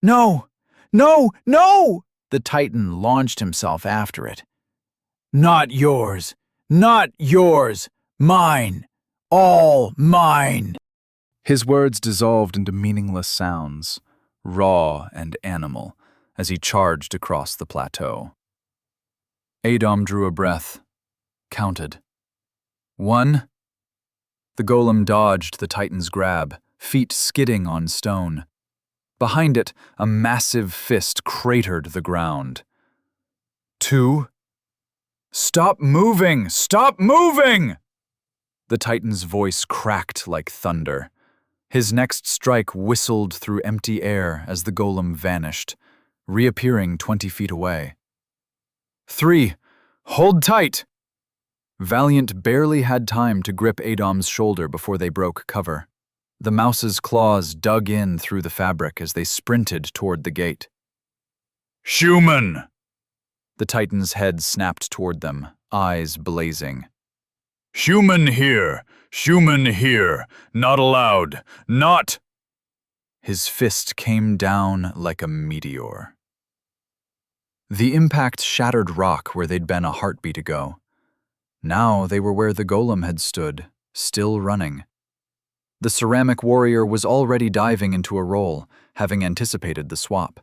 No! No! No! The Titan launched himself after it. Not yours! Not yours! Mine! All mine! His words dissolved into meaningless sounds, raw and animal, as he charged across the plateau. Adom drew a breath, counted. 1. The golem dodged the Titan's grab, feet skidding on stone. Behind it, a massive fist cratered the ground. 2. Stop moving! Stop moving! The Titan's voice cracked like thunder. His next strike whistled through empty air as the golem vanished, reappearing 20 feet away. 3. Hold tight! Valiant barely had time to grip Adom's shoulder before they broke cover. The mouse's claws dug in through the fabric as they sprinted toward the gate. Human! The Titan's head snapped toward them, eyes blazing. Human here! Human here! Not allowed! Not! His fist came down like a meteor. The impact shattered rock where they'd been a heartbeat ago. Now they were where the golem had stood, still running. The ceramic warrior was already diving into a roll, having anticipated the swap.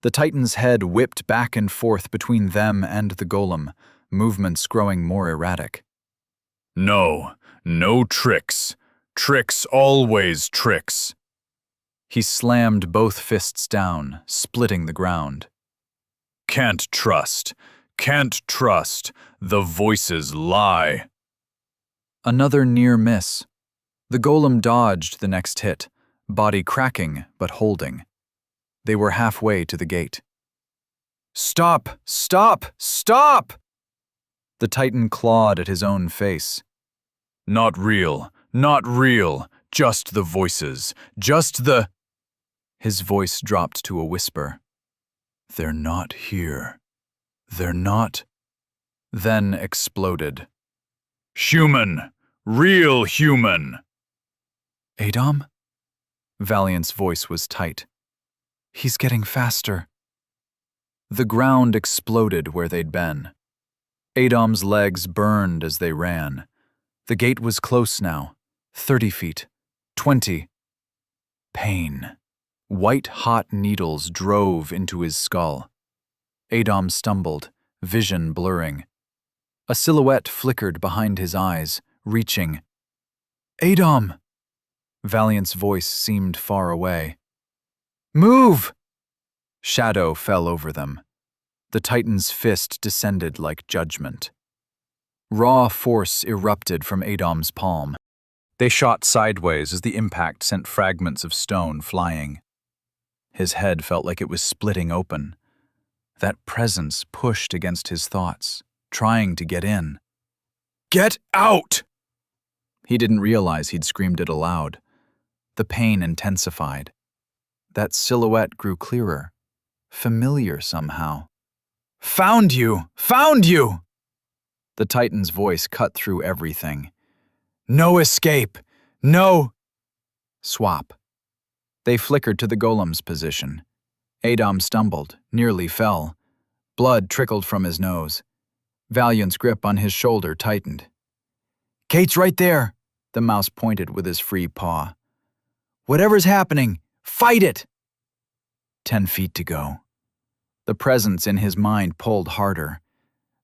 The Titan's head whipped back and forth between them and the golem, movements growing more erratic. No, no tricks. Tricks, always tricks. He slammed both fists down, splitting the ground. Can't trust. Can't trust. The voices lie. Another near miss. The golem dodged the next hit, body cracking but holding. They were halfway to the gate. Stop! Stop! Stop! The Titan clawed at his own face. Not real. Not real. Just the voices. Just the... His voice dropped to a whisper. They're not here. They're not... Then exploded. Human! Real human! Adom? Valiant's voice was tight. He's getting faster. The ground exploded where they'd been. Adom's legs burned as they ran. The gate was close now, 30 feet, 20. Pain. White-hot needles drove into his skull. Adom stumbled, vision blurring. A silhouette flickered behind his eyes, reaching. Adom! Valiant's voice seemed far away. Move! Shadow fell over them. The Titan's fist descended like judgment. Raw force erupted from Adom's palm. They shot sideways as the impact sent fragments of stone flying. His head felt like it was splitting open. That presence pushed against his thoughts, trying to get in. Get out! He didn't realize he'd screamed it aloud. The pain intensified. That silhouette grew clearer, familiar somehow. Found you! Found you! The Titan's voice cut through everything. No escape! No... Swap. They flickered to the golem's position. Adom stumbled, nearly fell. Blood trickled from his nose. Valiant's grip on his shoulder tightened. Kate's right there, the mouse pointed with his free paw. Whatever's happening, fight it! 10 feet to go. The presence in his mind pulled harder.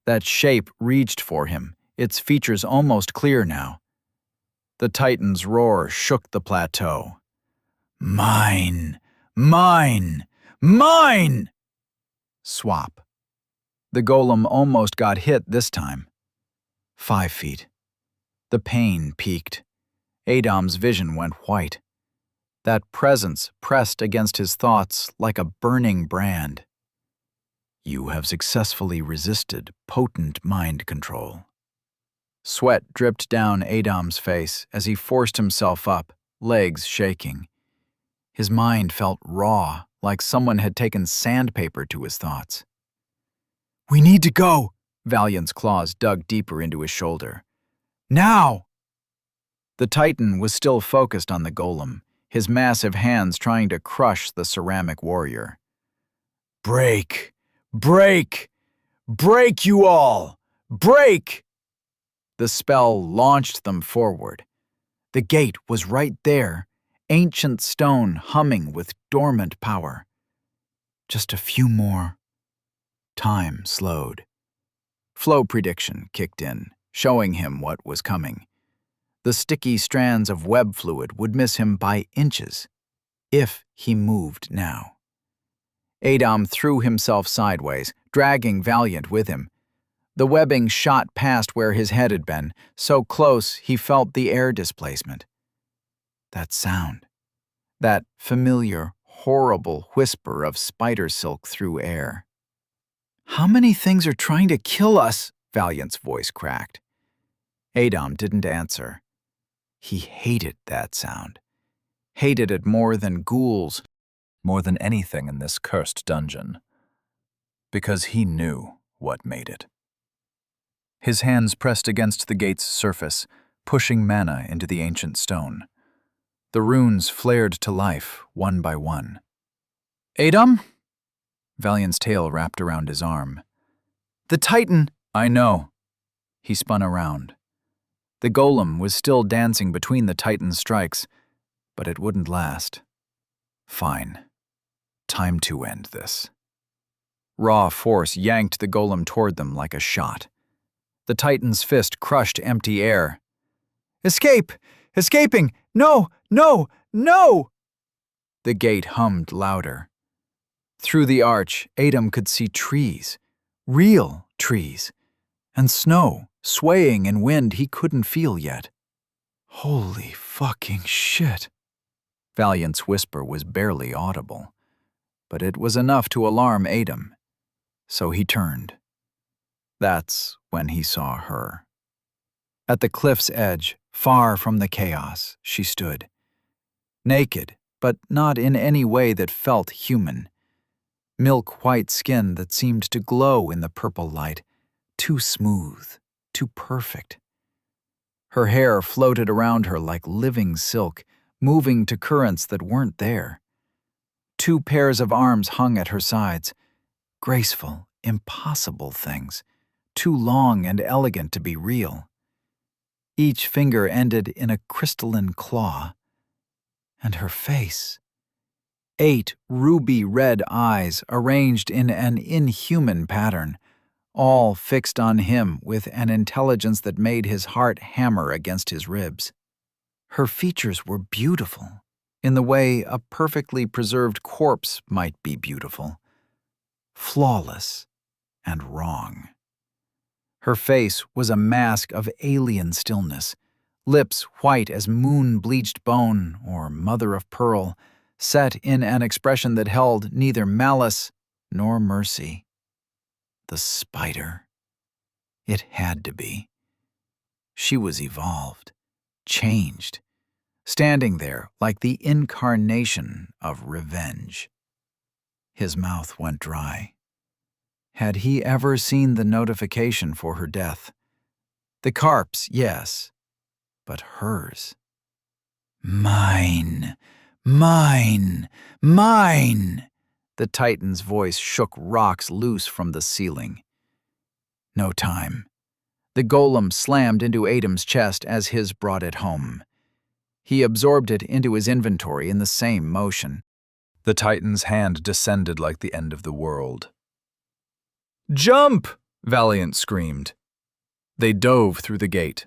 That shape reached for him, its features almost clear now. The Titan's roar shook the plateau. Mine! Mine! Mine! Swap. The golem almost got hit this time. 5 feet. The pain peaked. Adom's vision went white. That presence pressed against his thoughts like a burning brand. You have successfully resisted potent mind control. Sweat dripped down Adom's face as he forced himself up, legs shaking. His mind felt raw, like someone had taken sandpaper to his thoughts. We need to go! Valiant's claws dug deeper into his shoulder. Now! The Titan was still focused on the golem, his massive hands trying to crush the ceramic warrior. "Break! Break! Break, you all! Break!" The spell launched them forward. The gate was right there, ancient stone humming with dormant power. Just a few more. Time slowed. Flow prediction kicked in, showing him what was coming. The sticky strands of web fluid would miss him by inches, if he moved now. Adam threw himself sideways, dragging Valiant with him. The webbing shot past where his head had been, so close he felt the air displacement. That sound. That familiar, horrible whisper of spider silk through air. "How many things are trying to kill us?" Valiant's voice cracked. Adam didn't answer. He hated that sound. Hated it more than ghouls, More than anything in this cursed dungeon. Because he knew what made it. His hands pressed against the gate's surface, pushing mana into the ancient stone. The runes flared to life, one by one. "Adam?" Valiant's tail wrapped around his arm. "The Titan—" "I know." He spun around. The golem was still dancing between the Titan's strikes, but it wouldn't last. Fine. Time to end this. Raw force yanked the golem toward them like a shot. The Titan's fist crushed empty air. "Escape! Escaping! No! No! No!" The gate hummed louder. Through the arch, Adam could see trees, real trees, and snow swaying in wind he couldn't feel yet. "Holy fucking shit." Valiant's whisper was barely audible, but it was enough to alarm Adam. So he turned. That's when he saw her. At the cliff's edge, far from the chaos, she stood. Naked, but not in any way that felt human. Milk-white skin that seemed to glow in the purple light, too smooth, too perfect. Her hair floated around her like living silk, moving to currents that weren't there. 2 pairs of arms hung at her sides, graceful, impossible things, too long and elegant to be real. Each finger ended in a crystalline claw. And her face. 8 ruby-red eyes arranged in an inhuman pattern, all fixed on him with an intelligence that made his heart hammer against his ribs. Her features were beautiful, in the way a perfectly preserved corpse might be beautiful. Flawless and wrong. Her face was a mask of alien stillness, lips white as moon-bleached bone or mother of pearl, set in an expression that held neither malice nor mercy. The spider. It had to be. She was evolved, changed, standing there like the incarnation of revenge. His mouth went dry. Had he ever seen the notification for her death? The carp's, yes, but hers. "Mine, mine, mine!" The Titan's voice shook rocks loose from the ceiling. No time. The golem slammed into Adam's chest as his brought it home. He absorbed it into his inventory in the same motion. The Titan's hand descended like the end of the world. "Jump!" Valiant screamed. They dove through the gate.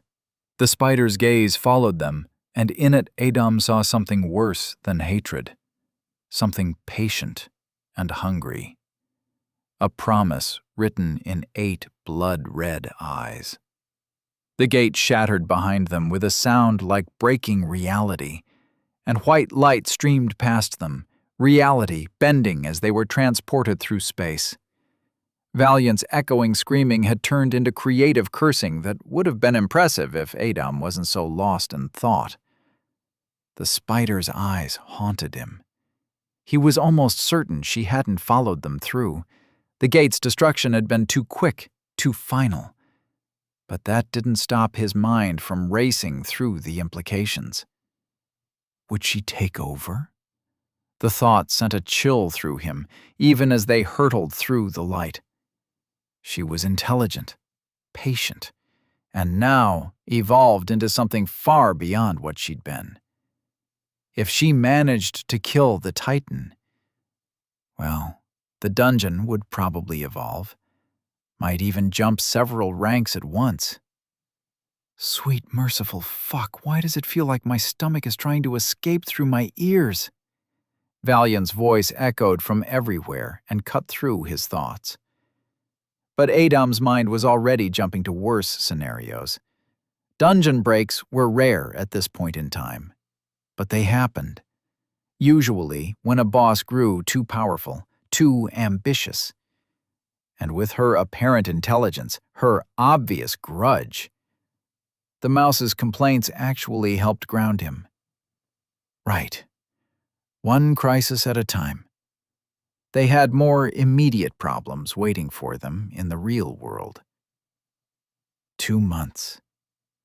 The spider's gaze followed them, and in it Adam saw something worse than hatred. Something patient and hungry. A promise written in 8 blood-red eyes. The gate shattered behind them with a sound like breaking reality, and white light streamed past them, reality bending as they were transported through space. Valiant's echoing screaming had turned into creative cursing that would have been impressive if Adam wasn't so lost in thought. The spider's eyes haunted him. He was almost certain she hadn't followed them through. The gate's destruction had been too quick, too final. But that didn't stop his mind from racing through the implications. Would she take over? The thought sent a chill through him, even as they hurtled through the light. She was intelligent, patient, and now evolved into something far beyond what she'd been. If she managed to kill the Titan, well, the dungeon would probably evolve, might even jump several ranks at once. Sweet, merciful fuck, why does it feel like my stomach is trying to escape through my ears? Valiant's voice echoed from everywhere and cut through his thoughts. But Adam's mind was already jumping to worse scenarios. Dungeon breaks were rare at this point in time, but they happened. Usually when a boss grew too powerful, too ambitious. And with her apparent intelligence, her obvious grudge, the mouse's complaints actually helped ground him. Right. One crisis at a time. They had more immediate problems waiting for them in the real world. 2 months.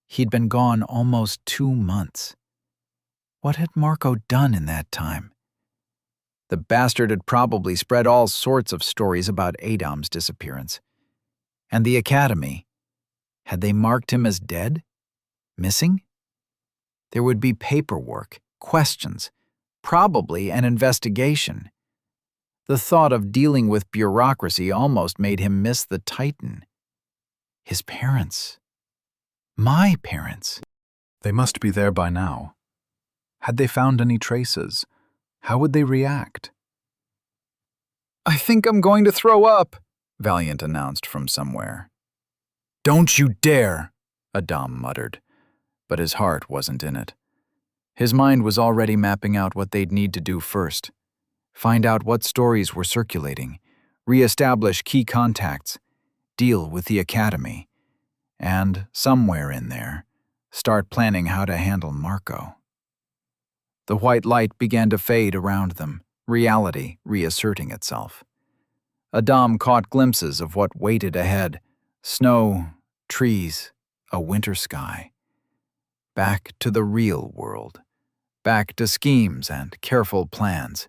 He'd been gone almost 2 months. What had Marco done in that time? The bastard had probably spread all sorts of stories about Adam's disappearance. And the academy, had they marked him as dead? Missing? There would be paperwork, questions, probably an investigation. The thought of dealing with bureaucracy almost made him miss the Titan. His parents. My parents. They must be there by now. Had they found any traces? How would they react? I think I'm going to throw up, Valiant announced from somewhere. Don't you dare, Adam muttered, but his heart wasn't in it. His mind was already mapping out what they'd need to do first. Find out what stories were circulating, re-establish key contacts, deal with the academy, and, somewhere in there, start planning how to handle Marco. The white light began to fade around them, reality reasserting itself. Adam caught glimpses of what waited ahead: snow, trees, a winter sky. Back to the real world. Back to schemes and careful plans.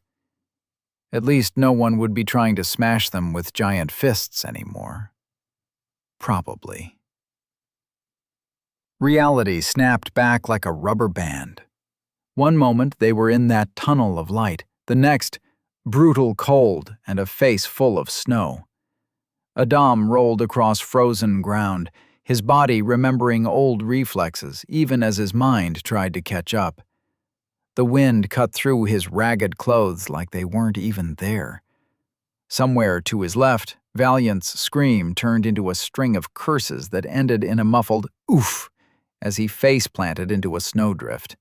At least no one would be trying to smash them with giant fists anymore. Probably. Reality snapped back like a rubber band. One moment they were in that tunnel of light, the next, brutal cold and a face full of snow. Adam rolled across frozen ground, his body remembering old reflexes even as his mind tried to catch up. The wind cut through his ragged clothes like they weren't even there. Somewhere to his left, Valiant's scream turned into a string of curses that ended in a muffled oof as he face-planted into a snowdrift.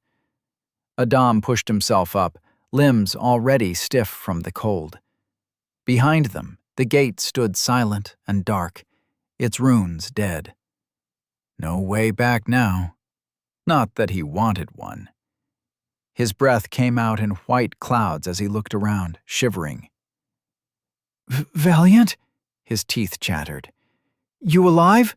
Adam pushed himself up, limbs already stiff from the cold. Behind them, the gate stood silent and dark, its runes dead. No way back now. Not that he wanted one. His breath came out in white clouds as he looked around, shivering. Valiant? His teeth chattered. You alive?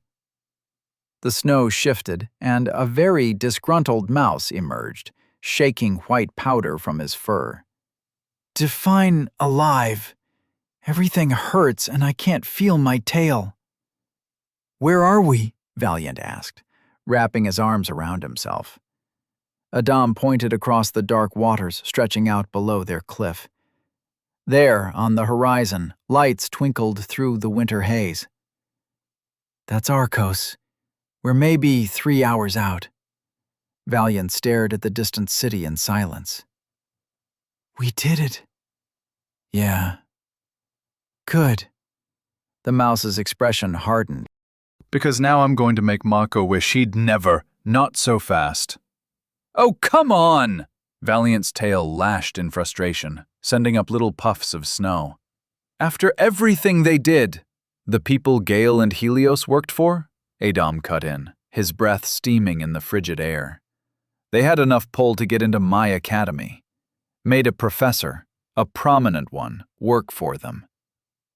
The snow shifted, and a very disgruntled mouse emerged, shaking white powder from his fur. Define alive. Everything hurts and I can't feel my tail. Where are we? Valiant asked, wrapping his arms around himself. Adam pointed across the dark waters stretching out below their cliff. There, on the horizon, lights twinkled through the winter haze. That's Arcos. We're maybe 3 hours out. Valiant stared at the distant city in silence. We did it. Yeah. Good. The mouse's expression hardened. Because now I'm going to make Mako wish he'd never, not so fast. Oh, come on! Valiant's tail lashed in frustration, sending up little puffs of snow. After everything they did, the people Gale and Helios worked for? Adam cut in, his breath steaming in the frigid air. They had enough pull to get into my academy. Made a professor, a prominent one, work for them.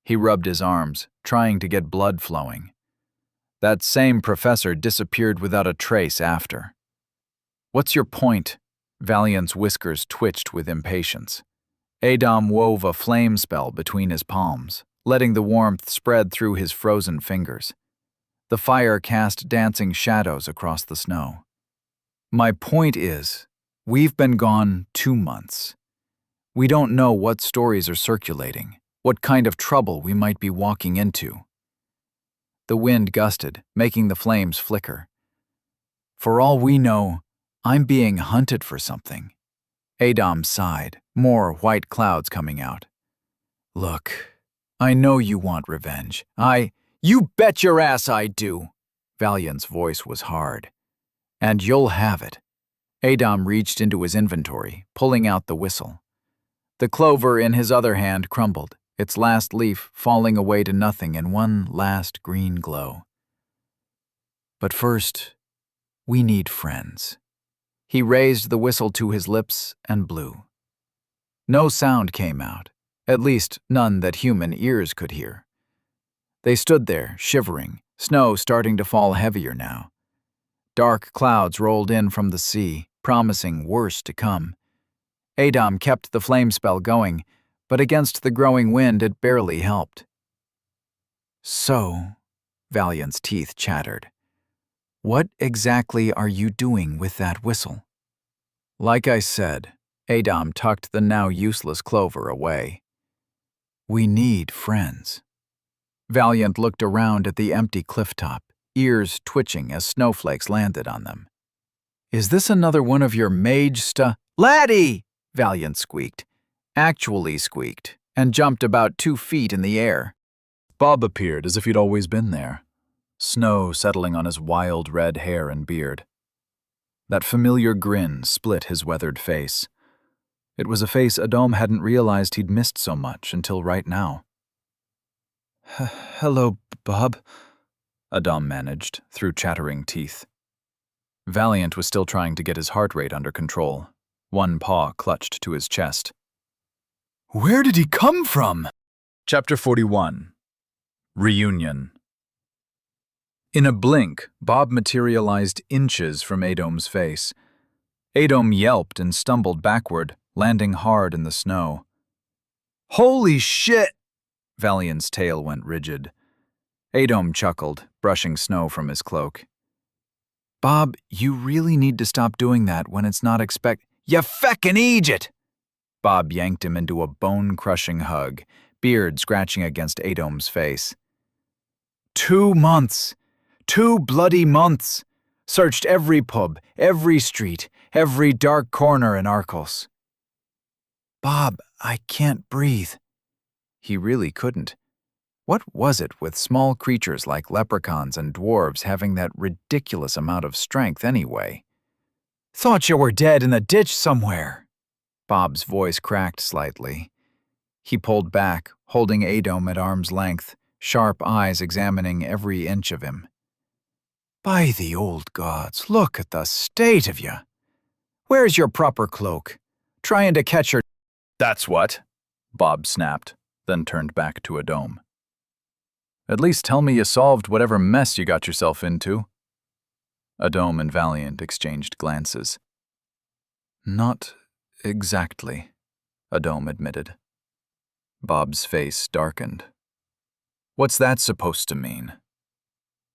He rubbed his arms, trying to get blood flowing. That same professor disappeared without a trace after. What's your point? Valiant's whiskers twitched with impatience. Adom wove a flame spell between his palms, letting the warmth spread through his frozen fingers. The fire cast dancing shadows across the snow. My point is, we've been gone 2 months. We don't know what stories are circulating, what kind of trouble we might be walking into. The wind gusted, making the flames flicker. For all we know, I'm being hunted for something. Adom sighed, more white clouds coming out. Look, I know you want revenge. You bet your ass I do. Valiant's voice was hard. And you'll have it. Adom reached into his inventory, pulling out the whistle. The clover in his other hand crumbled, its last leaf falling away to nothing in one last green glow. But first, we need friends. He raised the whistle to his lips and blew. No sound came out, at least none that human ears could hear. They stood there, shivering, snow starting to fall heavier now. Dark clouds rolled in from the sea, promising worse to come. Adom kept the flame spell going, but against the growing wind it barely helped. So, Valiant's teeth chattered. What exactly are you doing with that whistle? Like I said, Adom tucked the now useless clover away. We need friends. Valiant looked around at the empty clifftop, ears twitching as snowflakes landed on them. Is this another one of your mage Laddie! Valiant squeaked, actually squeaked, and jumped about 2 feet in the air. Bob appeared as if he'd always been there, snow settling on his wild red hair and beard. That familiar grin split his weathered face. It was a face Adom hadn't realized he'd missed so much until right now. Hello, Bob, Adom managed, through chattering teeth. Valiant was still trying to get his heart rate under control. One paw clutched to his chest. Where did he come from? Chapter 41. Reunion. In a blink, Bob materialized inches from Adom's face. Adom yelped and stumbled backward, landing hard in the snow. Holy shit! Valiant's tail went rigid. Adom chuckled, brushing snow from his cloak. Bob, you really need to stop doing that when it's not You feckin' Egypt! Bob yanked him into a bone-crushing hug, beard scratching against Adom's face. 2 months! 2 bloody months! Searched every pub, every street, every dark corner in Arkos. Bob, I can't breathe. He really couldn't. What was it with small creatures like leprechauns and dwarves having that ridiculous amount of strength anyway? Thought you were dead in the ditch somewhere. Bob's voice cracked slightly. He pulled back, holding Adom at arm's length, sharp eyes examining every inch of him. By the old gods, look at the state of you. Where's your proper cloak? Trying to catch her— That's what, Bob snapped, then turned back to Adom. At least tell me you solved whatever mess you got yourself into. Adom and Valiant exchanged glances. Not exactly, Adom admitted. Bob's face darkened. What's that supposed to mean?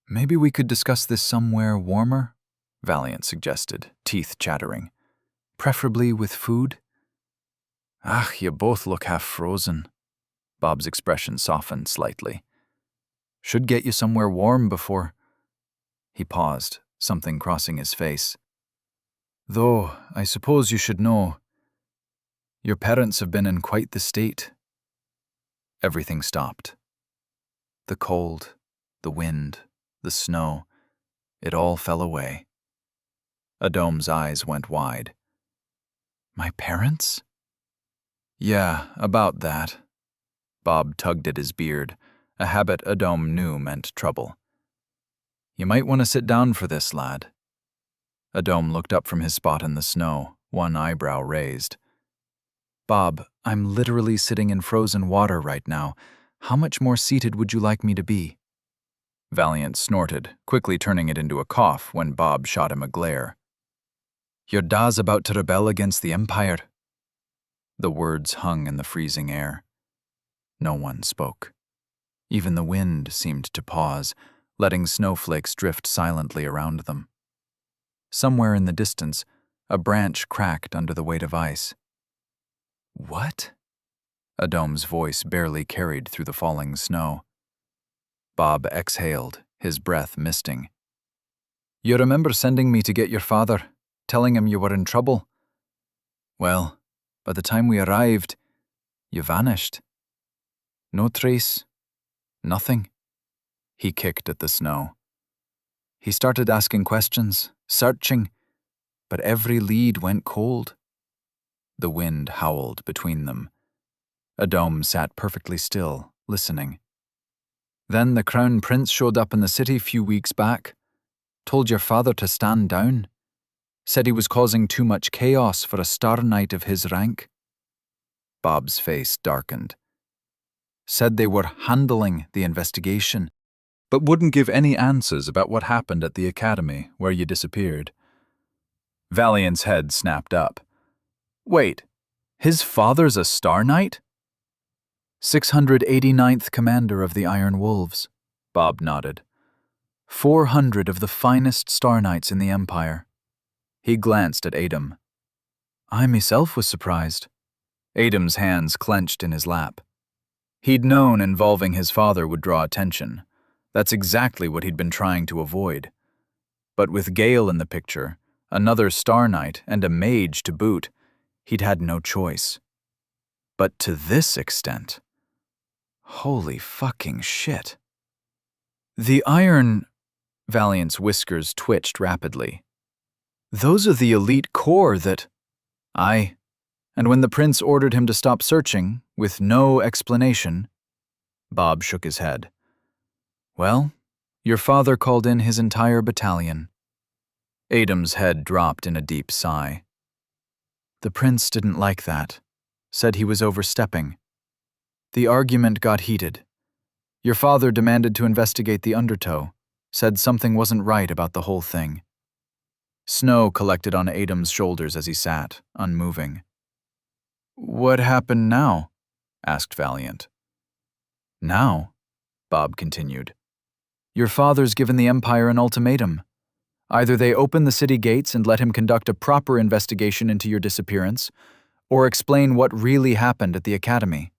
Maybe we could discuss this somewhere warmer, Valiant suggested, teeth chattering. Preferably with food? You both look half frozen. Bob's expression softened slightly. Should get you somewhere warm before— He paused, something crossing his face. Though, I suppose you should know, your parents have been in quite the state. Everything stopped. The cold, the wind, the snow, it all fell away. Adom's eyes went wide. My parents? Yeah, about that. Bob tugged at his beard, a habit Adom knew meant trouble. You might want to sit down for this, lad. Adom looked up from his spot in the snow, one eyebrow raised. Bob, I'm literally sitting in frozen water right now. How much more seated would you like me to be? Valiant snorted, quickly turning it into a cough when Bob shot him a glare. Your da's about to rebel against the Empire. The words hung in the freezing air. No one spoke. Even the wind seemed to pause, letting snowflakes drift silently around them. Somewhere in the distance, a branch cracked under the weight of ice. What? Adom's voice barely carried through the falling snow. Bob exhaled, his breath misting. You remember sending me to get your father, telling him you were in trouble? Well, by the time we arrived, you vanished. No trace. Nothing. He kicked at the snow. He started asking questions, searching, but every lead went cold. The wind howled between them. Adom sat perfectly still, listening. Then the Crown Prince showed up in the city a few weeks back, told your father to stand down, said he was causing too much chaos for a Star Knight of his rank. Bob's face darkened. Said they were handling the investigation, but wouldn't give any answers about what happened at the academy where you disappeared. Valiant's head snapped up. Wait, his father's a Star Knight? 689th Commander of the Iron Wolves, Bob nodded. 400 of the finest Star Knights in the Empire. He glanced at Adom. I myself was surprised. Adom's hands clenched in his lap. He'd known involving his father would draw attention. That's exactly what he'd been trying to avoid. But with Gale in the picture, another Star Knight, and a Mage to boot, he'd had no choice. But to this extent... Holy fucking shit. The Iron... Valiant's whiskers twitched rapidly. Those are the elite corps that... Aye. And when the prince ordered him to stop searching, with no explanation... Bob shook his head. Well, your father called in his entire battalion. Adom's head dropped in a deep sigh. The prince didn't like that. Said he was overstepping. The argument got heated. Your father demanded to investigate the undertow, said something wasn't right about the whole thing. Snow collected on Adom's shoulders as he sat, unmoving. What happened now? Asked Valiant. Now, Bob continued. Your father's given the Empire an ultimatum. Either they open the city gates and let him conduct a proper investigation into your disappearance, or explain what really happened at the academy.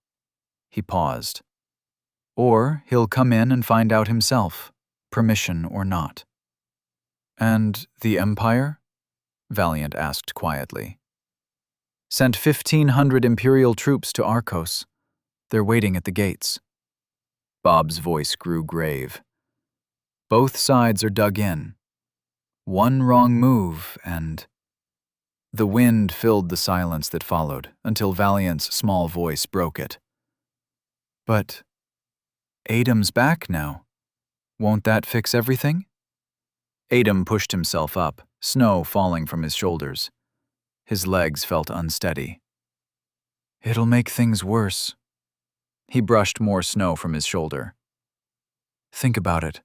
He paused. Or he'll come in and find out himself, permission or not. And the Empire? Valiant asked quietly. Sent 1,500 Imperial troops to Arcos. They're waiting at the gates. Bob's voice grew grave. Both sides are dug in. One wrong move and... The wind filled the silence that followed until Valiant's small voice broke it. But Adom's back now. Won't that fix everything? Adom pushed himself up, snow falling from his shoulders. His legs felt unsteady. It'll make things worse. He brushed more snow from his shoulder. Think about it.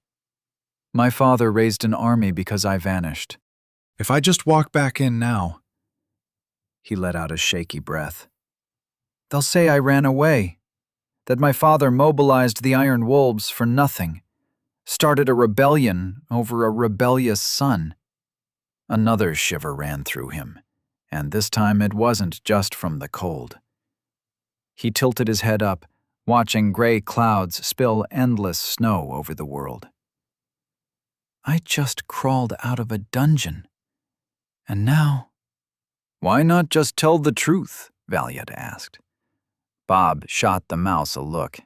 My father raised an army because I vanished. If I just walk back in now... He let out a shaky breath. They'll say I ran away. That my father mobilized the Iron Wolves for nothing. Started a rebellion over a rebellious son. Another shiver ran through him, and this time it wasn't just from the cold. He tilted his head up, watching gray clouds spill endless snow over the world. I just crawled out of a dungeon. And now... Why not just tell the truth? Valiant asked. Bob shot the mouse a look.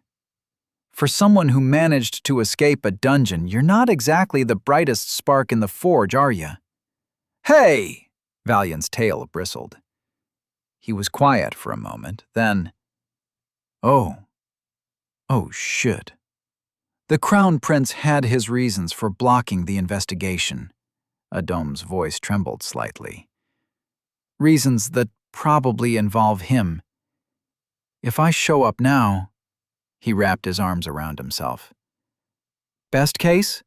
For someone who managed to escape a dungeon, you're not exactly the brightest spark in the forge, are you? Hey! Valiant's tail bristled. He was quiet for a moment, then... Oh, shit. The Crown Prince had his reasons for blocking the investigation. Adom's voice trembled slightly. Reasons that probably involve him. If I show up now... He wrapped his arms around himself. Best case?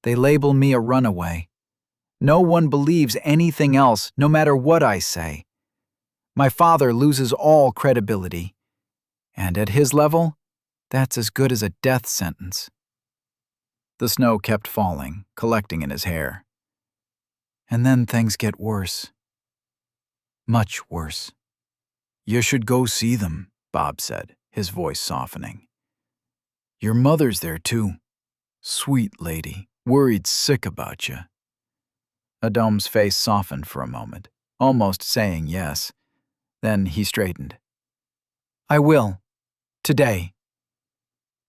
They label me a runaway. No one believes anything else, no matter what I say. My father loses all credibility. And at his level, that's as good as a death sentence. The snow kept falling, collecting in his hair. And then things get worse. Much worse. You should go see them, Bob said, his voice softening. Your mother's there too. Sweet lady, worried sick about you. Adom's face softened for a moment, almost saying yes. Then he straightened. I will. Today.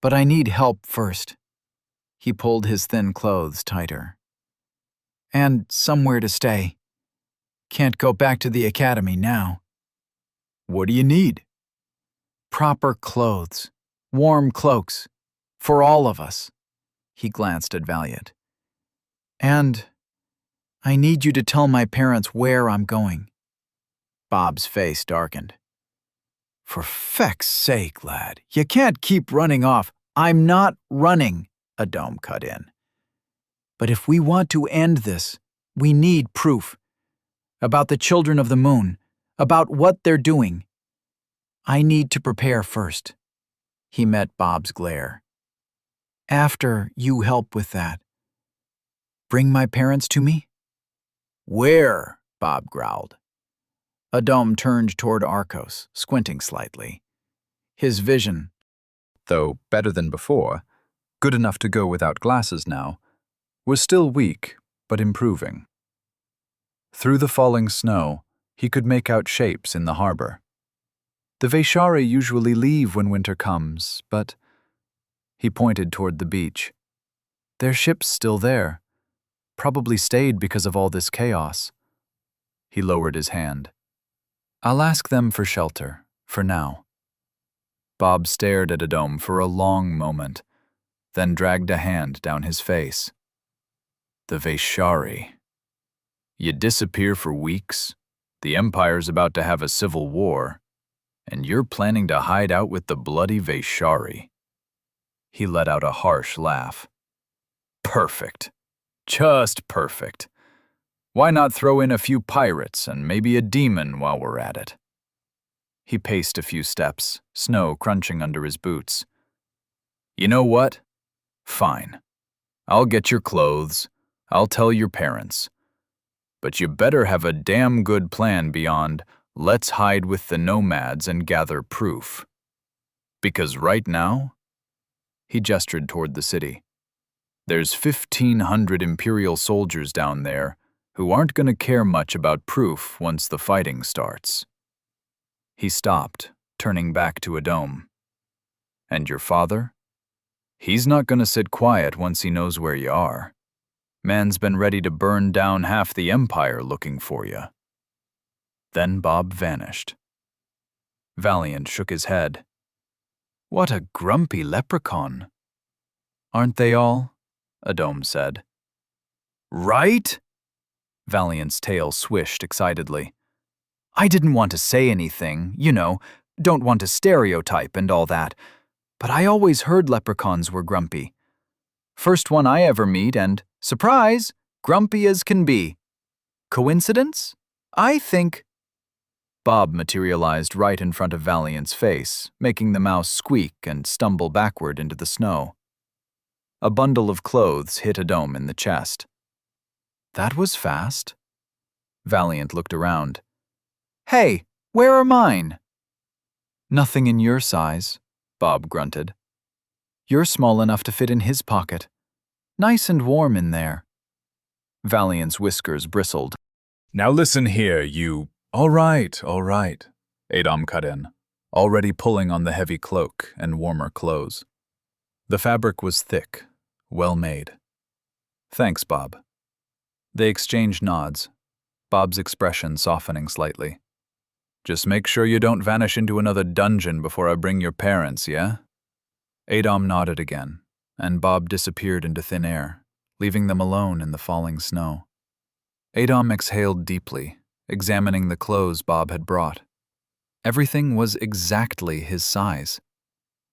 But I need help first. He pulled his thin clothes tighter. And somewhere to stay. Can't go back to the academy now. What do you need? Proper clothes. Warm cloaks. For all of us. He glanced at Valiant. And I need you to tell my parents where I'm going. Bob's face darkened. For feck's sake, lad, you can't keep running off. I'm not running, Adom cut in. But if we want to end this, we need proof. About the children of the moon, about what they're doing. I need to prepare first. He met Bob's glare. After you help with that, bring my parents to me? Where? Bob growled. Adom turned toward Arcos, squinting slightly. His vision, though better than before, good enough to go without glasses now, was still weak, but improving. Through the falling snow, he could make out shapes in the harbor. The Vaishari usually leave when winter comes, but... He pointed toward the beach. Their ship's still there. Probably stayed because of all this chaos. He lowered his hand. I'll ask them for shelter, for now. Bob stared at Adom for a long moment, then dragged a hand down his face. The Vaishari. You disappear for weeks, the Empire's about to have a civil war, and you're planning to hide out with the bloody Vaishari. He let out a harsh laugh. Perfect. Just perfect. Why not throw in a few pirates and maybe a demon while we're at it? He paced a few steps, snow crunching under his boots. You know what? Fine. I'll get your clothes. I'll tell your parents. But you better have a damn good plan beyond, let's hide with the nomads and gather proof. Because right now, he gestured toward the city. There's 1,500 Imperial soldiers down there who aren't going to care much about proof once the fighting starts. He stopped, turning back to Adom. And your father? He's not going to sit quiet once he knows where you are. Man's been ready to burn down half the Empire looking for you. Then Bob vanished. Valiant shook his head. What a grumpy leprechaun. Aren't they all? Adom said. Right? Valiant's tail swished excitedly. I didn't want to say anything, don't want to stereotype and all that, but I always heard leprechauns were grumpy. First one I ever meet and, surprise, grumpy as can be. Coincidence? I think... Bob materialized right in front of Valiant's face, making the mouse squeak and stumble backward into the snow. A bundle of clothes hit Adom in the chest. That was fast. Valiant looked around. Hey, where are mine? Nothing in your size, Bob grunted. You're small enough to fit in his pocket. Nice and warm in there. Valiant's whiskers bristled. Now listen here, you... All right, Adom cut in, already pulling on the heavy cloak and warmer clothes. The fabric was thick, well made. Thanks, Bob. They exchanged nods, Bob's expression softening slightly. Just make sure you don't vanish into another dungeon before I bring your parents, yeah? Adom nodded again, and Bob disappeared into thin air, leaving them alone in the falling snow. Adom exhaled deeply, examining the clothes Bob had brought. Everything was exactly his size.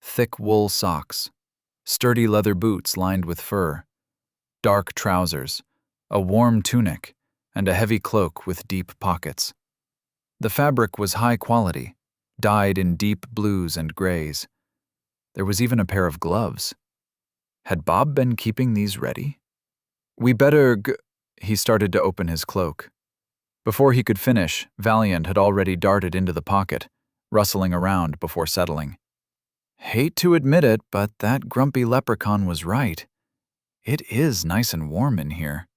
Thick wool socks, sturdy leather boots lined with fur, dark trousers, a warm tunic, and a heavy cloak with deep pockets. The fabric was high quality, dyed in deep blues and grays. There was even a pair of gloves. Had Bob been keeping these ready? "We better He started to open his cloak. Before he could finish, Valiant had already darted into the pocket, rustling around before settling. "Hate to admit it, but that grumpy leprechaun was right. It is nice and warm in here."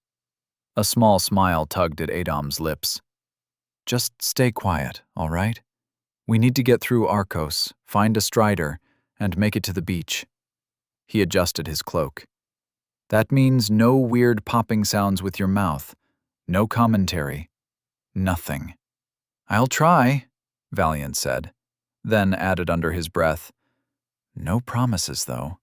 A small smile tugged at Adom's lips. "Just stay quiet, all right? We need to get through Arcos, find a strider, and make it to the beach." He adjusted his cloak. "That means no weird popping sounds with your mouth, no commentary, nothing." "I'll try," Valiant said, then added under his breath, "No promises, though."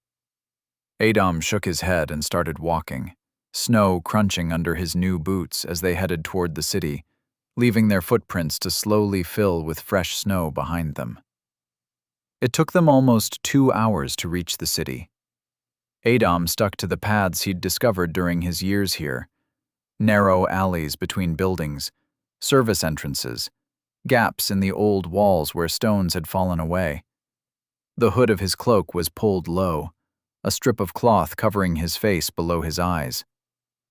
Adom shook his head and started walking, snow crunching under his new boots as they headed toward the city, leaving their footprints to slowly fill with fresh snow behind them. It took them almost 2 hours to reach the city. Adom stuck to the paths he'd discovered during his years here: narrow alleys between buildings, service entrances, gaps in the old walls where stones had fallen away. The hood of his cloak was pulled low, a strip of cloth covering his face below his eyes.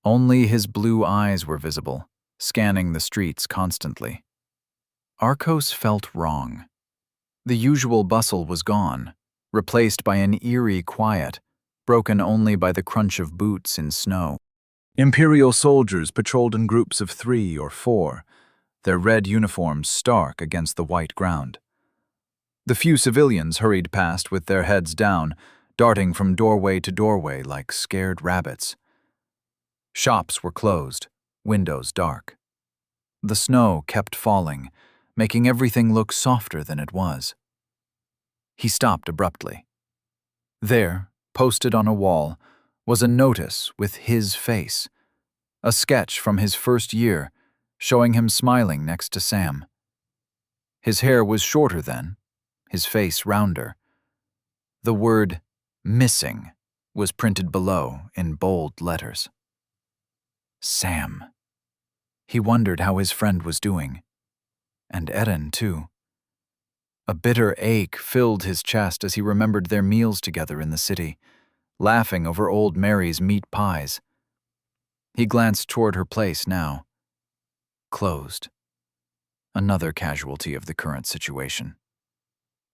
Only his blue eyes were visible, scanning the streets constantly. Arcos felt wrong. The usual bustle was gone, replaced by an eerie quiet, broken only by the crunch of boots in snow. Imperial soldiers patrolled in groups of 3 or 4, their red uniforms stark against the white ground. The few civilians hurried past with their heads down, darting from doorway to doorway like scared rabbits. Shops were closed, windows dark. The snow kept falling, making everything look softer than it was. He stopped abruptly. There, posted on a wall, was a notice with his face, a sketch from his first year, showing him smiling next to Sam. His hair was shorter then, his face rounder. The word "missing" was printed below in bold letters. Sam. He wondered how his friend was doing. And Erin, too. A bitter ache filled his chest as he remembered their meals together in the city, laughing over old Mary's meat pies. He glanced toward her place now. Closed. Another casualty of the current situation.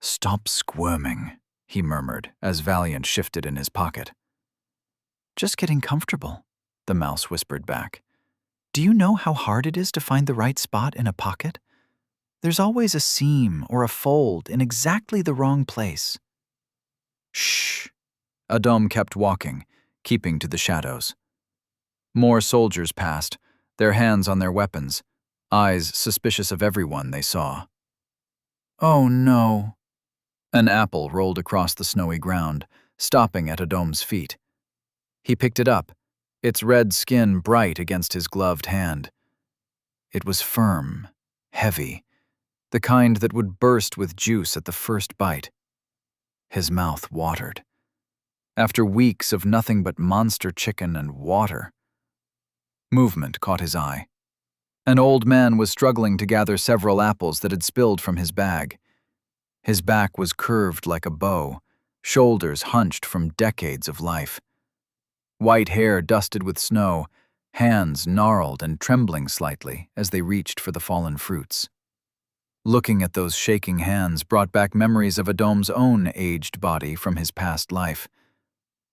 "Stop squirming," he murmured as Valiant shifted in his pocket. "Just getting comfortable," the mouse whispered back. "Do you know how hard it is to find the right spot in a pocket? There's always a seam or a fold in exactly the wrong place." "Shh." Adom kept walking, keeping to the shadows. More soldiers passed, their hands on their weapons, eyes suspicious of everyone they saw. "Oh no." An apple rolled across the snowy ground, stopping at Adom's feet. He picked it up, its red skin bright against his gloved hand. It was firm, heavy, the kind that would burst with juice at the first bite. His mouth watered. After weeks of nothing but monster chicken and water. Movement caught his eye. An old man was struggling to gather several apples that had spilled from his bag. His back was curved like a bow, shoulders hunched from decades of life. White hair dusted with snow, hands gnarled and trembling slightly as they reached for the fallen fruits. Looking at those shaking hands brought back memories of Adom's own aged body from his past life,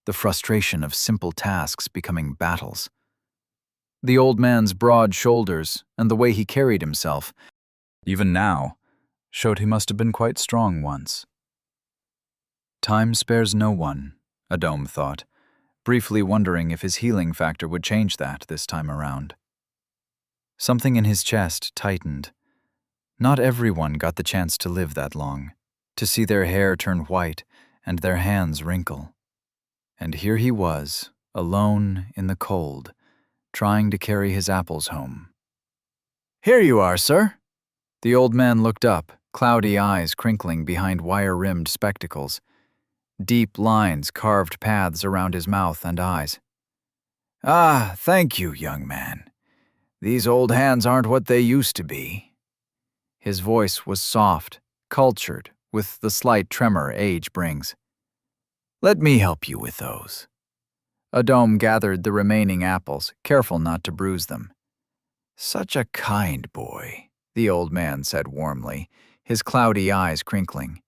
the frustration of simple tasks becoming battles. The old man's broad shoulders and the way he carried himself, even now, showed he must have been quite strong once. Time spares no one, Adom thought, briefly wondering if his healing factor would change that this time around. Something in his chest tightened. Not everyone got the chance to live that long, to see their hair turn white and their hands wrinkle. And here he was, alone in the cold, trying to carry his apples home. "Here you are, sir." The old man looked up, cloudy eyes crinkling behind wire-rimmed spectacles. Deep lines carved paths around his mouth and eyes. Ah, thank you, young man. These old hands aren't what they used to be. His voice was soft, cultured, with the slight tremor age brings. Let me help you with those. Adom gathered the remaining apples, careful not to bruise them. Such a kind boy, the old man said warmly, his cloudy eyes crinkling.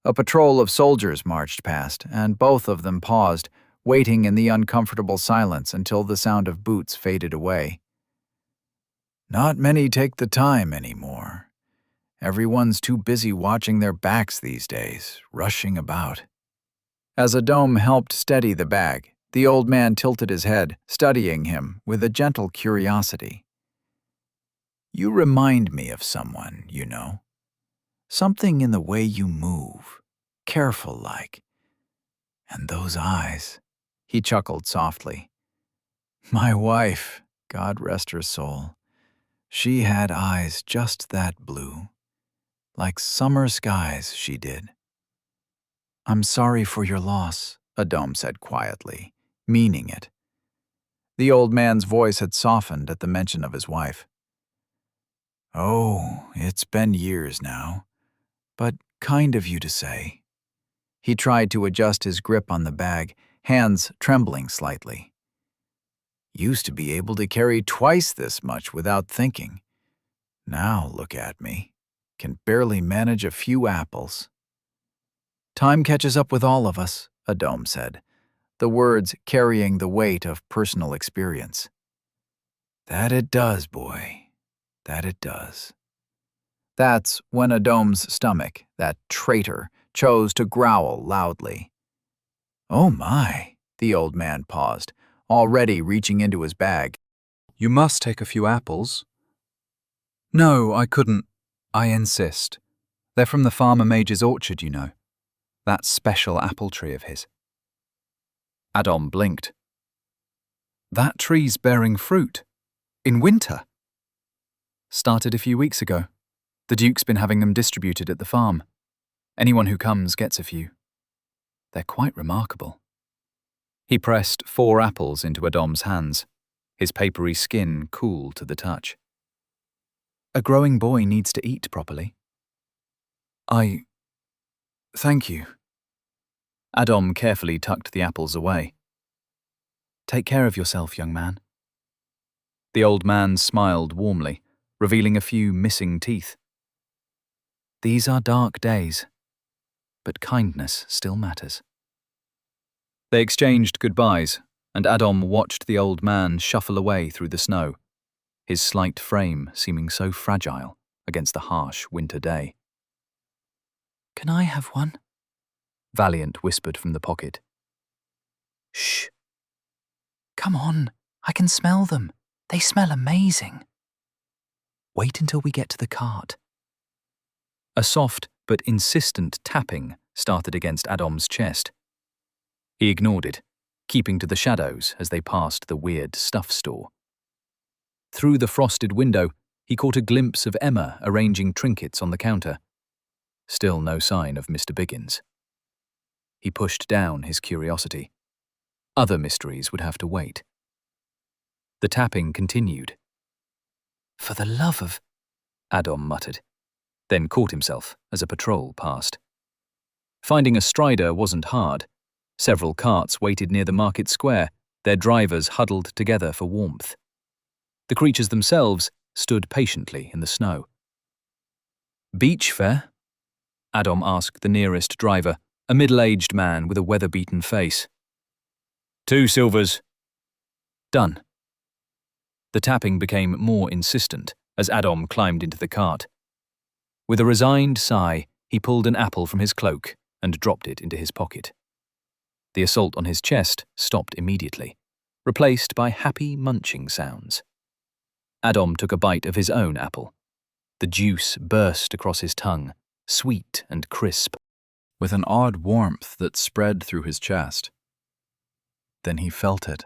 A patrol of soldiers marched past, and both of them paused, waiting in the uncomfortable silence until the sound of boots faded away. Not many take the time anymore. Everyone's too busy watching their backs these days, rushing about. As Adom helped steady the bag, the old man tilted his head, studying him with a gentle curiosity. You remind me of someone, you know. Something in the way you move, careful-like. And those eyes, he chuckled softly. My wife, God rest her soul, she had eyes just that blue. Like summer skies, she did. I'm sorry for your loss, Adom said quietly, meaning it. The old man's voice had softened at the mention of his wife. Oh, it's been years now, but kind of you to say. He tried to adjust his grip on the bag, hands trembling slightly. Used to be able to carry twice this much without thinking. Now look at me. Can barely manage a few apples. Time catches up with all of us, Adom said, the words carrying the weight of personal experience. That it does, boy. That it does. That's when Adom's stomach, that traitor, chose to growl loudly. Oh my, the old man paused, already reaching into his bag. You must take a few apples. No, I couldn't. I insist. They're from the farmer Mage's orchard, you know. That special apple tree of his. Adom blinked. That tree's bearing fruit. In winter. Started a few weeks ago. The Duke's been having them distributed at the farm. Anyone who comes gets a few. They're quite remarkable. He pressed 4 apples into Adom's hands, his papery skin cool to the touch. A growing boy needs to eat properly. Thank you. Adom carefully tucked the apples away. Take care of yourself, young man. The old man smiled warmly, revealing a few missing teeth. These are dark days, but kindness still matters. They exchanged goodbyes, and Adom watched the old man shuffle away through the snow, his slight frame seeming so fragile against the harsh winter day. Can I have one? Valiant whispered from the pocket. Shh. Come on, I can smell them. They smell amazing. Wait until we get to the cart. A soft but insistent tapping started against Adom's chest. He ignored it, keeping to the shadows as they passed the weird stuff store. Through the frosted window, he caught a glimpse of Emma arranging trinkets on the counter. Still no sign of Mr. Biggins. He pushed down his curiosity. Other mysteries would have to wait. The tapping continued. For the love of... Adom muttered, then caught himself as a patrol passed. Finding a strider wasn't hard. Several carts waited near the market square, their drivers huddled together for warmth. The creatures themselves stood patiently in the snow. Beach fare? Adom asked the nearest driver, a middle-aged man with a weather-beaten face. 2 silvers. Done. The tapping became more insistent as Adom climbed into the cart. With a resigned sigh, he pulled an apple from his cloak and dropped it into his pocket. The assault on his chest stopped immediately, replaced by happy munching sounds. Adom took a bite of his own apple. The juice burst across his tongue, sweet and crisp, with an odd warmth that spread through his chest. Then he felt it.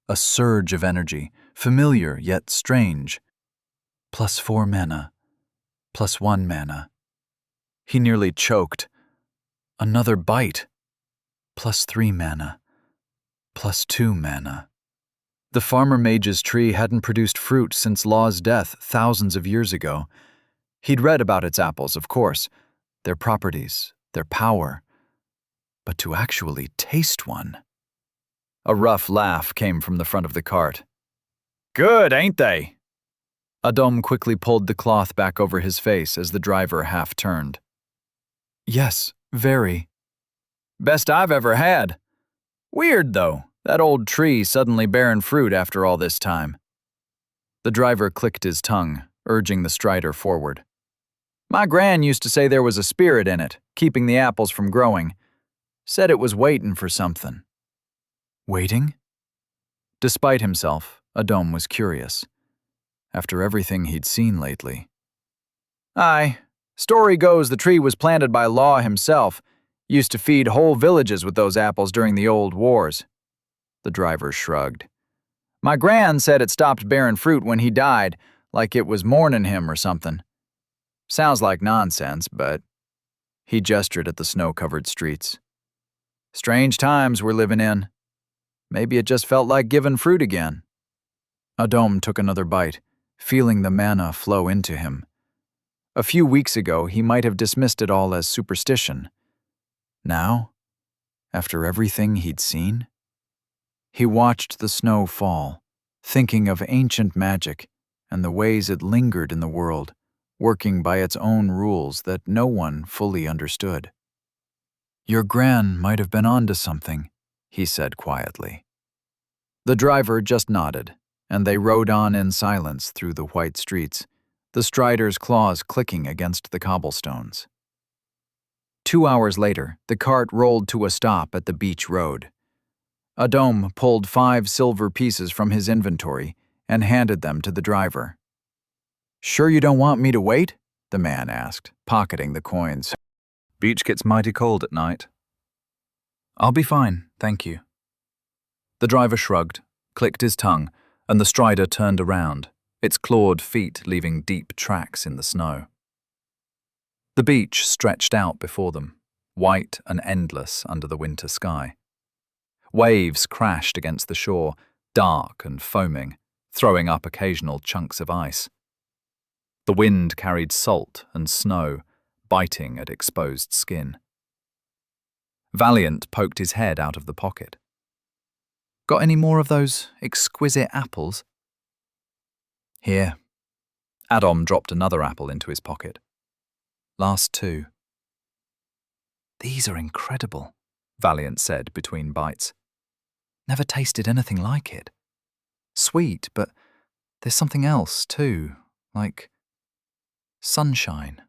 A surge of energy, familiar yet strange. +4 mana. +1 mana. He nearly choked. Another bite. +3 mana. +2 mana. The farmer Mage's tree hadn't produced fruit since Law's death thousands of years ago. He'd read about its apples, of course, their properties, their power. But to actually taste one. A rough laugh came from the front of the cart. Good, ain't they? Adom quickly pulled the cloth back over his face as the driver half turned. Yes, very. Best I've ever had. Weird, though, that old tree suddenly bearing fruit after all this time. The driver clicked his tongue, urging the strider forward. My gran used to say there was a spirit in it, keeping the apples from growing. Said it was waiting for something. Waiting? Despite himself, Adom was curious. After everything he'd seen lately. Aye, story goes the tree was planted by Law himself. Used to feed whole villages with those apples during the old wars. The driver shrugged. My gran said it stopped bearing fruit when he died, like it was mourning him or something. Sounds like nonsense, but... He gestured at the snow-covered streets. Strange times we're living in. Maybe it just felt like giving fruit again. Adom took another bite, feeling the manna flow into him. A few weeks ago, he might have dismissed it all as superstition. Now, after everything he'd seen, he watched the snow fall, thinking of ancient magic and the ways it lingered in the world, working by its own rules that no one fully understood. Your gran might have been onto something, he said quietly. The driver just nodded, and they rode on in silence through the white streets, the strider's claws clicking against the cobblestones. 2 hours later, the cart rolled to a stop at the beach road. Adom pulled 5 silver pieces from his inventory and handed them to the driver. Sure you don't want me to wait? The man asked, pocketing the coins. Beach gets mighty cold at night. I'll be fine, thank you. The driver shrugged, clicked his tongue, and the strider turned around, its clawed feet leaving deep tracks in the snow. The beach stretched out before them, white and endless under the winter sky. Waves crashed against the shore, dark and foaming, throwing up occasional chunks of ice. The wind carried salt and snow, biting at exposed skin. Valiant poked his head out of the pocket. Got any more of those exquisite apples? Here. Adom dropped another apple into his pocket. Last 2. These are incredible, Valiant said between bites. Never tasted anything like it. Sweet, but there's something else too, like sunshine,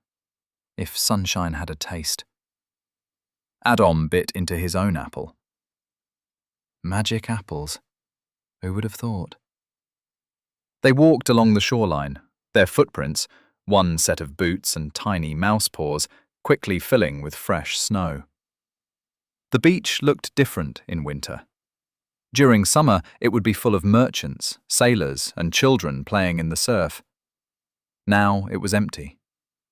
if sunshine had a taste. Adom bit into his own apple. Magic apples. Who would have thought? They walked along the shoreline, their footprints, one set of boots and tiny mouse paws, quickly filling with fresh snow. The beach looked different in winter. During summer, it would be full of merchants, sailors, and children playing in the surf. Now it was empty,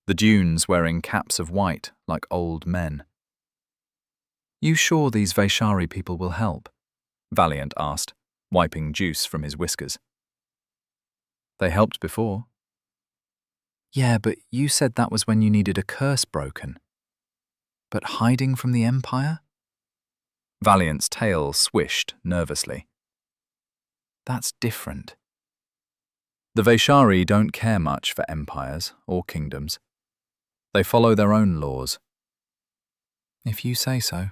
the dunes wearing caps of white like old men. You sure these Vaishari people will help? Valiant asked, wiping juice from his whiskers. They helped before. Yeah, but you said that was when you needed a curse broken. But hiding from the Empire? Valiant's tail swished nervously. That's different. The Vaishari don't care much for empires or kingdoms. They follow their own laws. If you say so.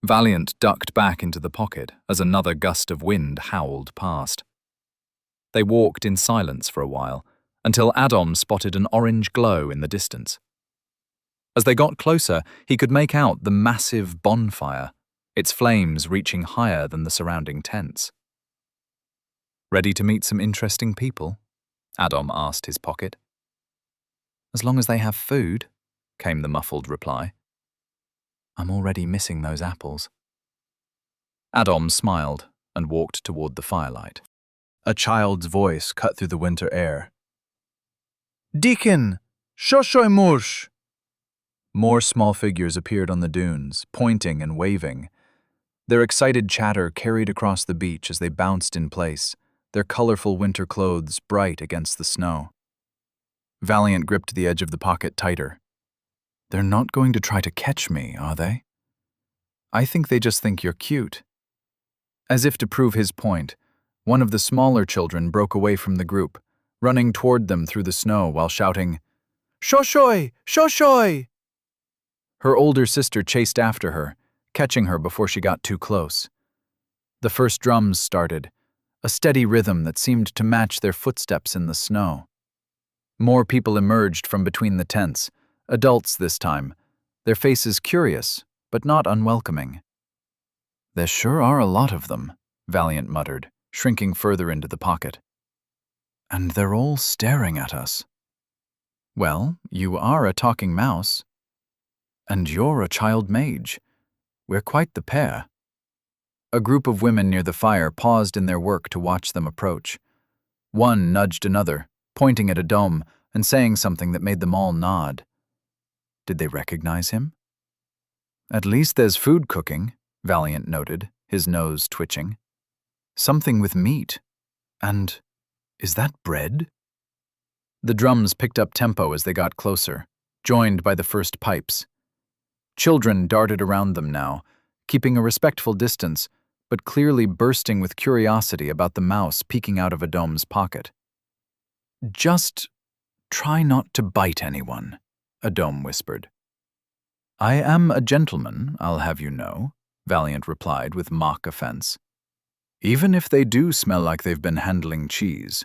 Valiant ducked back into the pocket as another gust of wind howled past. They walked in silence for a while, until Adom spotted an orange glow in the distance. As they got closer, he could make out the massive bonfire, its flames reaching higher than the surrounding tents. Ready to meet some interesting people? Adom asked his pocket. As long as they have food, came the muffled reply. I'm already missing those apples. Adom smiled and walked toward the firelight. A child's voice cut through the winter air. Deacon! Shoshoy Mursh! More small figures appeared on the dunes, pointing and waving. Their excited chatter carried across the beach as they bounced in place, their colorful winter clothes bright against the snow. Valiant gripped the edge of the pocket tighter. They're not going to try to catch me, are they? I think they just think you're cute. As if to prove his point, one of the smaller children broke away from the group, running toward them through the snow while shouting, "Shoshoy! Shoshoy!" Her older sister chased after her, catching her before she got too close. The first drums started, a steady rhythm that seemed to match their footsteps in the snow. More people emerged from between the tents, adults this time, their faces curious, but not unwelcoming. There sure are a lot of them, Valiant muttered, shrinking further into the pocket. And they're all staring at us. Well, you are a talking mouse. And you're a child mage. We're quite the pair. A group of women near the fire paused in their work to watch them approach. One nudged another, pointing at a dome and saying something that made them all nod. Did they recognize him? At least there's food cooking, Valiant noted, his nose twitching. Something with meat. And is that bread? The drums picked up tempo as they got closer, joined by the first pipes. Children darted around them now, keeping a respectful distance, but clearly bursting with curiosity about the mouse peeking out of a dome's pocket. Just try not to bite anyone, a dome whispered. I am a gentleman, I'll have you know, Valiant replied with mock offense. Even if they do smell like they've been handling cheese.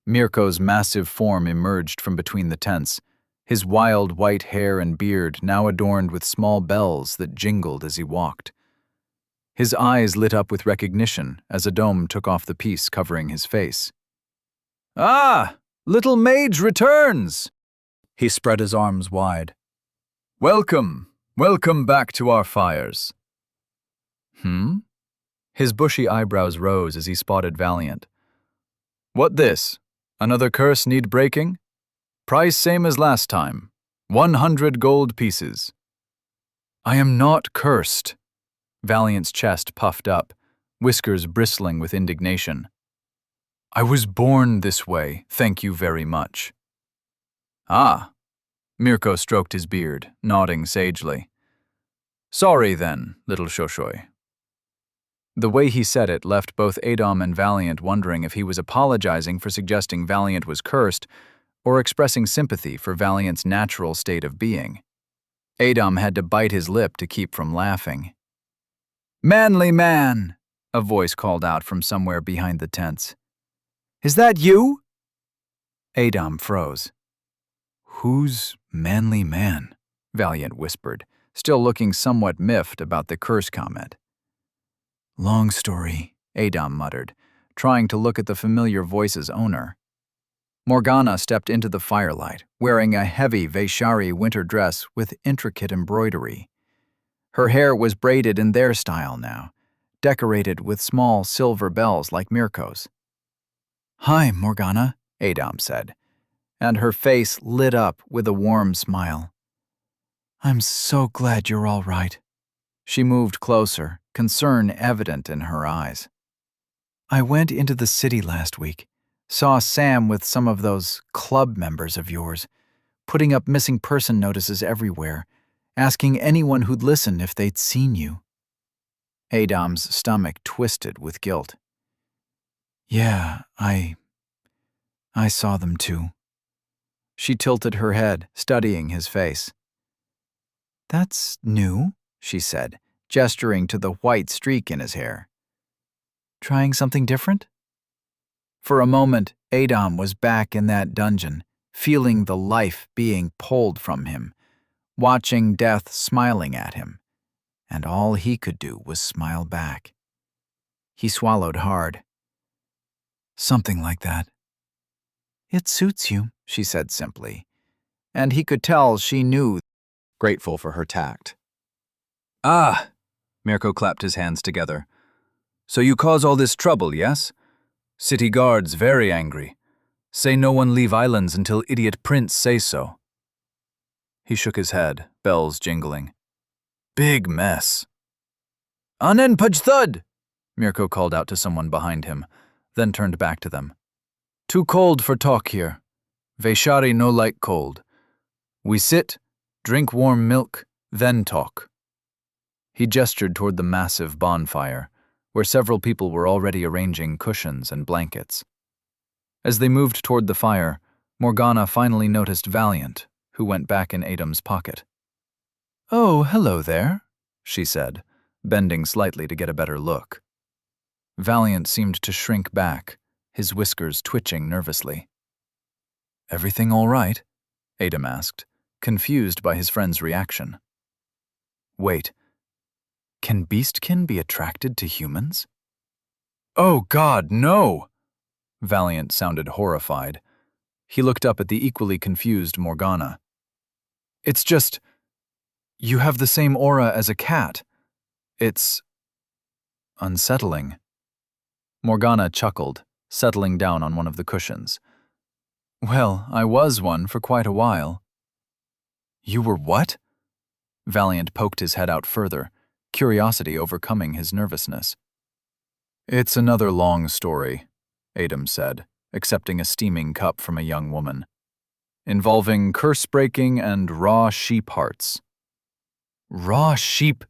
Mirko's massive form emerged from between the tents, his wild white hair and beard now adorned with small bells that jingled as he walked. His eyes lit up with recognition as a dome took off the piece covering his face. Ah, little Mage returns! He spread his arms wide. Welcome back to our fires. His bushy eyebrows rose as he spotted Valiant. What this? Another curse need breaking? Price same as last time. 100 gold pieces. I am not cursed. Valiant's chest puffed up, whiskers bristling with indignation. I was born this way, thank you very much. Ah. Mirko stroked his beard, nodding sagely. Sorry then, little Shoshoy. The way he said it left both Adom and Valiant wondering if he was apologizing for suggesting Valiant was cursed or expressing sympathy for Valiant's natural state of being. Adom had to bite his lip to keep from laughing. Manly man, a voice called out from somewhere behind the tents. Is that you? Adom froze. Who's manly man? Valiant whispered, still looking somewhat miffed about the curse comment. Long story, Adom muttered, trying to look at the familiar voice's owner. Morgana stepped into the firelight, wearing a heavy Vaishari winter dress with intricate embroidery. Her hair was braided in their style now, decorated with small silver bells like Mirko's. Hi, Morgana, Adom said, and her face lit up with a warm smile. I'm so glad you're all right. She moved closer, concern evident in her eyes. I went into the city last week, saw Sam with some of those club members of yours, putting up missing person notices everywhere, asking anyone who'd listen if they'd seen you. Adom's stomach twisted with guilt. Yeah, I saw them too. She tilted her head, studying his face. That's new, she said, gesturing to the white streak in his hair. Trying something different? For a moment, Adom was back in that dungeon, feeling the life being pulled from him, watching death smiling at him, and all he could do was smile back. He swallowed hard. Something like that. It suits you, she said simply, and he could tell she knew, grateful for her tact. Ah, Mirko clapped his hands together. So you cause all this trouble, yes? City guards very angry. Say no one leave islands until idiot Prince say so. He shook his head, bells jingling. Big mess. Anen pajthud! Mirko called out to someone behind him, then turned back to them. Too cold for talk here. Vaishari no like cold. We sit, drink warm milk, then talk. He gestured toward the massive bonfire, where several people were already arranging cushions and blankets. As they moved toward the fire, Morgana finally noticed Valiant, who went back in Adam's pocket. Oh, hello there, she said, bending slightly to get a better look. Valiant seemed to shrink back, his whiskers twitching nervously. Everything all right? Adam asked, confused by his friend's reaction. Wait, can Beastkin be attracted to humans? Oh God, no! Valiant sounded horrified. He looked up at the equally confused Morgana. It's just, you have the same aura as a cat. It's unsettling. Morgana chuckled, settling down on one of the cushions. Well, I was one for quite a while. You were what? Valiant poked his head out further, curiosity overcoming his nervousness. It's another long story, Adam said, accepting a steaming cup from a young woman, involving curse-breaking and raw sheep hearts. Raw sheep?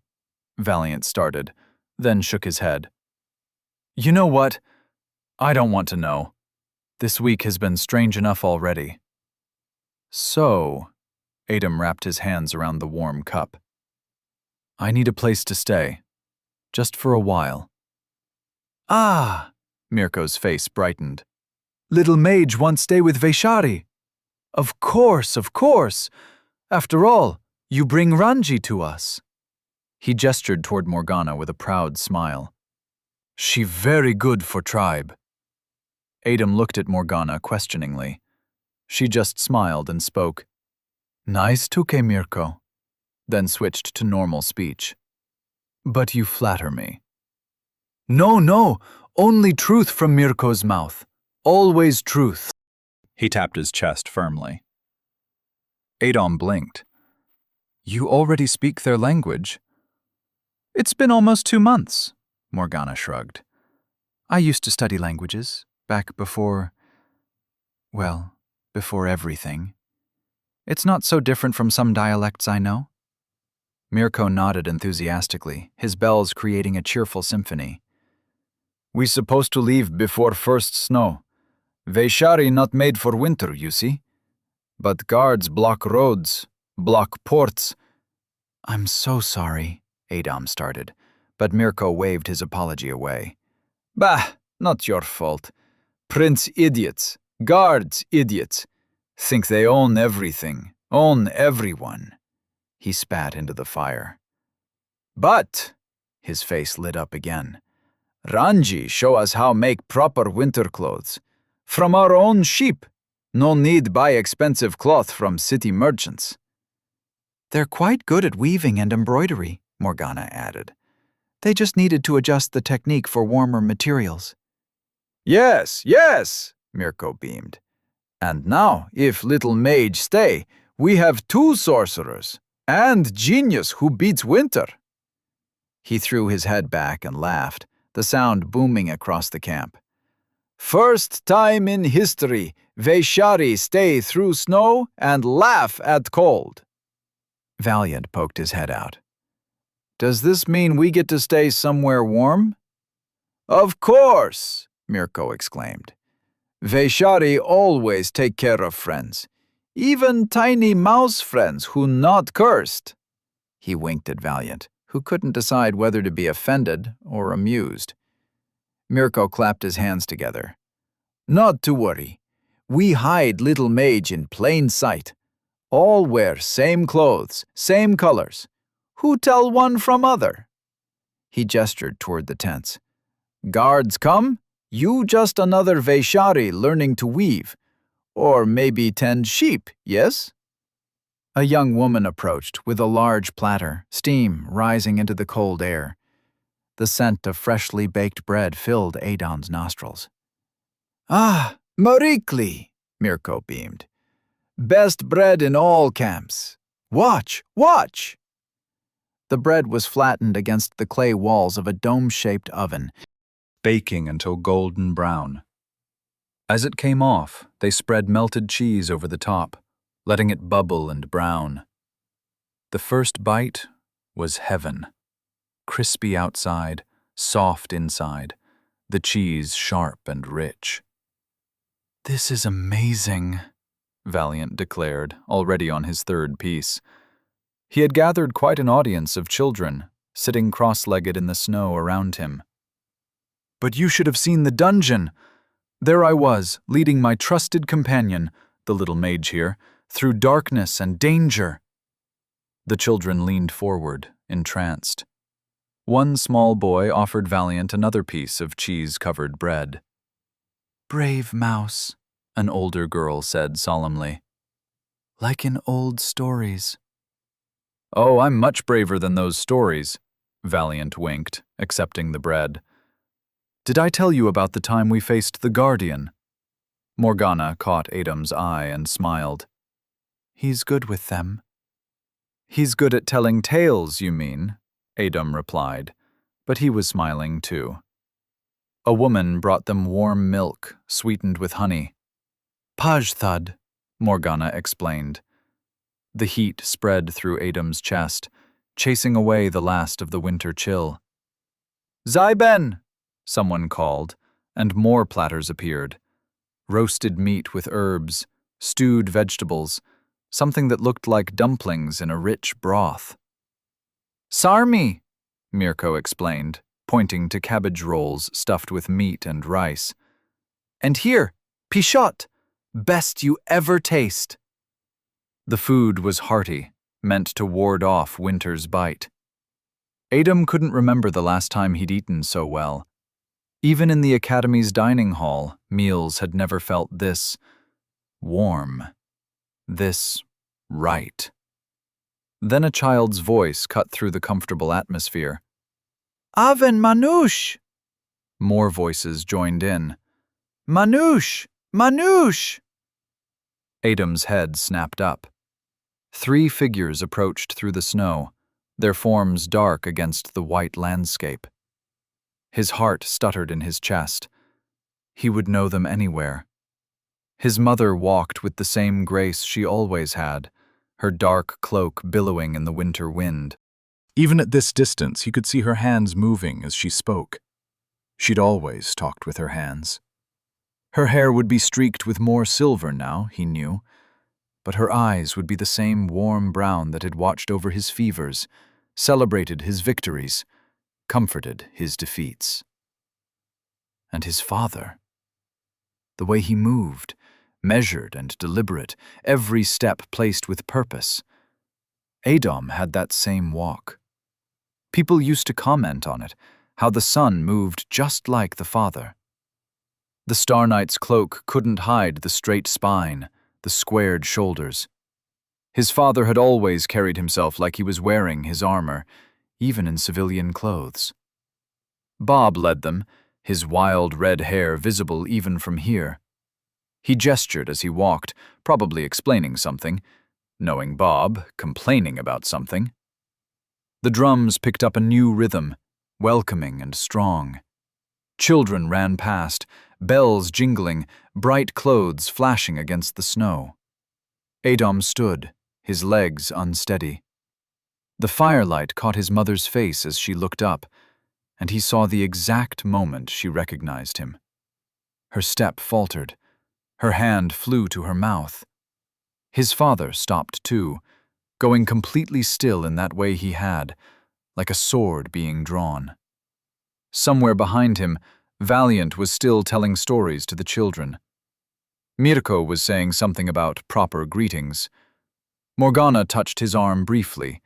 Valiant started, then shook his head. You know what? I don't want to know. This week has been strange enough already. So, Adam wrapped his hands around the warm cup. I need a place to stay, just for a while. Ah, Mirko's face brightened. Little Mage wants stay with Vaishari. Of course, of course. After all, you bring Ranji to us. He gestured toward Morgana with a proud smile. She very good for tribe. Adam looked at Morgana questioningly. She just smiled and spoke. Nice tuke, Mirko. Then switched to normal speech. But you flatter me. No, only truth from Mirko's mouth. Always truth. He tapped his chest firmly. Adam blinked. You already speak their language? It's been almost 2 months, Morgana shrugged. I used to study languages, back before everything. It's not so different from some dialects I know. Mirko nodded enthusiastically, his bells creating a cheerful symphony. We supposed to leave before first snow. Vaishari not made for winter, you see. But guards block roads, block ports. I'm so sorry, Adam started, but Mirko waved his apology away. Bah, not your fault. Prince idiots, guards idiots. Think they own everything, own everyone. He spat into the fire. But, his face lit up again, Ranji show us how make proper winter clothes. From our own sheep. No need buy expensive cloth from city merchants. They're quite good at weaving and embroidery, Morgana added. They just needed to adjust the technique for warmer materials. Yes, Mirko beamed. And now, if little Mage stay, we have 2 sorcerers, and genius who beats winter. He threw his head back and laughed, the sound booming across the camp. First time in history, Vaishari stay through snow and laugh at cold. Valiant poked his head out. Does this mean we get to stay somewhere warm? Of course, Mirko exclaimed. Vaishari always take care of friends, even tiny mouse friends who not cursed. He winked at Valiant, who couldn't decide whether to be offended or amused. Mirko clapped his hands together. Not to worry. We hide little Mage in plain sight. All wear same clothes, same colors. Who tell one from other? He gestured toward the tents. Guards come, you just another Vaishari learning to weave. Or maybe tend sheep, yes? A young woman approached with a large platter, steam rising into the cold air. The scent of freshly baked bread filled Adon's nostrils. Ah, Marikli, Mirko beamed. Best bread in all camps. Watch, watch! The bread was flattened against the clay walls of a dome-shaped oven. Baking until golden brown. As it came off, they spread melted cheese over the top, letting it bubble and brown. The first bite was heaven. Crispy outside, soft inside, the cheese sharp and rich. "This is amazing," Valiant declared, already on his third piece. He had gathered quite an audience of children, sitting cross-legged in the snow around him. "But you should have seen the dungeon! There I was, leading my trusted companion, the little mage here, through darkness and danger." The children leaned forward, entranced. One small boy offered Valiant another piece of cheese-covered bread. "Brave mouse," an older girl said solemnly. "Like in old stories." "Oh, I'm much braver than those stories," Valiant winked, accepting the bread. "Did I tell you about the time we faced the Guardian?" Morgana caught Adam's eye and smiled. "He's good with them." "He's good at telling tales, you mean?" Adam replied, but he was smiling too. A woman brought them warm milk, sweetened with honey. "Pajthud," Morgana explained. The heat spread through Adam's chest, chasing away the last of the winter chill. "Zyben!" someone called, and more platters appeared. Roasted meat with herbs, stewed vegetables, something that looked like dumplings in a rich broth. "Sarmi," Mirko explained, pointing to cabbage rolls stuffed with meat and rice. "And here, pishot, best you ever taste." The food was hearty, meant to ward off winter's bite. Adam couldn't remember the last time he'd eaten so well. Even in the Academy's dining hall, meals had never felt this warm, this right. Then a child's voice cut through the comfortable atmosphere. "Aven Manouche!" More voices joined in. "Manouche! Manouche!" Adam's head snapped up. 3 figures approached through the snow, their forms dark against the white landscape. His heart stuttered in his chest. He would know them anywhere. His mother walked with the same grace she always had, her dark cloak billowing in the winter wind. Even at this distance, he could see her hands moving as she spoke. She'd always talked with her hands. Her hair would be streaked with more silver now, he knew, but her eyes would be the same warm brown that had watched over his fevers, celebrated his victories, comforted his defeats. And his father. The way he moved, measured and deliberate, every step placed with purpose. Adam had that same walk. People used to comment on it, how the son moved just like the father. The Star Knight's cloak couldn't hide the straight spine, the squared shoulders. His father had always carried himself like he was wearing his armor, even in civilian clothes. Bob led them, his wild red hair visible even from here. He gestured as he walked, probably explaining something, knowing Bob, complaining about something. The drums picked up a new rhythm, welcoming and strong. Children ran past, bells jingling, bright clothes flashing against the snow. Adam stood, his legs unsteady. The firelight caught his mother's face as she looked up, and he saw the exact moment she recognized him. Her step faltered. Her hand flew to her mouth. His father stopped too, going completely still in that way he had, like a sword being drawn. Somewhere behind him, Valiant was still telling stories to the children. Mirko was saying something about proper greetings. Morgana touched his arm briefly,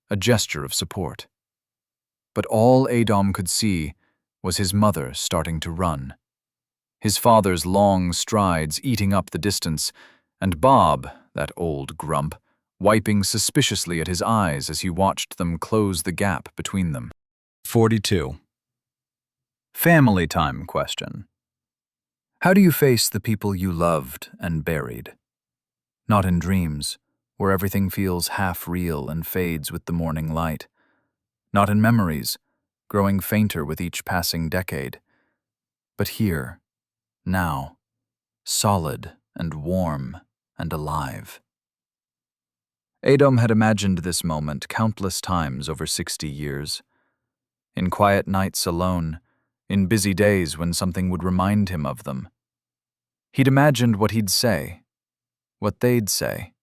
a gesture of support. But all Adam could see was his mother starting to run. His father's long strides eating up the distance, and Bob, that old grump, wiping suspiciously at his eyes as he watched them close the gap between them. 42. Family time question. How do you face the people you loved and buried? Not in dreams, where everything feels half real and fades with the morning light, not in memories, growing fainter with each passing decade, but here, now, solid and warm and alive. Adom had imagined this moment countless times over 60 years. In quiet nights alone, in busy days when something would remind him of them. He'd imagined what he'd say, what they'd say.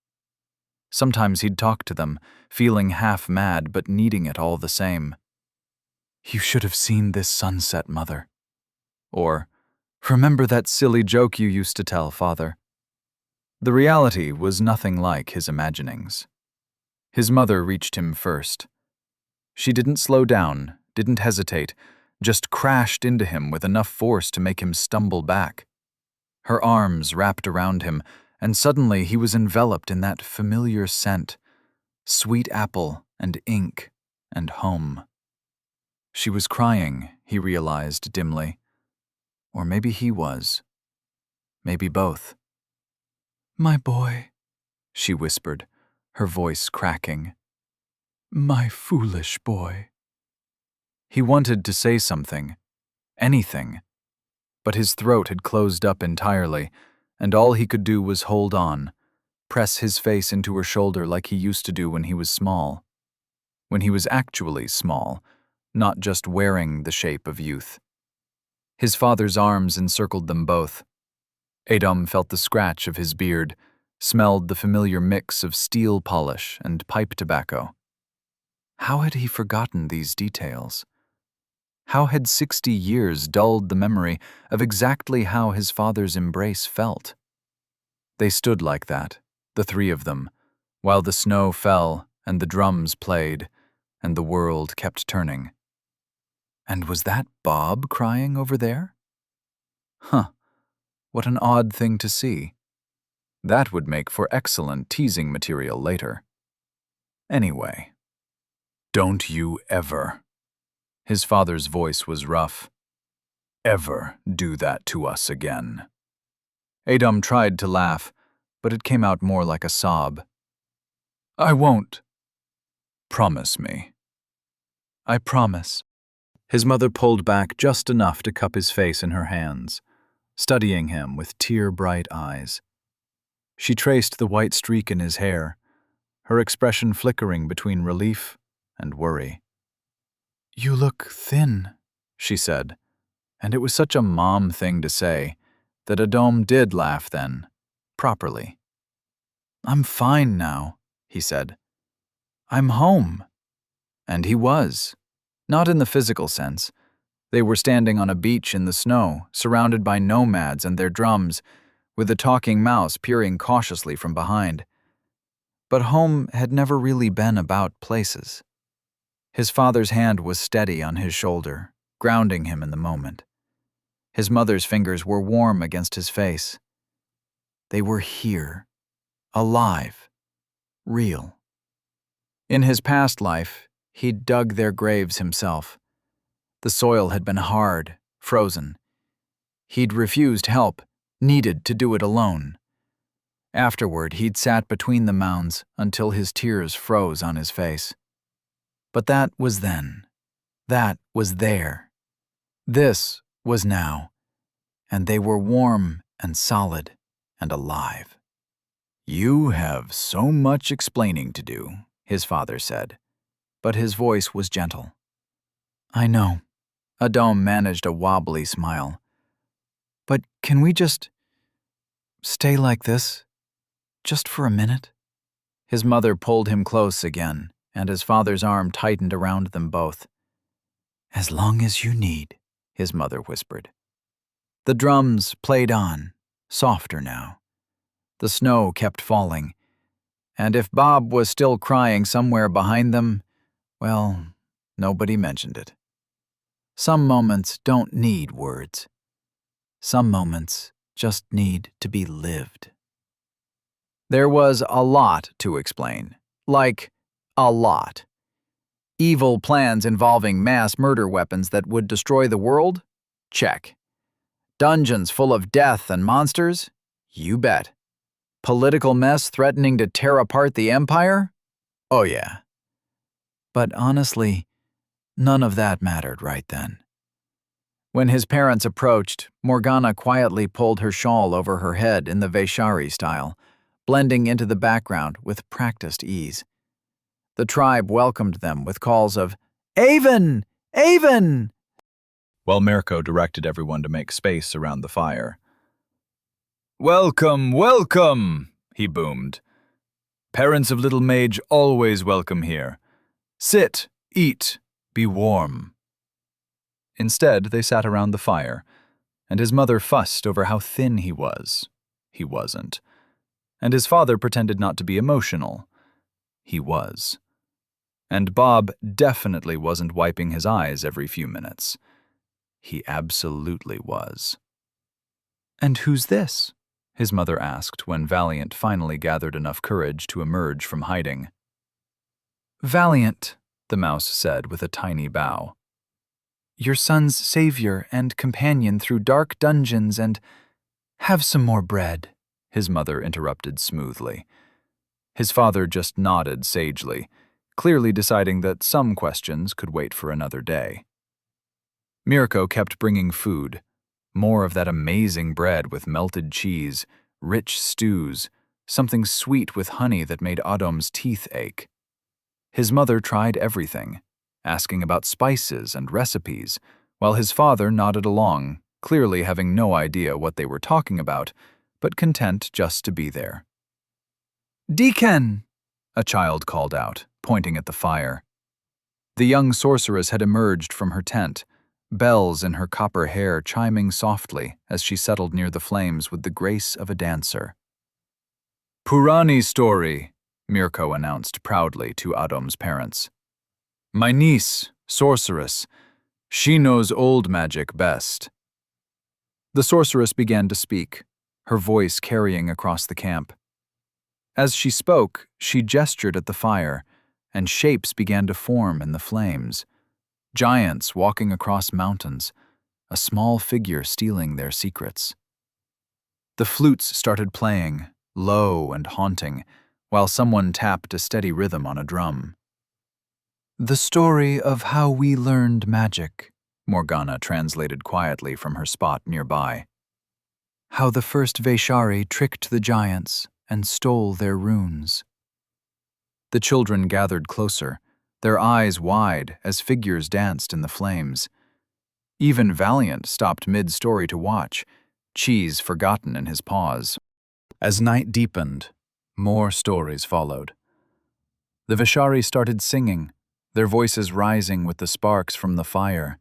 Sometimes he'd talk to them, feeling half mad but needing it all the same. "You should have seen this sunset, Mother." Or, "Remember that silly joke you used to tell, Father?" The reality was nothing like his imaginings. His mother reached him first. She didn't slow down, didn't hesitate, just crashed into him with enough force to make him stumble back. Her arms wrapped around him, and suddenly he was enveloped in that familiar scent, sweet apple and ink and home. She was crying, he realized dimly. Or maybe he was. Maybe both. "My boy," she whispered, her voice cracking. "My foolish boy." He wanted to say something, anything, but his throat had closed up entirely, and all he could do was hold on, press his face into her shoulder like he used to do when he was small. When he was actually small, not just wearing the shape of youth. His father's arms encircled them both. Adom felt the scratch of his beard, smelled the familiar mix of steel polish and pipe tobacco. How had he forgotten these details? How had 60 years dulled the memory of exactly how his father's embrace felt? They stood like that, the three of them, while the snow fell and the drums played and the world kept turning. And was that Bob crying over there? Huh, what an odd thing to see. That would make for excellent teasing material later. Anyway, don't you ever, his father's voice was rough, ever do that to us again. Adom tried to laugh, but it came out more like a sob. I won't. Promise me. I promise. His mother pulled back just enough to cup his face in her hands, studying him with tear-bright eyes. She traced the white streak in his hair, her expression flickering between relief and worry. You look thin, she said, and it was such a mom thing to say that Adom did laugh then, properly. I'm fine now, he said. I'm home. And he was. Not in the physical sense. They were standing on a beach in the snow, surrounded by nomads and their drums, with a talking mouse peering cautiously from behind. But home had never really been about places. His father's hand was steady on his shoulder, grounding him in the moment. His mother's fingers were warm against his face. They were here, alive, real. In his past life, he'd dug their graves himself. The soil had been hard, frozen. He'd refused help, needed to do it alone. Afterward, he'd sat between the mounds until his tears froze on his face. But that was then. That was there. This was now. And they were warm and solid and alive. You have so much explaining to do, his father said, but his voice was gentle. I know. Adom managed a wobbly smile. But can we just stay like this? Just for a minute? His mother pulled him close again, and his father's arm tightened around them both. As long as you need, his mother whispered. The drums played on, softer now. The snow kept falling, and if Bob was still crying somewhere behind them, well, nobody mentioned it. Some moments don't need words. Some moments just need to be lived. There was a lot to explain. Like, a lot. Evil plans involving mass murder weapons that would destroy the world? Check. Dungeons full of death and monsters? You bet. Political mess threatening to tear apart the empire? Oh yeah. But honestly, None of that mattered right then. When his parents approached, Morgana quietly pulled her shawl over her head in the Vaishari style, blending into the background with practiced ease. The tribe welcomed them with calls of, "Avon! Avon!" while Mirko directed everyone to make space around the fire. "Welcome, welcome," he boomed. "Parents of little Mage always welcome here. Sit, eat, be warm." Instead, they sat around the fire, and his mother fussed over how thin he was. He wasn't. And his father pretended not to be emotional. He was. And Bob definitely wasn't wiping his eyes every few minutes. He absolutely was. "And who's this?" his mother asked when Valiant finally gathered enough courage to emerge from hiding. "Valiant," the mouse said with a tiny bow. "Your son's savior and companion through dark dungeons and—" "Have some more bread," his mother interrupted smoothly. His father just nodded sagely, clearly deciding that some questions could wait for another day. Mirko kept bringing food, more of that amazing bread with melted cheese, rich stews, something sweet with honey that made Adom's teeth ache. His mother tried everything, asking about spices and recipes, while his father nodded along, clearly having no idea what they were talking about, but content just to be there. "Deacon!" a child called out, pointing at the fire. The young sorceress had emerged from her tent, bells in her copper hair chiming softly as she settled near the flames with the grace of a dancer. "Purani story," Mirko announced proudly to Adom's parents. "My niece, sorceress. She knows old magic best." The sorceress began to speak, her voice carrying across the camp. As she spoke, she gestured at the fire, and shapes began to form in the flames. Giants walking across mountains, a small figure stealing their secrets. The flutes started playing, low and haunting, while someone tapped a steady rhythm on a drum. "The story of how we learned magic," Morgana translated quietly from her spot nearby. "How the first Vaishari tricked the giants and stole their runes." The children gathered closer, their eyes wide as figures danced in the flames. Even Valiant stopped mid-story to watch, cheese forgotten in his paws. As night deepened, more stories followed. The Vaishari started singing, their voices rising with the sparks from the fire.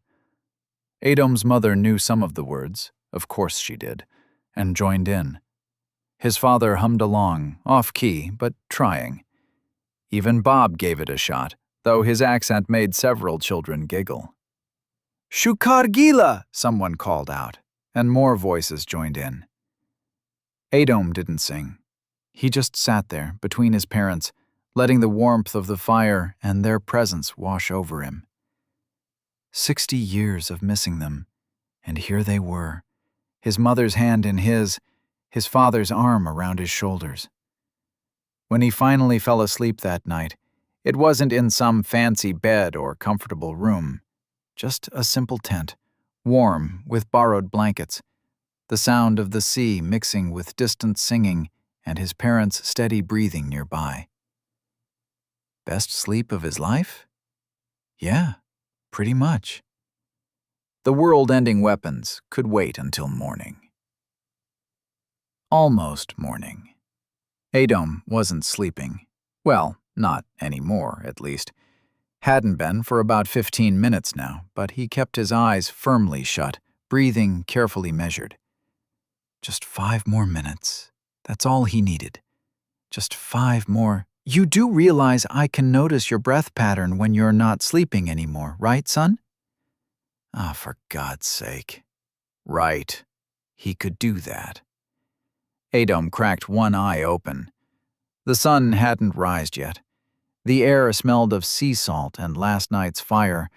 Adom's mother knew some of the words, of course she did, and joined in. His father hummed along, off-key, but trying. Even Bob gave it a shot, though his accent made several children giggle. "Shukar Gila!" someone called out, and more voices joined in. Adom didn't sing. He just sat there, between his parents, letting the warmth of the fire and their presence wash over him. 60 years of missing them, and here they were, his mother's hand in his father's arm around his shoulders. When he finally fell asleep that night, it wasn't in some fancy bed or comfortable room, just a simple tent, warm with borrowed blankets, the sound of the sea mixing with distant singing and his parents' steady breathing nearby. Best sleep of his life? Yeah, pretty much. The world-ending weapons could wait until morning. Almost morning. Adom wasn't sleeping. Well, not anymore, at least. Hadn't been for about 15 minutes now, but he kept his eyes firmly shut, breathing carefully measured. Just 5 more minutes. That's all he needed. Just 5 more. "You do realize I can notice your breath pattern when you're not sleeping anymore, right, son?" Ah, for God's sake. Right. He could do that. Adom cracked one eye open. The sun hadn't rised yet. The air smelled of sea salt and last night's fire,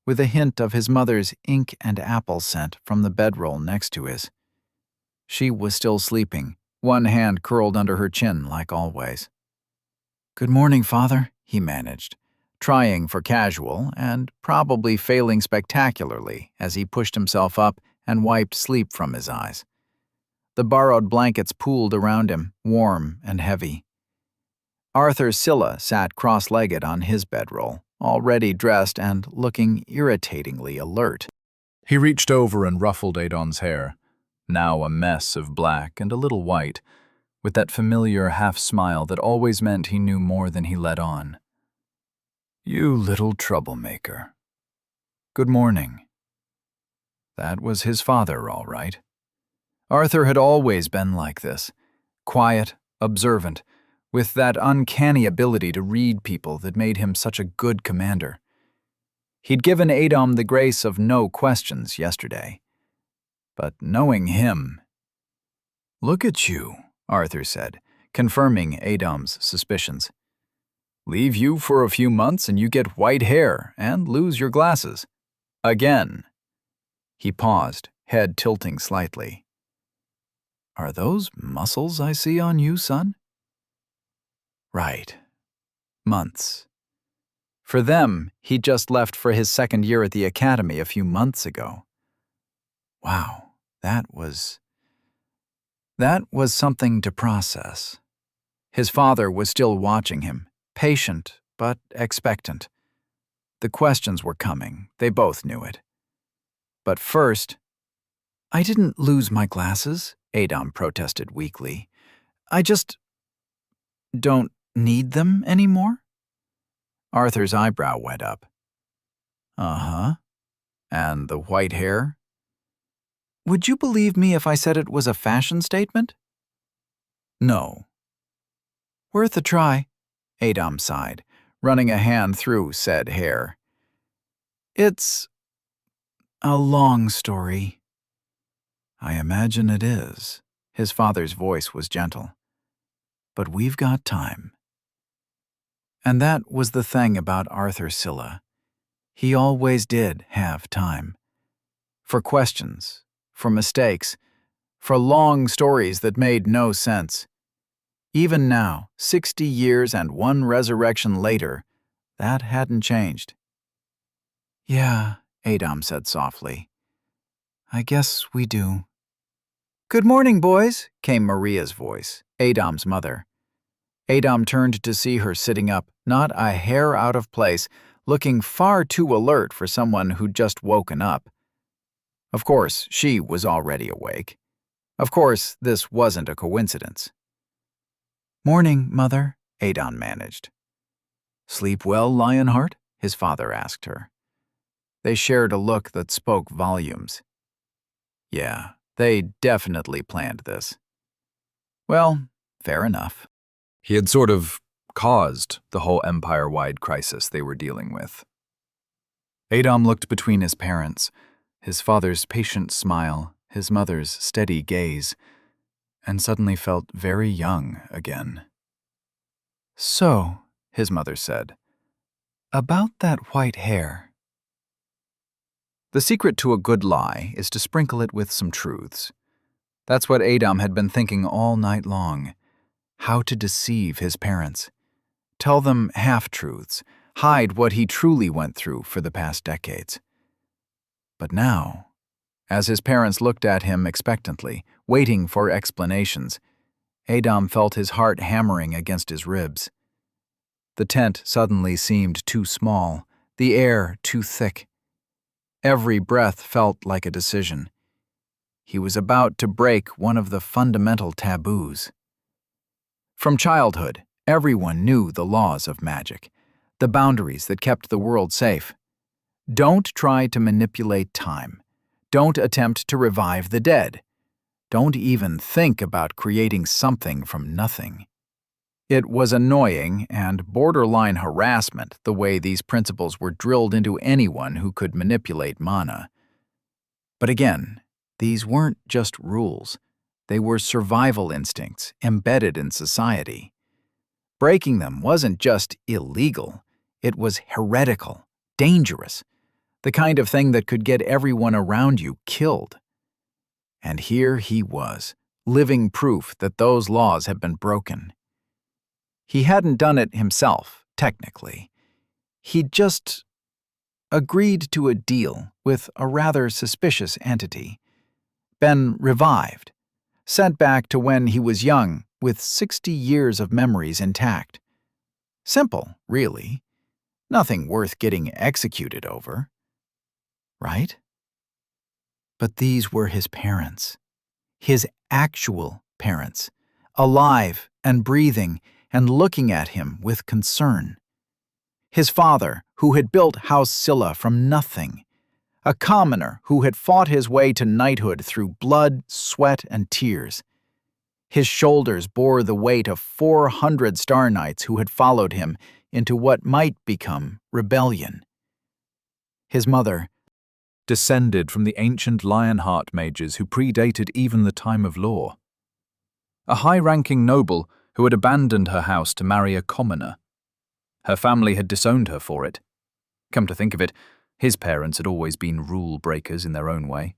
with a hint of his mother's ink and apple scent from the bedroll next to his. She was still sleeping, one hand curled under her chin like always. "Good morning, Father," he managed, trying for casual and probably failing spectacularly as he pushed himself up and wiped sleep from his eyes. The borrowed blankets pooled around him, warm and heavy. Arthur Scylla sat cross-legged on his bedroll, already dressed and looking irritatingly alert. He reached over and ruffled Adon's hair, now a mess of black and a little white, with that familiar half-smile that always meant he knew more than he let on. "You little troublemaker. Good morning." That was his father, all right. Arthur had always been like this, quiet, observant, with that uncanny ability to read people that made him such a good commander. He'd given Adom the grace of no questions yesterday. But knowing him... "Look at you," Arthur said, confirming Adom's suspicions. "Leave you for a few months and you get white hair and lose your glasses. Again." He paused, head tilting slightly. "Are those muscles I see on you, son?" "Right. Months. For them, he'd just left for his second year at the academy a few months ago. Wow, that was something to process. His father was still watching him, patient but expectant. The questions were coming, they both knew it. But first, "I didn't lose my glasses," Adom protested weakly. "I just don't need them anymore?" Arthur's eyebrow went up. "Uh-huh. And the white hair?" "Would you believe me if I said it was a fashion statement?" "No." "Worth a try," Adom sighed, running a hand through said hair. "It's a long story." "I imagine it is." His father's voice was gentle. "But we've got time." And that was the thing about Arthur Scylla. He always did have time. For questions, for mistakes, for long stories that made no sense. Even now, 60 years and one resurrection later, that hadn't changed. "Yeah," Adom said softly. "I guess we do." "Good morning, boys," came Maria's voice, Adom's mother. Adom turned to see her sitting up, not a hair out of place, looking far too alert for someone who'd just woken up. Of course, she was already awake. Of course, this wasn't a coincidence. "Morning, Mother," Adom managed. "Sleep well, Lionheart?" his father asked her. They shared a look that spoke volumes. Yeah, they definitely planned this. Well, fair enough. He had sort of caused the whole empire-wide crisis they were dealing with. Adom looked between his parents, his father's patient smile, his mother's steady gaze, and suddenly felt very young again. "So," his mother said, "about that white hair." The secret to a good lie is to sprinkle it with some truths. That's what Adom had been thinking all night long. How to deceive his parents. Tell them half-truths, hide what he truly went through for the past decades. But now, as his parents looked at him expectantly, waiting for explanations, Adom felt his heart hammering against his ribs. The tent suddenly seemed too small, the air too thick. Every breath felt like a decision. He was about to break one of the fundamental taboos. From childhood, everyone knew the laws of magic, the boundaries that kept the world safe. Don't try to manipulate time. Don't attempt to revive the dead. Don't even think about creating something from nothing. It was annoying and borderline harassment the way these principles were drilled into anyone who could manipulate mana. But again, these weren't just rules. They were survival instincts embedded in society. Breaking them wasn't just illegal, it was heretical, dangerous, the kind of thing that could get everyone around you killed. And here he was, living proof that those laws had been broken. He hadn't done it himself, technically. He'd just agreed to a deal with a rather suspicious entity, been revived, sent back to when he was young with 60 years of memories intact. Simple, really. Nothing worth getting executed over. Right? But these were his parents. His actual parents, alive and breathing and looking at him with concern. His father, who had built House Scylla from nothing, a commoner who had fought his way to knighthood through blood, sweat, and tears. His shoulders bore the weight of 400 Star Knights who had followed him into what might become rebellion. His mother, descended from the ancient Lionheart mages who predated even the time of law. A high-ranking noble who had abandoned her house to marry a commoner. Her family had disowned her for it. Come to think of it, his parents had always been rule-breakers in their own way.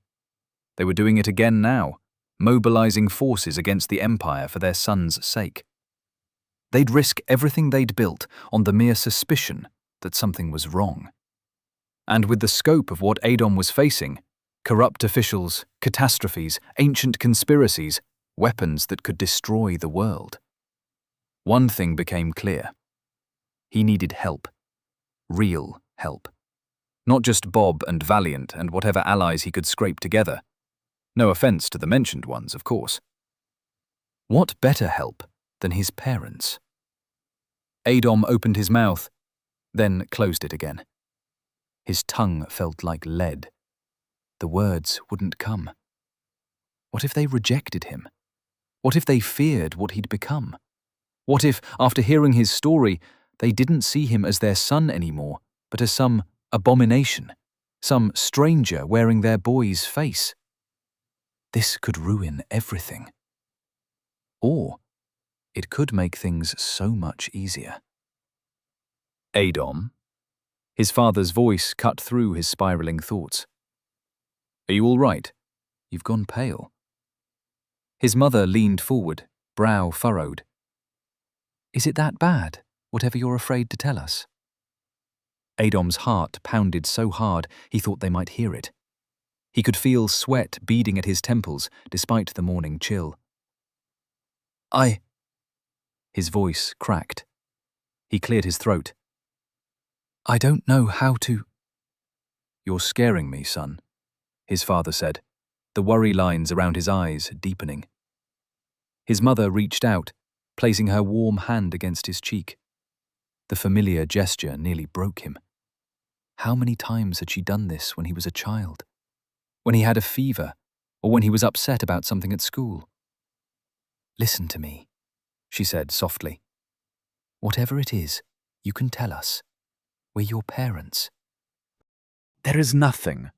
They were doing it again now, mobilizing forces against the Empire for their son's sake. They'd risk everything they'd built on the mere suspicion that something was wrong. And with the scope of what Adom was facing, corrupt officials, catastrophes, ancient conspiracies, weapons that could destroy the world, one thing became clear. He needed help. Real help. Not just Bob and Valiant and whatever allies he could scrape together. No offense to the mentioned ones, of course. What better help than his parents? Adom opened his mouth, then closed it again. His tongue felt like lead. The words wouldn't come. What if they rejected him? What if they feared what he'd become? What if, after hearing his story, they didn't see him as their son anymore, but as some abomination, some stranger wearing their boy's face? This could ruin everything. Or it could make things so much easier. Adom? His father's voice cut through his spiraling thoughts. Are you all right? You've gone pale. His mother leaned forward, brow furrowed. Is it that bad, whatever you're afraid to tell us? Adom's heart pounded so hard he thought they might hear it. He could feel sweat beading at his temples despite the morning chill. His voice cracked. He cleared his throat. I don't know how to... You're scaring me, son, his father said, the worry lines around his eyes deepening. His mother reached out, placing her warm hand against his cheek. The familiar gesture nearly broke him. How many times had she done this when he was a child? When he had a fever, or when he was upset about something at school? Listen to me, she said softly. Whatever it is, you can tell us. We're your parents. There is nothing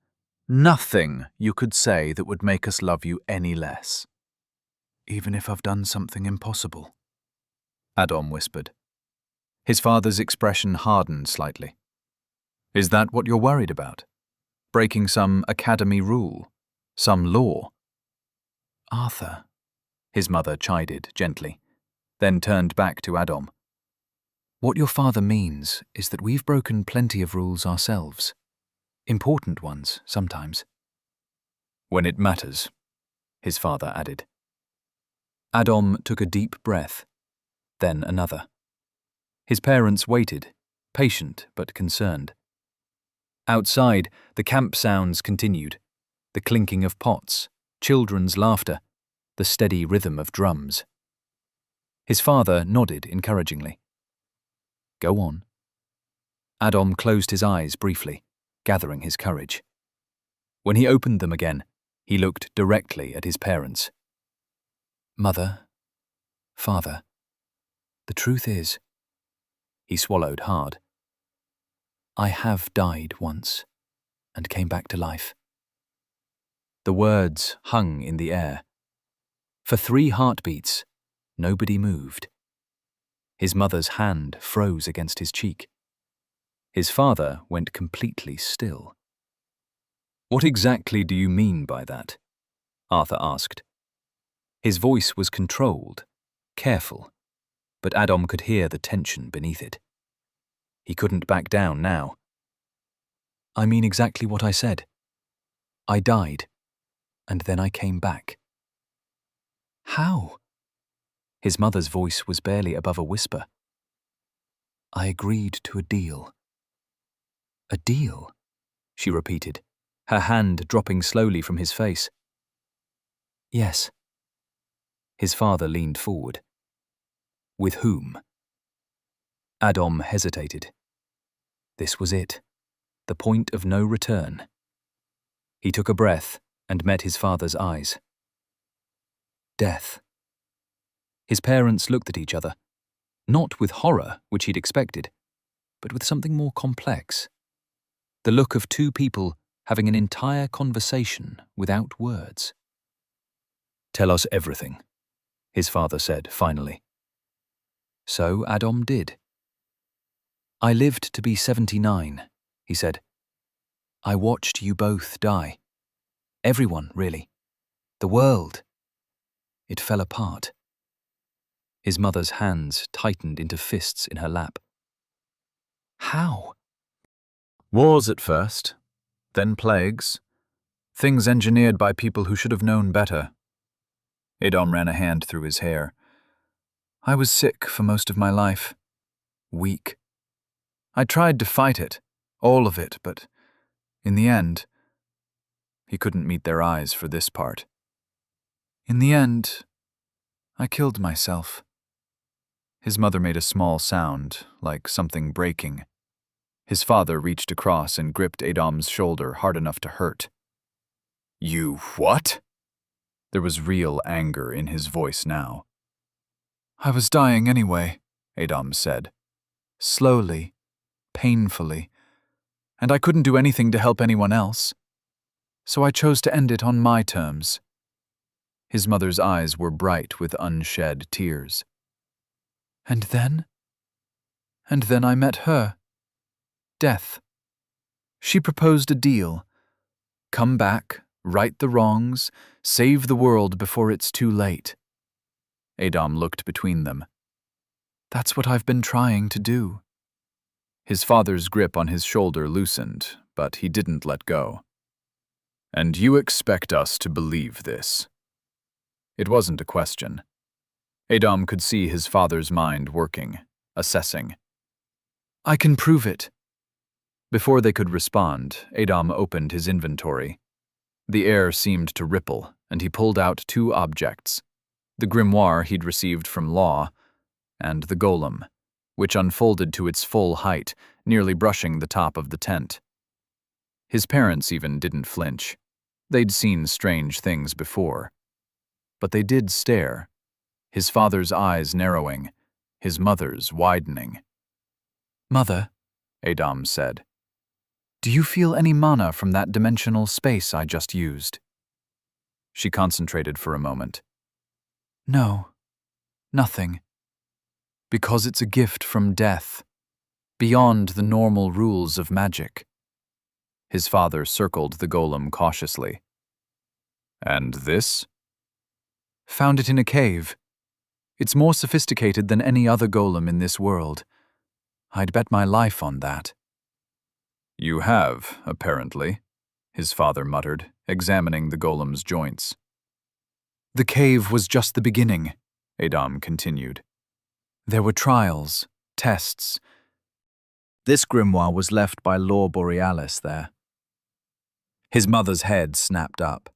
you could say that would make us love you any less. Even if I've done something impossible, Adom whispered. His father's expression hardened slightly. Is that what you're worried about? Breaking some academy rule? Some law? Arthur, his mother chided gently, then turned back to Adom. What your father means is that we've broken plenty of rules ourselves. Important ones, sometimes. When it matters, his father added. Adom took a deep breath, then another. His parents waited, patient but concerned. Outside, the camp sounds continued, the clinking of pots, children's laughter, the steady rhythm of drums. His father nodded encouragingly. Go on. Adom closed his eyes briefly, gathering his courage. When he opened them again, he looked directly at his parents. Mother, father, the truth is, he swallowed hard. I have died once and came back to life. The words hung in the air. For 3 heartbeats, nobody moved. His mother's hand froze against his cheek. His father went completely still. What exactly do you mean by that? Arthur asked. His voice was controlled, careful, but Adom could hear the tension beneath it. He couldn't back down now. I mean exactly what I said. I died, and then I came back. How? His mother's voice was barely above a whisper. I agreed to a deal. A deal? She repeated, her hand dropping slowly from his face. Yes. His father leaned forward. With whom? Adam hesitated. This was it, the point of no return. He took a breath and met his father's eyes. Death. His parents looked at each other, not with horror, which he'd expected, but with something more complex. The look of two people having an entire conversation without words. Tell us everything, his father said finally. So Adam did. I lived to be 79, he said. I watched you both die. Everyone, really. The world. It fell apart. His mother's hands tightened into fists in her lap. How? Wars at first, then plagues. Things engineered by people who should have known better. Adam ran a hand through his hair. I was sick for most of my life. Weak. I tried to fight it, all of it, but in the end, he couldn't meet their eyes for this part. In the end, I killed myself. His mother made a small sound, like something breaking. His father reached across and gripped Adam's shoulder hard enough to hurt. You what? There was real anger in his voice now. I was dying anyway, Adam said. Slowly, painfully, and I couldn't do anything to help anyone else. So I chose to end it on my terms. His mother's eyes were bright with unshed tears. And then? And then I met her. Death. She proposed a deal. Come back, right the wrongs, save the world before it's too late. Adam looked between them. That's what I've been trying to do. His father's grip on his shoulder loosened, but he didn't let go. And you expect us to believe this? It wasn't a question. Adam could see his father's mind working, assessing. I can prove it. Before they could respond, Adam opened his inventory. The air seemed to ripple, and he pulled out two objects, the grimoire he'd received from Law, and the golem, which unfolded to its full height, nearly brushing the top of the tent. His parents even didn't flinch. They'd seen strange things before. But they did stare, his father's eyes narrowing, his mother's widening. Mother, Adam said, do you feel any mana from that dimensional space I just used? She concentrated for a moment. No, nothing. Because it's a gift from death, beyond the normal rules of magic. His father circled the golem cautiously. And this? Found it in a cave. It's more sophisticated than any other golem in this world. I'd bet my life on that. You have, apparently, his father muttered, examining the golem's joints. The cave was just the beginning, Adam continued. There were trials, tests. This grimoire was left by Law Borealis there. His mother's head snapped up.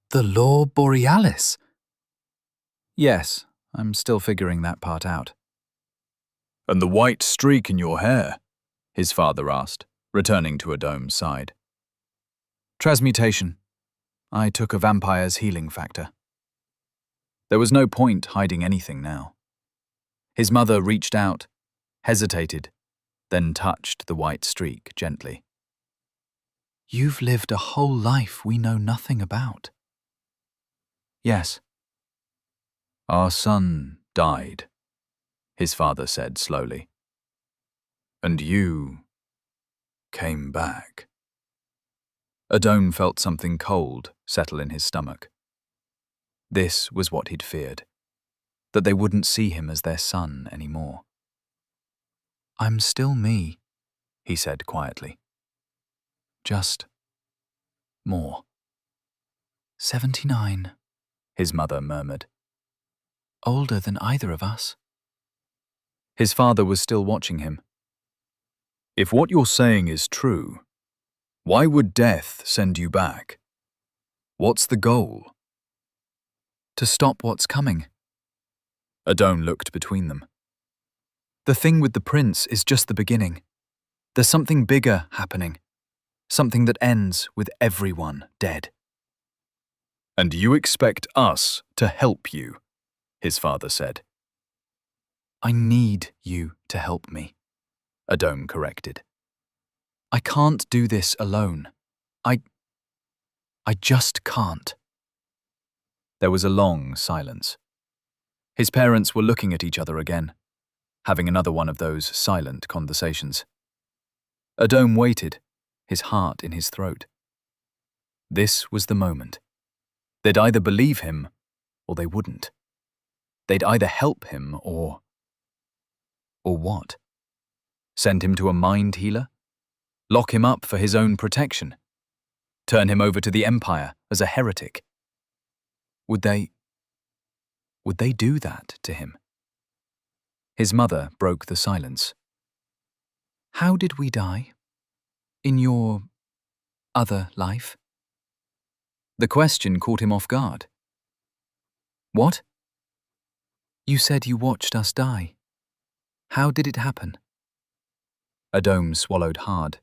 The Law Borealis? Yes, I'm still figuring that part out. And the white streak in your hair? His father asked, returning to Adam's side. Transmutation. I took a vampire's healing factor. There was no point hiding anything now. His mother reached out, hesitated, then touched the white streak gently. You've lived a whole life we know nothing about. Yes. Our son died, his father said slowly. And you came back. Adam felt something cold settle in his stomach. This was what he'd feared, that they wouldn't see him as their son anymore. I'm still me, he said quietly. Just more. 79, his mother murmured. Older than either of us. His father was still watching him. If what you're saying is true, why would death send you back? What's the goal? To stop what's coming. Adone looked between them. The thing with the prince is just the beginning. There's something bigger happening. Something that ends with everyone dead. And you expect us to help you, his father said. I need you to help me, Adone corrected. I can't do this alone. I just can't. There was a long silence. His parents were looking at each other again, having another one of those silent conversations. Adone waited, his heart in his throat. This was the moment. They'd either believe him, or they wouldn't. They'd either help him, or what? Send him to a mind healer? Lock him up for his own protection? Turn him over to the Empire as a heretic? Would they do that to him? His mother broke the silence. How did we die? In your other life? The question caught him off guard. What? You said you watched us die. How did it happen? Adone swallowed hard.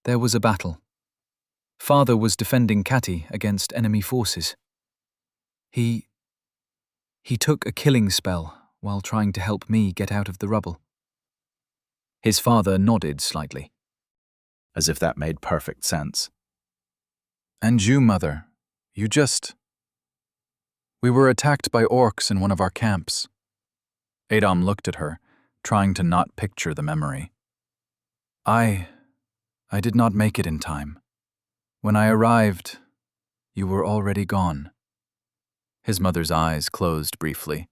There was a battle. Father was defending Kati against enemy forces. He took a killing spell while trying to help me get out of the rubble. His father nodded slightly, as if that made perfect sense. And you, Mother, We were attacked by orcs in one of our camps. Adom looked at her, trying to not picture the memory. I did not make it in time. When I arrived, you were already gone. His mother's eyes closed briefly.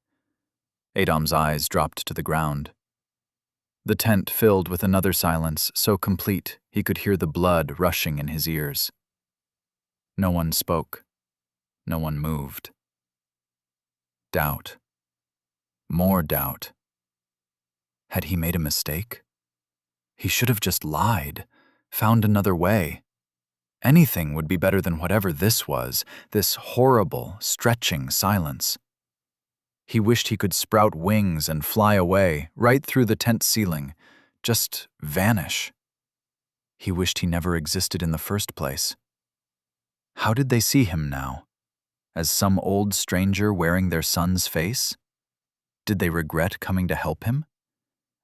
Adom's eyes dropped to the ground. The tent filled with another silence so complete he could hear the blood rushing in his ears. No one spoke. No one moved. Doubt. More doubt. Had he made a mistake? He should have just lied, found another way. Anything would be better than whatever this was, this horrible, stretching silence. He wished he could sprout wings and fly away, right through the tent ceiling, just vanish. He wished he never existed in the first place. How did they see him now? As some old stranger wearing their son's face? Did they regret coming to help him?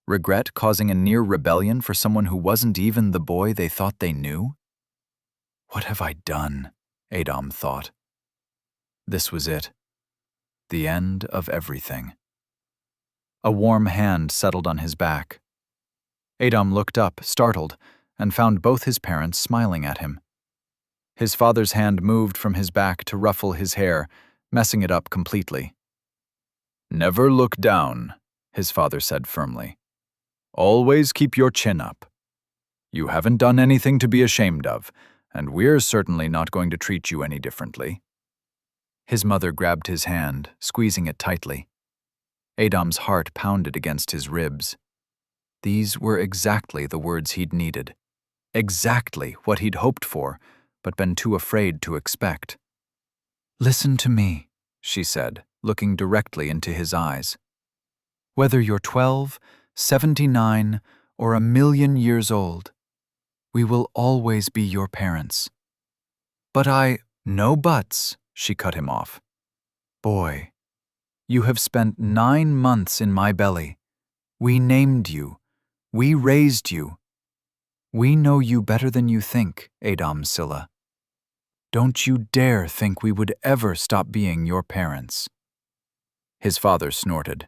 Regret causing a near rebellion for someone who wasn't even the boy they thought they knew? What have I done? Adom thought. This was it. The end of everything. A warm hand settled on his back. Adom looked up, startled, and found both his parents smiling at him. His father's hand moved from his back to ruffle his hair, messing it up completely. Never look down, his father said firmly. Always keep your chin up. You haven't done anything to be ashamed of, and we're certainly not going to treat you any differently. His mother grabbed his hand, squeezing it tightly. Adom's heart pounded against his ribs. These were exactly the words he'd needed. Exactly what he'd hoped for, but been too afraid to expect. Listen to me, she said, looking directly into his eyes. Whether you're 12, 79, or 1,000,000 years old, we will always be your parents. But no buts, she cut him off. Boy, you have spent 9 months in my belly. We named you. We raised you. We know you better than you think, Adom Silla. Don't you dare think we would ever stop being your parents. His father snorted.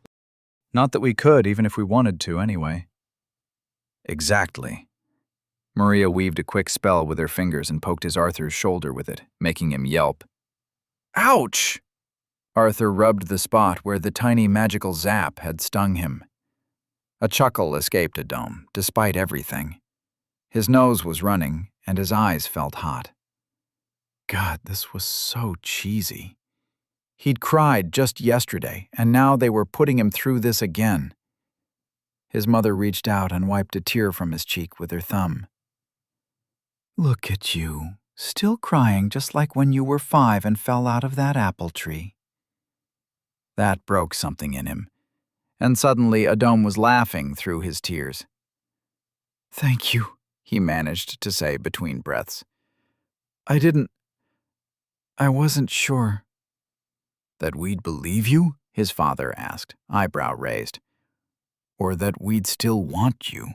Not that we could, even if we wanted to, anyway. Exactly. Maria weaved a quick spell with her fingers and poked his Arthur's shoulder with it, making him yelp. Ouch! Arthur rubbed the spot where the tiny magical zap had stung him. A chuckle escaped Adam, despite everything. His nose was running, and his eyes felt hot. God, this was so cheesy. He'd cried just yesterday, and now they were putting him through this again. His mother reached out and wiped a tear from his cheek with her thumb. Look at you, still crying just like when you were 5 and fell out of that apple tree. That broke something in him, and suddenly Adam was laughing through his tears. Thank you, he managed to say between breaths. I wasn't sure. That we'd believe you? His father asked, eyebrow raised. Or that we'd still want you?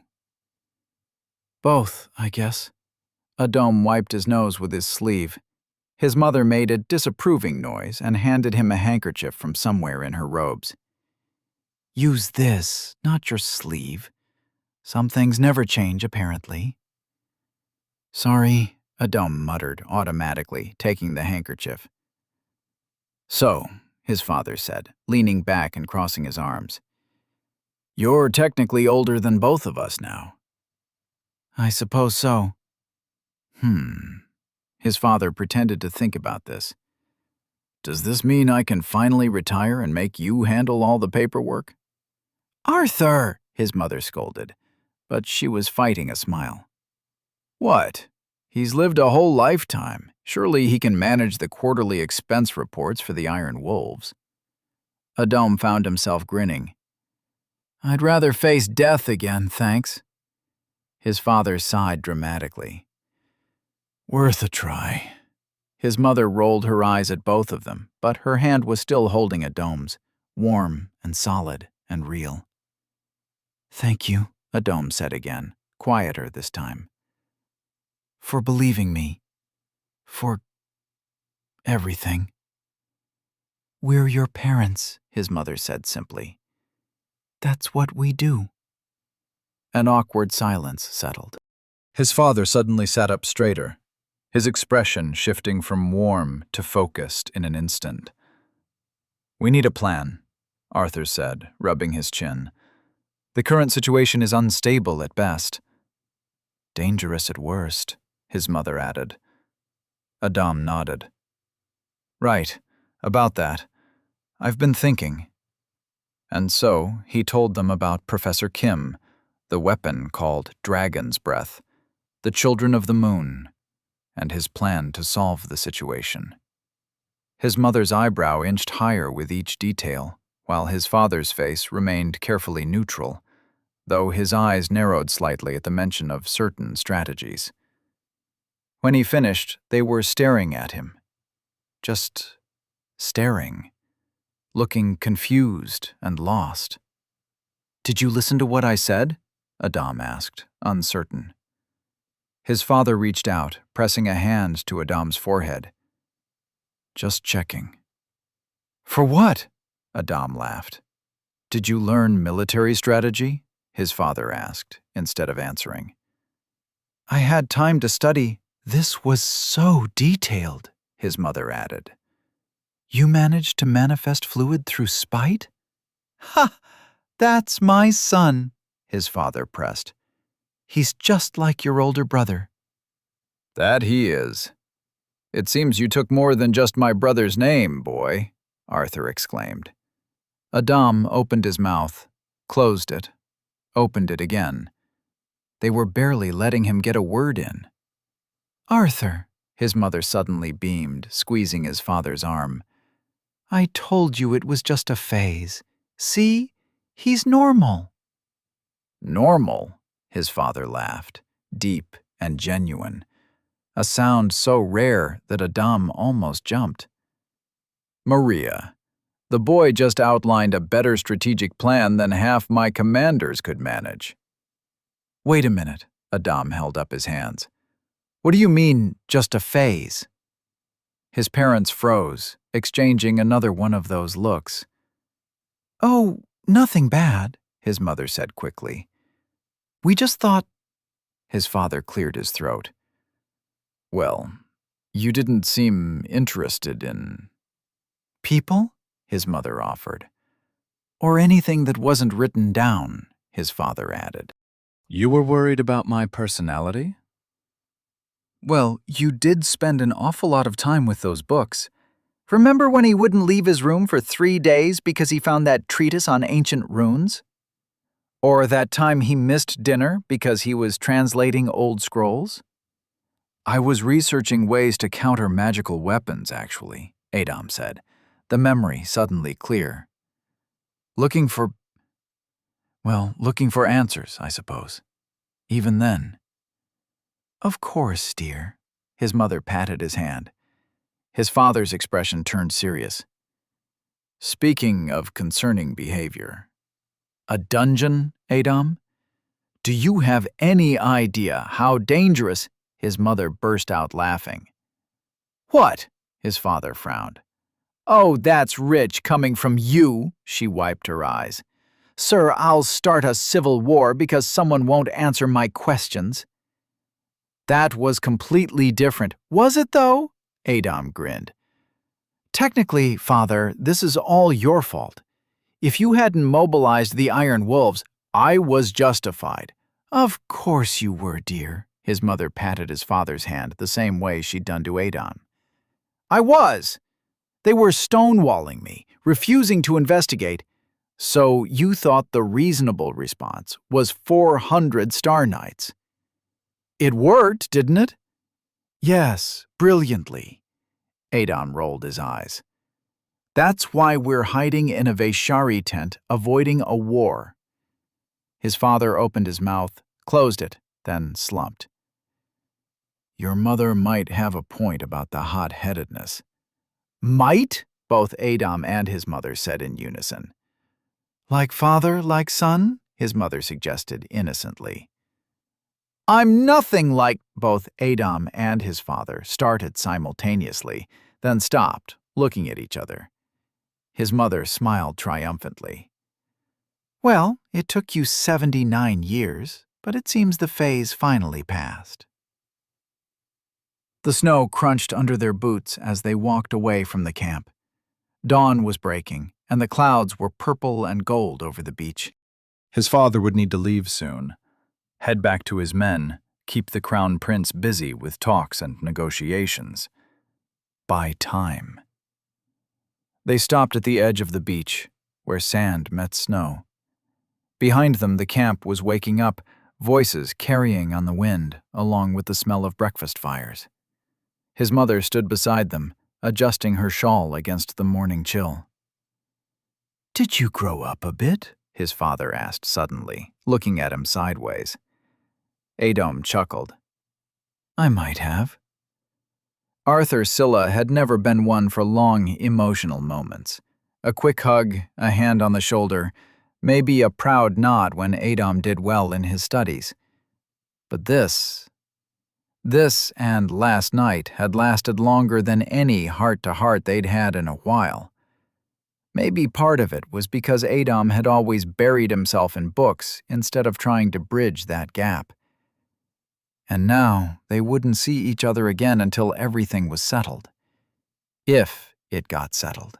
Both, I guess. Adam wiped his nose with his sleeve. His mother made a disapproving noise and handed him a handkerchief from somewhere in her robes. Use this, not your sleeve. Some things never change, apparently. Sorry, Adam muttered automatically, taking the handkerchief. So, his father said, leaning back and crossing his arms. You're technically older than both of us now. I suppose so. His father pretended to think about this. Does this mean I can finally retire and make you handle all the paperwork? Arthur, his mother scolded, but she was fighting a smile. What? He's lived a whole lifetime. Surely he can manage the quarterly expense reports for the Iron Wolves. Adam found himself grinning. I'd rather face death again, thanks. His father sighed dramatically. Worth a try. His mother rolled her eyes at both of them, but her hand was still holding Adam's, warm and solid and real. Thank you, Adam said again, quieter this time. For believing me. For everything. We're your parents, his mother said simply. That's what we do. An awkward silence settled. His father suddenly sat up straighter, his expression shifting from warm to focused in an instant. We need a plan, Arthur said, rubbing his chin. The current situation is unstable at best. Dangerous at worst, his mother added. Adam nodded. Right, about that. I've been thinking. And so he told them about Professor Kim, the weapon called Dragon's Breath, the Children of the Moon, and his plan to solve the situation. His mother's eyebrow inched higher with each detail, while his father's face remained carefully neutral, though his eyes narrowed slightly at the mention of certain strategies. When he finished, they were staring at him. Just staring, looking confused and lost. Did you listen to what I said? Adam asked, uncertain. His father reached out, pressing a hand to Adam's forehead. Just checking. For what? Adam laughed. Did you learn military strategy? His father asked, instead of answering. I had time to study. This was so detailed, his mother added. You managed to manifest fluid through spite? Ha! That's my son, his father pressed. He's just like your older brother. That he is. It seems you took more than just my brother's name, boy, Arthur exclaimed. Adam opened his mouth, closed it, opened it again. They were barely letting him get a word in. Arthur, his mother suddenly beamed, squeezing his father's arm. I told you it was just a phase. See? He's normal. Normal? His father laughed, deep and genuine, a sound so rare that Adam almost jumped. Maria, the boy just outlined a better strategic plan than half my commanders could manage. Wait a minute, Adam held up his hands. What do you mean, just a phase? His parents froze, exchanging another one of those looks. Oh, nothing bad, his mother said quickly. We just thought... His father cleared his throat. Well, you didn't seem interested in... People? His mother offered. Or anything that wasn't written down, his father added. You were worried about my personality? Well, you did spend an awful lot of time with those books. Remember when he wouldn't leave his room for 3 days because he found that treatise on ancient runes? Or that time he missed dinner because he was translating old scrolls? I was researching ways to counter magical weapons, actually, Adam said, the memory suddenly clear. Looking for answers, I suppose. Even then. Of course, dear. His mother patted his hand. His father's expression turned serious. Speaking of concerning behavior, a dungeon, Adam? Do you have any idea how dangerous? His mother burst out laughing. What? His father frowned. Oh, that's rich coming from you, she wiped her eyes. Sir, I'll start a civil war because someone won't answer my questions. That was completely different. Was it, though? Adam grinned. Technically, Father, this is all your fault. If you hadn't mobilized the Iron Wolves, I was justified. Of course you were, dear. His mother patted his father's hand the same way she'd done to Adam. I was. They were stonewalling me, refusing to investigate. So you thought the reasonable response was 400 Star Knights. It worked, didn't it? Yes, brilliantly. Adam rolled his eyes. That's why we're hiding in a Vaishari tent, avoiding a war. His father opened his mouth, closed it, then slumped. Your mother might have a point about the hot-headedness. Might? Both Adam and his mother said in unison. Like father, like son? His mother suggested innocently. I'm nothing like. Both Adam and his father started simultaneously, then stopped, looking at each other. His mother smiled triumphantly. Well, it took you 79 years, but it seems the phase finally passed. The snow crunched under their boots as they walked away from the camp. Dawn was breaking, and the clouds were purple and gold over the beach. His father would need to leave soon. Head back to his men, keep the crown prince busy with talks and negotiations. Buy time. They stopped at the edge of the beach, where sand met snow. Behind them, the camp was waking up, voices carrying on the wind, along with the smell of breakfast fires. His mother stood beside them, adjusting her shawl against the morning chill. Did you grow up a bit? His father asked suddenly, looking at him sideways. Adam chuckled. I might have. Arthur Scylla had never been one for long, emotional moments. A quick hug, a hand on the shoulder, maybe a proud nod when Adam did well in his studies. But this and last night had lasted longer than any heart-to-heart they'd had in a while. Maybe part of it was because Adam had always buried himself in books instead of trying to bridge that gap. And now they wouldn't see each other again until everything was settled. If it got settled.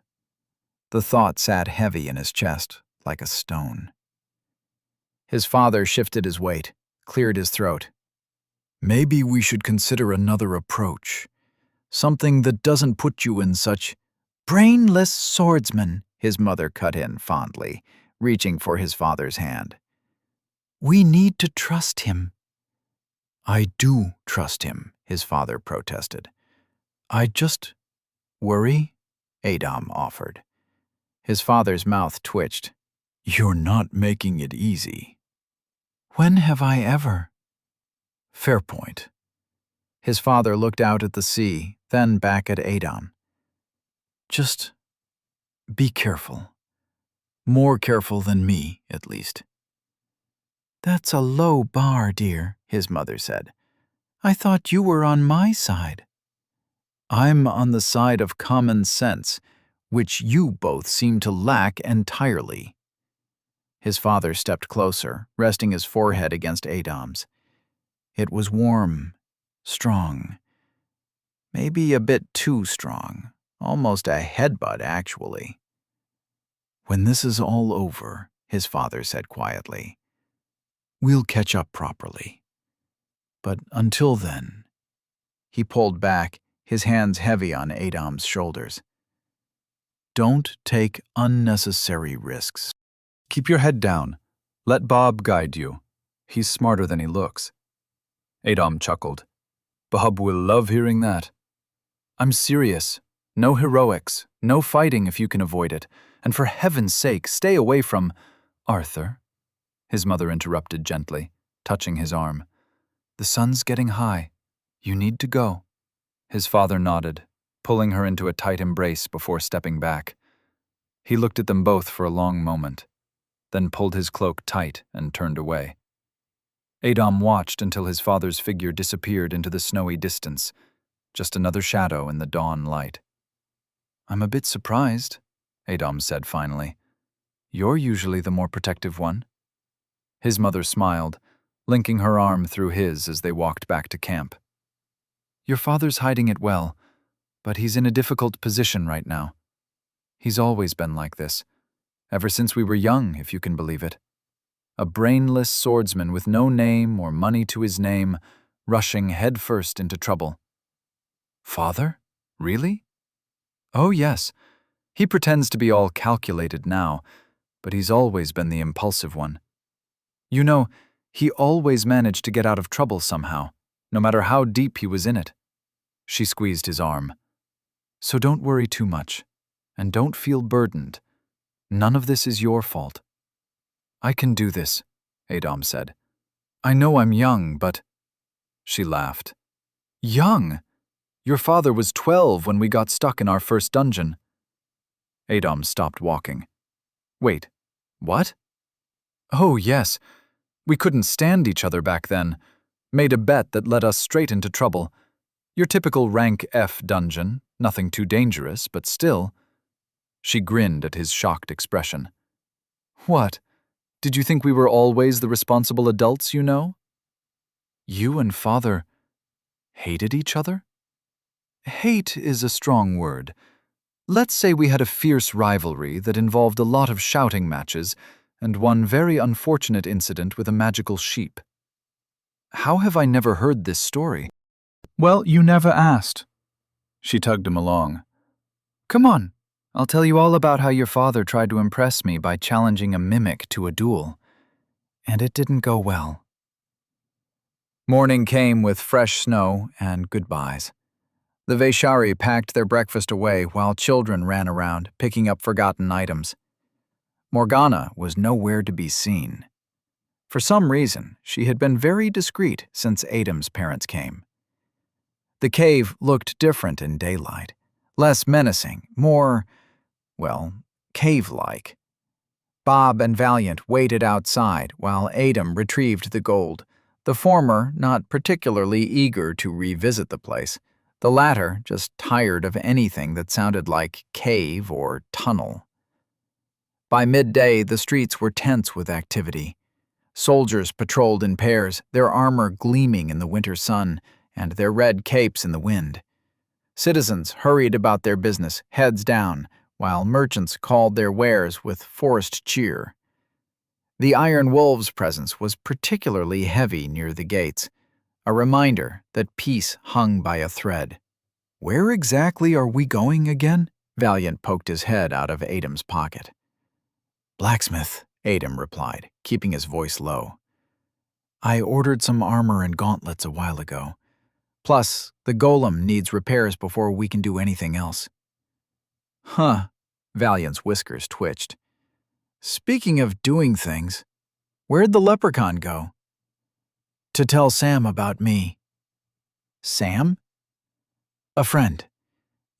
The thought sat heavy in his chest, like a stone. His father shifted his weight, cleared his throat. Maybe we should consider another approach. Something that doesn't put you in such brainless swordsman, his mother cut in fondly, reaching for his father's hand. We need to trust him. I do trust him, his father protested. I just worry, Adam offered. His father's mouth twitched. You're not making it easy. When have I ever? Fair point. His father looked out at the sea, then back at Adam. Just be careful. More careful than me, at least. That's a low bar, dear, his mother said. I thought you were on my side. I'm on the side of common sense, which you both seem to lack entirely. His father stepped closer, resting his forehead against Adam's. It was warm, strong. Maybe a bit too strong, almost a headbutt, actually. When this is all over, his father said quietly, We'll catch up properly. But until then, he pulled back, his hands heavy on Adam's shoulders. Don't take unnecessary risks. Keep your head down. Let Bob guide you. He's smarter than he looks. Adam chuckled. Bob will love hearing that. I'm serious. No heroics, no fighting if you can avoid it. And for heaven's sake, stay away from Arthur. His mother interrupted gently, touching his arm. The sun's getting high. You need to go. His father nodded, pulling her into a tight embrace before stepping back. He looked at them both for a long moment, then pulled his cloak tight and turned away. Adam watched until his father's figure disappeared into the snowy distance, just another shadow in the dawn light. I'm a bit surprised, Adam said finally. You're usually the more protective one. His mother smiled, linking her arm through his as they walked back to camp. Your father's hiding it well, but he's in a difficult position right now. He's always been like this, ever since we were young, if you can believe it. A brainless swordsman with no name or money to his name, rushing headfirst into trouble. Father? Really? Oh, yes. He pretends to be all calculated now, but he's always been the impulsive one. You know, he always managed to get out of trouble somehow, no matter how deep he was in it. She squeezed his arm. So don't worry too much, and don't feel burdened. None of this is your fault. I can do this, Adam said. I know I'm young, but... She laughed. Young? Your father was 12 when we got stuck in our first dungeon. Adam stopped walking. Wait, what? Oh, yes. We couldn't stand each other back then. Made a bet that led us straight into trouble. Your typical rank F dungeon, nothing too dangerous, but still. She grinned at his shocked expression. What? Did you think we were always the responsible adults, you know? You and father hated each other? Hate is a strong word. Let's say we had a fierce rivalry that involved a lot of shouting matches and one very unfortunate incident with a magical sheep. How have I never heard this story? Well, you never asked. She tugged him along. Come on, I'll tell you all about how your father tried to impress me by challenging a mimic to a duel. And it didn't go well. Morning came with fresh snow and goodbyes. The Vaishari packed their breakfast away while children ran around, picking up forgotten items. Morgana was nowhere to be seen. For some reason, she had been very discreet since Adam's parents came. The cave looked different in daylight, less menacing, more, well, cave-like. Bob and Valiant waited outside while Adam retrieved the gold, the former not particularly eager to revisit the place, the latter just tired of anything that sounded like cave or tunnel. By midday, the streets were tense with activity. Soldiers patrolled in pairs, their armor gleaming in the winter sun and their red capes in the wind. Citizens hurried about their business, heads down, while merchants called their wares with forced cheer. The Iron Wolves' presence was particularly heavy near the gates, a reminder that peace hung by a thread. Where exactly are we going again? Valiant poked his head out of Adam's pocket. Blacksmith, Adam replied, keeping his voice low. I ordered some armor and gauntlets a while ago. Plus, the golem needs repairs before we can do anything else. Huh, Valiant's whiskers twitched. Speaking of doing things, where'd the leprechaun go? To tell Sam about me. Sam? A friend.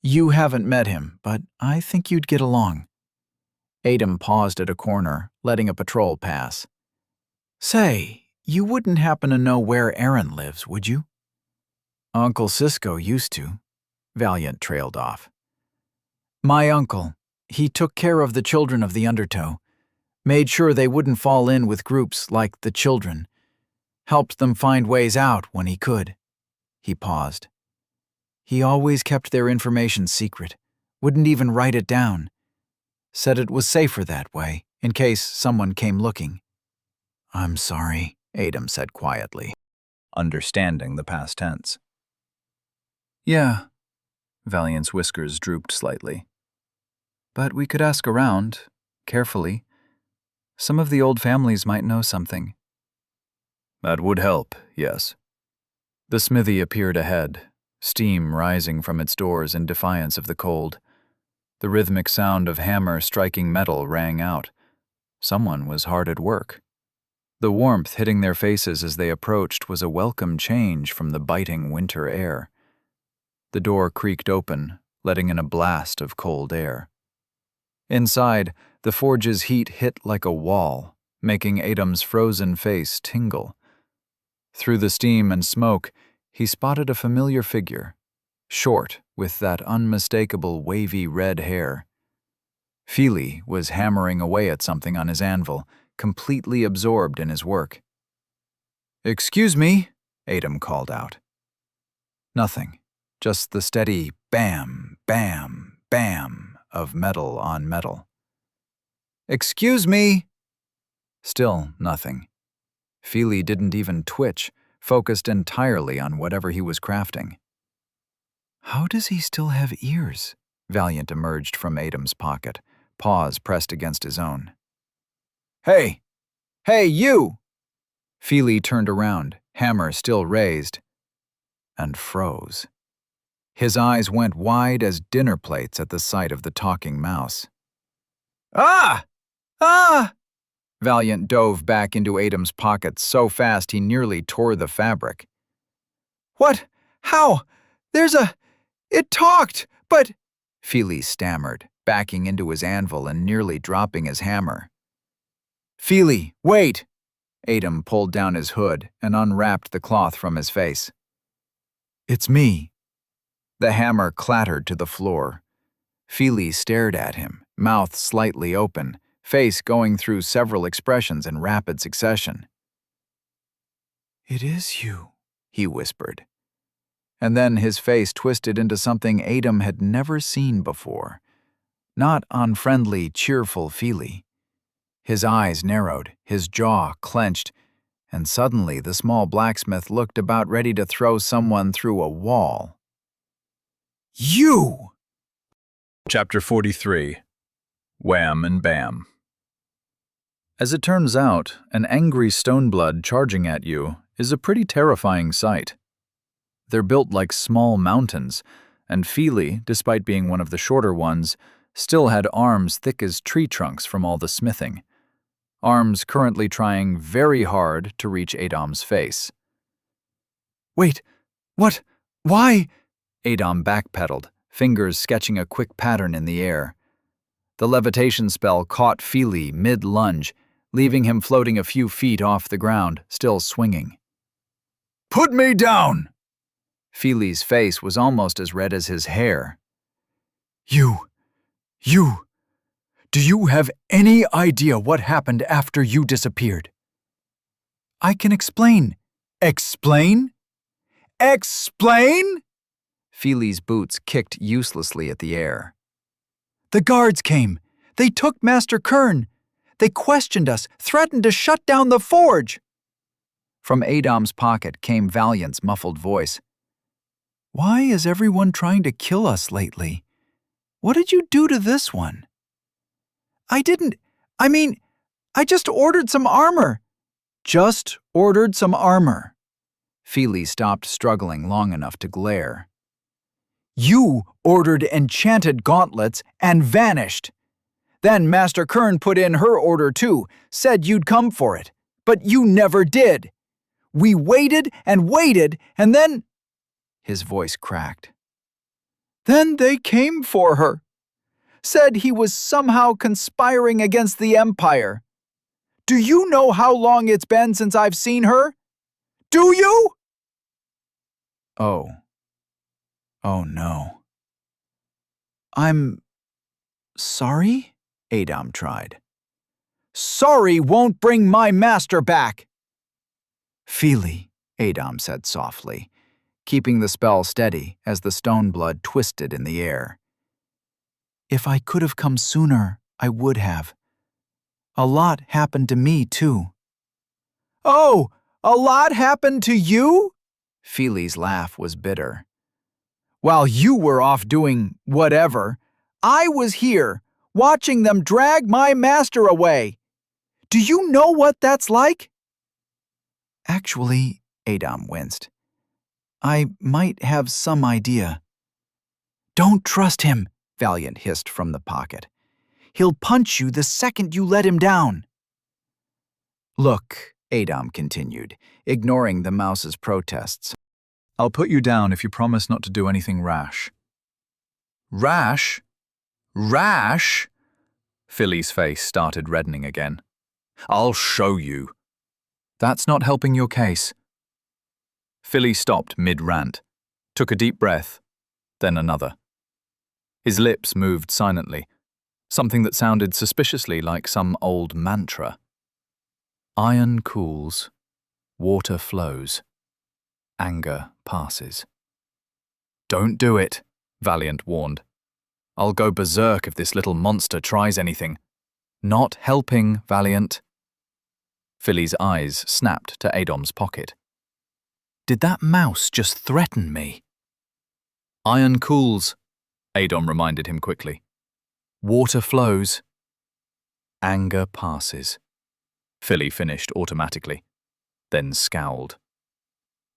You haven't met him, but I think you'd get along. Adam paused at a corner, letting a patrol pass. Say, you wouldn't happen to know where Aaron lives, would you? Uncle Cisco used to. Valiant trailed off. My uncle. He took care of the children of the Undertow. Made sure they wouldn't fall in with groups like the children. Helped them find ways out when he could. He paused. He always kept their information secret, wouldn't even write it down. Said it was safer that way, in case someone came looking. I'm sorry, Adam said quietly, understanding the past tense. Yeah, Valiant's whiskers drooped slightly. But we could ask around, carefully. Some of the old families might know something. That would help, yes. The smithy appeared ahead, steam rising from its doors in defiance of the cold. The rhythmic sound of hammer striking metal rang out. Someone was hard at work. The warmth hitting their faces as they approached was a welcome change from the biting winter air. The door creaked open, letting in a blast of cold air. Inside, the forge's heat hit like a wall, making Adam's frozen face tingle. Through the steam and smoke, he spotted a familiar figure, short, with that unmistakable wavy red hair. Feely was hammering away at something on his anvil, completely absorbed in his work. "Excuse me," Adam called out. Nothing, just the steady bam, bam, bam of metal on metal. "Excuse me!" Still nothing. Feely didn't even twitch, focused entirely on whatever he was crafting. How does he still have ears? Valiant emerged from Adam's pocket, paws pressed against his own. Hey! Hey, you! Feely turned around, hammer still raised, and froze. His eyes went wide as dinner plates at the sight of the talking mouse. Ah! Ah! Valiant dove back into Adam's pocket so fast he nearly tore the fabric. What? How? It talked, but... Feely stammered, backing into his anvil and nearly dropping his hammer. Feely, wait! Adam pulled down his hood and unwrapped the cloth from his face. It's me. The hammer clattered to the floor. Feely stared at him, mouth slightly open, face going through several expressions in rapid succession. It is you, he whispered. And then his face twisted into something Adam had never seen before. Not unfriendly, cheerful Feely. His eyes narrowed, his jaw clenched, and suddenly the small blacksmith looked about ready to throw someone through a wall. You! Chapter 43. Wham and Bam. As it turns out, an angry stoneblood charging at you is a pretty terrifying sight. They're built like small mountains, and Feely, despite being one of the shorter ones, still had arms thick as tree trunks from all the smithing. Arms currently trying very hard to reach Adam's face. Wait, what? Why? Adam backpedaled, fingers sketching a quick pattern in the air. The levitation spell caught Feely mid-lunge, leaving him floating a few feet off the ground, still swinging. Put me down! Feely's face was almost as red as his hair. Do you have any idea what happened after you disappeared? I can explain. Explain? Explain? Feely's boots kicked uselessly at the air. The guards came. They took Master Kern. They questioned us, threatened to shut down the forge. From Adam's pocket came Valiant's muffled voice. Why is everyone trying to kill us lately? What did you do to this one? I just ordered some armor. Just ordered some armor. Feely stopped struggling long enough to glare. You ordered enchanted gauntlets and vanished. Then Master Kern put in her order too, said you'd come for it, but you never did. We waited, and then... His voice cracked. Then they came for her. Said he was somehow conspiring against the Empire. Do you know how long it's been since I've seen her? Do you? Oh no. I'm sorry? Adam tried. Sorry won't bring my master back. Feely, Adam said softly, keeping the spell steady as the stone blood twisted in the air. If I could have come sooner, I would have. A lot happened to me, too. Oh, A lot happened to you? Feely's laugh was bitter. While you were off doing whatever, I was here, watching them drag my master away. Do you know what that's like? Actually, Adam winced. I might have some idea. Don't trust him, Valiant hissed from the pocket. He'll punch you the second you let him down. Look, Adam continued, ignoring the mouse's protests. I'll put you down if you promise not to do anything rash. Rash? Rash? Philly's face started reddening again. I'll show you. That's not helping your case. Philly stopped mid-rant, took a deep breath, then another. His lips moved silently, something that sounded suspiciously like some old mantra. Iron cools, water flows, anger passes. Don't do it, Valiant warned. I'll go berserk if this little monster tries anything. Not helping, Valiant. Philly's eyes snapped to Adom's pocket. Did that mouse just threaten me? Iron cools, Adam reminded him quickly. Water flows. Anger passes. Philly finished automatically, then scowled.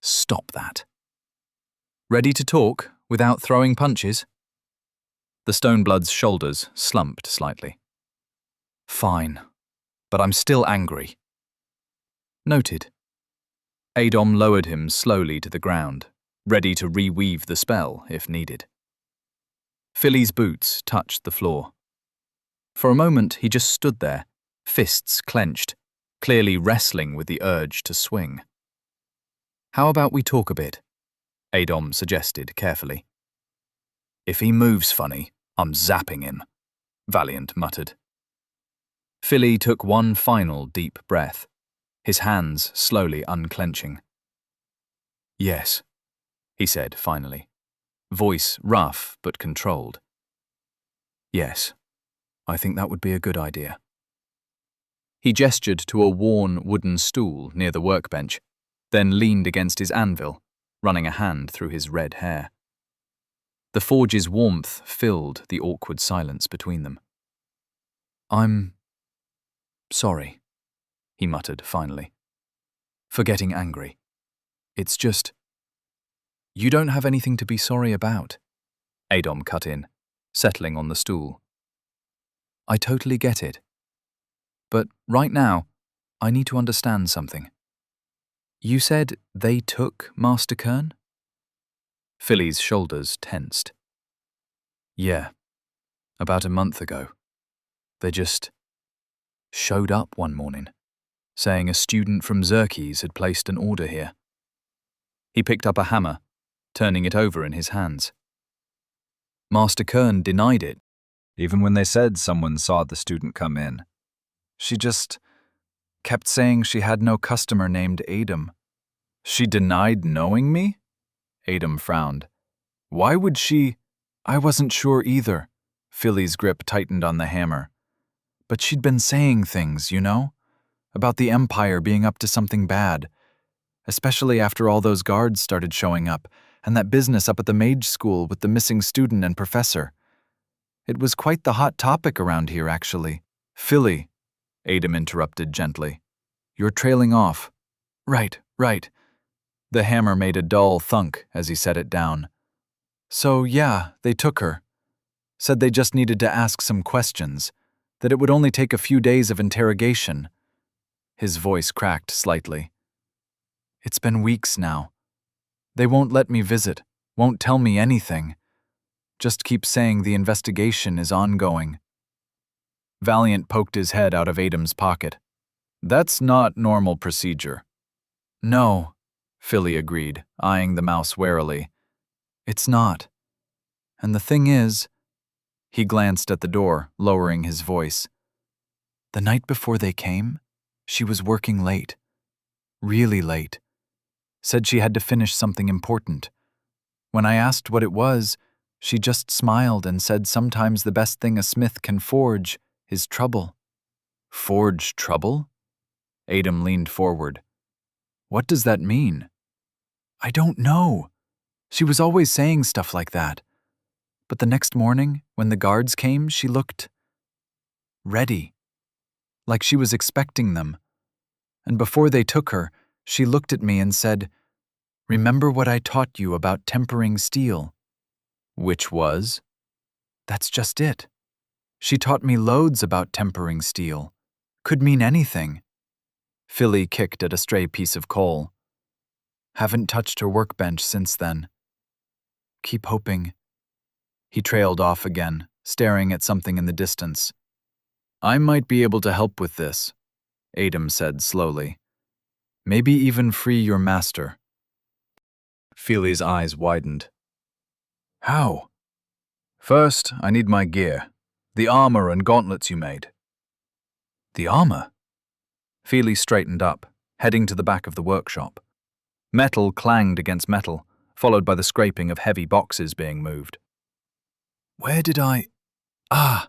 Stop that. Ready to talk without throwing punches? The Stoneblood's shoulders slumped slightly. Fine, but I'm still angry. Noted. Adam lowered him slowly to the ground, ready to reweave the spell if needed. Philly's boots touched the floor. For a moment, he just stood there, fists clenched, clearly wrestling with the urge to swing. How about we talk a bit? Adam suggested carefully. If he moves funny, I'm zapping him, Valiant muttered. Philly took one final deep breath, his hands slowly unclenching. Yes, he said finally, voice rough but controlled. Yes, I think that would be a good idea. He gestured to a worn wooden stool near the workbench, then leaned against his anvil, running a hand through his red hair. The forge's warmth filled the awkward silence between them. I'm sorry, he muttered finally, for getting angry. It's just... You don't have anything to be sorry about, Adam cut in, settling on the stool. I totally get it. But right now, I need to understand something. You said they took Master Kern? Philly's shoulders tensed. Yeah, about a month ago. They just showed up one morning, saying a student from Xerxes had placed an order here. He picked up a hammer, turning it over in his hands. Master Kern denied it, even when they said someone saw the student come in. She just kept saying she had no customer named Adam. She denied knowing me? Adam frowned. Why would she? I wasn't sure either. Philly's grip tightened on the hammer. But she'd been saying things, you know? About the Empire being up to something bad. Especially after all those guards started showing up, and that business up at the Mage school with the missing student and professor. It was quite the hot topic around here, actually. Philly, Adam interrupted gently. You're trailing off. Right. The hammer made a dull thunk as he set it down. So, yeah, they took her. Said they just needed to ask some questions, that it would only take a few days of interrogation. His voice cracked slightly. It's been weeks now. They won't let me visit, won't tell me anything. Just keep saying the investigation is ongoing. Valiant poked his head out of Adam's pocket. That's not normal procedure. No, Philly agreed, eyeing the mouse warily. It's not. And the thing is, he glanced at the door, lowering his voice. The night before they came, she was working late. Really late. Said she had to finish something important. When I asked what it was, she just smiled and said sometimes the best thing a smith can forge is trouble. Forge trouble? Adam leaned forward. What does that mean? I don't know. She was always saying stuff like that. But the next morning, when the guards came, she looked ready, like she was expecting them. And before they took her, she looked at me and said, "Remember what I taught you about tempering steel?" Which was? That's just it. She taught me loads about tempering steel. Could mean anything. Philly kicked at a stray piece of coal. Haven't touched her workbench since then. Keep hoping. He trailed off again, staring at something in the distance. I might be able to help with this, Adam said slowly. Maybe even free your master. Feely's eyes widened. How? First, I need my gear. The armor and gauntlets you made. The armor? Feely straightened up, heading to the back of the workshop. Metal clanged against metal, followed by the scraping of heavy boxes being moved. Where did I... Ah!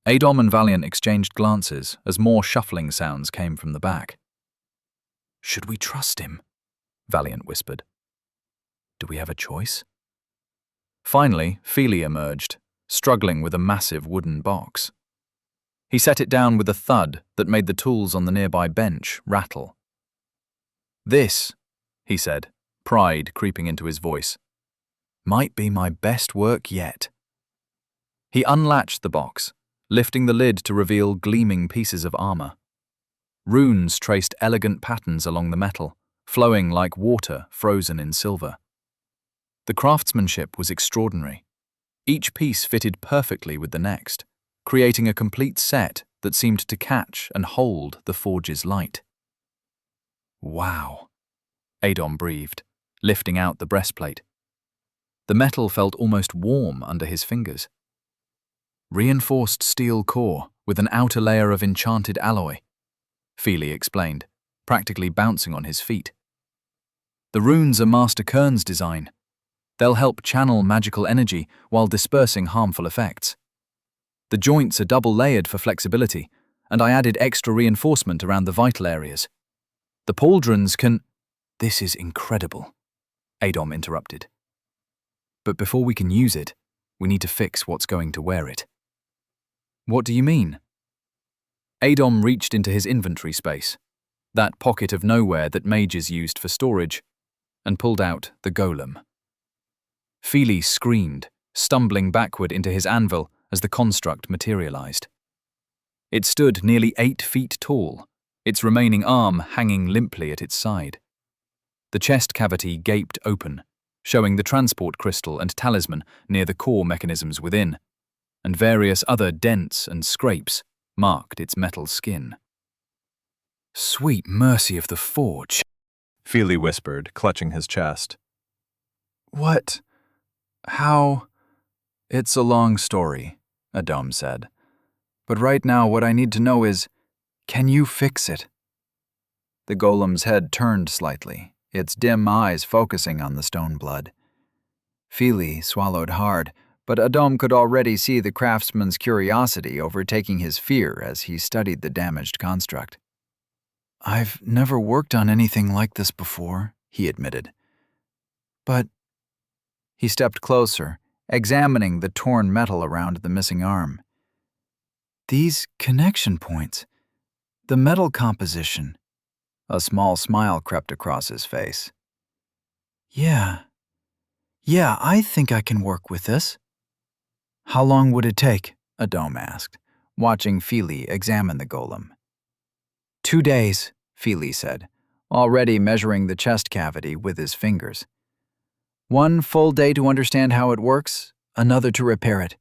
Adam and Valiant exchanged glances as more shuffling sounds came from the back. Should we trust him? Valiant whispered. Do we have a choice? Finally, Feely emerged, struggling with a massive wooden box. He set it down with a thud that made the tools on the nearby bench rattle. This, he said, pride creeping into his voice, might be my best work yet. He unlatched the box, lifting the lid to reveal gleaming pieces of armor. Runes traced elegant patterns along the metal, flowing like water frozen in silver. The craftsmanship was extraordinary. Each piece fitted perfectly with the next, creating a complete set that seemed to catch and hold the forge's light. Wow, Adam breathed, lifting out the breastplate. The metal felt almost warm under his fingers. Reinforced steel core with an outer layer of enchanted alloy, Feely explained, practically bouncing on his feet. The runes are Master Kern's design. They'll help channel magical energy while dispersing harmful effects. The joints are double-layered for flexibility, and I added extra reinforcement around the vital areas. The pauldrons can... This is incredible, Adam interrupted. But before we can use it, we need to fix what's going to wear it. What do you mean? Adam reached into his inventory space, that pocket of nowhere that mages used for storage, and pulled out the golem. Feely screamed, stumbling backward into his anvil as the construct materialized. It stood nearly 8 feet tall, its remaining arm hanging limply at its side. The chest cavity gaped open, showing the transport crystal and talisman near the core mechanisms within, and various other dents and scrapes marked its metal skin. Sweet mercy of the forge, Feely whispered, clutching his chest. What? How? It's a long story, Adam said. But right now what I need to know is, can you fix it? The golem's head turned slightly, its dim eyes focusing on the stone blood. Feely swallowed hard, but Adam could already see the craftsman's curiosity overtaking his fear as he studied the damaged construct. I've never worked on anything like this before, he admitted. But... He stepped closer, examining the torn metal around the missing arm. These connection points, the metal composition. A small smile crept across his face. Yeah, I think I can work with this. How long would it take? Adam asked, watching Feely examine the golem. 2 days, Feely said, already measuring the chest cavity with his fingers. 1 full day to understand how it works, another to repair it.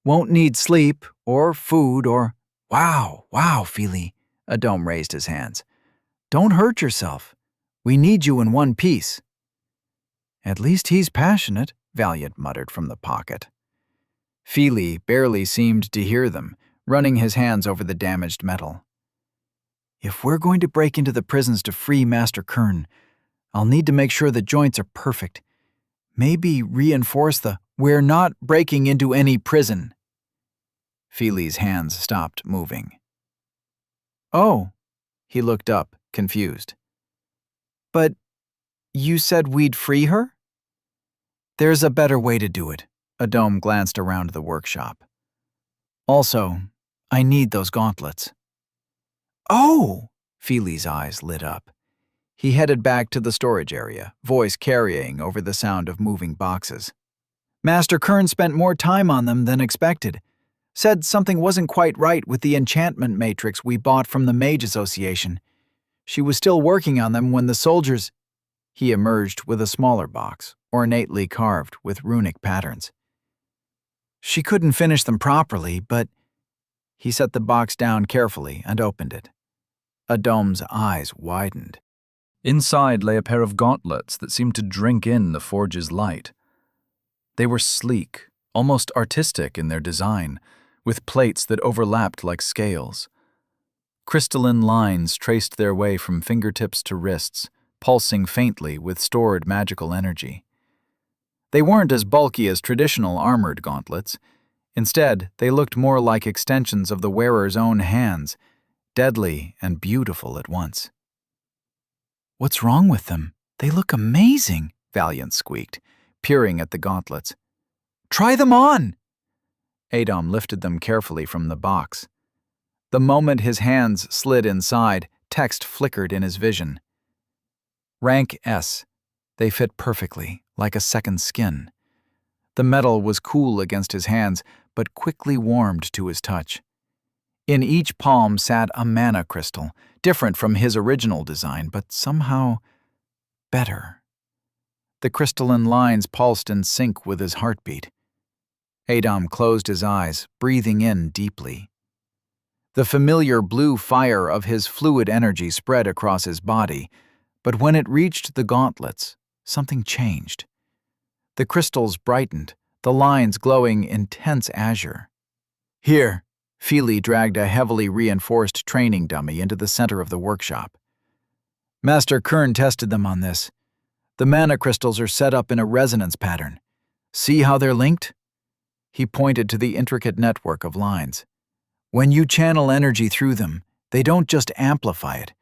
Won't need sleep or food or... Wow, Feely, Adam raised his hands. Don't hurt yourself. We need you in one piece. At least he's passionate, Valiant muttered from the pocket. Feely barely seemed to hear them, running his hands over the damaged metal. If we're going to break into the prisons to free Master Kern, I'll need to make sure the joints are perfect. Maybe reinforce the, we're not breaking into any prison. Feely's hands stopped moving. Oh, he looked up, confused. But you said we'd free her? There's a better way to do it. Adom glanced around the workshop. Also, I need those gauntlets. Oh! Feely's eyes lit up. He headed back to the storage area, voice carrying over the sound of moving boxes. Master Kern spent more time on them than expected. Said something wasn't quite right with the enchantment matrix we bought from the Mage Association. She was still working on them when the soldiers... He emerged with a smaller box, ornately carved with runic patterns. She couldn't finish them properly, but... He set the box down carefully and opened it. Adom's eyes widened. Inside lay a pair of gauntlets that seemed to drink in the forge's light. They were sleek, almost artistic in their design, with plates that overlapped like scales. Crystalline lines traced their way from fingertips to wrists, pulsing faintly with stored magical energy. They weren't as bulky as traditional armored gauntlets. Instead, they looked more like extensions of the wearer's own hands, deadly and beautiful at once. What's wrong with them? They look amazing, Valiant squeaked, peering at the gauntlets. Try them on! Adom lifted them carefully from the box. The moment his hands slid inside, text flickered in his vision. Rank S. They fit perfectly, like a second skin. The metal was cool against his hands, but quickly warmed to his touch. In each palm sat a mana crystal, different from his original design, but somehow better. The crystalline lines pulsed in sync with his heartbeat. Adom closed his eyes, breathing in deeply. The familiar blue fire of his fluid energy spread across his body, but when it reached the gauntlets, something changed. The crystals brightened, the lines glowing intense azure. Here, Feely dragged a heavily reinforced training dummy into the center of the workshop. Master Kern tested them on this. The mana crystals are set up in a resonance pattern. See how they're linked? He pointed to the intricate network of lines. When you channel energy through them, they don't just amplify it.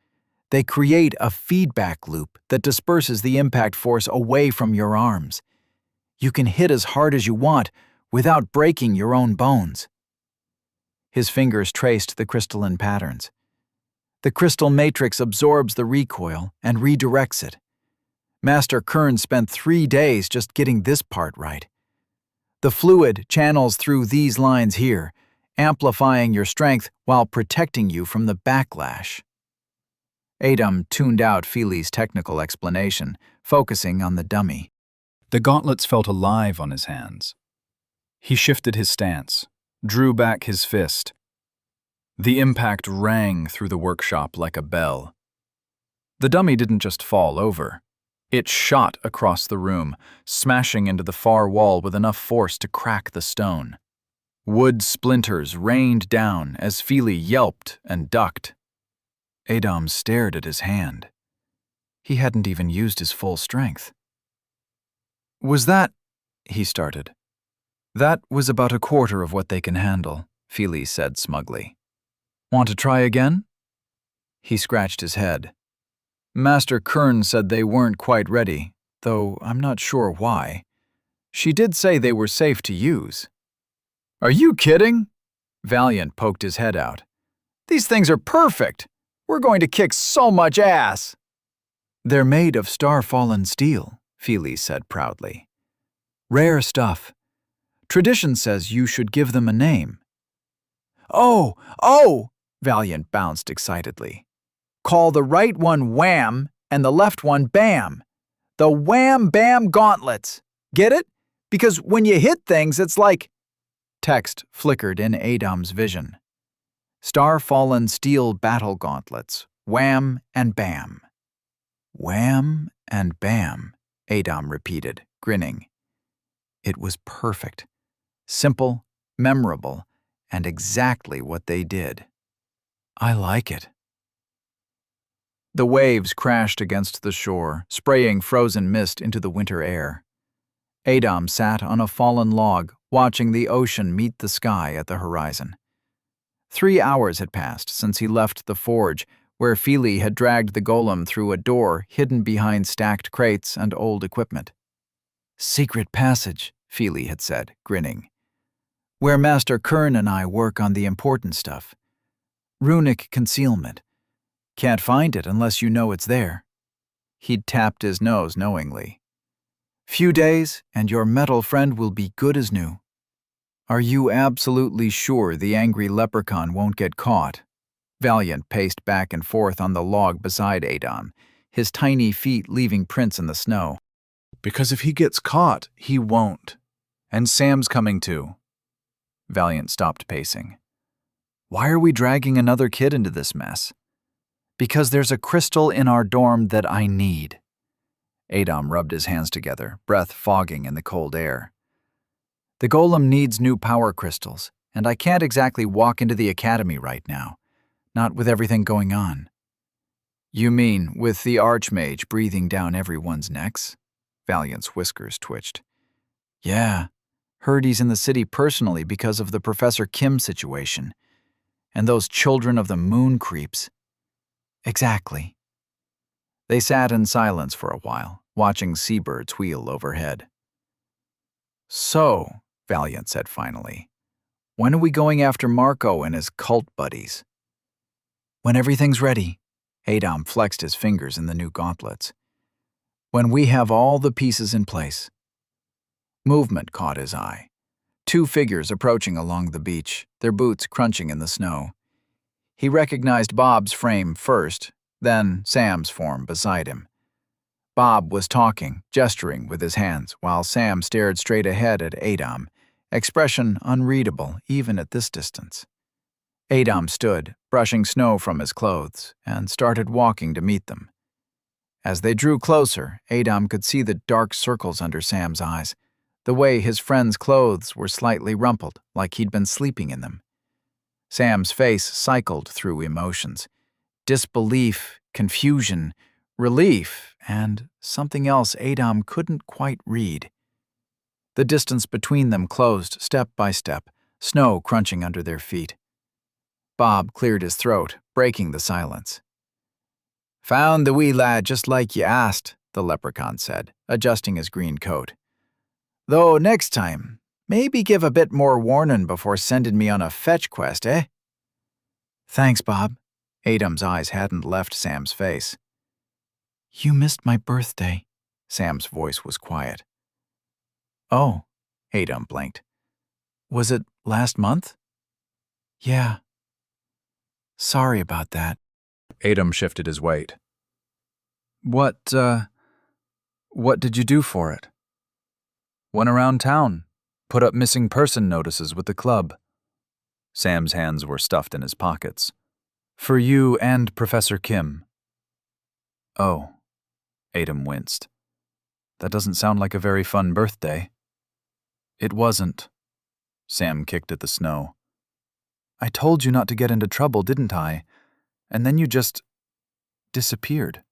They create a feedback loop that disperses the impact force away from your arms. You can hit as hard as you want without breaking your own bones. His fingers traced the crystalline patterns. The crystal matrix absorbs the recoil and redirects it. Master Kern spent 3 days just getting this part right. The fluid channels through these lines here, amplifying your strength while protecting you from the backlash. Adom tuned out Feely's technical explanation, focusing on the dummy. The gauntlets felt alive on his hands. He shifted his stance, drew back his fist. The impact rang through the workshop like a bell. The dummy didn't just fall over. It shot across the room, smashing into the far wall with enough force to crack the stone. Wood splinters rained down as Feely yelped and ducked. Adom stared at his hand. He hadn't even used his full strength. Was that... he started. That was about a quarter of what they can handle, Feely said smugly. Want to try again? He scratched his head. Master Kern said they weren't quite ready, though I'm not sure why. She did say they were safe to use. Are you kidding? Valiant poked his head out. These things are perfect. We're going to kick so much ass. They're made of star-fallen steel, Feely said proudly. Rare stuff. Tradition says you should give them a name. Oh! Valiant bounced excitedly. Call the right one Wham and the left one Bam. The Wham Bam Gauntlets. Get it? Because when you hit things, it's like... Text flickered in Adom's vision. Star-fallen steel battle gauntlets. Wham and Bam. Wham and Bam, Adom repeated, grinning. It was perfect. Simple, memorable, and exactly what they did. I like it. The waves crashed against the shore, spraying frozen mist into the winter air. Adom sat on a fallen log, watching the ocean meet the sky at the horizon. 3 hours had passed since he left the forge, where Feely had dragged the golem through a door hidden behind stacked crates and old equipment. "Secret passage," Feely had said, grinning. "Where Master Kern and I work on the important stuff. Runic concealment. Can't find it unless you know it's there." He'd tapped his nose knowingly. "Few days, and your metal friend will be good as new." "Are you absolutely sure the angry leprechaun won't get caught?" Valiant paced back and forth on the log beside Adam, his tiny feet leaving prints in the snow. "Because if he gets caught, he won't. And Sam's coming too." Valiant stopped pacing. "Why are we dragging another kid into this mess?" "Because there's a crystal in our dorm that I need." Adam rubbed his hands together, breath fogging in the cold air. "The golem needs new power crystals, and I can't exactly walk into the academy right now. Not with everything going on." "You mean with the Archmage breathing down everyone's necks?" Valiant's whiskers twitched. "Yeah, heard he's in the city personally because of the Professor Kim situation. And those children of the moon creeps." "Exactly." They sat in silence for a while, watching seabirds wheel overhead. "So," Valiant said finally, "when are we going after Marco and his cult buddies?" "When everything's ready." Adam flexed his fingers in the new gauntlets. "When we have all the pieces in place." Movement caught his eye. 2 figures approaching along the beach, their boots crunching in the snow. He recognized Bob's frame first, then Sam's form beside him. Bob was talking, gesturing with his hands, while Sam stared straight ahead at Adam, expression unreadable even at this distance. Adam stood, brushing snow from his clothes, and started walking to meet them. As they drew closer, Adam could see the dark circles under Sam's eyes, the way his friend's clothes were slightly rumpled, like he'd been sleeping in them. Sam's face cycled through emotions: disbelief, confusion, relief, and something else Adam couldn't quite read. The distance between them closed step by step, snow crunching under their feet. Bob cleared his throat, breaking the silence. "Found the wee lad just like you asked," the leprechaun said, adjusting his green coat. "Though next time, maybe give a bit more warning before sending me on a fetch quest, eh?" "Thanks, Bob." Adam's eyes hadn't left Sam's face. "You missed my birthday." Sam's voice was quiet. "Oh," Adam blinked. "Was it last month?" "Yeah. Sorry about that." Adam shifted his weight. What did you do for it?" "Went around town, put up missing person notices with the club." Sam's hands were stuffed in his pockets. "For you and Professor Kim." "Oh," Adam winced. "That doesn't sound like a very fun birthday." "It wasn't." Sam kicked at the snow. "I told you not to get into trouble, didn't I? And then you just disappeared."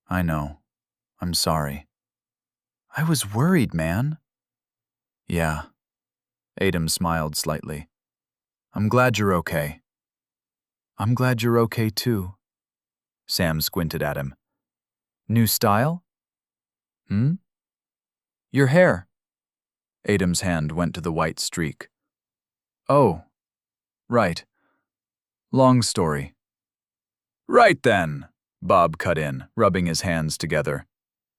"I know. I'm sorry." "I was worried, man." "Yeah." Adam smiled slightly. "I'm glad you're okay." "I'm glad you're okay too." Sam squinted at him. "New style?" "Hmm?" "Your hair." Adam's hand went to the white streak. "Oh, right. Long story." "Right then," Bob cut in, rubbing his hands together.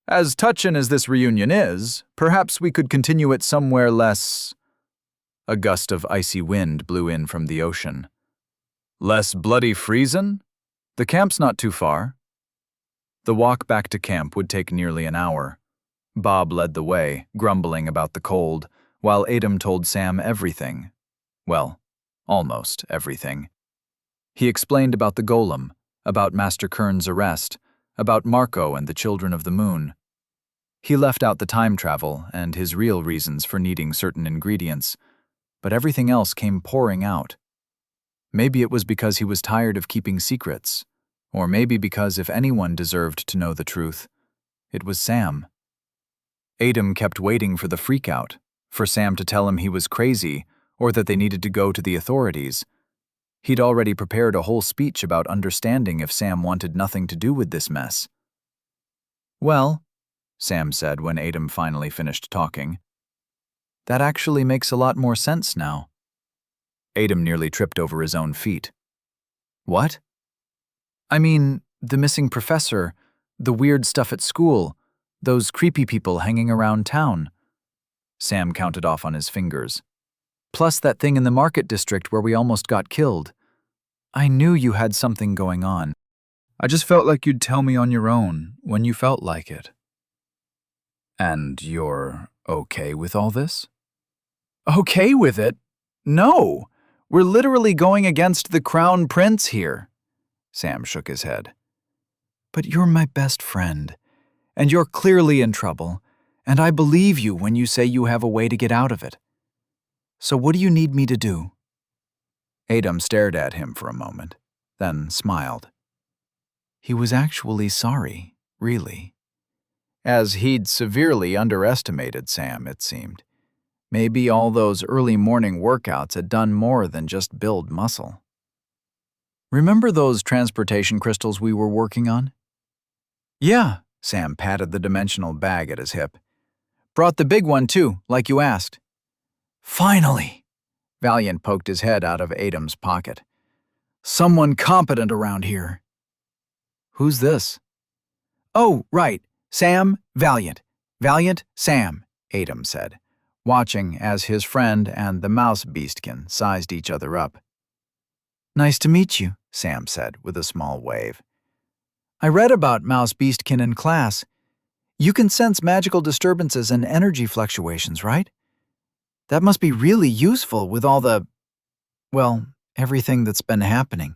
"As touchin' as this reunion is, perhaps we could continue it somewhere less—" A gust of icy wind blew in from the ocean. "Less bloody freezin'? The camp's not too far." The walk back to camp would take nearly an hour. Bob led the way, grumbling about the cold, while Adam told Sam everything. Well, almost everything. He explained about the golem, about Master Kern's arrest, about Marco and the Children of the Moon. He left out the time travel and his real reasons for needing certain ingredients, but everything else came pouring out. Maybe it was because he was tired of keeping secrets, or maybe because if anyone deserved to know the truth, it was Sam. Adam kept waiting for the freakout, for Sam to tell him he was crazy or that they needed to go to the authorities. He'd already prepared a whole speech about understanding if Sam wanted nothing to do with this mess. "Well," Sam said when Adam finally finished talking, "that actually makes a lot more sense now." Adam nearly tripped over his own feet. "What?" "I mean, the missing professor, the weird stuff at school, those creepy people hanging around town." Sam counted off on his fingers. "Plus that thing in the market district where we almost got killed. I knew you had something going on. I just felt like you'd tell me on your own when you felt like it." "And you're okay with all this?" "Okay with it? No! We're literally going against the Crown Prince here." Sam shook his head. "But you're my best friend, and you're clearly in trouble, and I believe you when you say you have a way to get out of it. So what do you need me to do?" Adam stared at him for a moment, then smiled. He was actually sorry, really. As he'd severely underestimated Sam, it seemed. Maybe all those early morning workouts had done more than just build muscle. "Remember those transportation crystals we were working on?" "Yeah," Sam patted the dimensional bag at his hip. "Brought the big one too, like you asked." "Finally!" Valiant poked his head out of Adam's pocket. "Someone competent around here." "Who's this?" "Oh, right. Sam, Valiant. Valiant, Sam," Adam said, watching as his friend and the mouse beastkin sized each other up. "Nice to meet you," Sam said with a small wave. "I read about mouse beastkin in class. You can sense magical disturbances and energy fluctuations, right? That must be really useful with all the, well, everything that's been happening."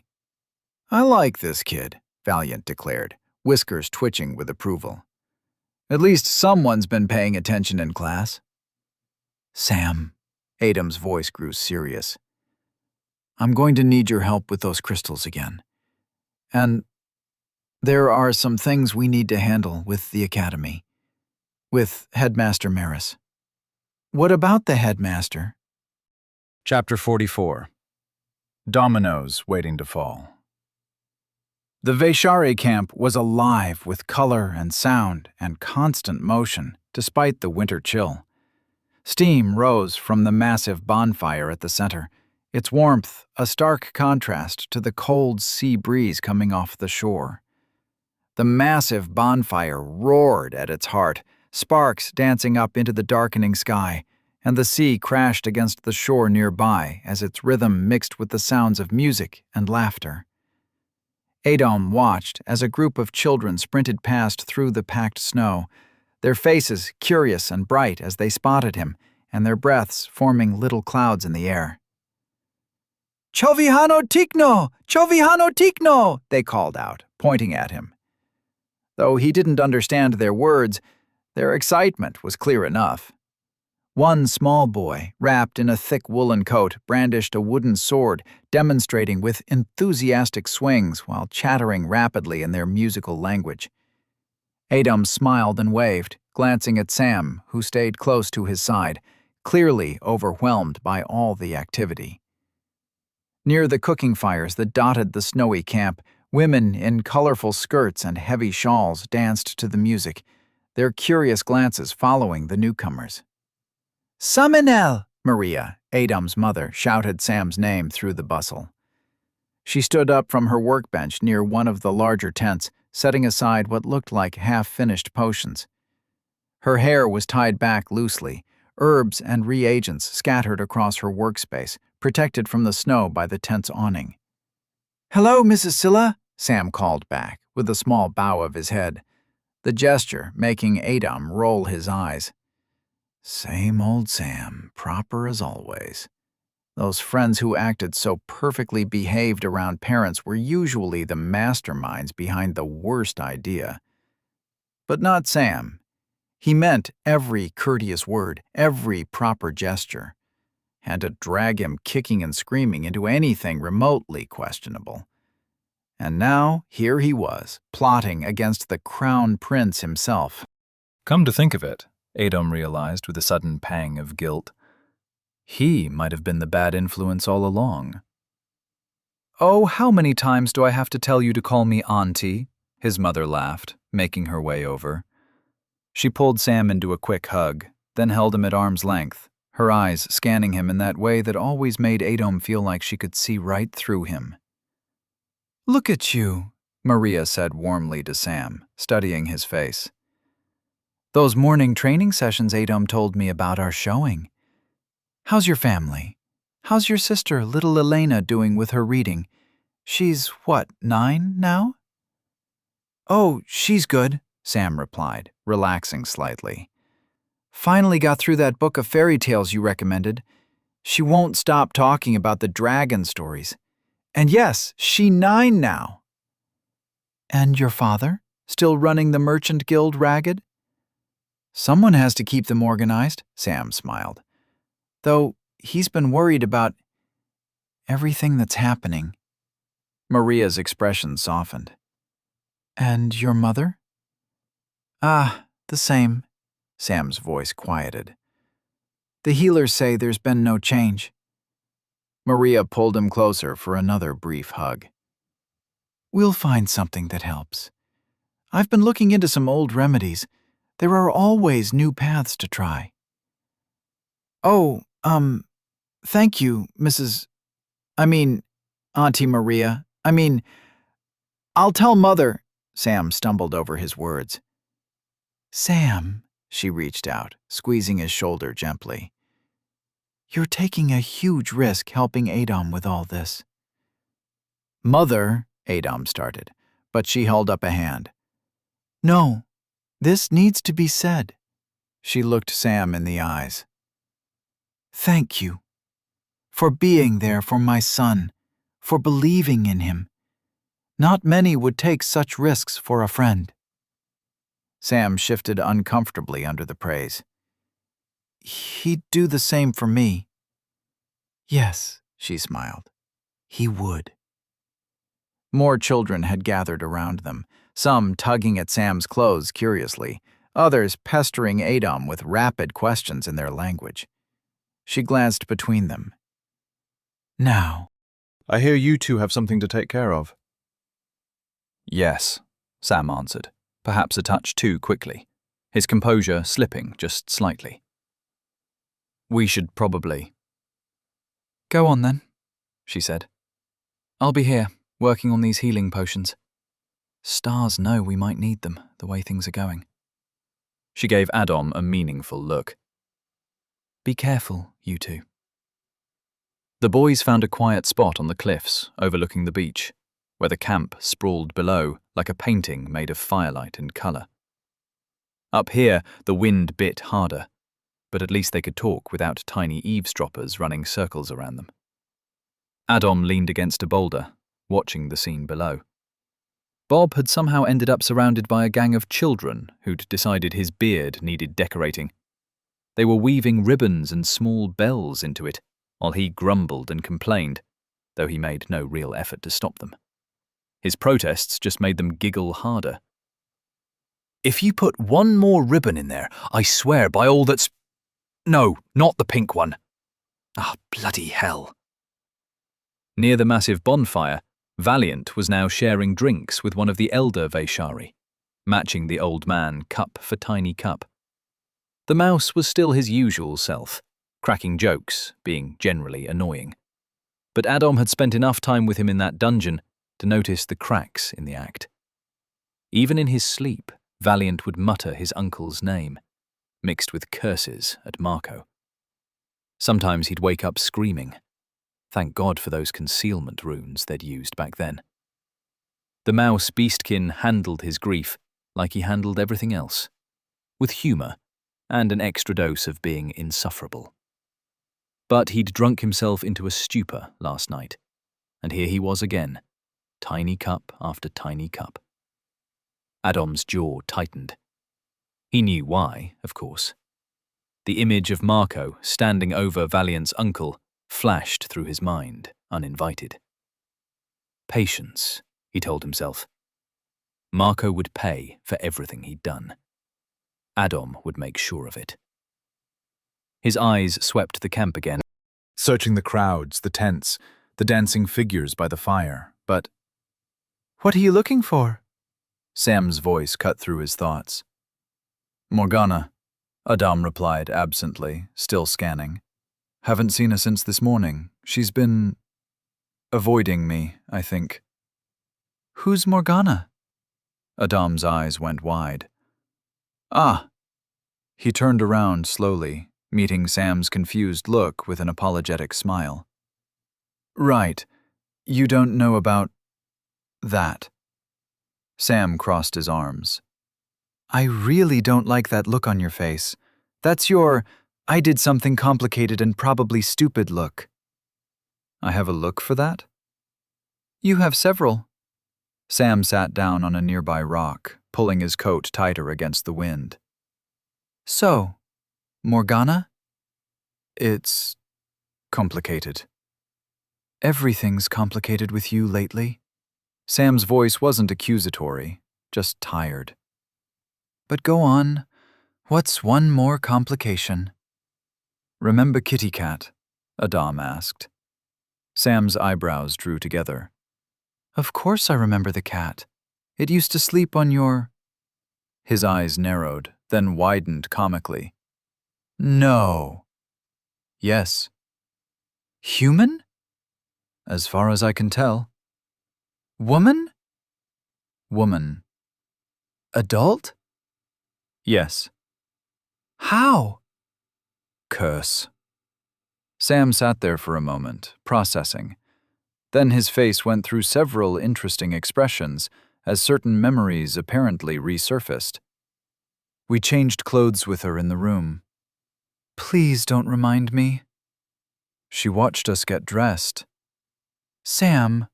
"I like this kid," Valiant declared, whiskers twitching with approval. "At least someone's been paying attention in class." "Sam," Adam's voice grew serious, "I'm going to need your help with those crystals again. And there are some things we need to handle with the academy, with Headmaster Maris." "What about the headmaster?" Chapter 44. Dominoes Waiting to Fall. The Vaishari camp was alive with color and sound and constant motion, despite the winter chill. Steam rose from the massive bonfire at the center, its warmth a stark contrast to the cold sea breeze coming off the shore. The massive bonfire roared at its heart, sparks dancing up into the darkening sky, and the sea crashed against the shore nearby as its rhythm mixed with the sounds of music and laughter. Adam watched as a group of children sprinted past through the packed snow, their faces curious and bright as they spotted him, and their breaths forming little clouds in the air. "Chovihano Tikno! Chovihano Tikno!" they called out, pointing at him. Though he didn't understand their words, their excitement was clear enough. One small boy, wrapped in a thick woolen coat, brandished a wooden sword, demonstrating with enthusiastic swings while chattering rapidly in their musical language. Adam smiled and waved, glancing at Sam, who stayed close to his side, clearly overwhelmed by all the activity. Near the cooking fires that dotted the snowy camp, women in colorful skirts and heavy shawls danced to the music, their curious glances following the newcomers. "Saminel!" Maria, Adam's mother, shouted Sam's name through the bustle. She stood up from her workbench near one of the larger tents, setting aside what looked like half-finished potions. Her hair was tied back loosely, herbs and reagents scattered across her workspace, protected from the snow by the tent's awning. "Hello, Mrs. Scylla," Sam called back, with a small bow of his head, the gesture making Adam roll his eyes. Same old Sam, proper as always. Those friends who acted so perfectly behaved around parents were usually the masterminds behind the worst idea. But not Sam. He meant every courteous word, every proper gesture. Had to drag him kicking and screaming into anything remotely questionable. And now, here he was, plotting against the Crown Prince himself. Come to think of it, Adam realized with a sudden pang of guilt. He might have been the bad influence all along. "Oh, how many times do I have to tell you to call me Auntie?" his mother laughed, making her way over. She pulled Sam into a quick hug, then held him at arm's length, her eyes scanning him in that way that always made Adom feel like she could see right through him. "Look at you," Maria said warmly to Sam, studying his face. "Those morning training sessions Adom told me about are showing. How's your family? How's your sister, little Elena, doing with her reading? She's, what, 9 now?" "Oh, she's good," Sam replied, relaxing slightly. "Finally got through that book of fairy tales you recommended. She won't stop talking about the dragon stories. And yes, she's 9 now." "And your father? Still running the Merchant Guild ragged?" "Someone has to keep them organized," Sam smiled. "Though he's been worried about everything that's happening." Maria's expression softened. "And your mother?" "Ah, the same." Sam's voice quieted. "The healers say there's been no change." Maria pulled him closer for another brief hug. "We'll find something that helps. I've been looking into some old remedies. There are always new paths to try." "Oh, thank you, Auntie Maria. I'll tell Mother." Sam stumbled over his words. "Sam," she reached out, squeezing his shoulder gently. "You're taking a huge risk helping Adom with all this." "Mother," Adom started, but she held up a hand. "No, this needs to be said." She looked Sam in the eyes. "Thank you for being there for my son, for believing in him. Not many would take such risks for a friend." Sam shifted uncomfortably under the praise. "He'd do the same for me." "Yes," she smiled. "He would." More children had gathered around them, some tugging at Sam's clothes curiously, others pestering Adom with rapid questions in their language. She glanced between them. "Now, I hear you two have something to take care of." "Yes," Sam answered, perhaps a touch too quickly, his composure slipping just slightly. "We should probably—" "Go on then," she said. "I'll be here, working on these healing potions. Stars know we might need them, the way things are going." She gave Adom a meaningful look. "Be careful, you two." The boys found a quiet spot on the cliffs overlooking the beach, where the camp sprawled below like a painting made of firelight and colour. Up here, the wind bit harder, but at least they could talk without tiny eavesdroppers running circles around them. Adom leaned against a boulder, watching the scene below. Bob had somehow ended up surrounded by a gang of children who'd decided his beard needed decorating. They were weaving ribbons and small bells into it, while he grumbled and complained, though he made no real effort to stop them. His protests just made them giggle harder. "If you put one more ribbon in there, I swear by all that's— No, not the pink one. Ah, bloody hell." Near the massive bonfire, Valiant was now sharing drinks with one of the elder Vaishari, matching the old man cup for tiny cup. The mouse was still his usual self, cracking jokes, being generally annoying. But Adom had spent enough time with him in that dungeon to notice the cracks in the act. Even in his sleep, Valiant would mutter his uncle's name, mixed with curses at Marco. Sometimes he'd wake up screaming. Thank God for those concealment runes they'd used back then. The mouse beastkin handled his grief like he handled everything else, with humour and an extra dose of being insufferable. But he'd drunk himself into a stupor last night, and here he was again, tiny cup after tiny cup. Adom's jaw tightened. He knew why, of course. The image of Marco standing over Valiant's uncle flashed through his mind, uninvited. Patience, he told himself. Marco would pay for everything he'd done. Adom would make sure of it. His eyes swept the camp again, Searching the crowds, the tents, the the dancing figures by the fire, but What are you looking for? Sam's voice cut through his thoughts. Morgana, Adam replied absently, still scanning. Haven't seen her since this morning. She's been avoiding me, I think. Who's Morgana? Adam's eyes went wide. Ah! He turned around slowly, meeting Sam's confused look with an apologetic smile. Right. You don't know about that. Sam crossed his arms. I really don't like that look on your face. That's your, I did something complicated and probably stupid look. I have a look for that? You have several. Sam sat down on a nearby rock, pulling his coat tighter against the wind. So, Morgana? It's complicated. Everything's complicated with you lately. Sam's voice wasn't accusatory, just tired. But go on. What's one more complication? Remember Kitty Cat? Adam asked. Sam's eyebrows drew together. Of course I remember the cat. It used to sleep on your... His eyes narrowed, then widened comically. No. Yes. Human? As far as I can tell. Woman? Woman. Adult? Yes. How? Curse. Sam sat there for a moment, processing. Then his face went through several interesting expressions as certain memories apparently resurfaced. We changed clothes with her in the room. Please don't remind me. She watched us get dressed. Sam.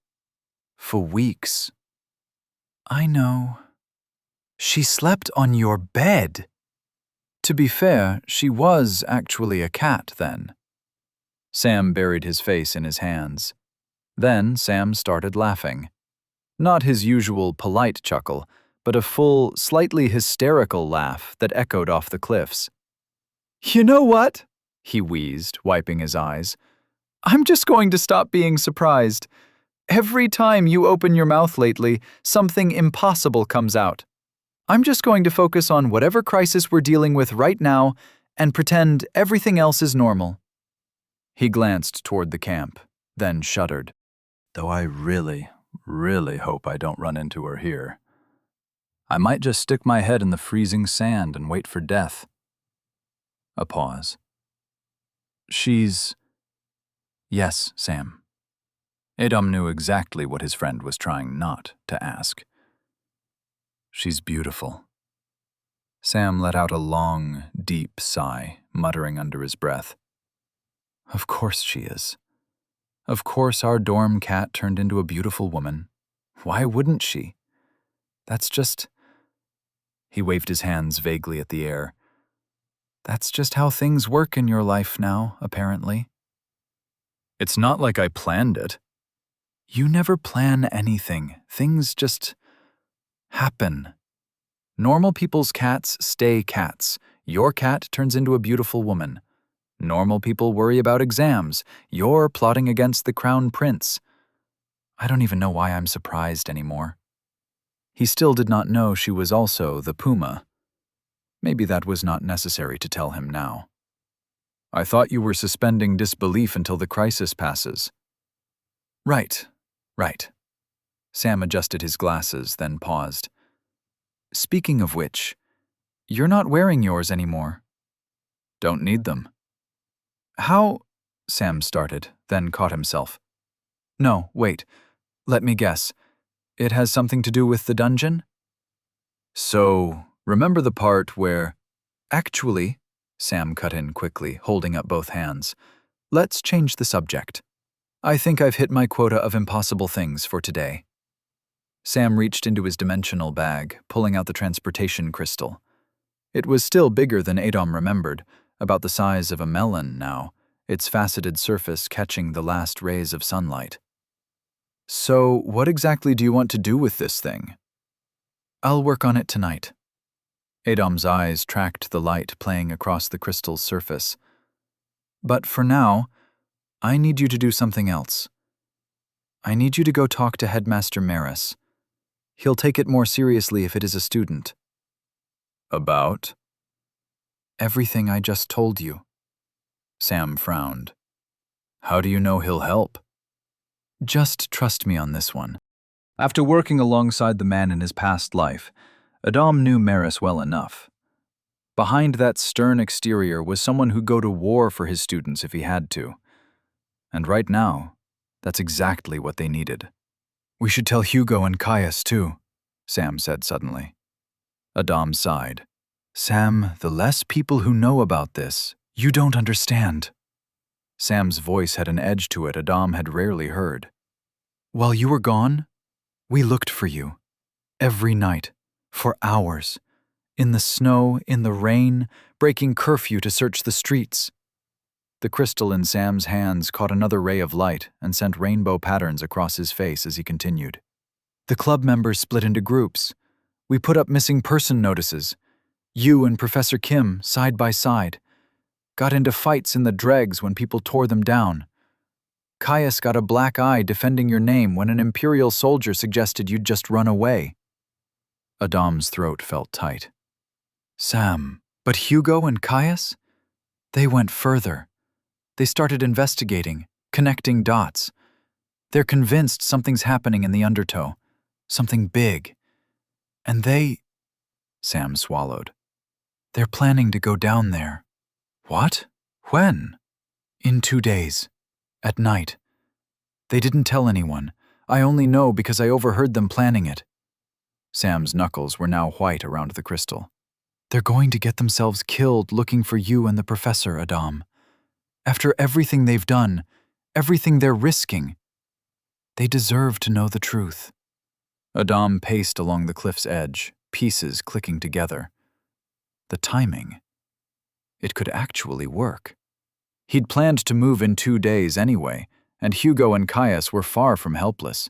For weeks. I know. She slept on your bed. To be fair, she was actually a cat then. Sam buried his face in his hands. Then Sam started laughing. Not his usual polite chuckle, but a full, slightly hysterical laugh that echoed off the cliffs. You know what? He wheezed, wiping his eyes. I'm just going to stop being surprised. Every time you open your mouth lately, something impossible comes out. I'm just going to focus on whatever crisis we're dealing with right now and pretend everything else is normal. He glanced toward the camp, then shuddered. Though I really hope I don't run into her here. I might just stick my head in the freezing sand and wait for death. A pause. She's... Yes, Sam. Adam knew exactly what his friend was trying not to ask. She's beautiful. Sam let out a long, deep sigh, muttering under his breath. Of course she is. Of course our dorm cat turned into a beautiful woman. Why wouldn't she? That's just... He waved his hands vaguely at the air. That's just how things work in your life now, apparently. It's not like I planned it. You never plan anything. Things just happen. Normal people's cats stay cats. Your cat turns into a beautiful woman. Normal people worry about exams. You're plotting against the crown prince. I don't even know why I'm surprised anymore. He still did not know she was also the puma. Maybe that was not necessary to tell him now. I thought you were suspending disbelief until the crisis passes. Right. Sam adjusted his glasses, then paused. Speaking of which, you're not wearing yours anymore. Don't need them. How? Sam started, then caught himself. No, wait. Let me guess. It has something to do with the dungeon? So, remember the part where... Actually, Sam cut in quickly, holding up both hands. Let's change the subject. I think I've hit my quota of impossible things for today. Sam reached into his dimensional bag, pulling out the transportation crystal. It was still bigger than Adam remembered, about the size of a melon now, its faceted surface catching the last rays of sunlight. So, what exactly do you want to do with this thing? I'll work on it tonight. Adam's eyes tracked the light playing across the crystal's surface. But for now, I need you to do something else. I need you to go talk to Headmaster Maris. He'll take it more seriously if it is a student. About? Everything I just told you. Sam frowned. How do you know he'll help? Just trust me on this one. After working alongside the man in his past life, Adam knew Maris well enough. Behind that stern exterior was someone who'd go to war for his students if he had to. And right now, that's exactly what they needed. We should tell Hugo and Caius too, Sam said suddenly. Adam sighed. Sam, the less people who know about this, you don't understand. Sam's voice had an edge to it Adam had rarely heard. While you were gone, we looked for you. Every night, for hours. In the snow, in the rain, breaking curfew to search the streets. The crystal in Sam's hands caught another ray of light and sent rainbow patterns across his face as he continued. The club members split into groups. We put up missing person notices. You and Professor Kim, side by side. Got into fights in the dregs when people tore them down. Caius got a black eye defending your name when an Imperial soldier suggested you'd just run away. Adam's throat felt tight. Sam, but Hugo and Caius? They went further. They started investigating, connecting dots. They're convinced something's happening in the undertow, something big. And Sam swallowed. They're planning to go down there. What? When? In 2 days. At night. They didn't tell anyone. I only know because I overheard them planning it. Sam's knuckles were now white around the crystal. They're going to get themselves killed looking for you and the professor, Adam. After everything they've done, everything they're risking. They deserve to know the truth. Adam paced along the cliff's edge, pieces clicking together. The timing. It could actually work. He'd planned to move in 2 days anyway, and Hugo and Caius were far from helpless.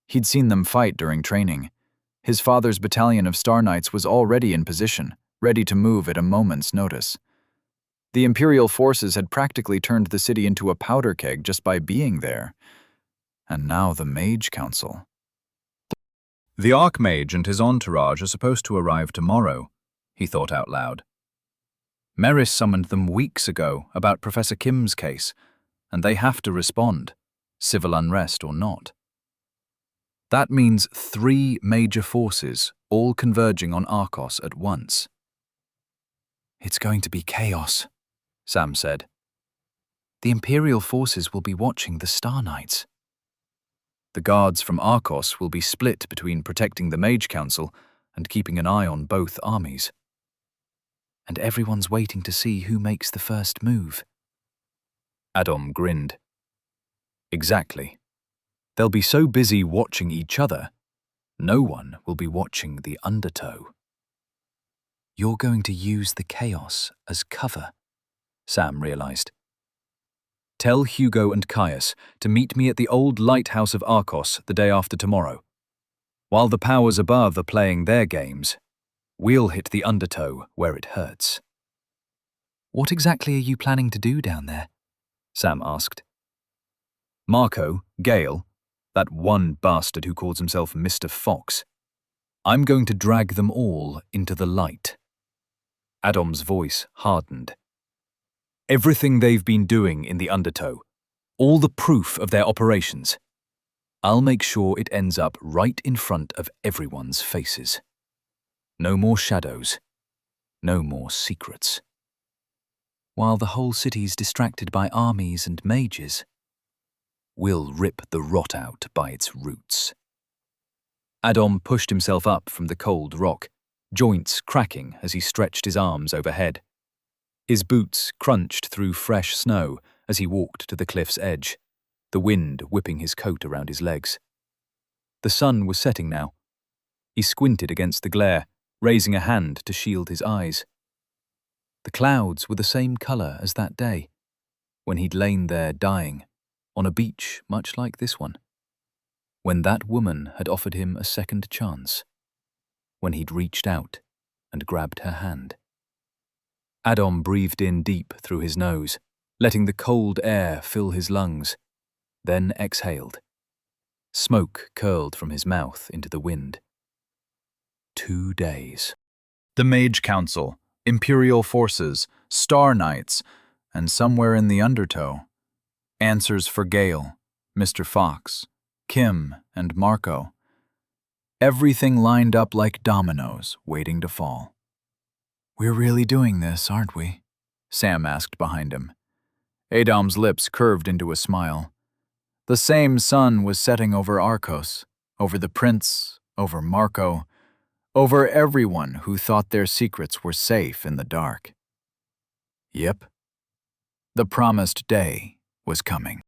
He'd seen them fight during training. His father's battalion of Star Knights was already in position, ready to move at a moment's notice. The Imperial forces had practically turned the city into a powder keg just by being there. And now the Mage Council. The Archmage and his entourage are supposed to arrive tomorrow, he thought out loud. Maris summoned them weeks ago about Professor Kim's case, and they have to respond, civil unrest or not. That means 3 major forces all converging on Arcos at once. It's going to be chaos, Sam said. The Imperial forces will be watching the Star Knights. The guards from Arcos will be split between protecting the Mage Council and keeping an eye on both armies. And everyone's waiting to see who makes the first move. Adam grinned. Exactly. They'll be so busy watching each other, no one will be watching the undertow. You're going to use the chaos as cover, Sam realized. Tell Hugo and Caius to meet me at the old lighthouse of Arcos the day after tomorrow. While the powers above are playing their games, we'll hit the undertow where it hurts. What exactly are you planning to do down there? Sam asked. Marco, Gale, that one bastard who calls himself Mr. Fox. I'm going to drag them all into the light. Adam's voice hardened. Everything they've been doing in the undertow, all the proof of their operations, I'll make sure it ends up right in front of everyone's faces. No more shadows, no more secrets. While the whole city's distracted by armies and mages, we'll rip the rot out by its roots. Adam pushed himself up from the cold rock, joints cracking as he stretched his arms overhead. His boots crunched through fresh snow as he walked to the cliff's edge, the wind whipping his coat around his legs. The sun was setting now. He squinted against the glare, raising a hand to shield his eyes. The clouds were the same color as that day, when he'd lain there dying, on a beach much like this one. When that woman had offered him a second chance. When he'd reached out and grabbed her hand. Adam breathed in deep through his nose, letting the cold air fill his lungs, then exhaled, Smoke curled from his mouth into the wind. 2 days. The Mage Council, Imperial Forces, Star Knights, and somewhere in the undertow, answers for Gale, Mr. Fox, Kim, and Marco. Everything lined up like dominoes, waiting to fall. "We're really doing this, aren't we?" Sam asked behind him. Adom's lips curved into a smile. The same sun was setting over Arcos, over the prince, over Marco, over everyone who thought their secrets were safe in the dark. Yep. The promised day was coming.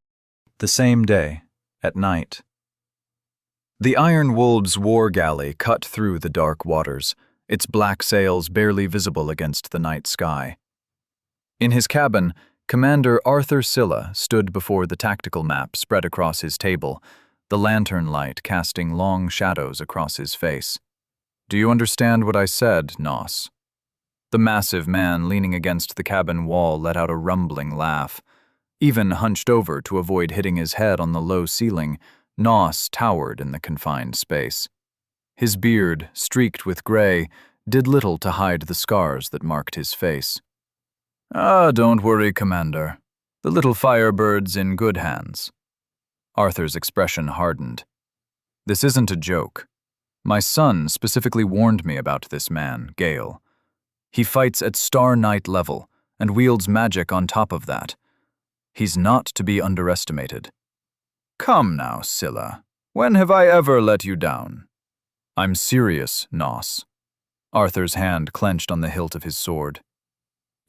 The same day, at night. The Iron Wolves' war galley cut through the dark waters, its black sails barely visible against the night sky. In his cabin, Commander Arthur Silla stood before the tactical map spread across his table, the lantern light casting long shadows across his face. "Do you understand what I said, Nos?" The massive man leaning against the cabin wall let out a rumbling laugh. Even hunched over to avoid hitting his head on the low ceiling, Nos towered in the confined space. His beard, streaked with gray, did little to hide the scars that marked his face. Don't worry, Commander. The little firebird's in good hands." Arthur's expression hardened. "This isn't a joke. My son specifically warned me about this man, Gale. He fights at Star Knight level and wields magic on top of that. He's not to be underestimated." "Come now, Silla. When have I ever let you down?" "I'm serious, Nos." Arthur's hand clenched on the hilt of his sword.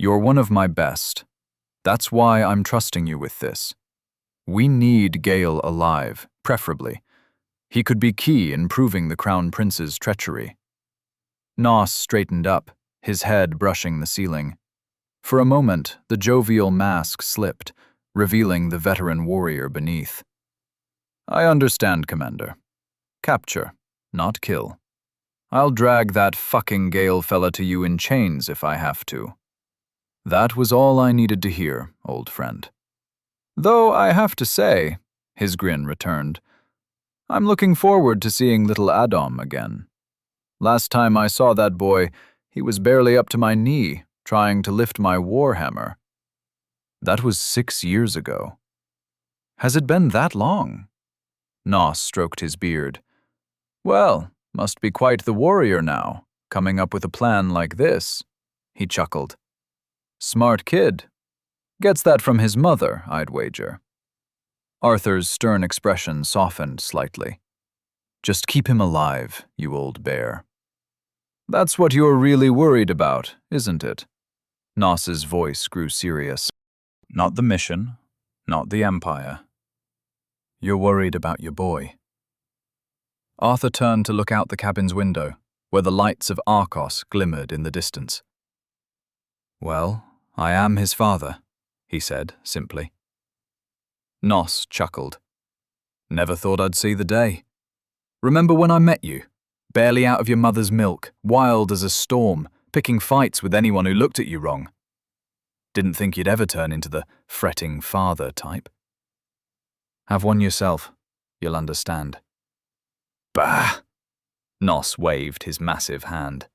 "You're one of my best. That's why I'm trusting you with this. We need Gale alive, preferably. He could be key in proving the Crown Prince's treachery." Nos straightened up, his head brushing the ceiling. For a moment, the jovial mask slipped, revealing the veteran warrior beneath. "I understand, Commander. Capture, not kill. I'll drag that fucking Gale fella to you in chains if I have to." "That was all I needed to hear, old friend." "Though I have to say," his grin returned, "I'm looking forward to seeing little Adam again. Last time I saw that boy, he was barely up to my knee, trying to lift my warhammer." "That was 6 years ago." "Has it been that long?" Nos stroked his beard. "Well, must be quite the warrior now, coming up with a plan like this," he chuckled. "Smart kid. Gets that from his mother, I'd wager." Arthur's stern expression softened slightly. "Just keep him alive, you old bear." "That's what you're really worried about, isn't it?" Nos's voice grew serious. "Not the mission, not the Empire. You're worried about your boy." Arthur turned to look out the cabin's window, where the lights of Arcos glimmered in the distance. "Well, I am his father," he said simply. Nos chuckled. "Never thought I'd see the day. Remember when I met you? Barely out of your mother's milk, wild as a storm, picking fights with anyone who looked at you wrong. Didn't think you'd ever turn into the fretting father type. Have one yourself, you'll understand." "Bah!" Nos waved his massive hand.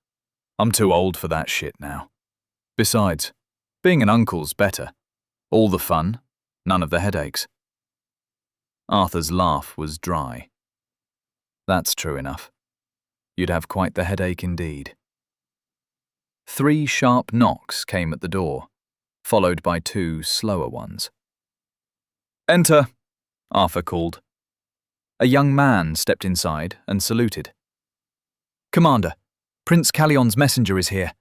"I'm too old for that shit now. Besides, being an uncle's better. All the fun, none of the headaches." Arthur's laugh was dry. "That's true enough. You'd have quite the headache indeed." 3 sharp knocks came at the door, followed by 2 slower ones. "Enter," Arthur called. A young man stepped inside and saluted. "Commander, Prince Callion's messenger is here.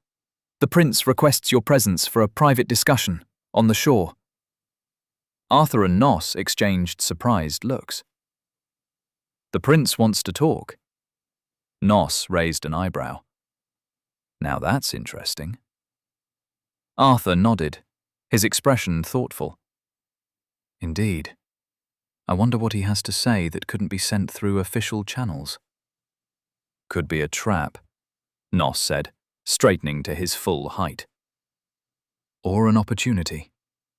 The prince requests your presence for a private discussion on the shore." Arthur and Nos exchanged surprised looks. "The prince wants to talk." Nos raised an eyebrow. "Now that's interesting." Arthur nodded, his expression thoughtful. "Indeed. I wonder what he has to say that couldn't be sent through official channels." "Could be a trap," Nos said, straightening to his full height. "Or an opportunity,"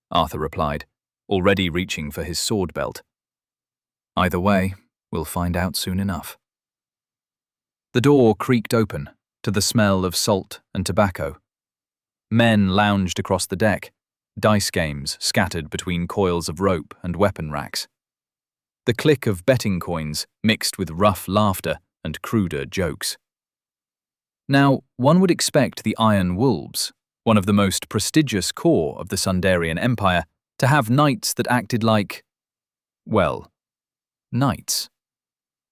Arthur replied, already reaching for his sword belt. "Either way, We'll find out soon enough. The door creaked open to the smell of salt and tobacco. Men lounged across the deck, dice games scattered between coils of rope and weapon racks. The click of betting coins mixed with rough laughter and cruder jokes. Now, one would expect the Iron Wolves, one of the most prestigious corps of the Sundarian Empire, to have knights that acted like, well, knights.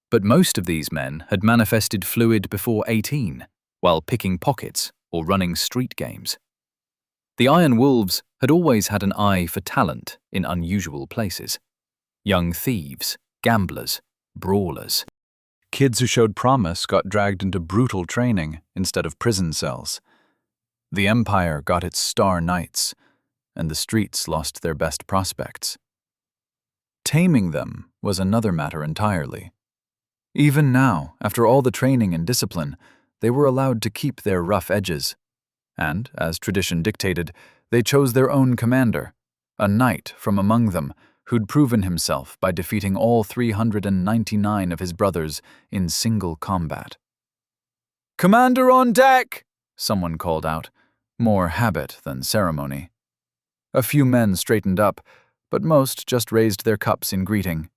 But most of these men had manifested fluid before 18, while picking pockets or running street games. The Iron Wolves had always had an eye for talent in unusual places. Young thieves, gamblers, brawlers. Kids who showed promise got dragged into brutal training instead of prison cells. The Empire got its star knights, and the streets lost their best prospects. Taming them was another matter entirely. Even now, after all the training and discipline, they were allowed to keep their rough edges. And, as tradition dictated, they chose their own commander, a knight from among them who'd proven himself by defeating all 399 of his brothers in single combat. "Commander on deck!" someone called out, more habit than ceremony. A few men straightened up, but most just raised their cups in greeting.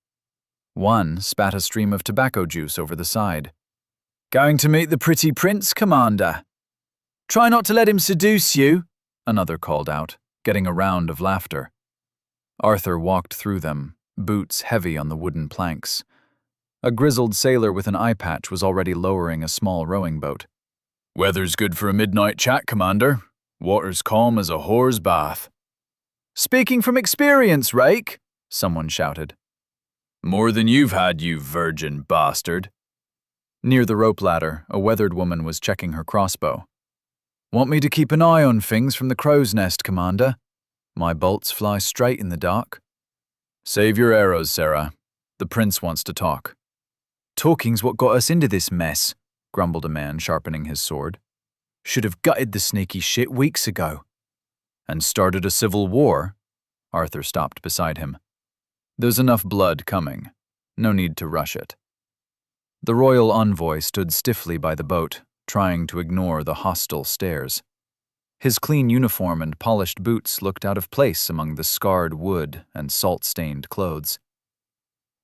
One spat a stream of tobacco juice over the side. "Going to meet the pretty prince, Commander." "Try not to let him seduce you," another called out, getting a round of laughter. Arthur walked through them, boots heavy on the wooden planks. A grizzled sailor with an eye patch was already lowering a small rowing boat. "Weather's good for a midnight chat, Commander. Water's calm as a whore's bath." "Speaking from experience, Rake," someone shouted. "More than you've had, you virgin bastard." Near the rope ladder, a weathered woman was checking her crossbow. "Want me to keep an eye on things from the crow's nest, Commander? My bolts fly straight in the dark." "Save your arrows, Sarah. The prince wants to talk." "Talking's what got us into this mess," grumbled a man sharpening his sword. "Should have gutted the sneaky shit weeks ago." "And started a civil war?" Arthur stopped beside him. "There's enough blood coming. No need to rush it." The royal envoy stood stiffly by the boat, trying to ignore the hostile stares. His clean uniform and polished boots looked out of place among the scarred wood and salt-stained clothes.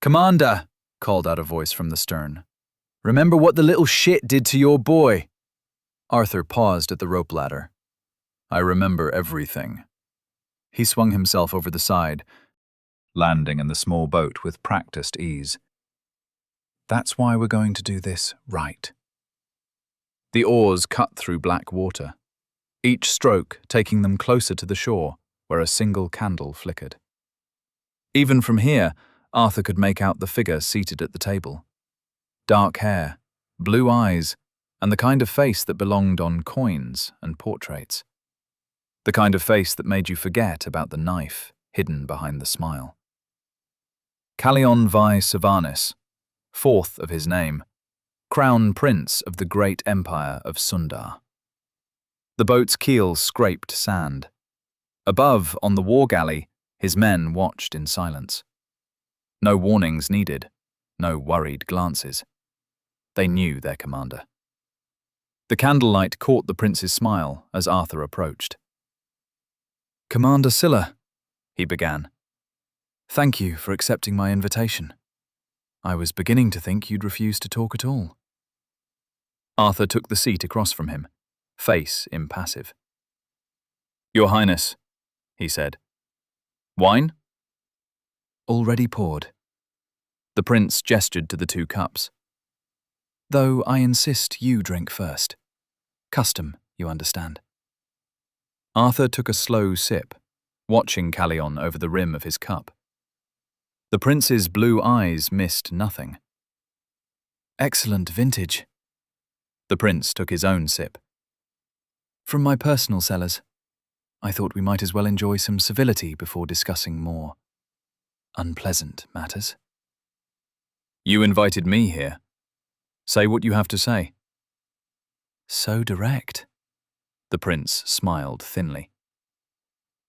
"Commander," called out a voice from the stern. "Remember what the little shit did to your boy?" Arthur paused at the rope ladder. "I remember everything." He swung himself over the side, landing in the small boat with practiced ease. "That's why we're going to do this right." The oars cut through black water, each stroke taking them closer to the shore, where a single candle flickered. Even from here, Arthur could make out the figure seated at the table. Dark hair, blue eyes, and the kind of face that belonged on coins and portraits. The kind of face that made you forget about the knife hidden behind the smile. Callion Vi Savanis, fourth of his name, Crown Prince of the great empire of Sundar. The boat's keel scraped sand. Above, on the war galley, his men watched in silence. No warnings needed, no worried glances. They knew their commander. The candlelight caught the prince's smile as Arthur approached. "Commander Scylla," he began. "Thank you for accepting my invitation. I was beginning to think you'd refuse to talk at all." Arthur took the seat across from him, face impassive. "Your Highness," he said. "Wine?" "Already poured." The prince gestured to the 2 cups. "Though I insist you drink first. Custom, you understand." Arthur took a slow sip, watching Callion over the rim of his cup. The prince's blue eyes missed nothing. "Excellent vintage." The prince took his own sip. "From my personal cellars, I thought we might as well enjoy some civility before discussing more unpleasant matters." "You invited me here. Say what you have to say." "So direct." The prince smiled thinly.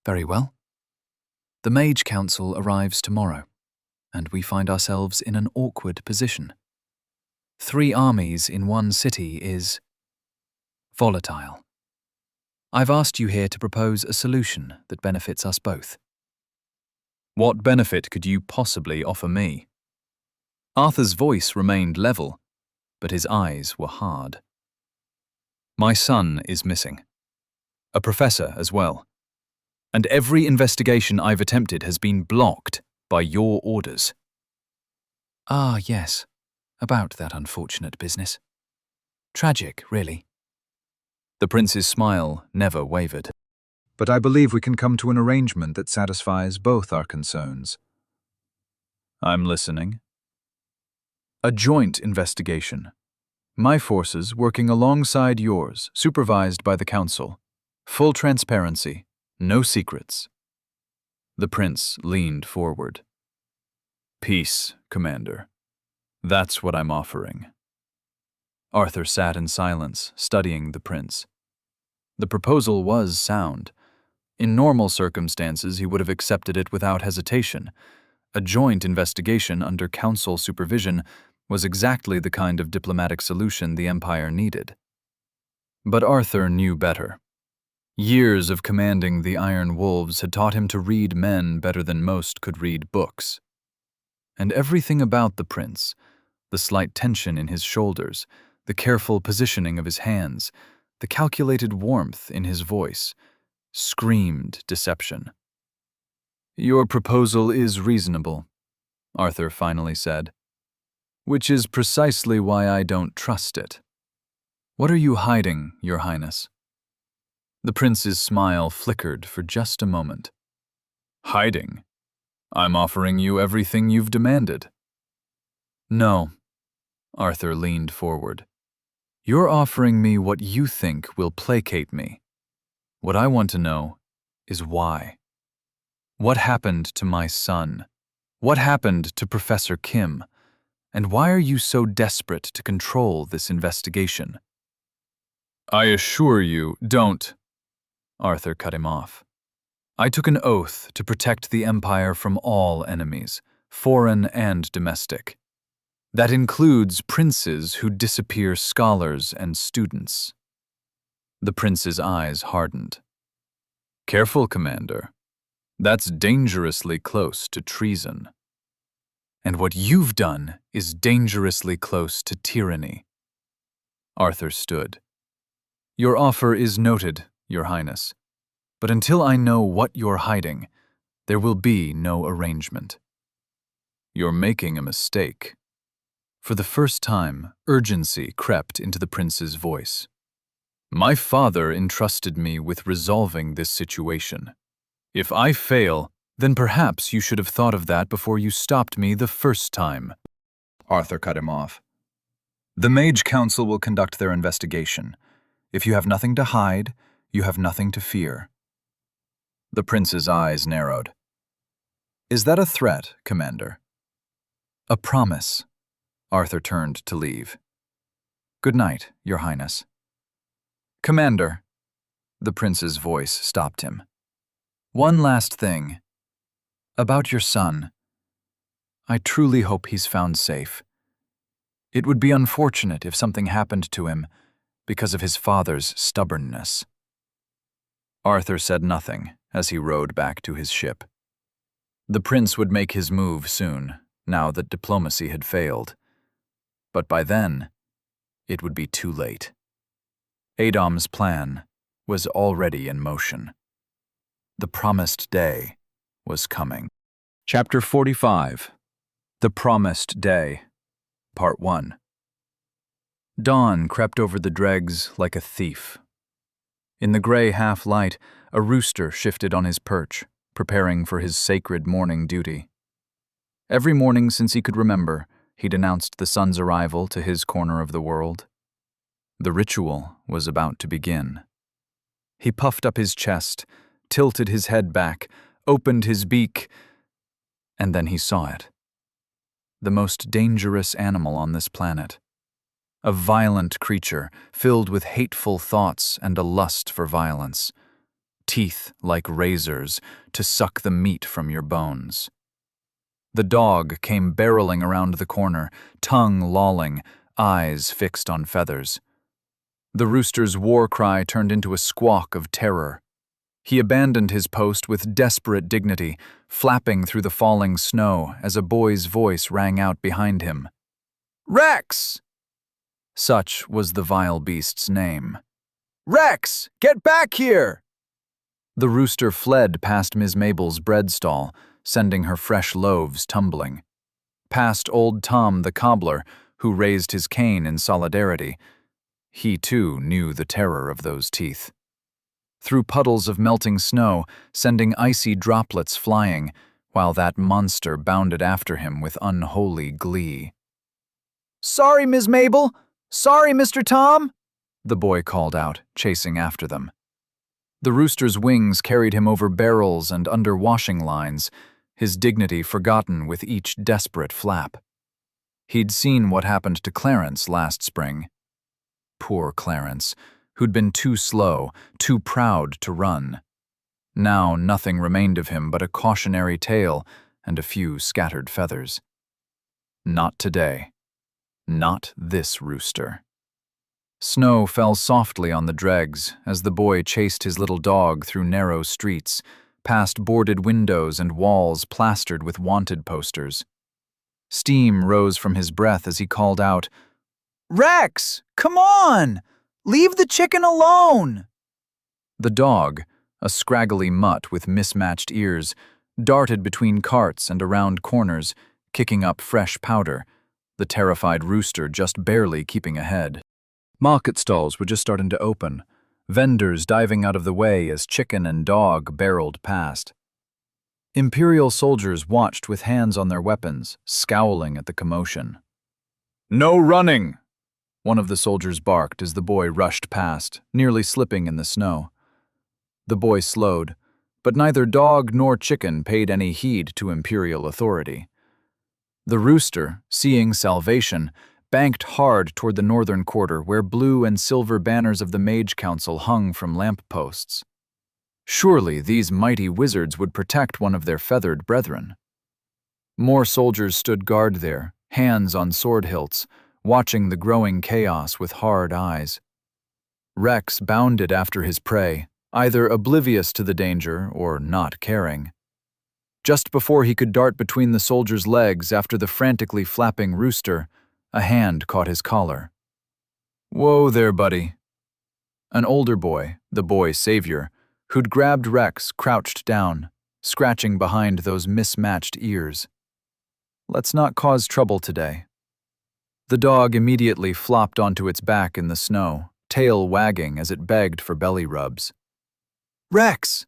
"Very well. The Mage Council arrives tomorrow. and we find ourselves in an awkward position. 3 armies in one city is volatile. I've asked you here to propose a solution that benefits us both. What benefit could you possibly offer me? Arthur's voice remained level, but his eyes were hard. My son is missing. A professor as well. And every investigation I've attempted has been blocked by your orders. Ah, yes, about that unfortunate business. Tragic, really. The prince's smile never wavered. But I believe we can come to an arrangement that satisfies both our concerns. I'm listening. A joint investigation. My forces working alongside yours, supervised by the council. Full transparency, no secrets. The prince leaned forward. Peace, Commander. That's what I'm offering. Arthur sat in silence, studying the prince. The proposal was sound. In normal circumstances, he would have accepted it without hesitation. A joint investigation under council supervision was exactly the kind of diplomatic solution the Empire needed. But Arthur knew better. Years of commanding the Iron Wolves had taught him to read men better than most could read books. And everything about the prince, the slight tension in his shoulders, the careful positioning of his hands, the calculated warmth in his voice, screamed deception. Your proposal is reasonable, Arthur finally said, which is precisely why I don't trust it. What are you hiding, Your Highness? The prince's smile flickered for just a moment. Hiding? I'm offering you everything you've demanded. No. Arthur leaned forward. You're offering me what you think will placate me. What I want to know is why. What happened to my son? What happened to Professor Kim? And why are you so desperate to control this investigation? I assure you, don't. Arthur cut him off. I took an oath to protect the Empire from all enemies, foreign and domestic. That includes princes who disappear scholars and students. The prince's eyes hardened. Careful, Commander. That's dangerously close to treason. And what you've done is dangerously close to tyranny. Arthur stood. Your offer is noted, Your Highness. But until I know what you're hiding, there will be no arrangement. You're making a mistake. For the first time, urgency crept into the prince's voice. My father entrusted me with resolving this situation. If I fail, then perhaps you should have thought of that before you stopped me the first time. Arthur cut him off. The Mage Council will conduct their investigation. If you have nothing to hide, you have nothing to fear. The prince's eyes narrowed. Is that a threat, Commander? A promise. Arthur turned to leave. Good night, Your Highness. Commander. The prince's voice stopped him. One last thing. About your son. I truly hope he's found safe. It would be unfortunate if something happened to him because of his father's stubbornness. Arthur said nothing as he rowed back to his ship. The prince would make his move soon, now that diplomacy had failed. But by then, it would be too late. Adam's plan was already in motion. The promised day was coming. Chapter 45. The Promised Day, Part 1. Dawn crept over the dregs like a thief. In the gray half-light, a rooster shifted on his perch, preparing for his sacred morning duty. Every morning since he could remember, he'd announced the sun's arrival to his corner of the world. The ritual was about to begin. He puffed up his chest, tilted his head back, opened his beak, and then he saw it. The most dangerous animal on this planet. A violent creature filled with hateful thoughts and a lust for violence. Teeth like razors to suck the meat from your bones. The dog came barreling around the corner, tongue lolling, eyes fixed on feathers. The rooster's war cry turned into a squawk of terror. He abandoned his post with desperate dignity, flapping through the falling snow as a boy's voice rang out behind him. "Rex!" Such was the vile beast's name. "Rex, get back here!" The rooster fled past Miss Mabel's bread stall, sending her fresh loaves tumbling. Past old Tom the cobbler, who raised his cane in solidarity. He too knew the terror of those teeth. Through puddles of melting snow, sending icy droplets flying, while that monster bounded after him with unholy glee. "Sorry, Miss Mabel! Sorry, Mr. Tom!" the boy called out, chasing after them. The rooster's wings carried him over barrels and under washing lines, his dignity forgotten with each desperate flap. He'd seen what happened to Clarence last spring. Poor Clarence, who'd been too slow, too proud to run. Now nothing remained of him but a cautionary tail and a few scattered feathers. Not today. Not this rooster. Snow fell softly on the dregs as the boy chased his little dog through narrow streets, past boarded windows and walls plastered with wanted posters. Steam rose from his breath as he called out, "Rex, come on! Leave the chicken alone!" The dog, a scraggly mutt with mismatched ears, darted between carts and around corners, kicking up fresh powder, the terrified rooster just barely keeping ahead. Market stalls were just starting to open, vendors diving out of the way as chicken and dog barreled past. Imperial soldiers watched with hands on their weapons, scowling at the commotion. "No running!" one of the soldiers barked as the boy rushed past, nearly slipping in the snow. The boy slowed, but neither dog nor chicken paid any heed to Imperial authority. The rooster, seeing salvation, banked hard toward the northern quarter where blue and silver banners of the Mage Council hung from lamp posts. Surely these mighty wizards would protect one of their feathered brethren. More soldiers stood guard there, hands on sword hilts, watching the growing chaos with hard eyes. Rex bounded after his prey, either oblivious to the danger or not caring. Just before he could dart between the soldier's legs after the frantically flapping rooster, a hand caught his collar. "Whoa there, buddy." An older boy, the boy's savior, who'd grabbed Rex, crouched down, scratching behind those mismatched ears. "Let's not cause trouble today." The dog immediately flopped onto its back in the snow, tail wagging as it begged for belly rubs. "Rex!"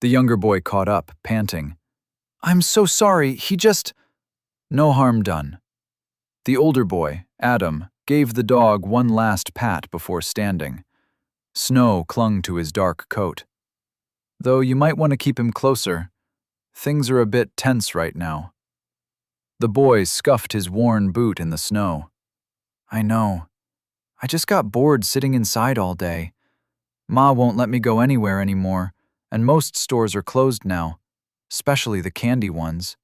The younger boy caught up, panting. "I'm so sorry, he just—" "No harm done." The older boy, Adam, gave the dog one last pat before standing. Snow clung to his dark coat. "Though you might want to keep him closer. Things are a bit tense right now." The boy scuffed his worn boot in the snow. "I know. I just got bored sitting inside all day. Ma won't let me go anywhere anymore, and most stores are closed now, especially the candy ones."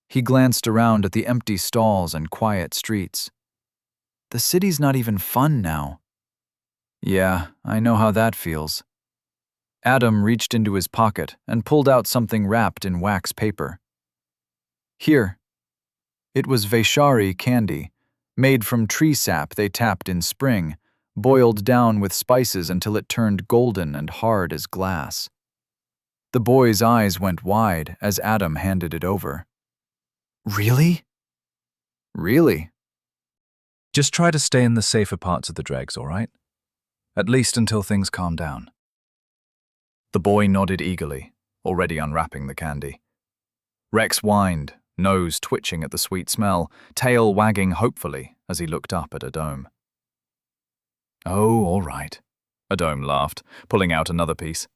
He glanced around at the empty stalls and quiet streets. "The city's not even fun now." "Yeah, I know how that feels." Adam reached into his pocket and pulled out something wrapped in wax paper. "Here." It was Vaishari candy, made from tree sap they tapped in spring, boiled down with spices until it turned golden and hard as glass. The boy's eyes went wide as Adam handed it over. "Really?" "Really." Just try to stay in the safer parts of the dregs, all right? At least until things calm down. The boy nodded eagerly, already unwrapping the candy. Rex whined, nose twitching at the sweet smell, tail wagging hopefully as he looked up at Adome. "Oh, all right," Adome laughed, pulling out another piece.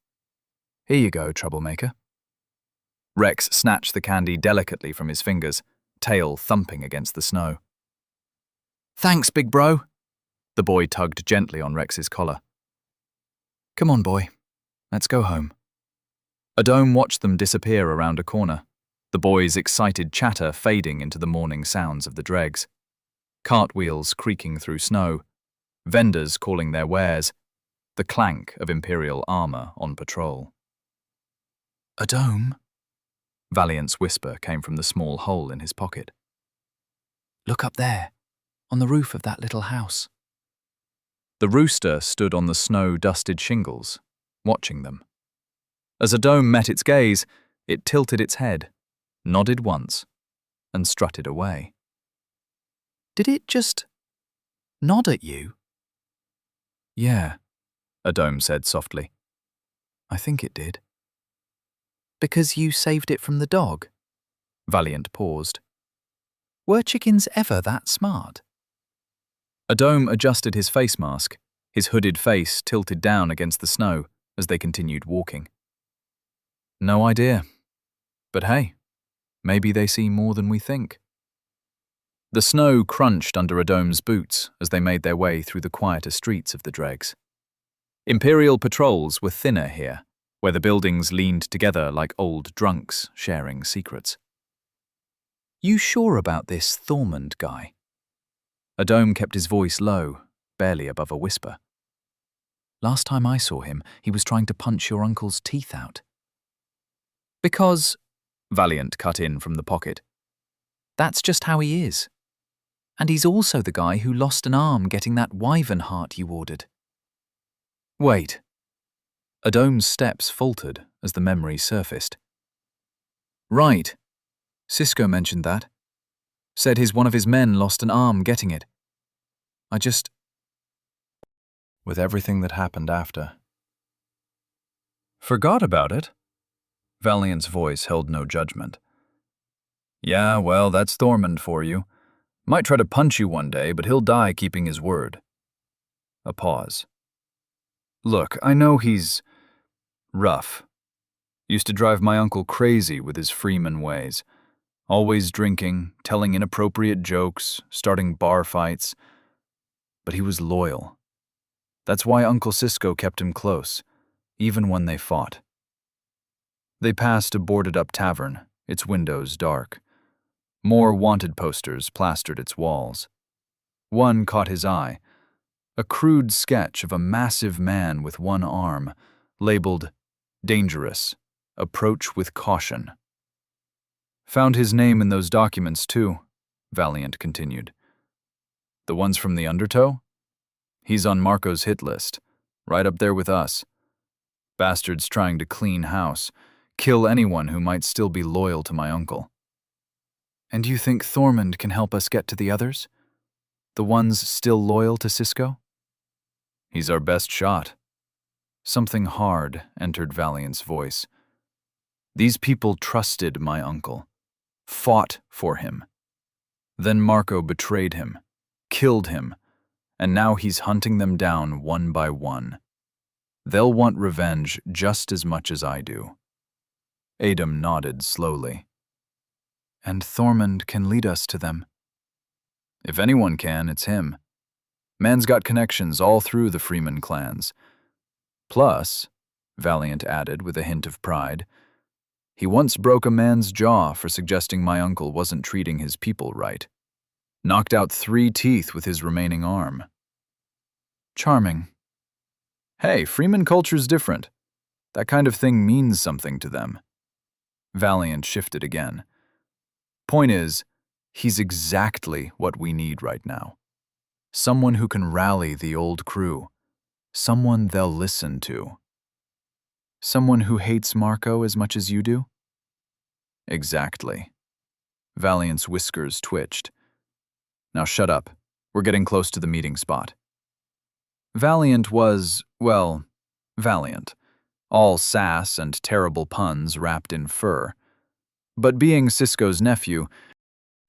"Here you go, troublemaker." Rex snatched the candy delicately from his fingers, tail thumping against the snow. "Thanks, big bro." The boy tugged gently on Rex's collar. "Come on, boy. Let's go home." Adome watched them disappear around a corner. the boys' excited chatter fading into the morning sounds of the dregs. Cartwheels creaking through snow, vendors calling their wares, the clank of Imperial armor on patrol. "A dome?" Valiant's whisper came from the small hole in his pocket. "Look up there, on the roof of that little house." The rooster stood on the snow-dusted shingles, watching them. As a dome met its gaze, it tilted its head, nodded once, and strutted away. "Did it just nod at you?" "Yeah," a dome said softly. "I think it did." "Because you saved it from the dog?" Valiant paused. "Were chickens ever that smart?" A dome adjusted his face mask, his hooded face tilted down against the snow as they continued walking. "No idea. But hey, maybe they see more than we think." The snow crunched under a dome's boots as they made their way through the quieter streets of the dregs. Imperial patrols were thinner here, where the buildings leaned together like old drunks sharing secrets. "You sure about this Thormund guy?" A dome kept his voice low, barely above a whisper. "Last time I saw him, he was trying to punch your uncle's teeth out." "Because," Valiant cut in from the pocket, "that's just how he is. And he's also the guy who lost an arm getting that wyvern heart you ordered." "Wait." A dome's steps faltered as the memory surfaced. "Right. Cisco mentioned that. Said one of his men lost an arm getting it. I just..." With everything that happened after. "Forgot about it?" Valiant's voice held no judgment. "Yeah, well, that's Thormund for you. Might try to punch you one day, but he'll die keeping his word." A pause. "Look, I know he's rough. Used to drive my uncle crazy with his freeman ways. Always drinking, telling inappropriate jokes, starting bar fights. But he was loyal. That's why Uncle Cisco kept him close, even when they fought." They passed a boarded-up tavern, its windows dark. More wanted posters plastered its walls. One caught his eye, a crude sketch of a massive man with one arm, labeled "Dangerous. Approach with caution." "Found his name in those documents, too," Valiant continued. "The ones from the Undertow? He's on Marco's hit list, right up there with us. Bastard's trying to clean house, kill anyone who might still be loyal to my uncle." "And you think Thormund can help us get to the others? The ones still loyal to Cisco?" "He's our best shot." Something hard entered Valiant's voice. These people trusted my uncle, fought for him. Then Marco betrayed him, killed him, and now he's hunting them down one by one. They'll want revenge just as much as I do. Adam nodded slowly. "And Thormund can lead us to them?" "If anyone can, it's him. Man's got connections all through the Freeman clans. Plus," Valiant added with a hint of pride, "he once broke a man's jaw for suggesting my uncle wasn't treating his people right. Knocked out 3 teeth with his remaining arm." "Charming." "Hey, Freeman culture's different. That kind of thing means something to them." Valiant shifted again. "Point is, he's exactly what we need right now. Someone who can rally the old crew. Someone they'll listen to." "Someone who hates Marco as much as you do?" "Exactly." Valiant's whiskers twitched. "Now shut up. We're getting close to the meeting spot." Valiant was, well, valiant. All sass and terrible puns wrapped in fur. But being Cisco's nephew,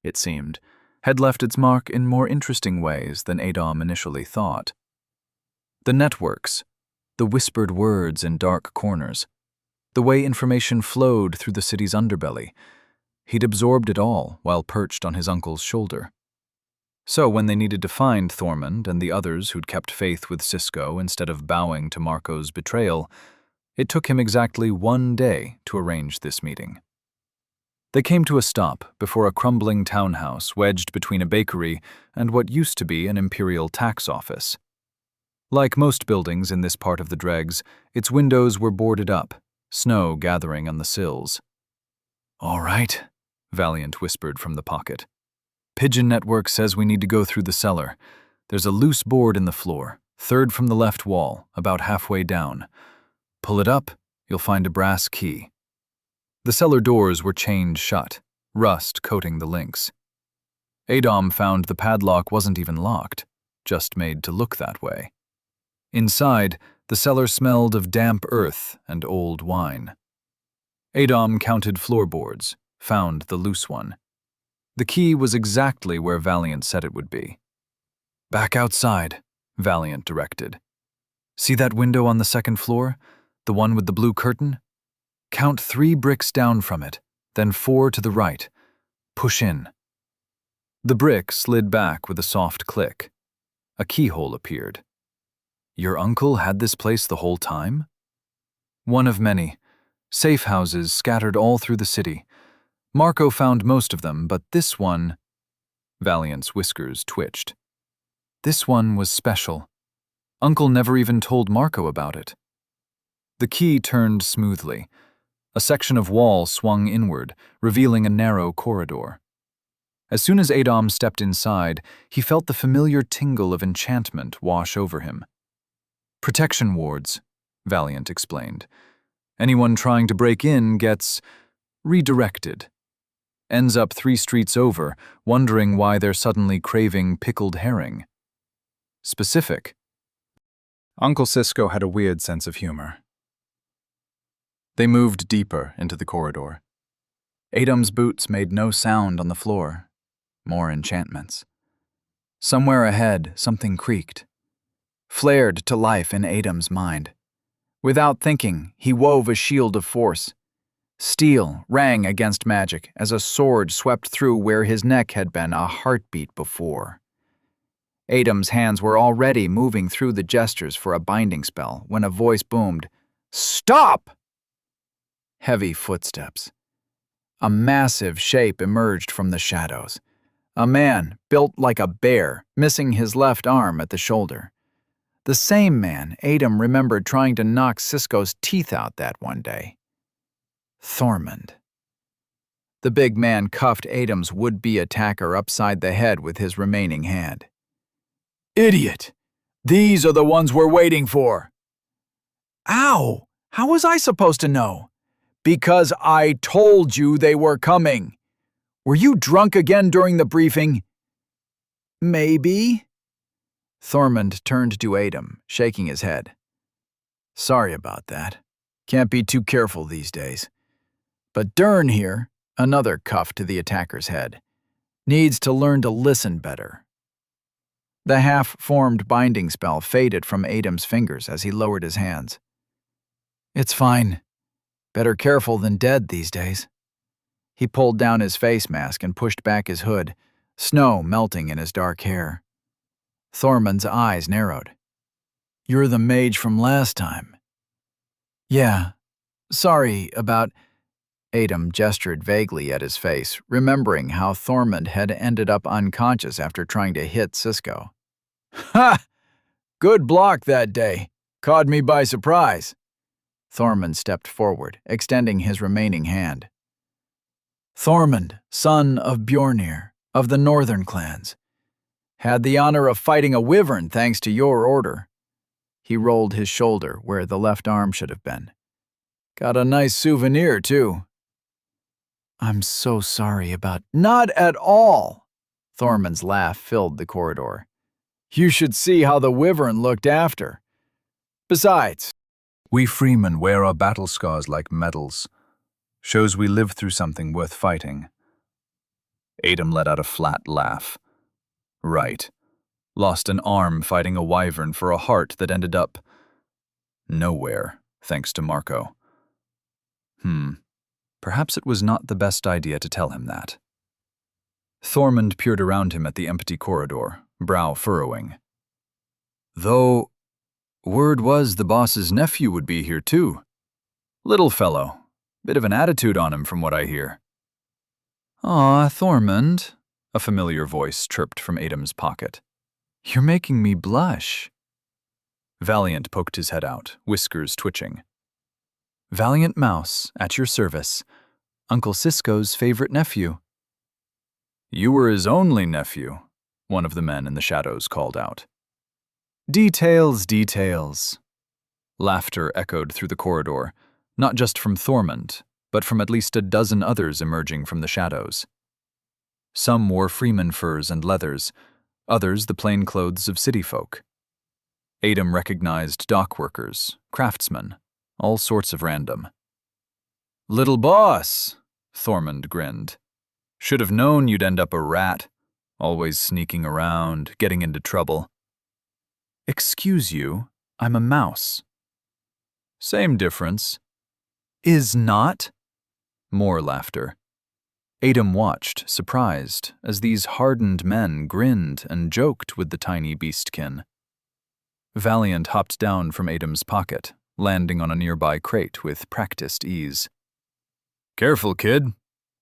it seemed, had left its mark in more interesting ways than Adam initially thought. The networks, the whispered words in dark corners, the way information flowed through the city's underbelly, he'd absorbed it all while perched on his uncle's shoulder. So when they needed to find Thormund and the others who'd kept faith with Cisco instead of bowing to Marco's betrayal, it took him exactly 1 day to arrange this meeting. They came to a stop before a crumbling townhouse wedged between a bakery and what used to be an imperial tax office. Like most buildings in this part of the dregs, its windows were boarded up, snow gathering on the sills. All right, Valiant whispered from the pocket. Pigeon Network says we need to go through the cellar. There's a loose board in the floor, third from the left wall, about halfway down. Pull it up, you'll find a brass key. The cellar doors were chained shut, rust coating the links. Adom found the padlock wasn't even locked, just made to look that way. Inside, the cellar smelled of damp earth and old wine. Adom counted floorboards, found the loose one. The key was exactly where Valiant said it would be. Back outside, Valiant directed. See that window on the second floor? The one with the blue curtain? Count 3 bricks down from it, then 4 to the right. Push in. The brick slid back with a soft click. A keyhole appeared. Your uncle had this place the whole time? One of many. Safe houses scattered all through the city. Marco found most of them, but this one... Valiant's whiskers twitched. This one was special. Uncle never even told Marco about it. The key turned smoothly. A section of wall swung inward, revealing a narrow corridor. As soon as Adom stepped inside, he felt the familiar tingle of enchantment wash over him. Protection wards, Valiant explained. Anyone trying to break in gets redirected. Ends up 3 streets over, wondering why they're suddenly craving pickled herring. Specific. Uncle Cisco had a weird sense of humor. They moved deeper into the corridor. Adom's boots made no sound on the floor. More enchantments. Somewhere ahead, something creaked. Flared to life in Adom's mind. Without thinking, he wove a shield of force. Steel rang against magic as a sword swept through where his neck had been a heartbeat before. Adom's hands were already moving through the gestures for a binding spell when a voice boomed, "Stop!" Heavy footsteps. A massive shape emerged from the shadows. A man built like a bear, missing his left arm at the shoulder. The same man Adom remembered trying to knock Cisco's teeth out that one day. Thormund. The big man cuffed Adom's would-be attacker upside the head with his remaining hand. "Idiot! These are the ones we're waiting for!" "Ow! How was I supposed to know?" "Because I told you they were coming. Were you drunk again during the briefing?" "Maybe." Thormund turned to Adom, shaking his head. "Sorry about that. Can't be too careful these days. But Dern here," another cuff to the attacker's head, "needs to learn to listen better." The half-formed binding spell faded from Adom's fingers as he lowered his hands. "It's fine. Better careful than dead these days." He pulled down his face mask and pushed back his hood, snow melting in his dark hair. Thormund's eyes narrowed. "You're the mage from last time." "Yeah. Sorry about..." Adom gestured vaguely at his face, remembering how Thormund had ended up unconscious after trying to hit Cisco. "Ha! Good block that day. Caught me by surprise." Thormund stepped forward, extending his remaining hand. "Thormund, son of Bjornir, of the northern clans. Had the honor of fighting a wyvern thanks to your order." He rolled his shoulder where the left arm should have been. "Got a nice souvenir, too." "I'm so sorry about..." "Not at all." Thormund's laugh filled the corridor. "You should see how the wyvern looked after. Besides, We freemen wear our battle scars like medals. Shows we lived through something worth fighting. Adom let out a flat laugh. Right. Lost an arm fighting a wyvern for a heart that ended up nowhere, thanks to Marco. Perhaps it was not the best idea to tell him that. Thormund peered around him at the empty corridor, brow furrowing. Though, word was the boss's nephew would be here too. Little fellow. Bit of an attitude on him from what I hear. "Aw, Thormund," a familiar voice chirped from Adam's pocket. "You're making me blush." Valiant poked his head out, whiskers twitching. "Valiant Mouse, at your service. Uncle Cisco's favorite nephew." "You were his only nephew," one of the men in the shadows called out. "Details, details." Laughter echoed through the corridor, not just from Thormund, but from at least a dozen others emerging from the shadows. Some wore freeman furs and leathers, others the plain clothes of city folk. Adam recognized dock workers, craftsmen, all sorts of random. "Little boss," Thormund grinned. "Should have known you'd end up a rat, always sneaking around, getting into trouble." "Excuse you, I'm a mouse." "Same difference." "Is not?" More laughter. Adam watched, surprised, as these hardened men grinned and joked with the tiny beastkin. Valiant hopped down from Adam's pocket, landing on a nearby crate with practiced ease. "Careful, kid,"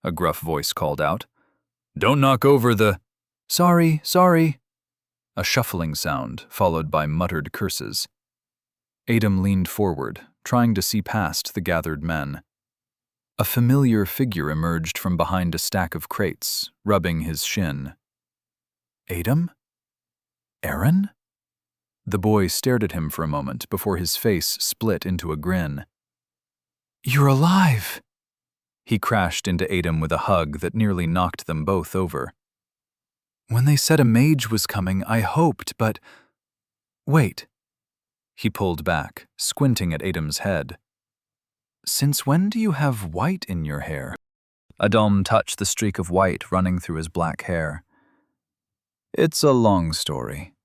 a gruff voice called out. "Don't knock over the—" "Sorry, sorry." A shuffling sound, followed by muttered curses. Adam leaned forward, trying to see past the gathered men. A familiar figure emerged from behind a stack of crates, rubbing his shin. "Adam? Aaron?" The boy stared at him for a moment before his face split into a grin. "You're alive!" He crashed into Adam with a hug that nearly knocked them both over. "When they said a mage was coming, I hoped, but... Wait." He pulled back, squinting at Adam's head. "Since when do you have white in your hair?" Adam touched the streak of white running through his black hair. "It's a long story."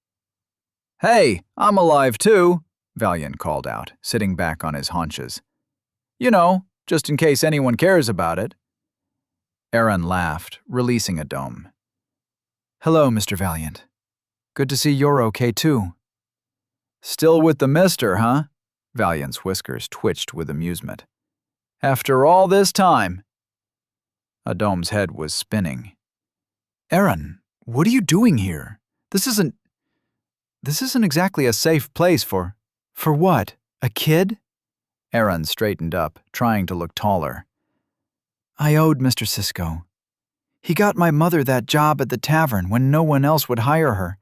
"Hey, I'm alive too," Valiant called out, sitting back on his haunches. "You know, just in case anyone cares about it." Aaron laughed, releasing a dome. "Hello, Mr. Valiant. Good to see you're okay too." "Still with the mister, huh?" Valiant's whiskers twitched with amusement. "After all this time?" Adom's head was spinning. "Aaron, what are you doing here? This isn't exactly a safe place for what? A kid?" Aaron straightened up, trying to look taller. "I owed Mr. Cisco. He got my mother that job at the tavern when no one else would hire her.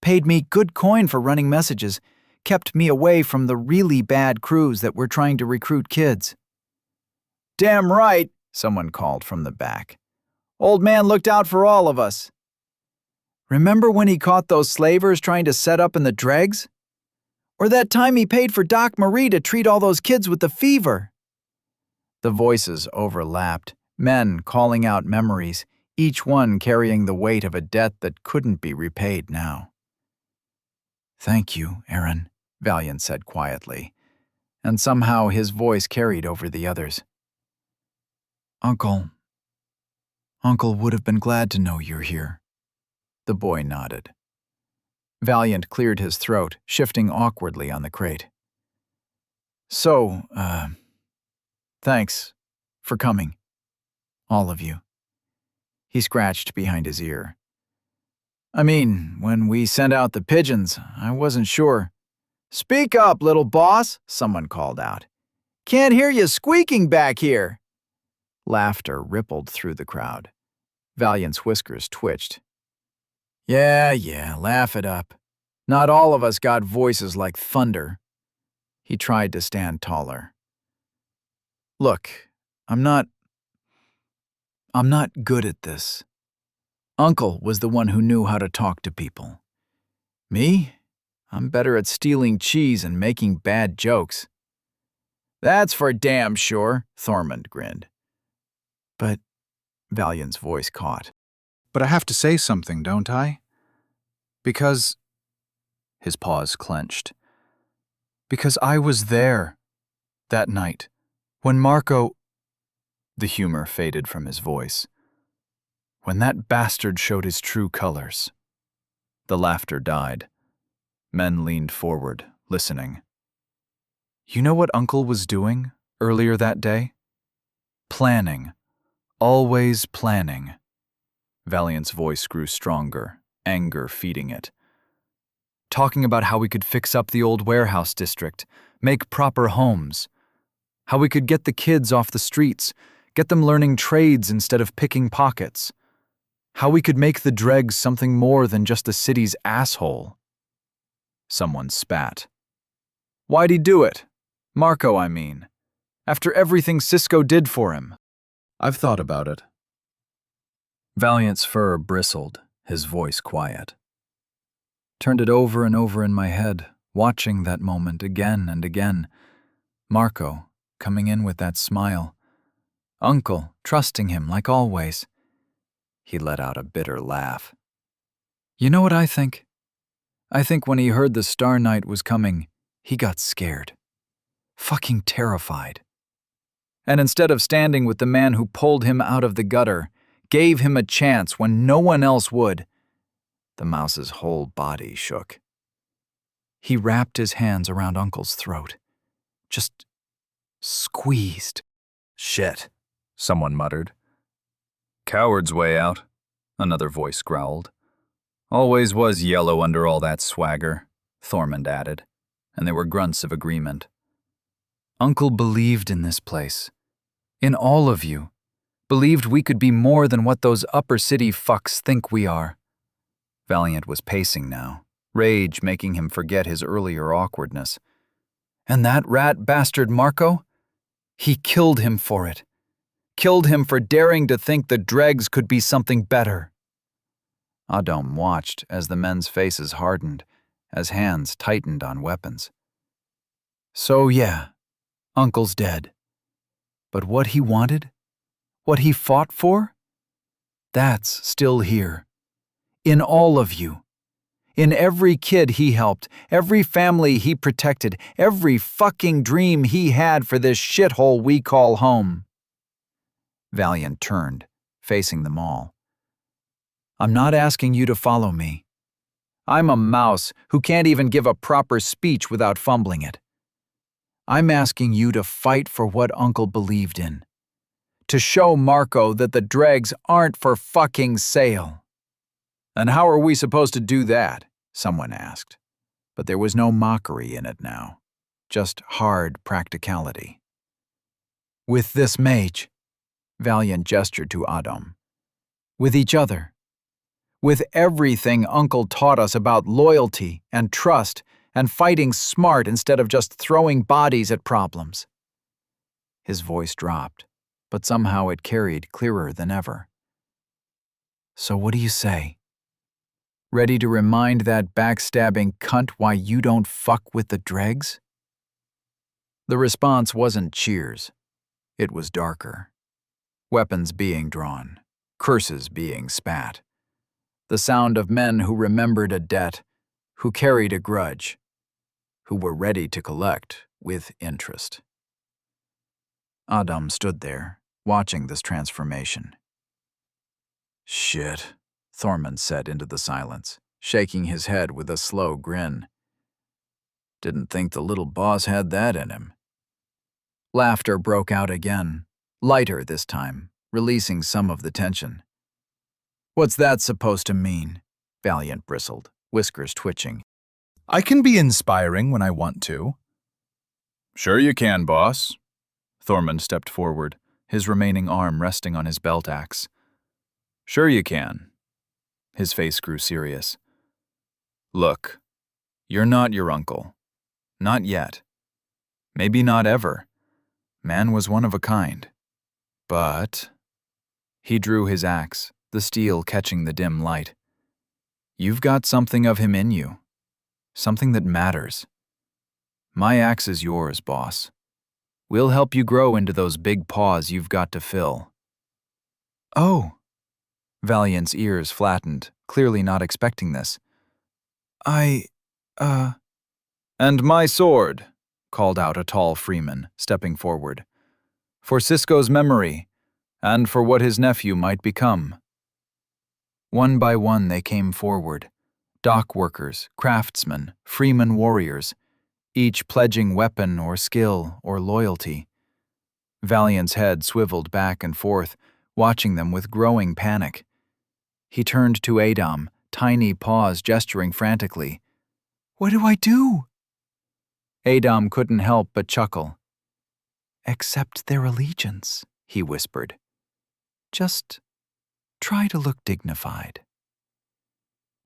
Paid me good coin for running messages, kept me away from the really bad crews that were trying to recruit kids." "Damn right," someone called from the back. "Old man looked out for all of us." "Remember when he caught those slavers trying to set up in the dregs? Or that time he paid for Doc Marie to treat all those kids with the fever?" The voices overlapped, men calling out memories, each one carrying the weight of a debt that couldn't be repaid now. "Thank you, Aaron," Valiant said quietly, and somehow his voice carried over the others. Uncle would have been glad to know you're here." The boy nodded. Valiant cleared his throat, shifting awkwardly on the crate. "So, thanks for coming. All of you." He scratched behind his ear. "I mean, when we sent out the pigeons, I wasn't sure." "Speak up, little boss," someone called out. "Can't hear you squeaking back here." Laughter rippled through the crowd. Valiant's whiskers twitched. Yeah, laugh it up. Not all of us got voices like thunder." He tried to stand taller. "Look, I'm not good at this. Uncle was the one who knew how to talk to people. Me? I'm better at stealing cheese and making bad jokes." "That's for damn sure," Thormund grinned. "But," Valiant's voice caught. "But I have to say something, don't I? Because—" His paws clenched. "Because I was there that night, when Marco—" The humor faded from his voice. "When that bastard showed his true colors." The laughter died. Men leaned forward, listening. "You know what Uncle was doing earlier that day? Planning. Always planning. Valiant's voice grew stronger, anger feeding it. Talking about how we could fix up the old warehouse district, make proper homes. How we could get the kids off the streets, get them learning trades instead of picking pockets. How we could make the dregs something more than just the city's asshole. Someone spat. Why'd he do it? Marco, I mean. After everything Cisco did for him. I've thought about it. Valiant's fur bristled, his voice quiet. Turned it over and over in my head, watching that moment again and again. Marco, coming in with that smile. Uncle, trusting him like always. He let out a bitter laugh. You know what I think? I think when he heard the Star Knight was coming, he got scared. Fucking terrified. And instead of standing with the man who pulled him out of the gutter, gave him a chance when no one else would, the mouse's whole body shook. He wrapped his hands around Uncle's throat. Just squeezed. Shit, someone muttered. Coward's way out, another voice growled. Always was yellow under all that swagger, Thormund added, and there were grunts of agreement. Uncle believed in this place. In all of you. Believed we could be more than what those upper city fucks think we are. Valiant was pacing now, rage making him forget his earlier awkwardness. And that rat bastard Marco? He killed him for it. Killed him for daring to think the dregs could be something better. Adam watched as the men's faces hardened, as hands tightened on weapons. So yeah, Uncle's dead. But what he wanted? What he fought for? That's still here. In all of you. In every kid he helped, every family he protected, every fucking dream he had for this shithole we call home. Valiant turned, facing them all. I'm not asking you to follow me. I'm a mouse who can't even give a proper speech without fumbling it. I'm asking you to fight for what Uncle believed in. To show Marco that the dregs aren't for fucking sale. And how are we supposed to do that? Someone asked. But there was no mockery in it now. Just hard practicality. With this mage, Valiant gestured to Adam. With each other. With everything Uncle taught us about loyalty and trust and fighting smart instead of just throwing bodies at problems. His voice dropped, but somehow it carried clearer than ever. So what do you say? Ready to remind that backstabbing cunt why you don't fuck with the dregs? The response wasn't cheers. It was darker. Weapons being drawn, curses being spat. The sound of men who remembered a debt, who carried a grudge, who were ready to collect with interest. Adam stood there, watching this transformation. Shit, Thormund said into the silence, shaking his head with a slow grin. Didn't think the little boss had that in him. Laughter broke out again, lighter this time, releasing some of the tension. What's that supposed to mean? Valiant bristled, whiskers twitching. I can be inspiring when I want to. Sure you can, boss. Thormund stepped forward, his remaining arm resting on his belt axe. Sure you can. His face grew serious. Look, you're not your uncle. Not yet. Maybe not ever. Man was one of a kind. But... He drew his axe, the steel catching the dim light. You've got something of him in you. Something that matters. My axe is yours, boss. We'll help you grow into those big paws you've got to fill. Oh. Valiant's ears flattened, clearly not expecting this. And my sword, called out a tall freeman, stepping forward. For Cisco's memory, and for what his nephew might become. One by one they came forward, dock workers, craftsmen, freeman warriors, each pledging weapon or skill or loyalty. Valiant's head swiveled back and forth, watching them with growing panic. He turned to Adam, tiny paws gesturing frantically. "What do I do?" Adam couldn't help but chuckle. "Accept their allegiance," he whispered. "Just try to look dignified."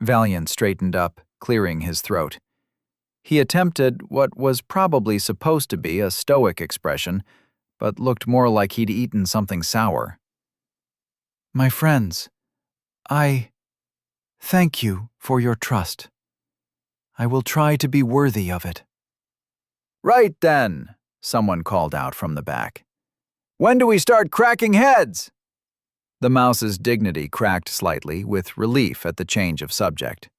Valiant straightened up, clearing his throat. He attempted what was probably supposed to be a stoic expression, but looked more like he'd eaten something sour. "My friends, I thank you for your trust. I will try to be worthy of it." "Right then," someone called out from the back. "When do we start cracking heads?" The mouse's dignity cracked slightly, with relief at the change of subject.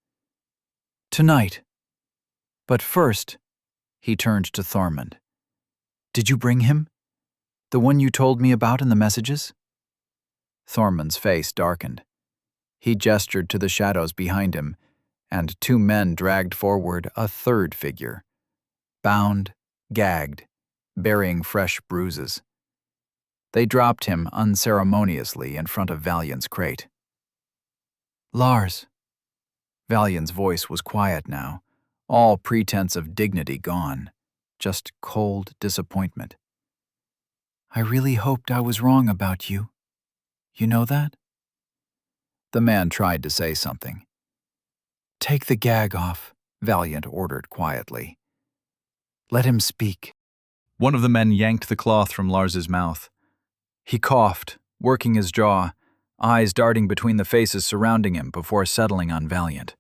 "Tonight. But first," he turned to Thormund. "Did you bring him? The one you told me about in the messages?" Thormund's face darkened. He gestured to the shadows behind him, and two men dragged forward a third figure, bound, gagged, bearing fresh bruises. They dropped him unceremoniously in front of Valiant's crate. "Lars." Valiant's voice was quiet now, all pretense of dignity gone, just cold disappointment. "I really hoped I was wrong about you. You know that?" The man tried to say something. "Take the gag off," Valiant ordered quietly. "Let him speak." One of the men yanked the cloth from Lars's mouth. He coughed, working his jaw, eyes darting between the faces surrounding him before settling on Valiant.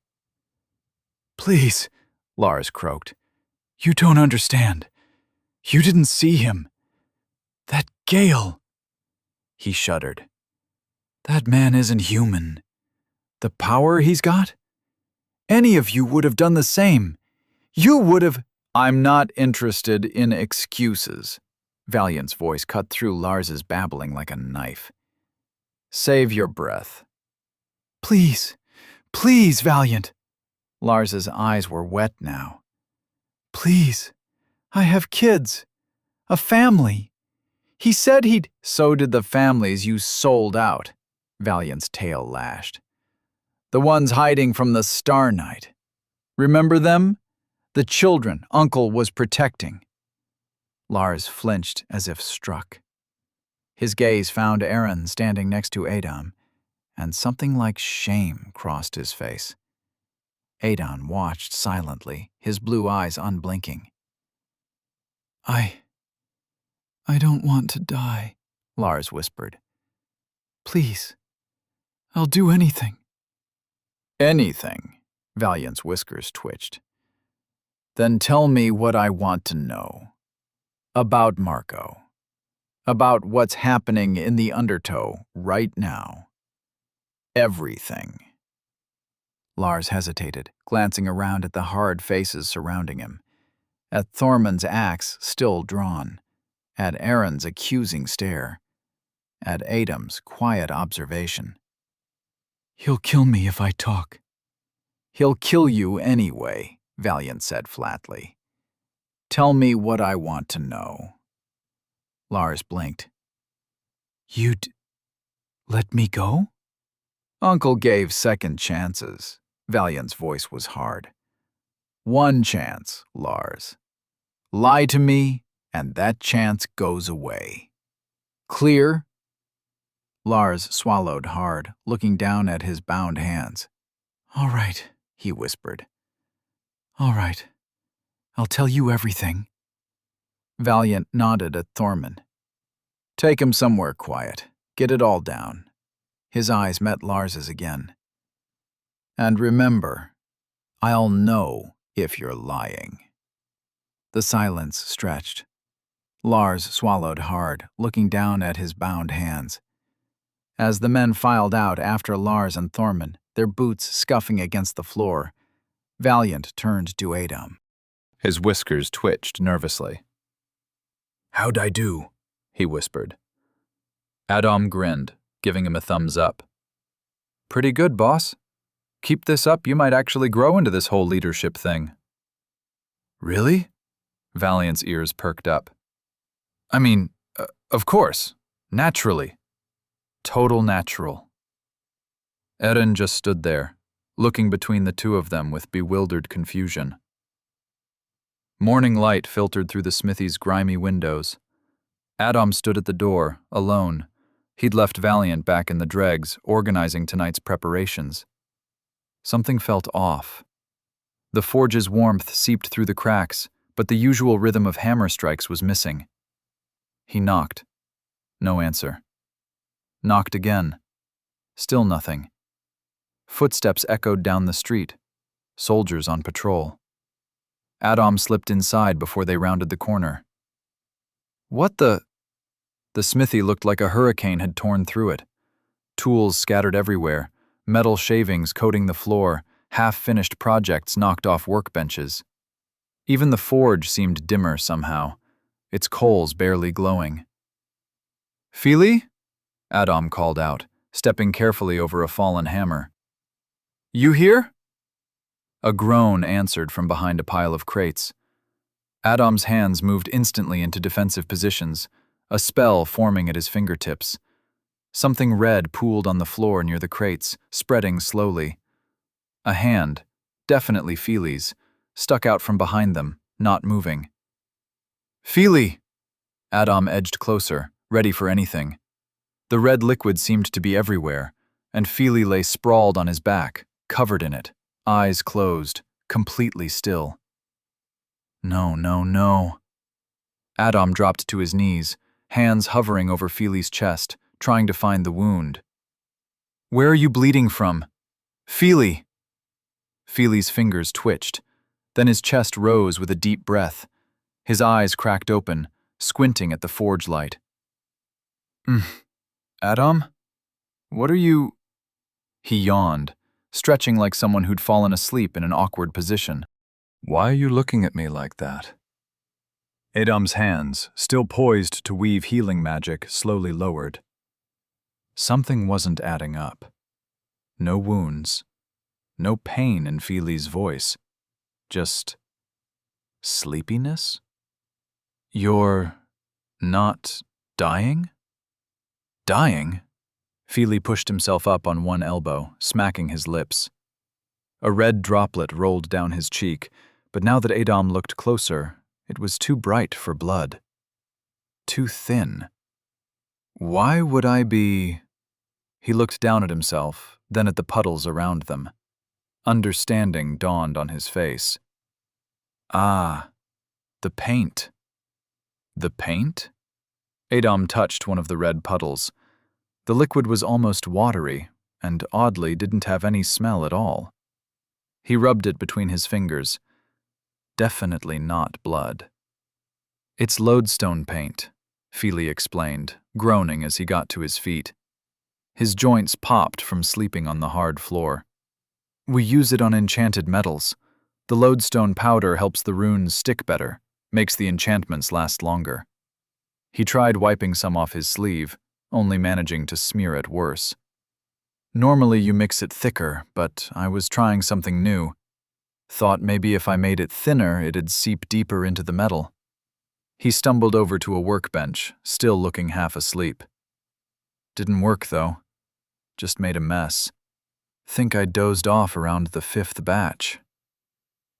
"Please," Lars croaked. "You don't understand. You didn't see him. That Gale." He shuddered. "That man isn't human. The power he's got? Any of you would have done the same. You would have—" "I'm not interested in excuses." Valiant's voice cut through Lars's babbling like a knife. "Save your breath." "Please, please, Valiant." Lars's eyes were wet now. "Please, I have kids, a family. He said he'd—" "So did the families you sold out," Valiant's tail lashed. "The ones hiding from the Star Knight. Remember them? The children Uncle was protecting." Lars flinched as if struck. His gaze found Aaron standing next to Adam, and something like shame crossed his face. Adon watched silently, his blue eyes unblinking. I don't want to die," Lars whispered. "Please, I'll do anything." "Anything?" Valiant's whiskers twitched. "Then tell me what I want to know. About Marco. About what's happening in the Undertow right now. Everything." Lars hesitated, glancing around at the hard faces surrounding him, at Thormund's axe still drawn, at Aaron's accusing stare, at Adam's quiet observation. "He'll kill me if I talk." "He'll kill you anyway," Valiant said flatly. "Tell me what I want to know." Lars blinked. "You'd let me go?" "Uncle gave second chances." Valiant's voice was hard. "One chance, Lars. Lie to me, and that chance goes away. Clear?" Lars swallowed hard, looking down at his bound hands. "All right," he whispered. "All right. I'll tell you everything." Valiant nodded at Thormund. "Take him somewhere quiet. Get it all down." His eyes met Lars's again. "And remember, I'll know if you're lying." The silence stretched. Lars swallowed hard, looking down at his bound hands. As the men filed out after Lars and Thormund, their boots scuffing against the floor, Valiant turned to Adam. His whiskers twitched nervously. "How'd I do?" he whispered. Adam grinned, giving him a thumbs up. "Pretty good, boss. Keep this up, you might actually grow into this whole leadership thing." "Really?" Valiant's ears perked up. "I mean, of course, naturally." Total natural. Eren just stood there, looking between the two of them with bewildered confusion. Morning light filtered through the smithy's grimy windows. Adam stood at the door, alone. He'd left Valiant back in the dregs, organizing tonight's preparations. Something felt off. The forge's warmth seeped through the cracks, but the usual rhythm of hammer strikes was missing. He knocked. No answer. Knocked again. Still nothing. Footsteps echoed down the street. Soldiers on patrol. Adam slipped inside before they rounded the corner. What the? The smithy looked like a hurricane had torn through it. Tools scattered everywhere, metal shavings coating the floor, half-finished projects knocked off workbenches. Even the forge seemed dimmer somehow, its coals barely glowing. "Feely?" Adam called out, stepping carefully over a fallen hammer. "You here?" A groan answered from behind a pile of crates. Adam's hands moved instantly into defensive positions, a spell forming at his fingertips. Something red pooled on the floor near the crates, spreading slowly. A hand, definitely Feely's, stuck out from behind them, not moving. "Feely!" Adam edged closer, ready for anything. The red liquid seemed to be everywhere, and Feely lay sprawled on his back, covered in it, eyes closed, completely still. No, no, no. Adam dropped to his knees, hands hovering over Feely's chest, trying to find the wound. "Where are you bleeding from? Feely!" Feely's fingers twitched. Then his chest rose with a deep breath. His eyes cracked open, squinting at the forge light. "Adam? What are you—" He yawned, stretching like someone who'd fallen asleep in an awkward position. "Why are you looking at me like that?" Adam's hands, still poised to weave healing magic, slowly lowered. Something wasn't adding up. No wounds. No pain in Feely's voice. Just sleepiness? "You're not dying?" "Dying?" Feely pushed himself up on one elbow, smacking his lips. A red droplet rolled down his cheek, but now that Adam looked closer, it was too bright for blood. Too thin. Why would I be... He looked down at himself, then at the puddles around them. Understanding dawned on his face. Ah, the paint. The paint? Adam touched one of the red puddles. The liquid was almost watery, and oddly didn't have any smell at all. He rubbed it between his fingers. Definitely not blood. "It's lodestone paint," Feely explained, groaning as he got to his feet. His joints popped from sleeping on the hard floor. "We use it on enchanted metals. The lodestone powder helps the runes stick better, makes the enchantments last longer." He tried wiping some off his sleeve, only managing to smear it worse. "Normally you mix it thicker, but I was trying something new. Thought maybe if I made it thinner, it'd seep deeper into the metal." He stumbled over to a workbench, still looking half asleep. Didn't work, though. Just made a mess. Think I dozed off around the 5th batch.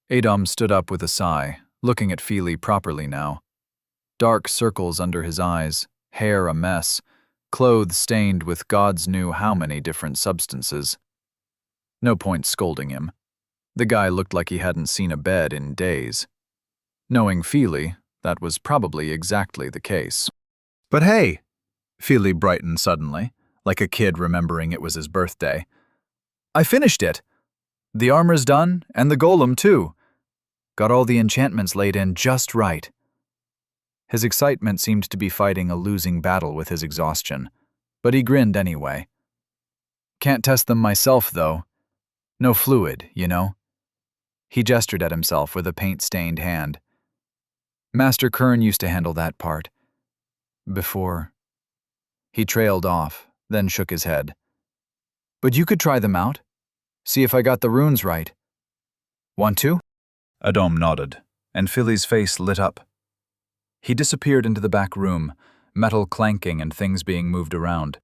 Adam stood up with a sigh, looking at Feely properly now. Dark circles under his eyes, hair a mess, clothes stained with gods knew how many different substances. No point scolding him. The guy looked like he hadn't seen a bed in days. Knowing Feely, that was probably exactly the case. "But hey," Feely brightened suddenly, like a kid remembering it was his birthday. "I finished it. The armor's done, and the golem too. Got all the enchantments laid in just right." His excitement seemed to be fighting a losing battle with his exhaustion, but he grinned anyway. "Can't test them myself, though. No fluid, you know." He gestured at himself with a paint-stained hand. "Master Kern used to handle that part. Before." He trailed off, then shook his head. "But you could try them out. See if I got the runes right. Want to?" Adam nodded, and Feely's face lit up. He disappeared into the back room, metal clanking and things being moved around.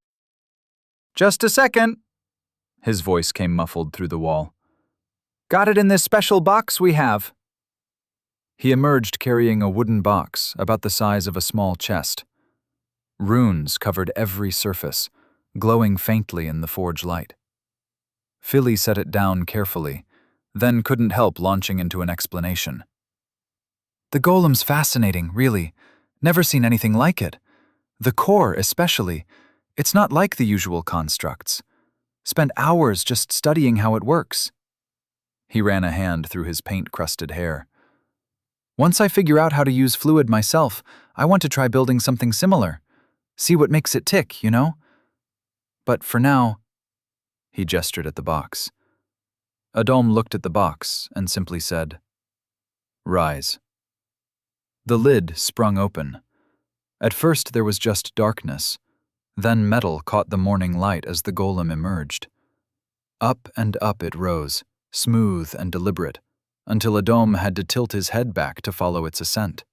Just a second. His voice came muffled through the wall. Got it in this special box we have. He emerged carrying a wooden box about the size of a small chest. Runes covered every surface, glowing faintly in the forge light. Philly set it down carefully, then couldn't help launching into an explanation. The golem's fascinating, really. Never seen anything like it. The core, especially. It's not like the usual constructs. Spent hours just studying how it works. He ran a hand through his paint-crusted hair. Once I figure out how to use fluid myself, I want to try building something similar. See what makes it tick, you know? But for now, he gestured at the box. Adom looked at the box and simply said, "Rise." The lid sprung open. At first there was just darkness. Then metal caught the morning light as the golem emerged. Up and up it rose, smooth and deliberate, until Adom had to tilt his head back to follow its ascent.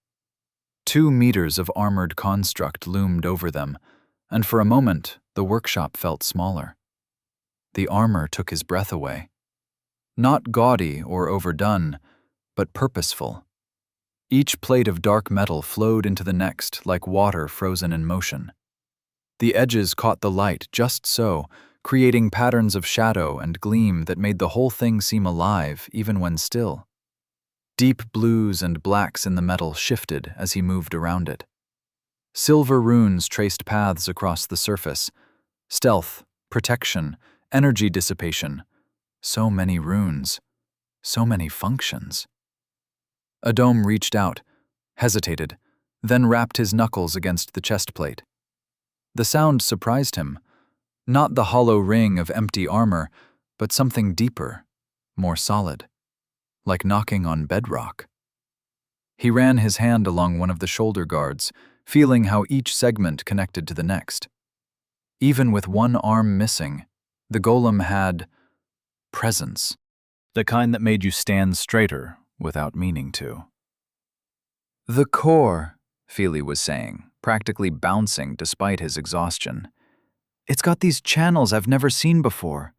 2 meters of armored construct loomed over them, and for a moment the workshop felt smaller. The armor took his breath away. Not gaudy or overdone, but purposeful. Each plate of dark metal flowed into the next like water frozen in motion. The edges caught the light just so, creating patterns of shadow and gleam that made the whole thing seem alive even when still. Deep blues and blacks in the metal shifted as he moved around it. Silver runes traced paths across the surface. Stealth, protection, energy dissipation. So many runes. So many functions. Adom reached out, hesitated, then rapped his knuckles against the chest plate. The sound surprised him. Not the hollow ring of empty armor, but something deeper, more solid, like knocking on bedrock. He ran his hand along one of the shoulder guards, feeling how each segment connected to the next. Even with one arm missing, the golem had presence, the kind that made you stand straighter without meaning to. The core, Feely was saying, practically bouncing despite his exhaustion. It's got these channels I've never seen before.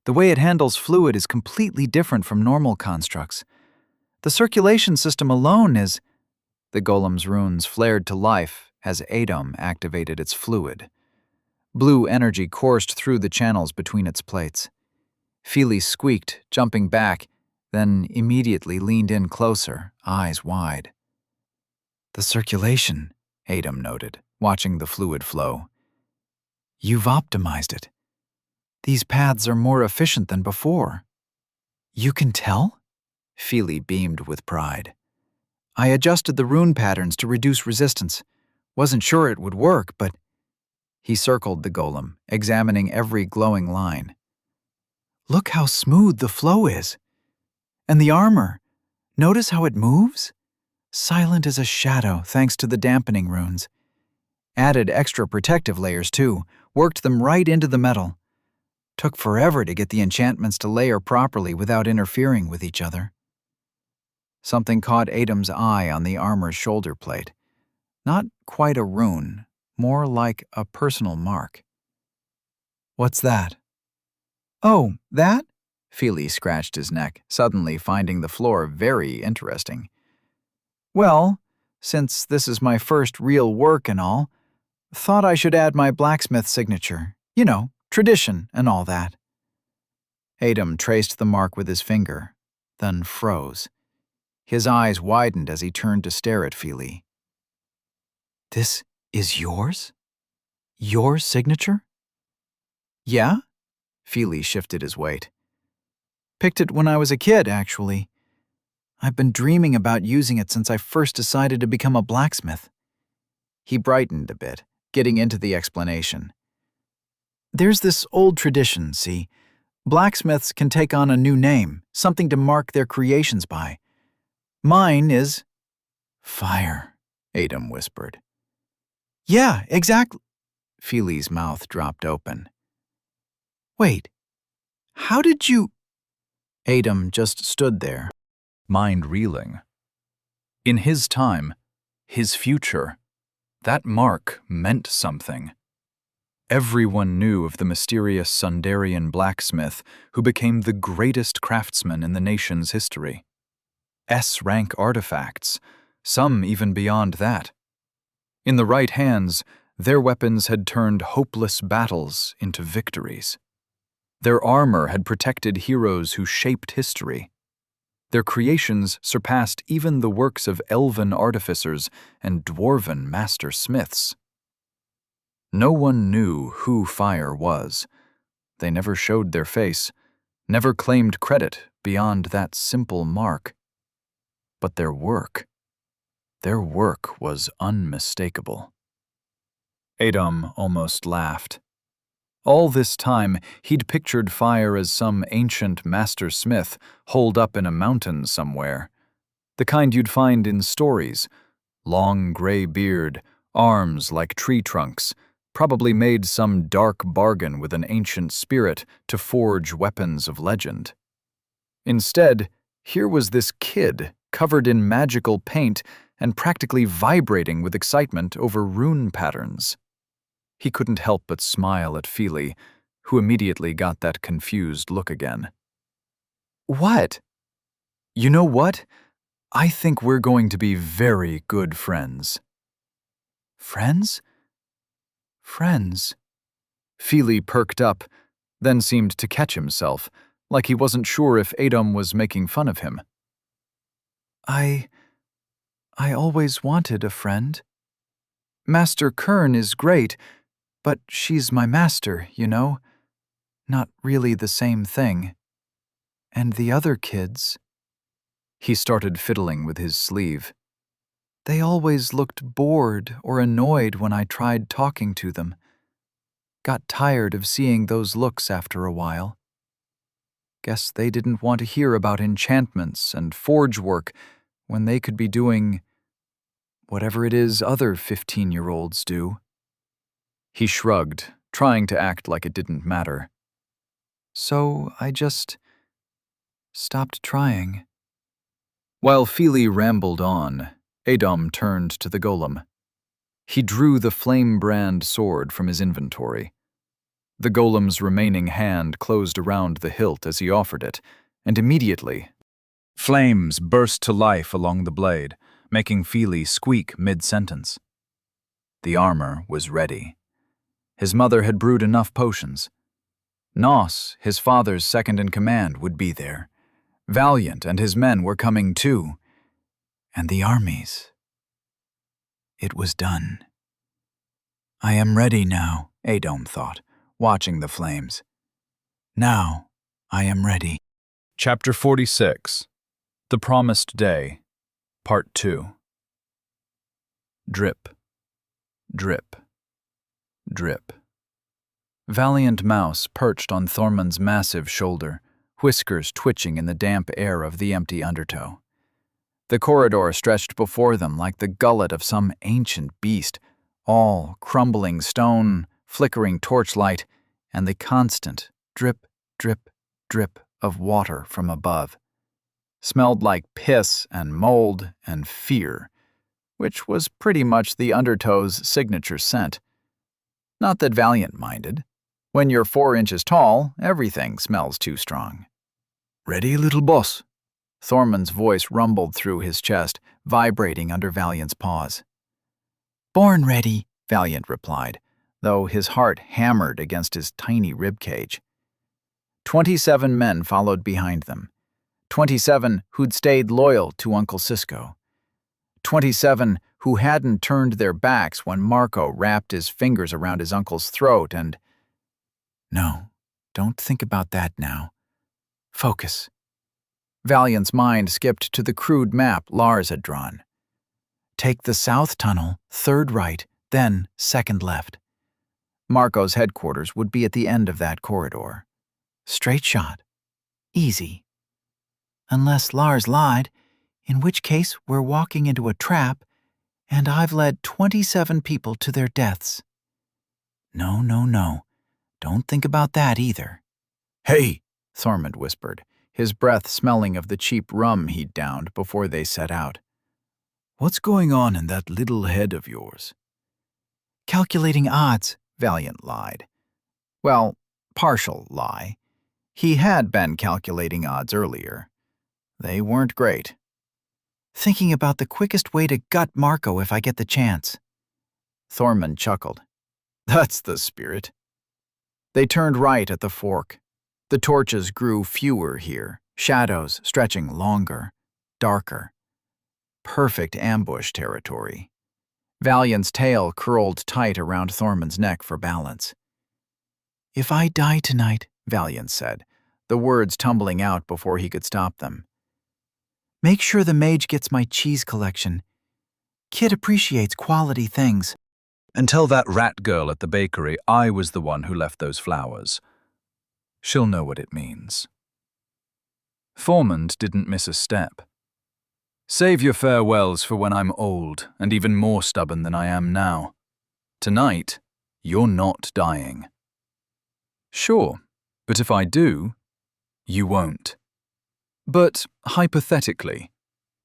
The way it handles fluid is completely different from normal constructs. The circulation system alone is... The golem's runes flared to life as Adom activated its fluid. Blue energy coursed through the channels between its plates. Feely squeaked, jumping back, then immediately leaned in closer, eyes wide. The circulation, Adom noted, watching the fluid flow. You've optimized it. These paths are more efficient than before. You can tell? Feely beamed with pride. I adjusted the rune patterns to reduce resistance. Wasn't sure it would work, but... He circled the golem, examining every glowing line. Look how smooth the flow is. And the armor. Notice how it moves? Silent as a shadow, thanks to the dampening runes. Added extra protective layers, too. Worked them right into the metal. Took forever to get the enchantments to layer properly without interfering with each other. Something caught Adom's eye on the armor's shoulder plate. Not quite a rune, more like a personal mark. What's that? Oh, that? Feely scratched his neck, suddenly finding the floor very interesting. Well, since this is my first real work and all, thought I should add my blacksmith signature. You know, tradition and all that. Adom traced the mark with his finger, then froze. His eyes widened as he turned to stare at Feely. This is yours? Your signature? Yeah? Feely shifted his weight. Picked it when I was a kid, actually. I've been dreaming about using it since I first decided to become a blacksmith. He brightened a bit, getting into the explanation. There's this old tradition, see? Blacksmiths can take on a new name, something to mark their creations by. Mine is... Fire, Adom whispered. Yeah, exactly. Feely's mouth dropped open. Wait, how did you... Adom just stood there, mind reeling. In his time, his future, that mark meant something. Everyone knew of the mysterious Sundarian blacksmith who became the greatest craftsman in the nation's history. S-rank artifacts, some even beyond that. In the right hands, their weapons had turned hopeless battles into victories. Their armor had protected heroes who shaped history. Their creations surpassed even the works of elven artificers and dwarven master smiths. No one knew who Fire was. They never showed their face, never claimed credit beyond that simple mark. But their work was unmistakable. Adom almost laughed. All this time, he'd pictured Fire as some ancient master smith holed up in a mountain somewhere. The kind you'd find in stories. Long gray beard, arms like tree trunks, probably made some dark bargain with an ancient spirit to forge weapons of legend. Instead, here was this kid covered in magical paint and practically vibrating with excitement over rune patterns. He couldn't help but smile at Feely, who immediately got that confused look again. "What?" "You know what? I think we're going to be very good friends." "Friends? Friends?" Feely perked up, then seemed to catch himself, like he wasn't sure if Adom was making fun of him. I always wanted a friend. Master Kern is great, but she's my master, you know? Not really the same thing. And the other kids..." He started fiddling with his sleeve. "They always looked bored or annoyed when I tried talking to them. Got tired of seeing those looks after a while. Guess they didn't want to hear about enchantments and forge work when they could be doing whatever it is other 15-year-olds do." He shrugged, trying to act like it didn't matter. "So I just stopped trying." While Feely rambled on, Adom turned to the golem. He drew the flame-brand sword from his inventory. The golem's remaining hand closed around the hilt as he offered it, and immediately, flames burst to life along the blade, making Feely squeak mid-sentence. The armor was ready. His mother had brewed enough potions. Nos, his father's second-in-command, would be there. Valiant and his men were coming too. And the armies. It was done. "I am ready now," Adom thought, watching the flames. "Now I am ready." Chapter 46. The Promised Day, Part 2. Drip, drip, drip. Valiant Mouse perched on Thormund's massive shoulder, whiskers twitching in the damp air of the empty undertow. The corridor stretched before them like the gullet of some ancient beast, all crumbling stone, flickering torchlight, and the constant drip, drip, drip of water from above. Smelled like piss and mold and fear, which was pretty much the undertow's signature scent. Not that Valiant minded. When you're 4 inches tall, everything smells too strong. "Ready, little boss?" Thormund's voice rumbled through his chest, vibrating under Valiant's paws. "Born ready," Valiant replied, though his heart hammered against his tiny ribcage. 27 men followed behind them. 27 who'd stayed loyal to Uncle Cisco. 27 who hadn't turned their backs when Marco wrapped his fingers around his uncle's throat and... "No, don't think about that now. Focus." Valiant's mind skipped to the crude map Lars had drawn. "Take the south tunnel, 3rd right, then 2nd left. Marco's headquarters would be at the end of that corridor. Straight shot. Easy. Unless Lars lied, in which case we're walking into a trap, and I've led 27 people to their deaths. No, no, no. Don't think about that either." "Hey," Thormund whispered, his breath smelling of the cheap rum he'd downed before they set out. "What's going on in that little head of yours?" "Calculating odds," Valiant lied. Well, partial lie. He had been calculating odds earlier. They weren't great. Thinking about the quickest way to gut Marco if I get the chance. Thormund chuckled. That's the spirit. They turned right at the fork. The torches grew fewer here, shadows stretching longer, darker. Perfect ambush territory. Valiant's tail curled tight around Thormund's neck for balance. If I die tonight, Valiant said, the words tumbling out before he could stop them. Make sure the mage gets my cheese collection. Kid appreciates quality things. And tell that rat girl at the bakery I was the one who left those flowers. She'll know what it means. Thormund didn't miss a step. Save your farewells for when I'm old and even more stubborn than I am now. Tonight, you're not dying. Sure, but if I do, you won't. But hypothetically,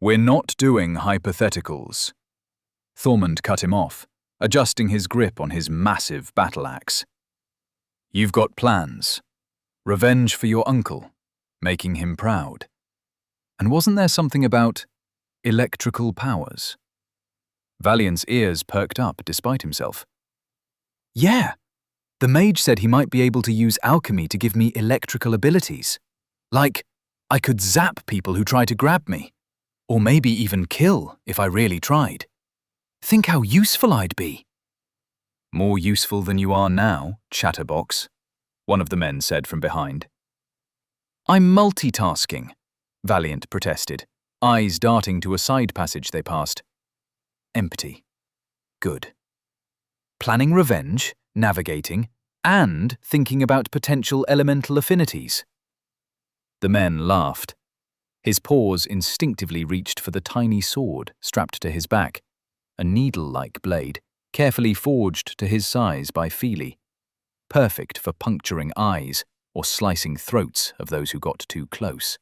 we're not doing hypotheticals. Thormund cut him off, adjusting his grip on his massive battle axe. You've got plans. Revenge for your uncle, making him proud. And wasn't there something about electrical powers? Valiant's ears perked up despite himself. Yeah, the mage said he might be able to use alchemy to give me electrical abilities. Like, I could zap people who try to grab me. Or maybe even kill if I really tried. Think how useful I'd be. More useful than you are now, chatterbox, one of the men said from behind. I'm multitasking, Valiant protested, eyes darting to a side passage they passed. Empty. Good. Planning revenge, navigating, and thinking about potential elemental affinities. The men laughed. His paws instinctively reached for the tiny sword strapped to his back, a needle-like blade, carefully forged to his size by Feely, perfect for puncturing eyes or slicing throats of those who got too close.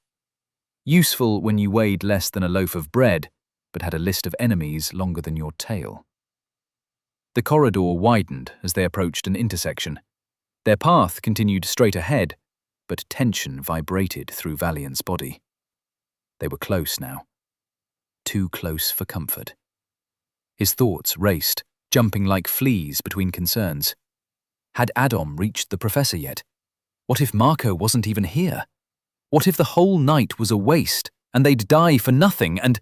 Useful when you weighed less than a loaf of bread, but had a list of enemies longer than your tail. The corridor widened as they approached an intersection. Their path continued straight ahead, but tension vibrated through Valiant's body. They were close now. Too close for comfort. His thoughts raced, jumping like fleas between concerns. Had Adam reached the professor yet? What if Marco wasn't even here? What if the whole night was a waste, and they'd die for nothing, and—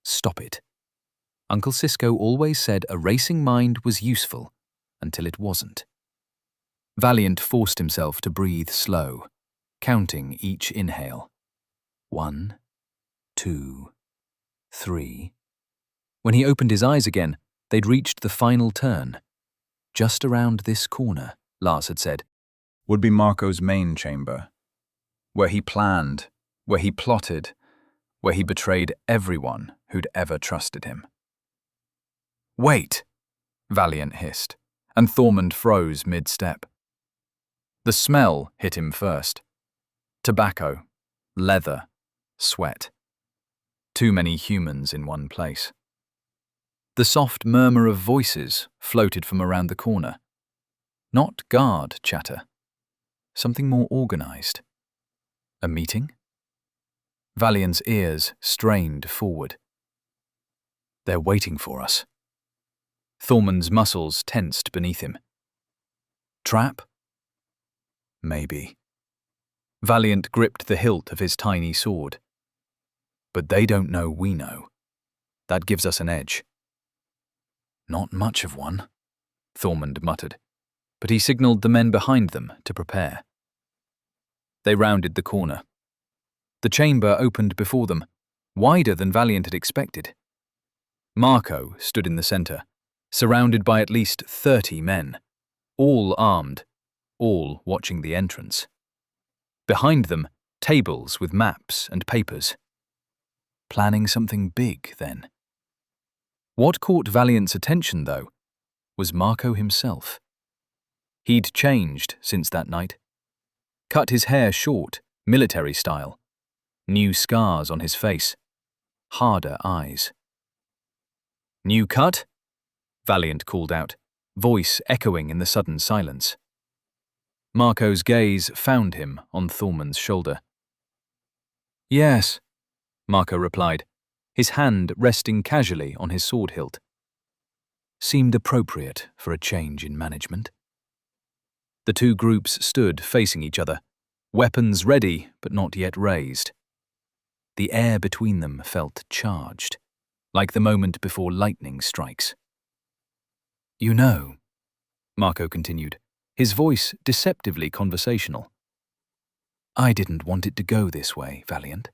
Stop it. Uncle Sisko always said a racing mind was useful, until it wasn't. Valiant forced himself to breathe slow, counting each inhale. 1, 2, 3. When he opened his eyes again, they'd reached the final turn. Just around this corner, Lars had said, would be Marco's main chamber, where he planned, where he plotted, where he betrayed everyone who'd ever trusted him. Wait, Valiant hissed, and Thormund froze mid-step. The smell hit him first. Tobacco, leather, sweat. Too many humans in one place. The soft murmur of voices floated from around the corner. Not guard chatter. Something more organized. A meeting? Valiant's ears strained forward. They're waiting for us. Thormund's muscles tensed beneath him. Trap? Maybe. Valiant gripped the hilt of his tiny sword. But they don't know we know. That gives us an edge. Not much of one, Thormund muttered, but he signaled the men behind them to prepare. They rounded the corner. The chamber opened before them, wider than Valiant had expected. Marco stood in the center, surrounded by at least 30 men, all armed, all watching the entrance. Behind them, tables with maps and papers. Planning something big, then. What caught Valiant's attention, though, was Marco himself. He'd changed since that night. Cut his hair short, military style. New scars on his face. Harder eyes. New cut? Valiant called out, voice echoing in the sudden silence. Marco's gaze found him on Thorman's shoulder. "Yes," Marco replied, his hand resting casually on his sword hilt. Seemed appropriate for a change in management. The two groups stood facing each other, weapons ready but not yet raised. The air between them felt charged, like the moment before lightning strikes. "You know," Marco continued, his voice deceptively conversational, "I didn't want it to go this way, Valiant.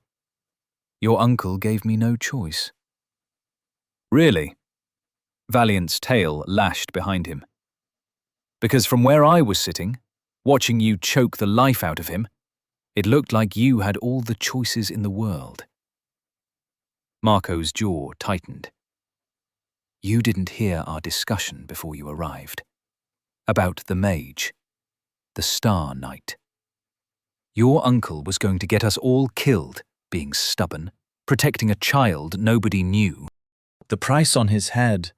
Your uncle gave me no choice." "Really?" Valiant's tail lashed behind him. "Because from where I was sitting, watching you choke the life out of him, it looked like you had all the choices in the world." Marco's jaw tightened. "You didn't hear our discussion before you arrived. About the Mage, the Star Knight. Your uncle was going to get us all killed, being stubborn, protecting a child nobody knew. The price on his head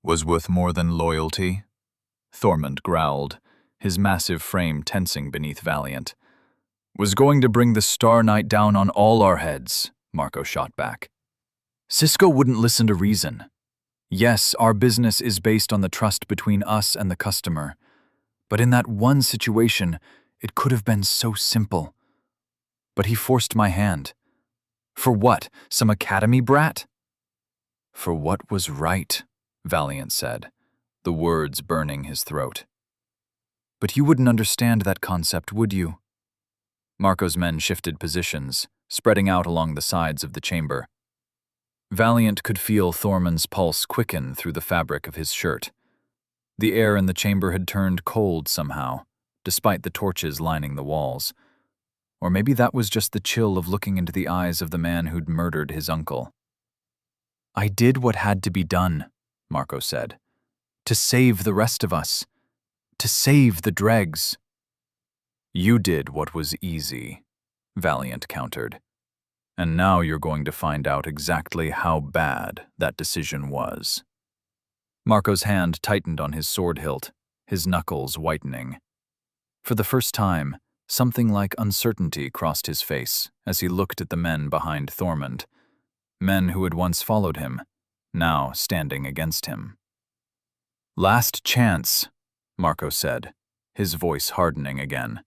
Was worth more than loyalty? Thormund growled, his massive frame tensing beneath Valiant. "Was going to bring the Star Knight down on all our heads," Marco shot back. "Cisco wouldn't listen to reason. Yes, our business is based on the trust between us and the customer. But in that one situation, it could have been so simple. But he forced my hand. For what? Some academy brat?" "For what was right," Valiant said, the words burning his throat. "But you wouldn't understand that concept, would you?" Marco's men shifted positions, spreading out along the sides of the chamber. Valiant could feel Thormund's pulse quicken through the fabric of his shirt. The air in the chamber had turned cold somehow, despite the torches lining the walls. Or maybe that was just the chill of looking into the eyes of the man who'd murdered his uncle. "I did what had to be done," Marco said. "To save the rest of us. To save the dregs." "You did what was easy," Valiant countered. "And now you're going to find out exactly how bad that decision was." Marco's hand tightened on his sword hilt, his knuckles whitening. For the first time, something like uncertainty crossed his face as he looked at the men behind Thormund, men who had once followed him, now standing against him. "Last chance," Marco said, his voice hardening again.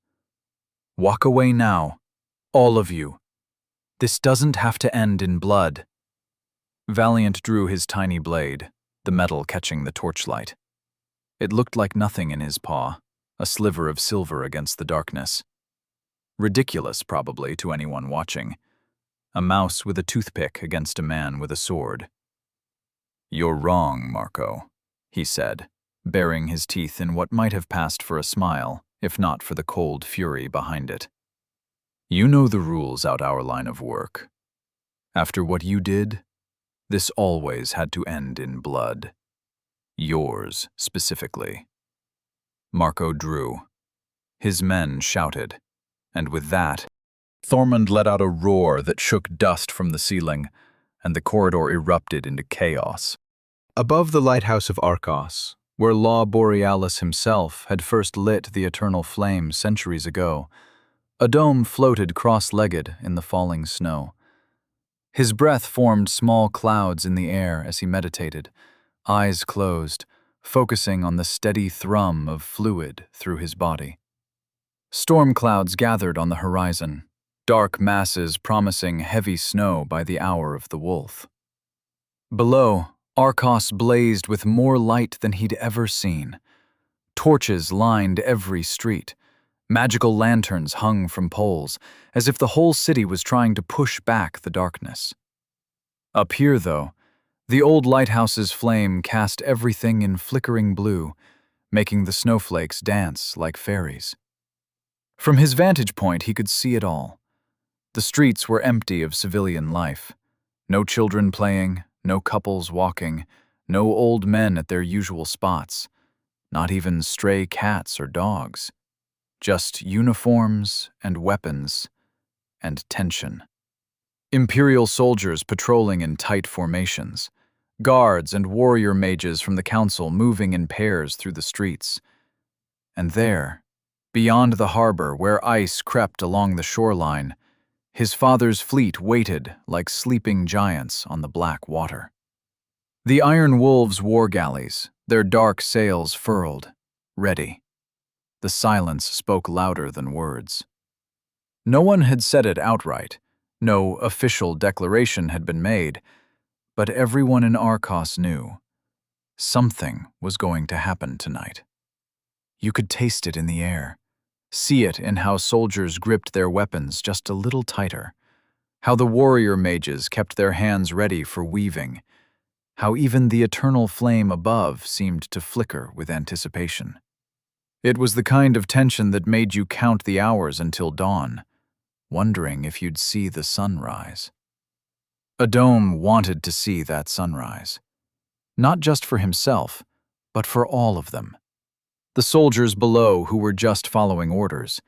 "Walk away now, all of you. This doesn't have to end in blood." Valiant drew his tiny blade, the metal catching the torchlight. It looked like nothing in his paw, a sliver of silver against the darkness. Ridiculous, probably, to anyone watching. A mouse with a toothpick against a man with a sword. "You're wrong, Marco," he said, baring his teeth in what might have passed for a smile, if not for the cold fury behind it. "You know the rules out our line of work. After what you did, this always had to end in blood. Yours, specifically." Marco drew. His men shouted, and with that, Thormund let out a roar that shook dust from the ceiling, and the corridor erupted into chaos. Above the lighthouse of Arcos, where Law Borealis himself had first lit the eternal flame centuries ago, a dome floated cross-legged in the falling snow. His breath formed small clouds in the air as he meditated, eyes closed, focusing on the steady thrum of fluid through his body. Storm clouds gathered on the horizon, dark masses promising heavy snow by the hour of the wolf. Below, Arcos blazed with more light than he'd ever seen. Torches lined every street. Magical lanterns hung from poles, as if the whole city was trying to push back the darkness. Up here, though, the old lighthouse's flame cast everything in flickering blue, making the snowflakes dance like fairies. From his vantage point, he could see it all. The streets were empty of civilian life. No children playing, no couples walking, no old men at their usual spots, not even stray cats or dogs. Just uniforms and weapons and tension. Imperial soldiers patrolling in tight formations, guards and warrior mages from the council moving in pairs through the streets. And there, beyond the harbor where ice crept along the shoreline, his father's fleet waited like sleeping giants on the black water. The Iron Wolves' war galleys, their dark sails furled, ready. The silence spoke louder than words. No one had said it outright, no official declaration had been made, but everyone in Arcos knew. Something was going to happen tonight. You could taste it in the air, see it in how soldiers gripped their weapons just a little tighter, how the warrior mages kept their hands ready for weaving, how even the eternal flame above seemed to flicker with anticipation. It was the kind of tension that made you count the hours until dawn, wondering if you'd see the sunrise. Adom wanted to see that sunrise, not just for himself, but for all of them. The soldiers below who were just following orders,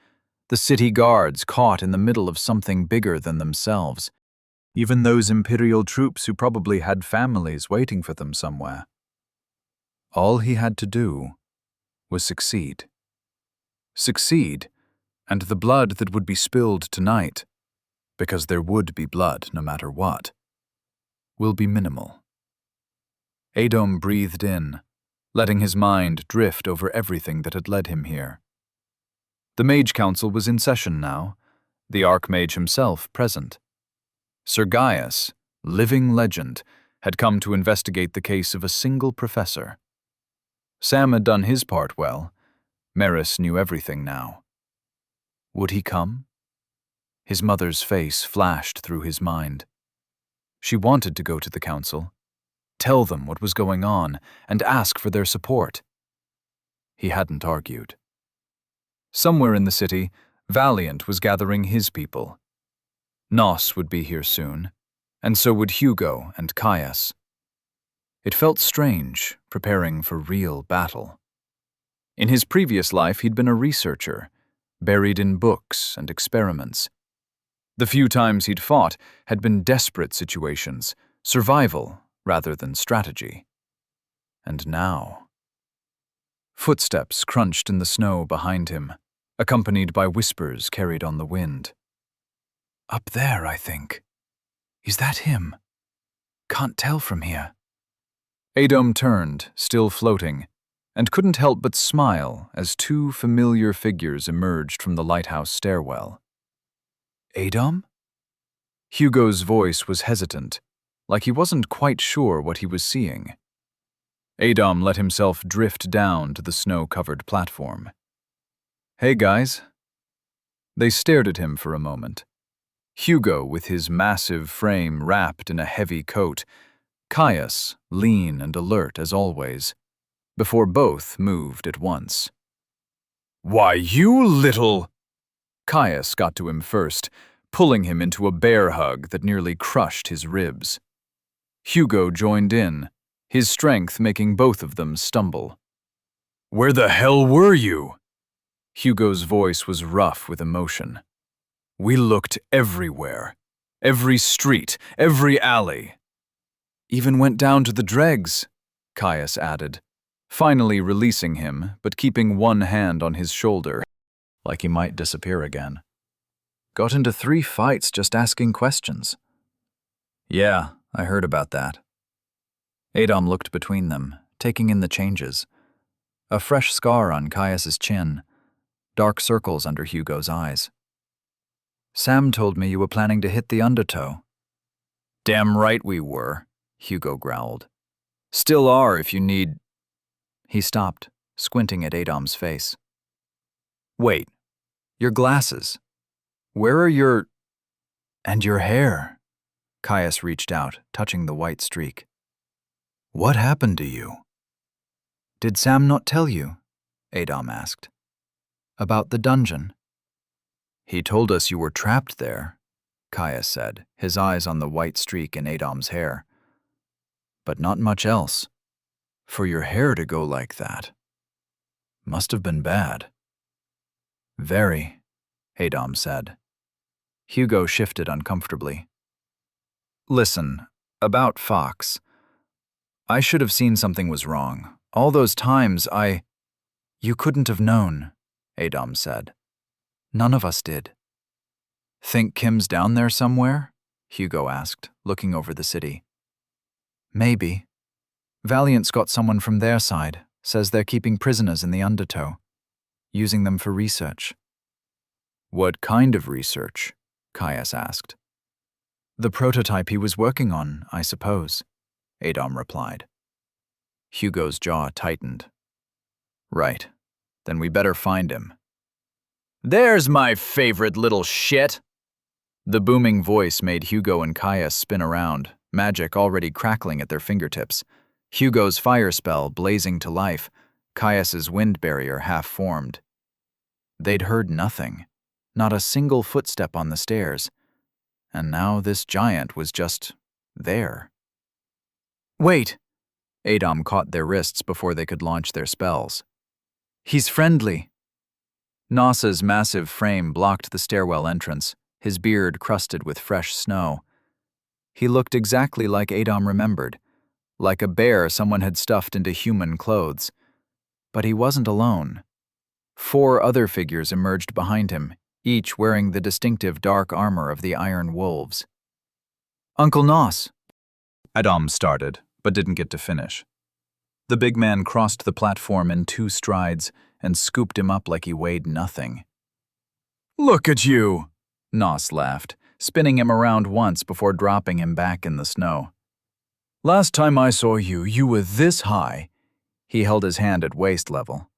the city guards caught in the middle of something bigger than themselves, even those imperial troops who probably had families waiting for them somewhere. All he had to do was succeed. Succeed, and the blood that would be spilled tonight, because there would be blood no matter what, will be minimal. Adom breathed in, letting his mind drift over everything that had led him here. The Mage Council was in session now, the Archmage himself present. Sir Gaius, living legend, had come to investigate the case of a single professor. Sam had done his part well. Maris knew everything now. Would he come? His mother's face flashed through his mind. She wanted to go to the council, tell them what was going on, and ask for their support. He hadn't argued. Somewhere in the city, Valiant was gathering his people. Nos would be here soon, and so would Hugo and Caius. It felt strange, preparing for real battle. In his previous life, he'd been a researcher, buried in books and experiments. The few times he'd fought had been desperate situations, survival rather than strategy. And now... Footsteps crunched in the snow behind him, accompanied by whispers carried on the wind. Up there, I think. Is that him? Can't tell from here. Adom turned, still floating, and couldn't help but smile as two familiar figures emerged from the lighthouse stairwell. Adom? Hugo's voice was hesitant, like he wasn't quite sure what he was seeing. Adom let himself drift down to the snow-covered platform. Hey, guys. They stared at him for a moment. Hugo with his massive frame wrapped in a heavy coat, Caius lean and alert as always, before both moved at once. Why, you little... Caius got to him first, pulling him into a bear hug that nearly crushed his ribs. Hugo joined in, his strength making both of them stumble. Where the hell were you? Hugo's voice was rough with emotion. We looked everywhere. Every street, every alley. Even went down to the dregs, Caius added, finally releasing him but keeping one hand on his shoulder, like he might disappear again. Got into 3 fights just asking questions. Yeah, I heard about that. Adom looked between them, taking in the changes. A fresh scar on Caius's chin, dark circles under Hugo's eyes. Sam told me you were planning to hit the undertow. Damn right we were, Hugo growled. Still are if you need... He stopped, squinting at Adom's face. Wait, your glasses. Where are your... And your hair? Caius reached out, touching the white streak. What happened to you? Did Sam not tell you? Adom asked. About the dungeon? He told us you were trapped there, Caius said, his eyes on the white streak in Adom's hair. But not much else. For your hair to go like that. Must have been bad. Very, Adom said. Hugo shifted uncomfortably. Listen, about Fox. I should have seen something was wrong. All those times You couldn't have known, Adam said. None of us did. Think Kim's down there somewhere? Hugo asked, looking over the city. Maybe. Valiant's got someone from their side, says they're keeping prisoners in the undertow, using them for research. What kind of research? Caius asked. The prototype he was working on, I suppose, Adam replied. Hugo's jaw tightened. Right. Then we better find him. There's my favorite little shit! The booming voice made Hugo and Caius spin around, magic already crackling at their fingertips. Hugo's fire spell blazing to life, Caius's wind barrier half formed. They'd heard nothing, not a single footstep on the stairs, and now this giant was just there. Wait! Adam caught their wrists before they could launch their spells. He's friendly. Nasa's massive frame blocked the stairwell entrance, his beard crusted with fresh snow. He looked exactly like Adam remembered, like a bear someone had stuffed into human clothes. But he wasn't alone. 4 other figures emerged behind him, each wearing the distinctive dark armor of the Iron Wolves. Uncle Nos! Adam started, but didn't get to finish. The big man crossed the platform in 2 strides and scooped him up like he weighed nothing. Look at you! Nos laughed, spinning him around once before dropping him back in the snow. Last time I saw you, you were this high. He held his hand at waist level.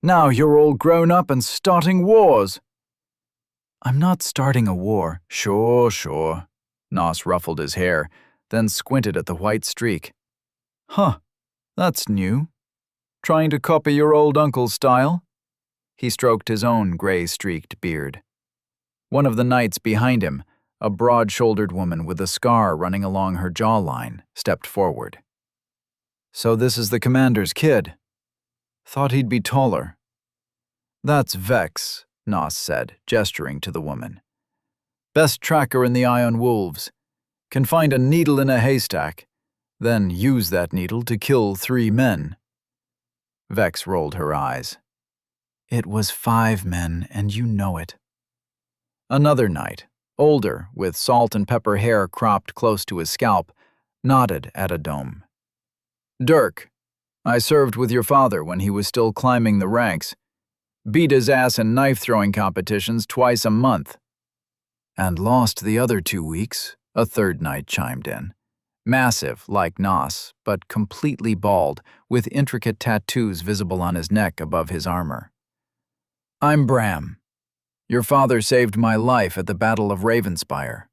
Now you're all grown up and starting wars. I'm not starting a war. Sure. Nos ruffled his hair, then squinted at the white streak. Huh, that's new. Trying to copy your old uncle's style? He stroked his own gray-streaked beard. One of the knights behind him, a broad-shouldered woman with a scar running along her jawline, stepped forward. So this is the commander's kid. Thought he'd be taller. That's Vex, Nos said, gesturing to the woman. Best tracker in the Iron Wolves. Can find a needle in a haystack, then use that needle to kill 3 men. Vex rolled her eyes. It was 5 men, and you know it. Another knight, older, with salt and pepper hair cropped close to his scalp, nodded at Adam. Dirk, I served with your father when he was still climbing the ranks. Beat his ass in knife-throwing competitions twice a month. And lost the other 2 weeks, a third knight chimed in. Massive, like Nos, but completely bald, with intricate tattoos visible on his neck above his armor. I'm Bram. Your father saved my life at the Battle of Ravenspire.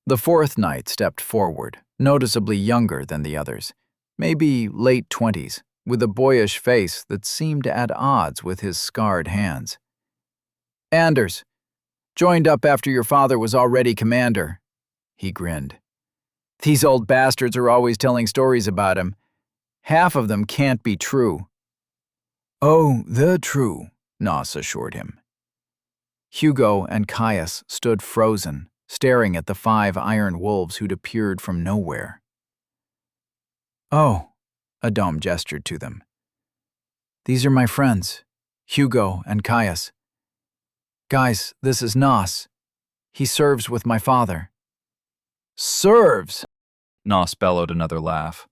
The 4th knight stepped forward, noticeably younger than the others, maybe late 20s, with a boyish face that seemed at odds with his scarred hands. Anders, joined up after your father was already commander. He grinned. These old bastards are always telling stories about him. Half of them can't be true. Oh, they're true, Nos assured him. Hugo and Caius stood frozen, staring at the 5 Iron Wolves who'd appeared from nowhere. Oh, Adam gestured to them. These are my friends, Hugo and Caius. Guys, this is Nos. He serves with my father. Serves? Nos bellowed another laugh.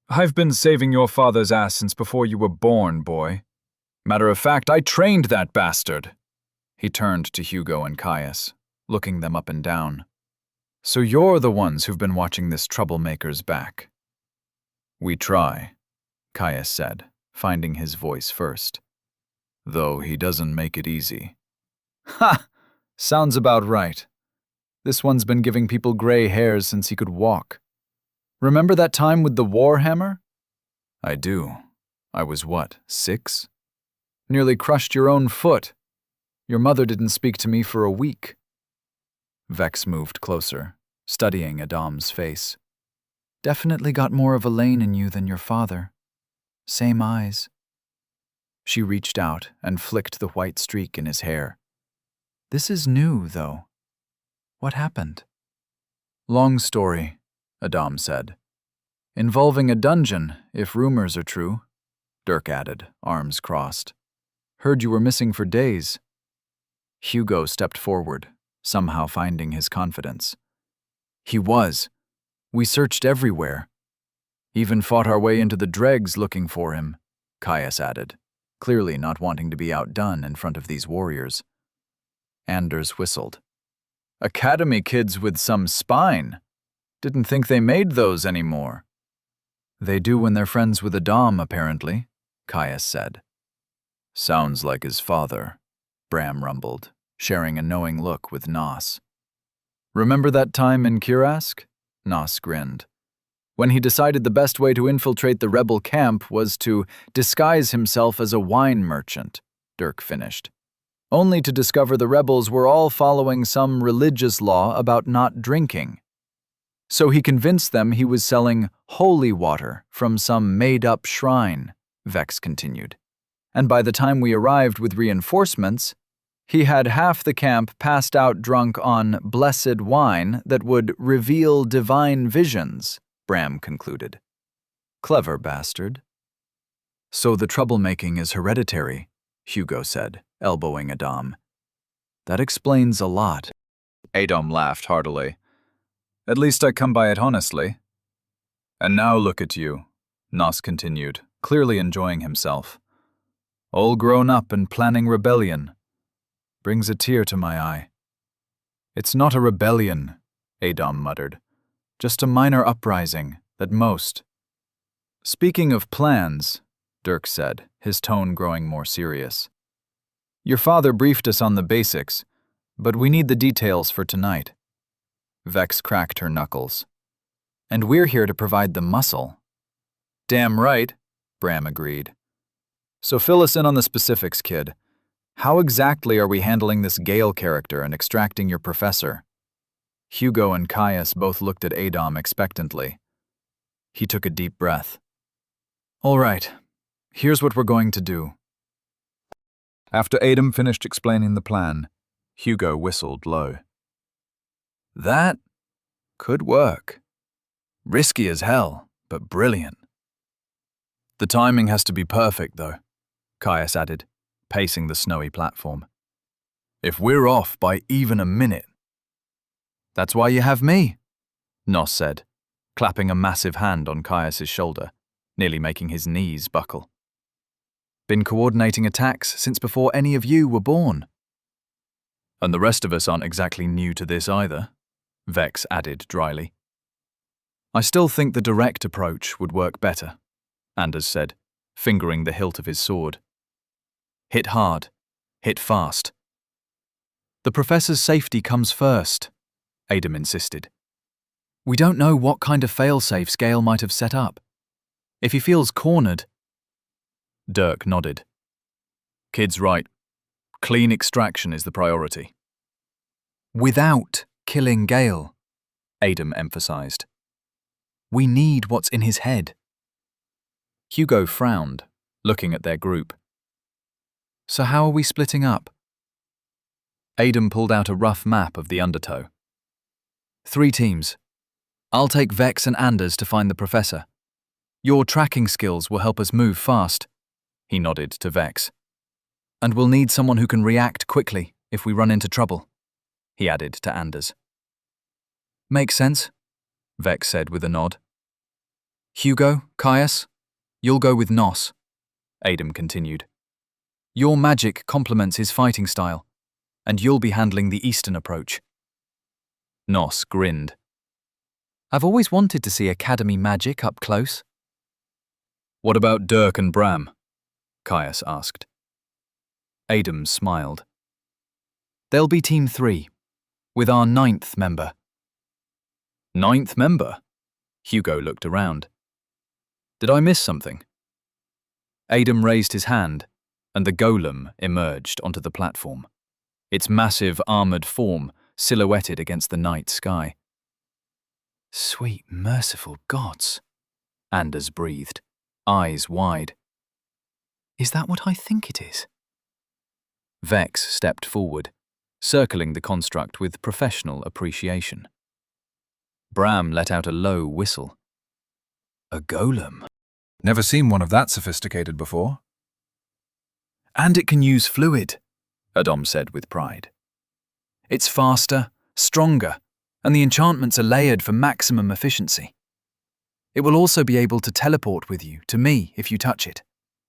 I've been saving your father's ass since before you were born, boy. Matter of fact, I trained that bastard. He turned to Hugo and Caius, looking them up and down. So you're the ones who've been watching this troublemaker's back. We try, Caius said, finding his voice first. Though he doesn't make it easy. Ha! Sounds about right. This one's been giving people gray hairs since he could walk. Remember that time with the warhammer? I do. I was what, 6? Nearly crushed your own foot. Your mother didn't speak to me for a week. Vex moved closer, studying Adam's face. Definitely got more of a lane in you than your father. Same eyes. She reached out and flicked the white streak in his hair. This is new, though. What happened? Long story, Adam said. Involving a dungeon, if rumors are true, Dirk added, arms crossed. Heard you were missing for days. Hugo stepped forward, somehow finding his confidence. He was. We searched everywhere. Even fought our way into the dregs looking for him, Caius added, clearly not wanting to be outdone in front of these warriors. Anders whistled. Academy kids with some spine. Didn't think they made those anymore. They do when they're friends with a dom, apparently, Caius said. Sounds like his father, Bram rumbled, sharing a knowing look with Nos. Remember that time in Kurask? Nos grinned. When he decided the best way to infiltrate the rebel camp was to disguise himself as a wine merchant, Dirk finished. Only to discover the rebels were all following some religious law about not drinking. So he convinced them he was selling holy water from some made-up shrine, Vex continued. And by the time we arrived with reinforcements, he had half the camp passed out drunk on blessed wine that would reveal divine visions, Bram concluded. Clever bastard. So the troublemaking is hereditary, Hugo said, elbowing Adam. That explains a lot. Adam laughed heartily. At least I come by it honestly. And now look at you, Nos continued, clearly enjoying himself. All grown up and planning rebellion. Brings a tear to my eye. It's not a rebellion, Adam muttered. Just a minor uprising, at most. Speaking of plans, Dirk said, his tone growing more serious. Your father briefed us on the basics, but we need the details for tonight. Vex cracked her knuckles. And we're here to provide the muscle. Damn right, Bram agreed. So fill us in on the specifics, kid. How exactly are we handling this Gale character and extracting your professor? Hugo and Caius both looked at Adam expectantly. He took a deep breath. All right, here's what we're going to do. After Adam finished explaining the plan, Hugo whistled low. That could work. Risky as hell, but brilliant. The timing has to be perfect, though, Caius added, pacing the snowy platform. If we're off by even a minute. That's why you have me, Nos said, clapping a massive hand on Caius's shoulder, nearly making his knees buckle. Been coordinating attacks since before any of you were born. And the rest of us aren't exactly new to this either, Vex added dryly. I still think the direct approach would work better, Anders said, fingering the hilt of his sword. Hit hard, hit fast. The professor's safety comes first, Adam insisted. We don't know what kind of failsafe Gale might have set up. If he feels cornered... Dirk nodded. Kid's right. Clean extraction is the priority. Without killing Gale, Adam emphasized. We need what's in his head. Hugo frowned, looking at their group. So how are we splitting up? Adam pulled out a rough map of the Undertow. 3 teams. I'll take Vex and Anders to find the professor. Your tracking skills will help us move fast, he nodded to Vex. And we'll need someone who can react quickly if we run into trouble, he added to Anders. Makes sense, Vex said with a nod. Hugo, Caius, you'll go with Nos, Adam continued. Your magic complements his fighting style, and you'll be handling the eastern approach. Nos grinned. I've always wanted to see Academy magic up close. What about Dirk and Bram? Caius asked. Adam smiled. They'll be Team 3, with our 9th member. 9th member? Hugo looked around. Did I miss something? Adam raised his hand, and the golem emerged onto the platform, its massive armoured form silhouetted against the night sky. Sweet, merciful gods, Anders breathed, eyes wide. Is that what I think it is? Vex stepped forward, circling the construct with professional appreciation. Bram let out a low whistle. A golem. Never seen one of that sophisticated before. And it can use fluid, Adam said with pride. It's faster, stronger, and the enchantments are layered for maximum efficiency. It will also be able to teleport with you to me if you touch it.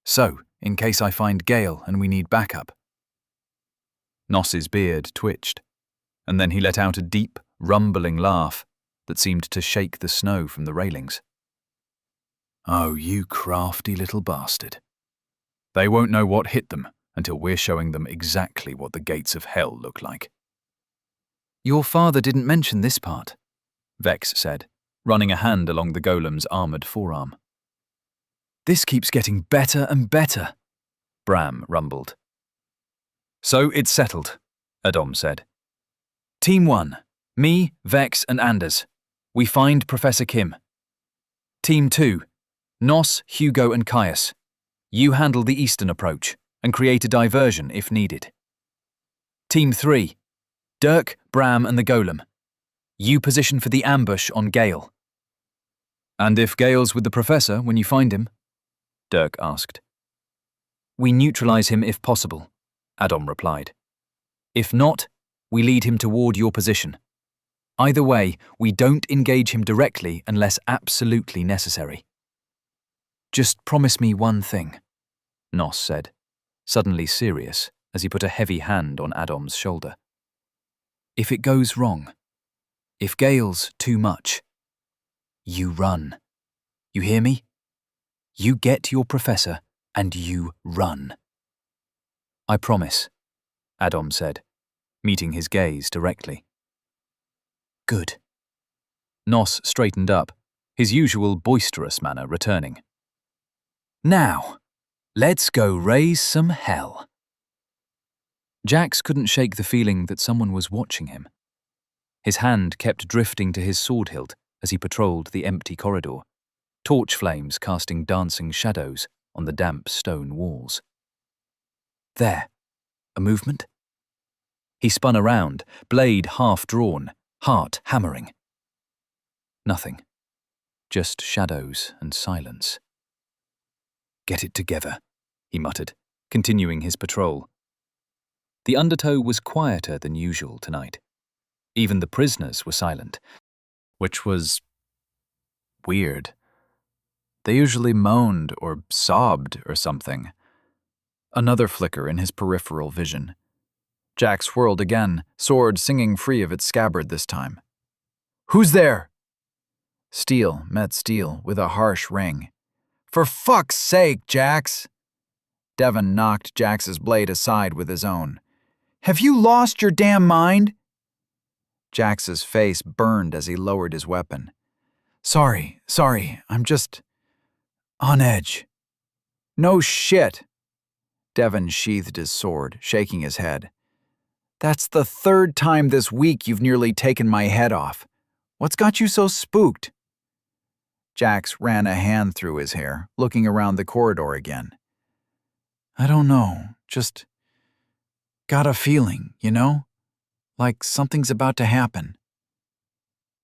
So, in case I find Gale and we need backup. Noss's beard twitched, and then he let out a deep, rumbling laugh that seemed to shake the snow from the railings. Oh, you crafty little bastard. They won't know what hit them until we're showing them exactly what the gates of hell look like. Your father didn't mention this part, Vex said, running a hand along the golem's armored forearm. This keeps getting better and better, Bram rumbled. So it's settled, Adam said. Team 1, me, Vex and Anders. We find Professor Kim. Team 2, Noss, Hugo and Caius. You handle the eastern approach and create a diversion if needed. Team 3, Dirk, Bram and the golem. You position for the ambush on Gale. And if Gale's with the professor when you find him? Dirk asked. We neutralize him if possible, Adam replied. If not, we lead him toward your position. Either way, we don't engage him directly unless absolutely necessary. Just promise me one thing, Noss said, suddenly serious as he put a heavy hand on Adam's shoulder. If it goes wrong, if Gale's too much, you run. You hear me? You get your professor and you run. I promise, Adam said, meeting his gaze directly. Good. Noss straightened up, his usual boisterous manner returning. Now, let's go raise some hell. Jax couldn't shake the feeling that someone was watching him. His hand kept drifting to his sword hilt as he patrolled the empty corridor, torch flames casting dancing shadows on the damp stone walls. There. A movement? He spun around, blade half-drawn, heart hammering. Nothing. Just shadows and silence. Get it together, he muttered, continuing his patrol. The undertow was quieter than usual tonight. Even the prisoners were silent, which was weird. They usually moaned or sobbed or something. Another flicker in his peripheral vision. Jax whirled again, sword singing free of its scabbard this time. Who's there? Steel met steel with a harsh ring. For fuck's sake, Jax! Devon knocked Jax's blade aside with his own. Have you lost your damn mind? Jax's face burned as he lowered his weapon. Sorry, I'm just on edge. No shit. Devon sheathed his sword, shaking his head. That's the third time this week you've nearly taken my head off. What's got you so spooked? Jax ran a hand through his hair, looking around the corridor again. I don't know, just got a feeling, you know? Like something's about to happen.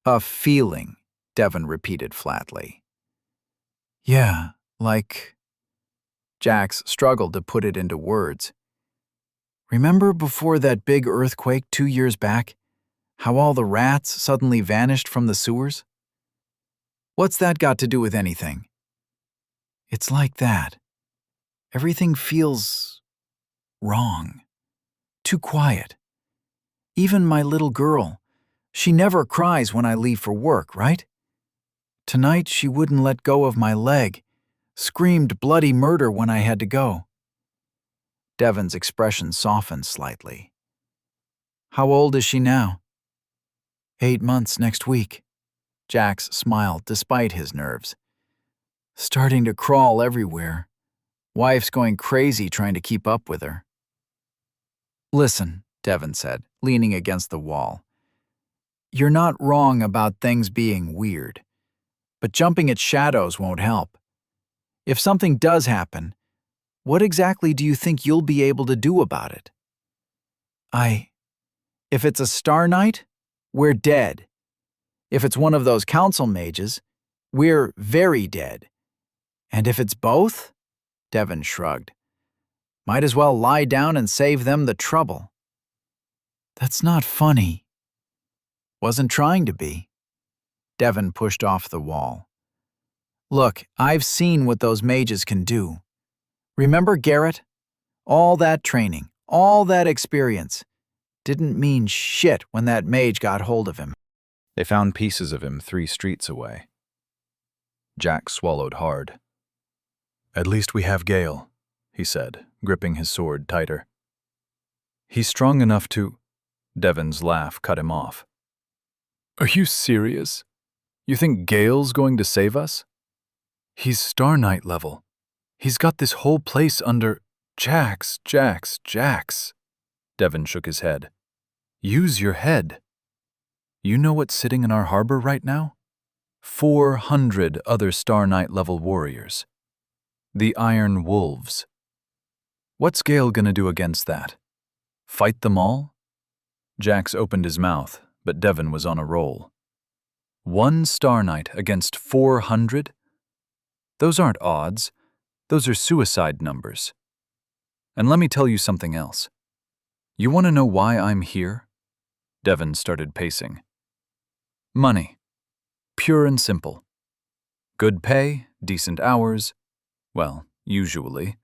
A feeling, Devon repeated flatly. Yeah, like... Jax struggled to put it into words. Remember before that big earthquake 2 years back? How all the rats suddenly vanished from the sewers? What's that got to do with anything? It's like that. Everything feels wrong. Too quiet. Even my little girl, she never cries when I leave for work, right? Tonight she wouldn't let go of my leg, screamed bloody murder when I had to go. Devon's expression softened slightly. How old is she now? 8 months next week. Jax smiled despite his nerves. Starting to crawl everywhere. Wife's going crazy trying to keep up with her. Listen, Devon said, leaning against the wall. You're not wrong about things being weird, but jumping at shadows won't help. If something does happen, what exactly do you think you'll be able to do about it? If it's a Star Knight, we're dead. If it's one of those council mages, We're very dead. And if it's both? Devon shrugged. Might as well lie down and save them the trouble. That's not funny. Wasn't trying to be. Devon pushed off the wall. Look, I've seen what those mages can do. Remember Garrett? All that training, all that experience. Didn't mean shit when that mage got hold of him. They found pieces of him 3 streets away. Jack swallowed hard. At least we have Gale, he said, gripping his sword tighter. He's strong enough to... Devon's laugh cut him off. Are you serious? You think Gale's going to save us? He's Star Knight level. He's got this whole place under... Jax. Devon shook his head. Use your head. You know what's sitting in our harbor right now? 400 other Star Knight level warriors. The Iron Wolves. What's Gale gonna do against that? Fight them all? Jax opened his mouth, but Devon was on a roll. 1 Star Knight against 400? Those aren't odds. Those are suicide numbers. And let me tell you something else. You want to know why I'm here? Devon started pacing. Money. Pure and simple. Good pay, decent hours. Well, usually.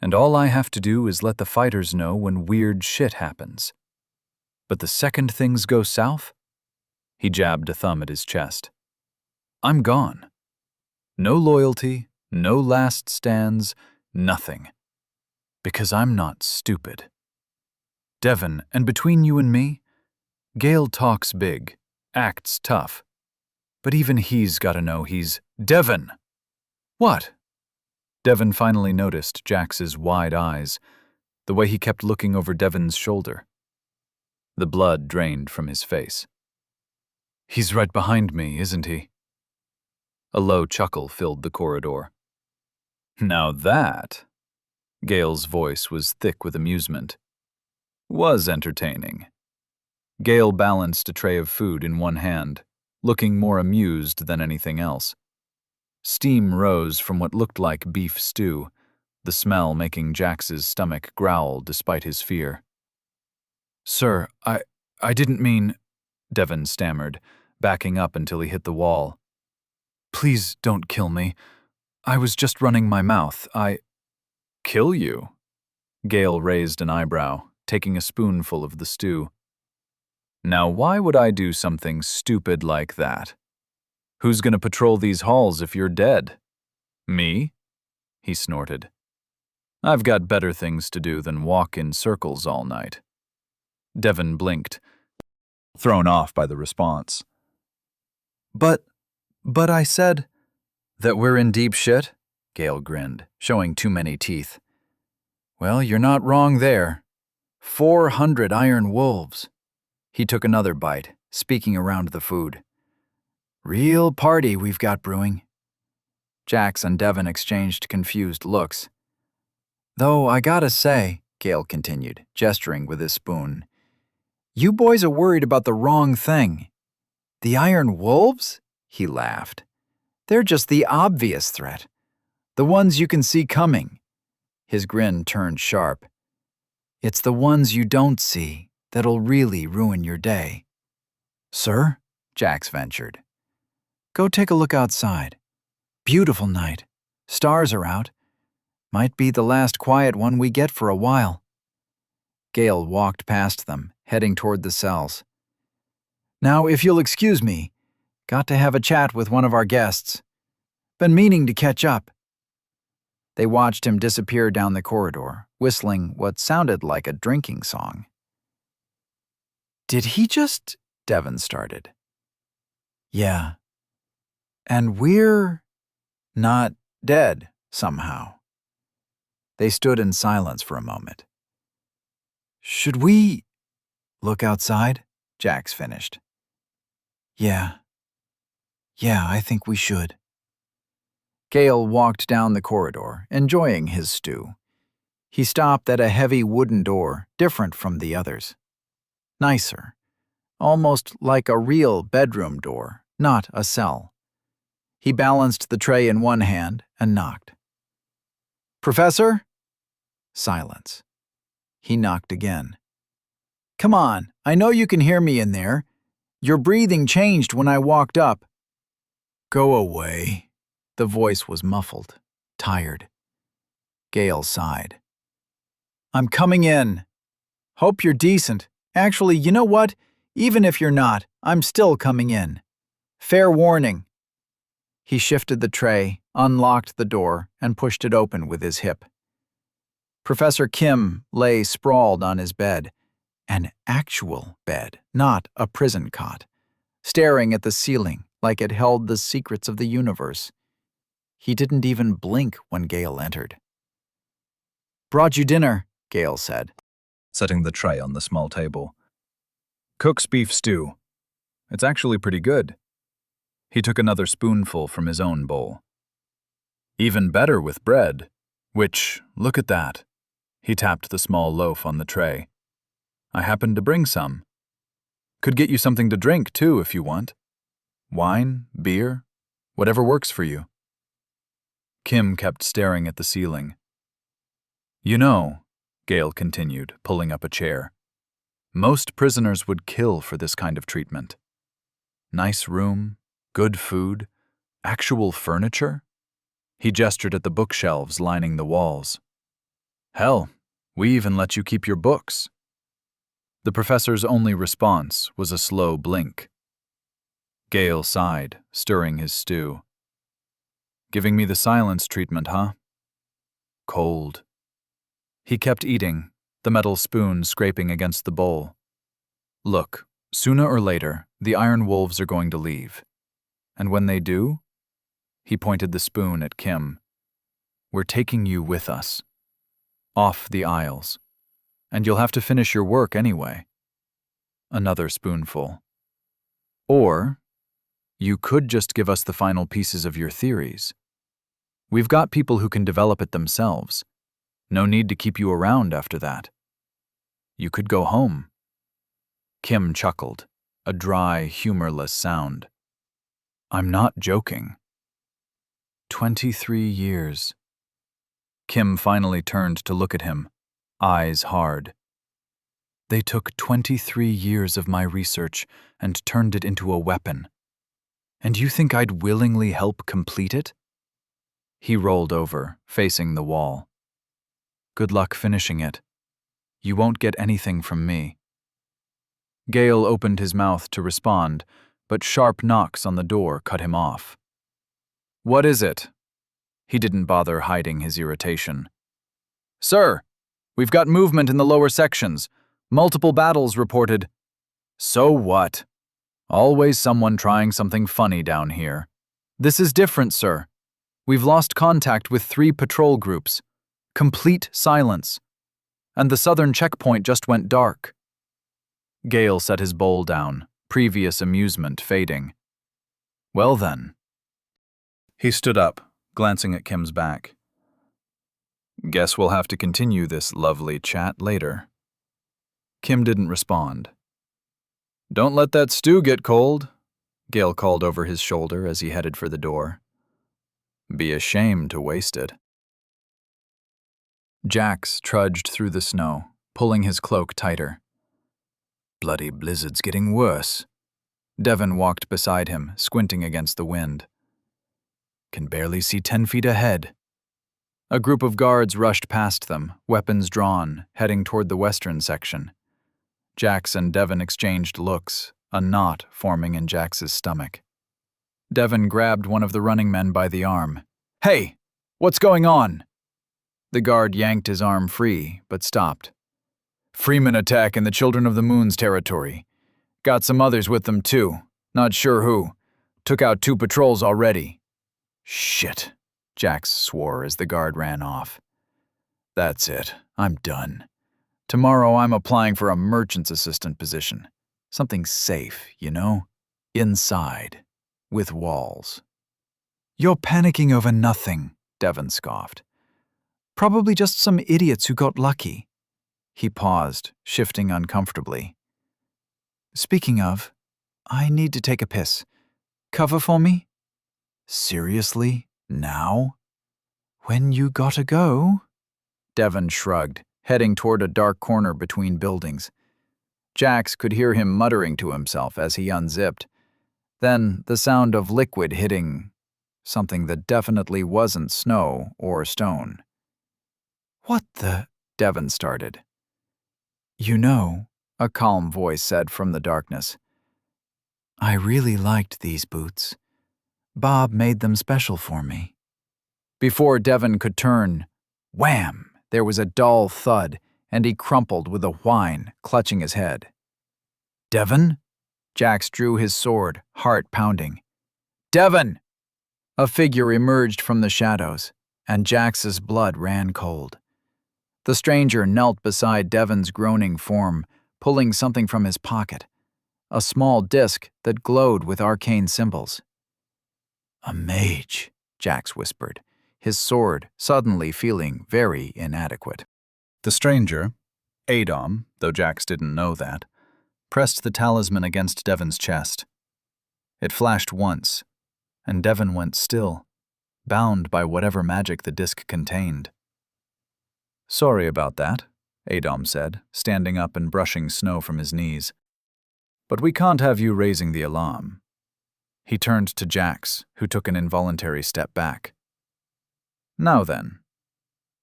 And all I have to do is let the fighters know when weird shit happens. But the second things go south, he jabbed a thumb at his chest. I'm gone. No loyalty, no last stands, nothing. Because I'm not stupid. Devon, and between you and me, Gale talks big, acts tough. But even he's got to know he's... Devon! What? Devon finally noticed Jax's wide eyes, the way he kept looking over Devon's shoulder. The blood drained from his face. He's right behind me, isn't he? A low chuckle filled the corridor. Now that, Gale's voice was thick with amusement, was entertaining. Gale balanced a tray of food in one hand, looking more amused than anything else. Steam rose from what looked like beef stew, the smell making Jax's stomach growl despite his fear. Sir, I didn't mean, Devon stammered, backing up until he hit the wall. Please don't kill me. I was just running my mouth. Kill you? Gale raised an eyebrow, taking a spoonful of the stew. Now why would I do something stupid like that? Who's gonna patrol these halls if you're dead? Me? He snorted. I've got better things to do than walk in circles all night. Devon blinked, thrown off by the response. But I said... That we're in deep shit? Gale grinned, showing too many teeth. Well, you're not wrong there. 400 Iron Wolves. He took another bite, speaking around the food. Real party we've got brewing. Jax and Devon exchanged confused looks. Though I gotta say, Gale continued, gesturing with his spoon, you boys are worried about the wrong thing. The Iron Wolves? He laughed. They're just the obvious threat. The ones you can see coming. His grin turned sharp. It's the ones you don't see that'll really ruin your day. Sir? Jax ventured. Go take a look outside. Beautiful night. Stars are out. Might be the last quiet one we get for a while. Gale walked past them, heading toward the cells. Now, if you'll excuse me, got to have a chat with one of our guests. Been meaning to catch up. They watched him disappear down the corridor, whistling what sounded like a drinking song. Did he just... Devon started. Yeah. And we're... not dead, somehow. They stood in silence for a moment. Should we... look outside? Jax finished. Yeah, I think we should. Gale walked down the corridor, enjoying his stew. He stopped at a heavy wooden door, different from the others. Nicer, almost like a real bedroom door, not a cell. He balanced the tray in one hand and knocked. "Professor?" Silence. He knocked again. "Come on, I know you can hear me in there. Your breathing changed when I walked up." "Go away." The voice was muffled, tired. Gale sighed. "I'm coming in. Hope you're decent. Actually, you know what? Even if you're not, I'm still coming in. Fair warning." He shifted the tray, unlocked the door, and pushed it open with his hip. Professor Kim lay sprawled on his bed, an actual bed, not a prison cot, staring at the ceiling like it held the secrets of the universe. He didn't even blink when Gale entered. "Brought you dinner," Gale said, setting the tray on the small table. "Cook's beef stew. It's actually pretty good." He took another spoonful from his own bowl. "Even better with bread, which, look at that." He tapped the small loaf on the tray. "I happened to bring some. Could get you something to drink, too, if you want. Wine, beer, whatever works for you." Kim kept staring at the ceiling. "You know," Gale continued, pulling up a chair, "most prisoners would kill for this kind of treatment. Nice room, good food, actual furniture." He gestured at the bookshelves lining the walls. "Hell, we even let you keep your books." The professor's only response was a slow blink. Gale sighed, stirring his stew. "Giving me the silence treatment, huh?" Cold. He kept eating, the metal spoon scraping against the bowl. "Look, sooner or later, the Iron Wolves are going to leave. And when they do," he pointed the spoon at Kim, "we're taking you with us. Off the Isles. And you'll have to finish your work anyway." Another spoonful. "Or you could just give us the final pieces of your theories. We've got people who can develop it themselves. No need to keep you around after that. You could go home." Kim chuckled, a dry, humorless sound. "I'm not joking." 23 years. Kim finally turned to look at him, eyes hard. "They took 23 years of my research and turned it into a weapon. And you think I'd willingly help complete it?" He rolled over, facing the wall. "Good luck finishing it. You won't get anything from me." Gale opened his mouth to respond, but sharp knocks on the door cut him off. "What is it?" He didn't bother hiding his irritation. "Sir, we've got movement in the lower sections. Multiple battles reported." "So what? Always someone trying something funny down here." "This is different, sir. We've lost contact with 3 patrol groups. Complete silence. And the southern checkpoint just went dark." Gale set his bowl down, previous amusement fading. "Well then." He stood up, glancing at Kim's back. "Guess we'll have to continue this lovely chat later." Kim didn't respond. "Don't let that stew get cold," Gale called over his shoulder as he headed for the door. "Be a shame to waste it." Jax trudged through the snow, pulling his cloak tighter. "Bloody blizzard's getting worse." Devon walked beside him, squinting against the wind. "Can barely see 10 feet ahead." A group of guards rushed past them, weapons drawn, heading toward the western section. Jax and Devon exchanged looks, a knot forming in Jax's stomach. Devon grabbed one of the running men by the arm. "Hey, what's going on?" The guard yanked his arm free, but stopped. "Freeman attack in the Children of the Moon's territory. Got some others with them too, not sure who. Took out 2 patrols already." "Shit," Jax swore as the guard ran off. "That's it, I'm done. Tomorrow I'm applying for a merchant's assistant position. Something safe, you know? Inside, with walls." "You're panicking over nothing," Devon scoffed. "Probably just some idiots who got lucky." He paused, shifting uncomfortably. "Speaking of, I need to take a piss. Cover for me?" Seriously? Now? When you gotta go? Devon shrugged, heading toward a dark corner between buildings. Jax could hear him muttering to himself as he unzipped. Then the sound of liquid hitting something that definitely wasn't snow or stone. What the? Devon started. You know, a calm voice said from the darkness. I really liked these boots. Bob made them special for me. Before Devon could turn, wham! There was a dull thud, and he crumpled with a whine, clutching his head. Devon? Jax drew his sword, heart pounding. Devon! A figure emerged from the shadows, and Jax's blood ran cold. The stranger knelt beside Devon's groaning form, pulling something from his pocket, a small disc that glowed with arcane symbols. A mage, Jax whispered, his sword suddenly feeling very inadequate. The stranger, Adom, though Jax didn't know that, pressed the talisman against Devon's chest. It flashed once, and Devon went still, bound by whatever magic the disc contained. Sorry about that, Adom said, standing up and brushing snow from his knees. But we can't have you raising the alarm. He turned to Jax, who took an involuntary step back. Now then.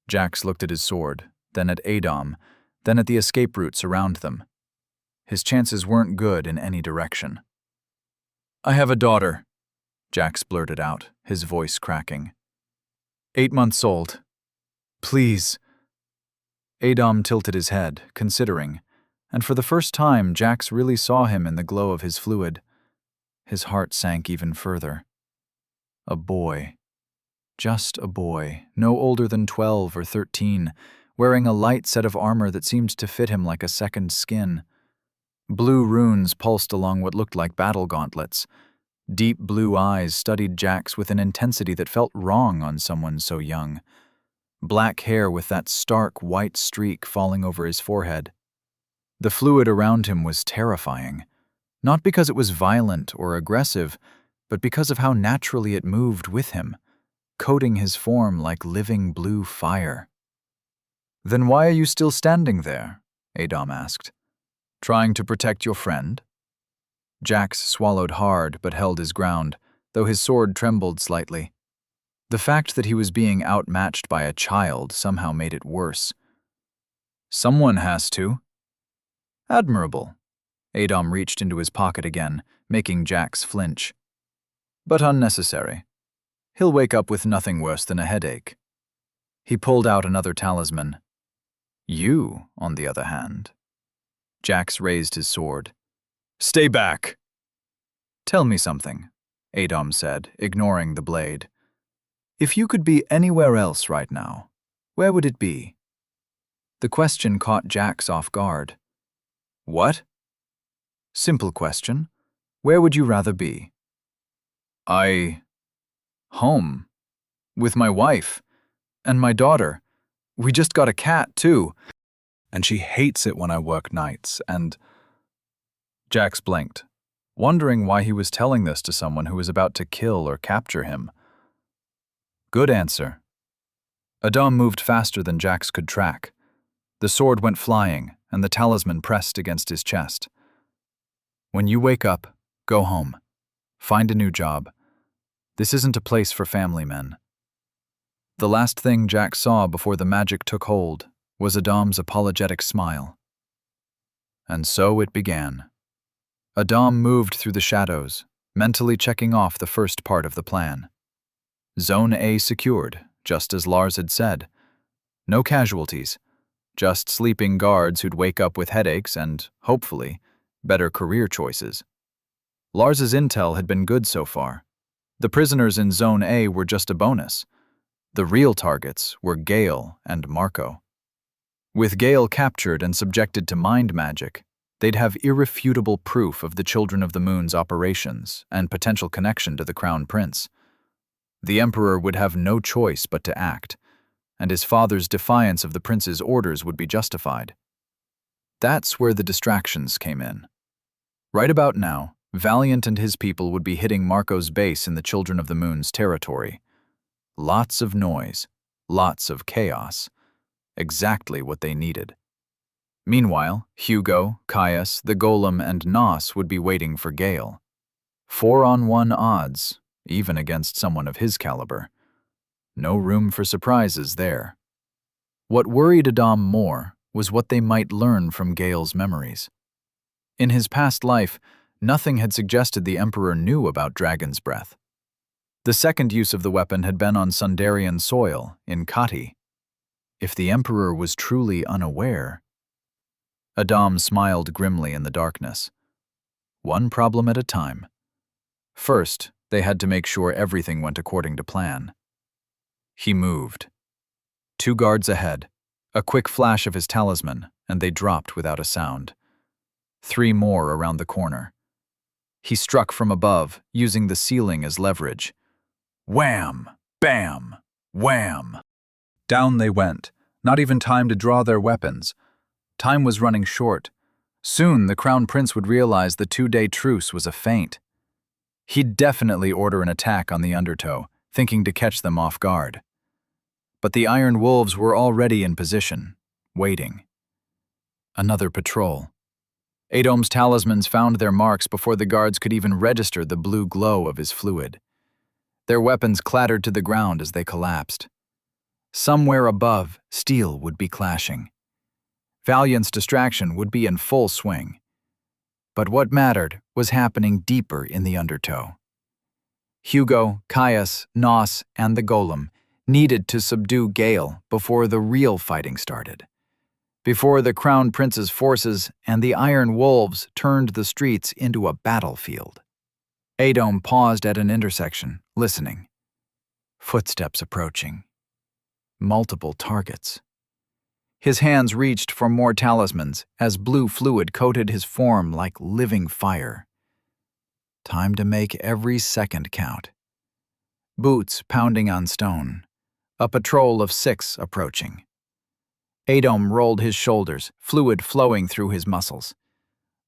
Jax looked at his sword, then at Adom, then at the escape routes around them. His chances weren't good in any direction. I have a daughter, Jax blurted out, his voice cracking. 8 months old. Please. Adom tilted his head, considering, and for the first time Jax really saw him in the glow of his fluid. His heart sank even further. A boy. Just a boy, no older than 12 or 13, wearing a light set of armor that seemed to fit him like a second skin. Blue runes pulsed along what looked like battle gauntlets. Deep blue eyes studied Jax with an intensity that felt wrong on someone so young. Black hair with that stark white streak falling over his forehead. The fluid around him was terrifying, not because it was violent or aggressive, but because of how naturally it moved with him, coating his form like living blue fire. Then why are you still standing there? Adom asked. Trying to protect your friend? Jax swallowed hard but held his ground, though his sword trembled slightly. The fact that he was being outmatched by a child somehow made it worse. Someone has to. Admirable. Adom reached into his pocket again, making Jax flinch. But unnecessary. He'll wake up with nothing worse than a headache. He pulled out another talisman. You, on the other hand. Jax raised his sword. Stay back! Tell me something, Adom said, ignoring the blade. If you could be anywhere else right now, where would it be? The question caught Jax off guard. What? Simple question. Where would you rather be? Home. With my wife. And my daughter. We just got a cat, too. And she hates it when I work nights, and... Jax blinked, wondering why he was telling this to someone who was about to kill or capture him. Good answer. Adom moved faster than Jax could track. The sword went flying, and the talisman pressed against his chest. When you wake up, go home. Find a new job. This isn't a place for family men. The last thing Jax saw before the magic took hold was Adom's apologetic smile. And so it began. Adom moved through the shadows, mentally checking off the first part of the plan. Zone A secured, just as Lars had said. No casualties, just sleeping guards who'd wake up with headaches and, hopefully, better career choices. Lars's intel had been good so far. The prisoners in Zone A were just a bonus. The real targets were Gale and Marco. With Gale captured and subjected to mind magic, they'd have irrefutable proof of the Children of the Moon's operations and potential connection to the Crown Prince. The Emperor would have no choice but to act, and his father's defiance of the prince's orders would be justified. That's where the distractions came in. Right about now, Valiant and his people would be hitting Marco's base in the Children of the Moon's territory. Lots of noise, lots of chaos. Exactly what they needed. Meanwhile, Hugo, Caius, the Golem, and Nos would be waiting for Gale. 4-on-1 odds, even against someone of his caliber. No room for surprises there. What worried Adam more was what they might learn from Gale's memories. In his past life, nothing had suggested the Emperor knew about Dragon's Breath. The second use of the weapon had been on Sundarian soil, in Kati. If the Emperor was truly unaware... Adam smiled grimly in the darkness. One problem at a time. First, they had to make sure everything went according to plan. He moved. 2 guards ahead, a quick flash of his talisman, and they dropped without a sound. 3 more around the corner. He struck from above, using the ceiling as leverage. Wham! Bam! Wham! Down they went, not even time to draw their weapons. Time was running short. Soon the Crown Prince would realize the 2-day truce was a feint. He'd definitely order an attack on the Undertow, thinking to catch them off guard. But the Iron Wolves were already in position, waiting. Another patrol. Adom's talismans found their marks before the guards could even register the blue glow of his fluid. Their weapons clattered to the ground as they collapsed. Somewhere above, steel would be clashing. Valiant's distraction would be in full swing. But what mattered was happening deeper in the Undertow. Hugo, Caius, Nos, and the Golem needed to subdue Gale before the real fighting started. Before the Crown Prince's forces and the Iron Wolves turned the streets into a battlefield. Adam paused at an intersection, listening. Footsteps approaching. Multiple targets. His hands reached for more talismans as blue fluid coated his form like living fire. Time to make every second count. Boots pounding on stone. A patrol of 6 approaching. Adam rolled his shoulders, fluid flowing through his muscles.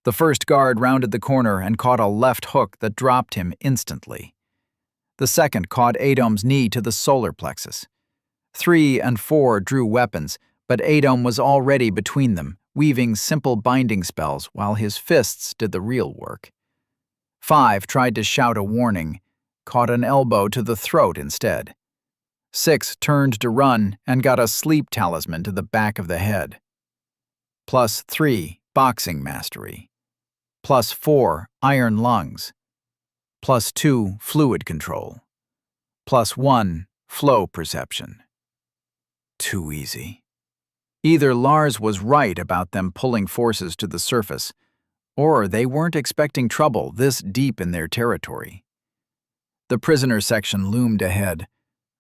The first guard rounded the corner and caught a left hook that dropped him instantly. The second caught Adam's knee to the solar plexus. 3 and 4 drew weapons, but Adam was already between them, weaving simple binding spells while his fists did the real work. 5 tried to shout a warning, caught an elbow to the throat instead. 6 turned to run and got a sleep talisman to the back of the head. +3, boxing mastery. +4, iron lungs. +2, fluid control. +1, flow perception. Too easy. Either Lars was right about them pulling forces to the surface, or they weren't expecting trouble this deep in their territory. The prisoner section loomed ahead.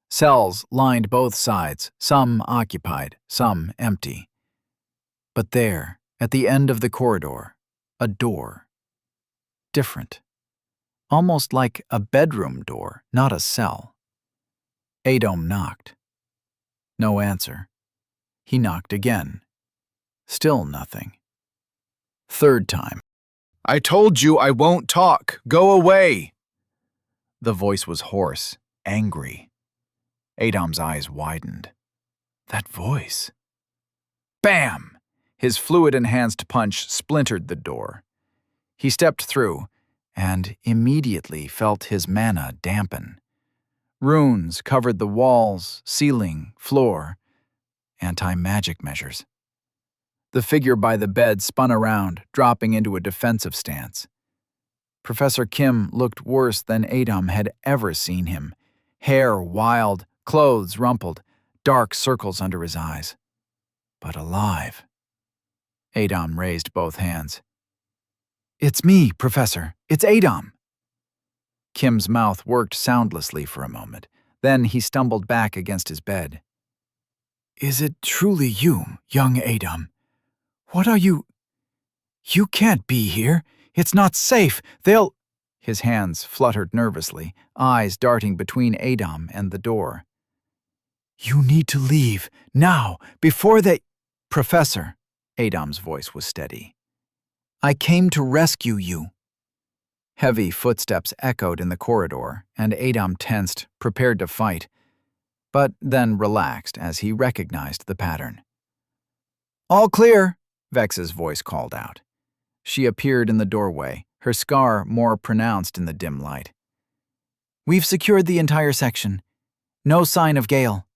Cells lined both sides, some occupied, some empty. But there, at the end of the corridor, a door. Different. Almost like a bedroom door, not a cell. Adam knocked. No answer. He knocked again. Still nothing. Third time. "I told you I won't talk. Go away." The voice was hoarse, angry. Adam's eyes widened. That voice. Bam! His fluid-enhanced punch splintered the door. He stepped through, and immediately felt his mana dampen. Runes covered the walls, ceiling, floor. Anti-magic measures. The figure by the bed spun around, dropping into a defensive stance. Professor Kim looked worse than Adam had ever seen him. Hair wild, clothes rumpled, dark circles under his eyes. But alive. Adam raised both hands. "It's me, Professor. It's Adam." Kim's mouth worked soundlessly for a moment. Then he stumbled back against his bed. "Is it truly you, young Adam? What are you... You can't be here. It's not safe. They'll..." His hands fluttered nervously, eyes darting between Adam and the door. "You need to leave, now, before they..." "Professor," Adam's voice was steady. "I came to rescue you." Heavy footsteps echoed in the corridor, and Adom tensed, prepared to fight, but then relaxed as he recognized the pattern. "All clear," Vex's voice called out. She appeared in the doorway, her scar more pronounced in the dim light. "We've secured the entire section. No sign of Gale."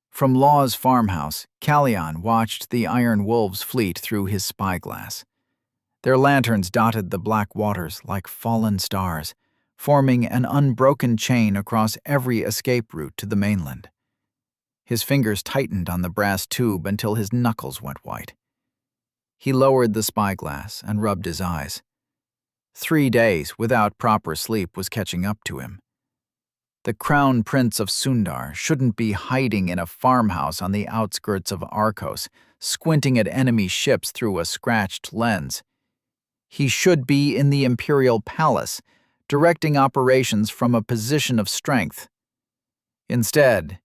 From Law's farmhouse, Callion watched the Iron Wolves fleet through his spyglass. Their lanterns dotted the black waters like fallen stars, forming an unbroken chain across every escape route to the mainland. His fingers tightened on the brass tube until his knuckles went white. He lowered the spyglass and rubbed his eyes. 3 days without proper sleep was catching up to him. The Crown Prince of Sundar shouldn't be hiding in a farmhouse on the outskirts of Arcos, squinting at enemy ships through a scratched lens. He should be in the Imperial Palace, directing operations from a position of strength. Instead,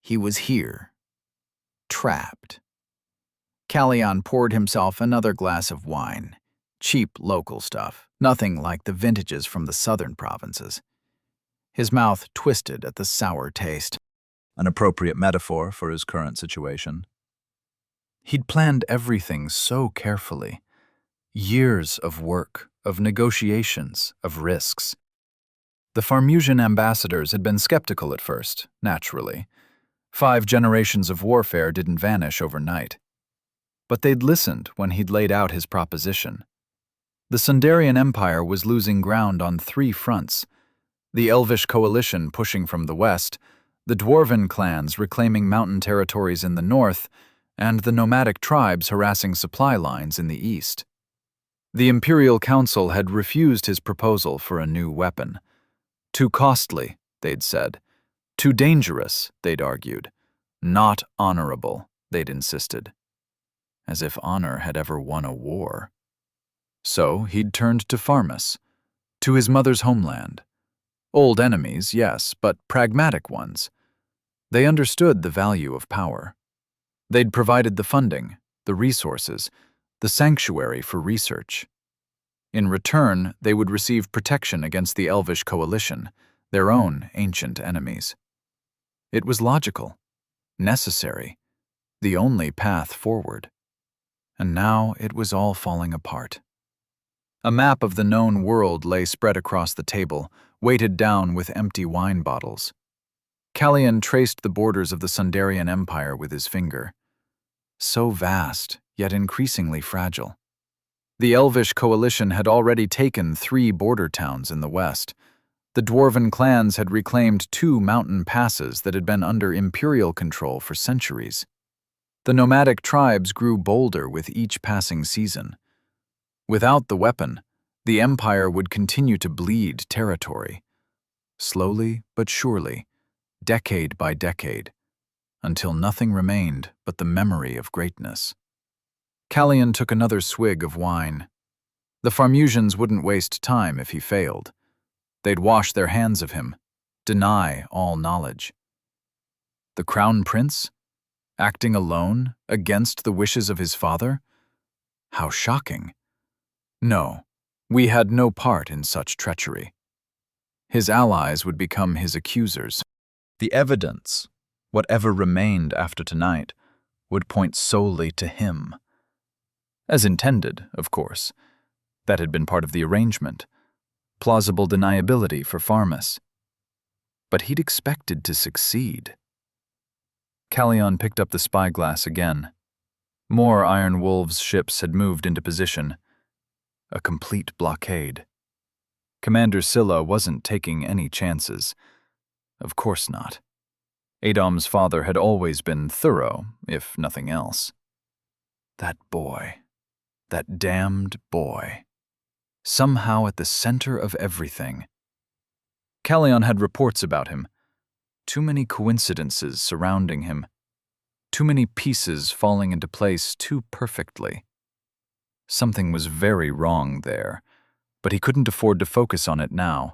he was here, trapped. Callion poured himself another glass of wine. Cheap local stuff, nothing like the vintages from the southern provinces. His mouth twisted at the sour taste. An appropriate metaphor for his current situation. He'd planned everything so carefully. Years of work, of negotiations, of risks. The Farmusian ambassadors had been skeptical at first, naturally. 5 generations of warfare didn't vanish overnight. But they'd listened when he'd laid out his proposition. The Sundarian Empire was losing ground on 3 fronts. The Elvish coalition pushing from the west, the Dwarven clans reclaiming mountain territories in the north, and the nomadic tribes harassing supply lines in the east. The Imperial Council had refused his proposal for a new weapon. Too costly, they'd said. Too dangerous, they'd argued. Not honorable, they'd insisted. As if honor had ever won a war. So he'd turned to Farmus, to his mother's homeland. Old enemies, yes, but pragmatic ones. They understood the value of power. They'd provided the funding, the resources, the sanctuary for research. In return, they would receive protection against the Elvish coalition, their own ancient enemies. It was logical, necessary, the only path forward. And now it was all falling apart. A map of the known world lay spread across the table, weighted down with empty wine bottles. Callion traced the borders of the Sundarian Empire with his finger. So vast, yet increasingly fragile. The Elvish coalition had already taken 3 border towns in the west. The Dwarven clans had reclaimed 2 mountain passes that had been under imperial control for centuries. The nomadic tribes grew bolder with each passing season. Without the weapon, the empire would continue to bleed territory. Slowly but surely, decade by decade, until nothing remained but the memory of greatness. Callion took another swig of wine. The Farmusians wouldn't waste time if he failed. They'd wash their hands of him, deny all knowledge. The Crown Prince? Acting alone, against the wishes of his father? How shocking. No, we had no part in such treachery. His allies would become his accusers. The evidence, whatever remained after tonight, would point solely to him. As intended, of course. That had been part of the arrangement. Plausible deniability for Farmus. But he'd expected to succeed. Callion picked up the spyglass again. More Iron Wolves ships had moved into position. A complete blockade. Commander Scylla wasn't taking any chances. Of course not. Adom's father had always been thorough, if nothing else. That boy. That damned boy. Somehow at the center of everything. Callion had reports about him. Too many coincidences surrounding him. Too many pieces falling into place too perfectly. Something was very wrong there, but he couldn't afford to focus on it now.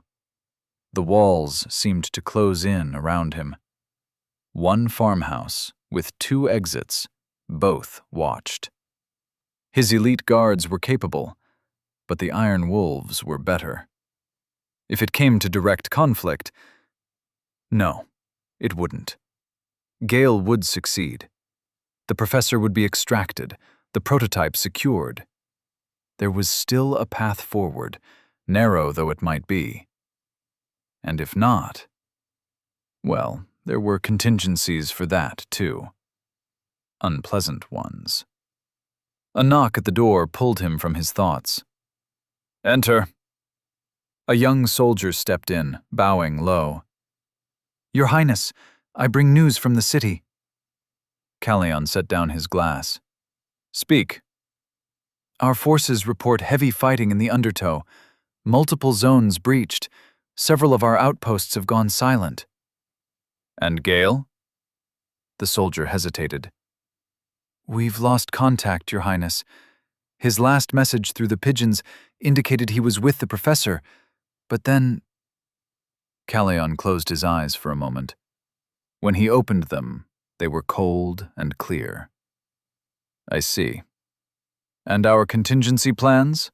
The walls seemed to close in around him. One farmhouse, with 2 exits, both watched. His elite guards were capable, but the Iron Wolves were better. If it came to direct conflict, no, it wouldn't. Gale would succeed. The professor would be extracted, the prototype secured. There was still a path forward, narrow though it might be. And if not, well, there were contingencies for that, too. Unpleasant ones. A knock at the door pulled him from his thoughts. "Enter." A young soldier stepped in, bowing low. "Your Highness, I bring news from the city." Callion set down his glass. "Speak." "Our forces report heavy fighting in the undertow. Multiple zones breached. Several of our outposts have gone silent." "And Gale?" The soldier hesitated. "We've lost contact, Your Highness. His last message through the pigeons indicated he was with the professor, but then—" Callion closed his eyes for a moment. When he opened them, they were cold and clear. "I see. And our contingency plans?"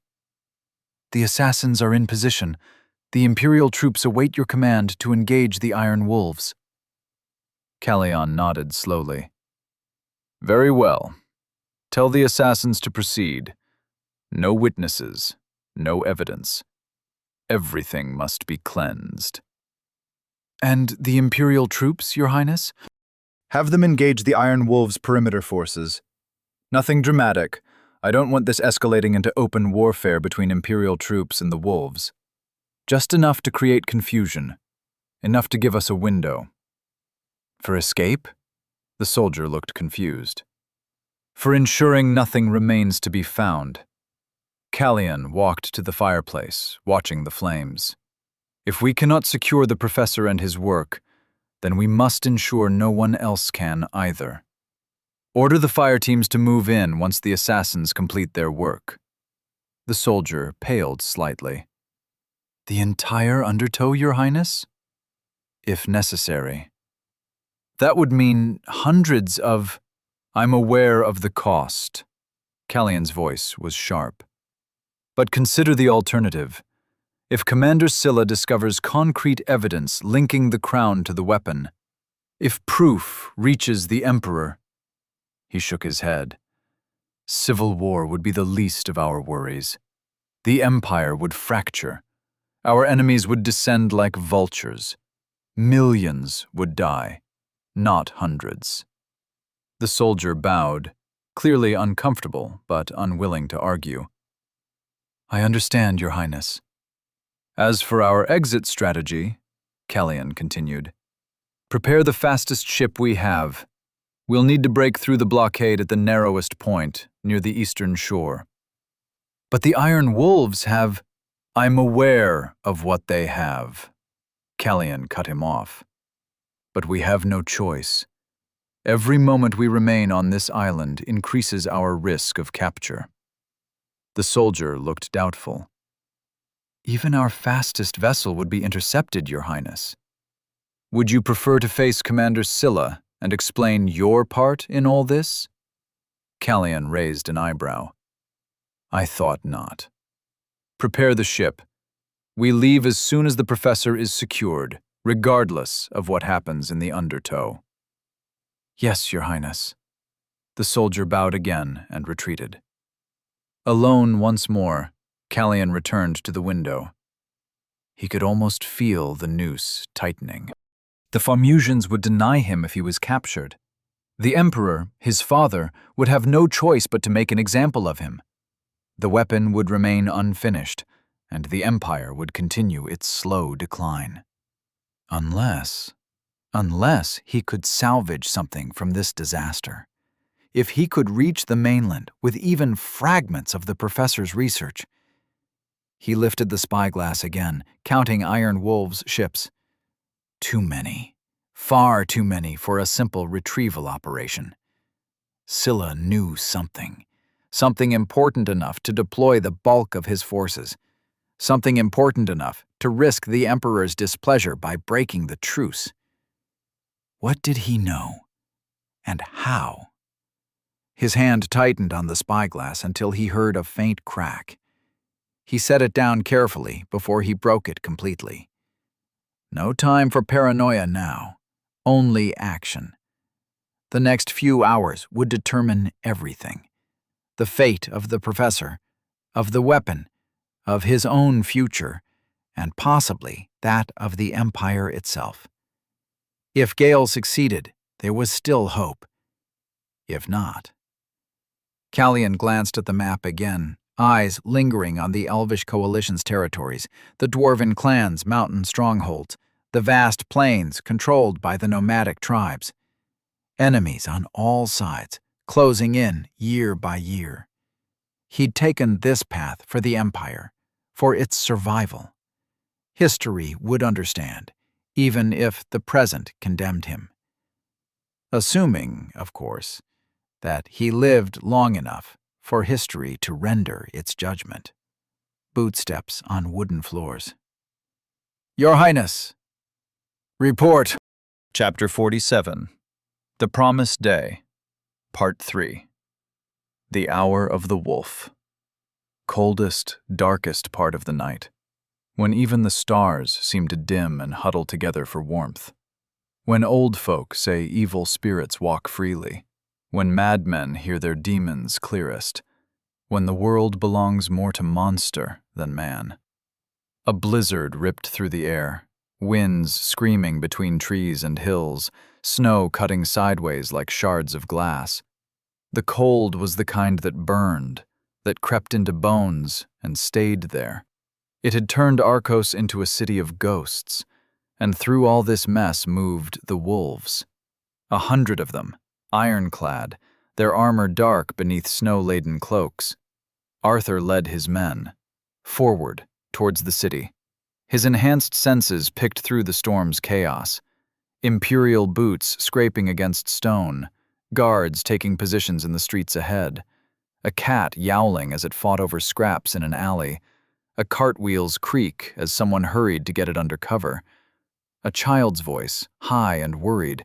"The assassins are in position. The Imperial troops await your command to engage the Iron Wolves." Callion nodded slowly. "Very well. Tell the assassins to proceed. No witnesses, no evidence. Everything must be cleansed." "And the Imperial troops, Your Highness?" Have them engage the Iron Wolves' perimeter forces. Nothing dramatic. I don't want this escalating into open warfare between Imperial troops and the Wolves. Just enough to create confusion. Enough to give us a window. "For escape?" The soldier looked confused. "For ensuring nothing remains to be found." Callion walked to the fireplace, watching the flames. "If we cannot secure the professor and his work, then we must ensure no one else can either. Order the fire teams to move in once the assassins complete their work." The soldier paled slightly. "The entire undertow, Your Highness?" "If necessary. That would mean hundreds of—" "I'm aware of the cost." Callion's voice was sharp. "But consider the alternative. If Commander Scylla discovers concrete evidence linking the crown to the weapon, if proof reaches the Emperor—" He shook his head. "Civil war would be the least of our worries. The Empire would fracture. Our enemies would descend like vultures. Millions would die, not hundreds." The soldier bowed, clearly uncomfortable but unwilling to argue. "I understand, Your Highness." "As for our exit strategy," Callion continued, "prepare the fastest ship we have. We'll need to break through the blockade at the narrowest point, near the eastern shore." "But the Iron Wolves have—" "I'm aware of what they have." Callion cut him off. "But we have no choice. Every moment we remain on this island increases our risk of capture." The soldier looked doubtful. "Even our fastest vessel would be intercepted, Your Highness." "Would you prefer to face Commander Scylla and explain your part in all this?" Callion raised an eyebrow. "I thought not. Prepare the ship. We leave as soon as the professor is secured, regardless of what happens in the undertow." "Yes, Your Highness." The soldier bowed again and retreated. Alone once more, Callion returned to the window. He could almost feel the noose tightening. The Formusians would deny him if he was captured. The Emperor, his father, would have no choice but to make an example of him. The weapon would remain unfinished, and the Empire would continue its slow decline. Unless he could salvage something from this disaster. If he could reach the mainland with even fragments of the professor's research. He lifted the spyglass again, counting Iron Wolves' ships. Too many. Far too many for a simple retrieval operation. Scylla knew something. Something important enough to deploy the bulk of his forces. Something important enough to risk the Emperor's displeasure by breaking the truce. What did he know? And how? His hand tightened on the spyglass until he heard a faint crack. He set it down carefully before he broke it completely. No time for paranoia now, only action. The next few hours would determine everything. The fate of the professor, of the weapon, of his own future, and possibly that of the Empire itself. If Gale succeeded, there was still hope. If not... Callian glanced at the map again, eyes lingering on the Elvish Coalition's territories, the Dwarven clans' mountain strongholds, the vast plains controlled by the nomadic tribes. Enemies on all sides, closing in year by year. He'd taken this path for the Empire, for its survival. History would understand, even if the present condemned him. Assuming, of course, that he lived long enough for history to render its judgment. Bootsteps on wooden floors. Your Highness! Report! Chapter 47. The Promised Day. Part 3. The Hour of the Wolf. Coldest, darkest part of the night, when even the stars seem to dim and huddle together for warmth. When old folk say evil spirits walk freely. When madmen hear their demons clearest. When the world belongs more to monster than man. A blizzard ripped through the air, winds screaming between trees and hills, snow cutting sideways like shards of glass. The cold was the kind that burned, that crept into bones and stayed there. It had turned Arcos into a city of ghosts, and through all this mess moved the wolves. 100 of them, ironclad, their armor dark beneath snow-laden cloaks. Arthur led his men, forward, towards the city. His enhanced senses picked through the storm's chaos. Imperial boots scraping against stone, guards taking positions in the streets ahead, a cat yowling as it fought over scraps in an alley, a cartwheel's creak as someone hurried to get it under cover, a child's voice, high and worried.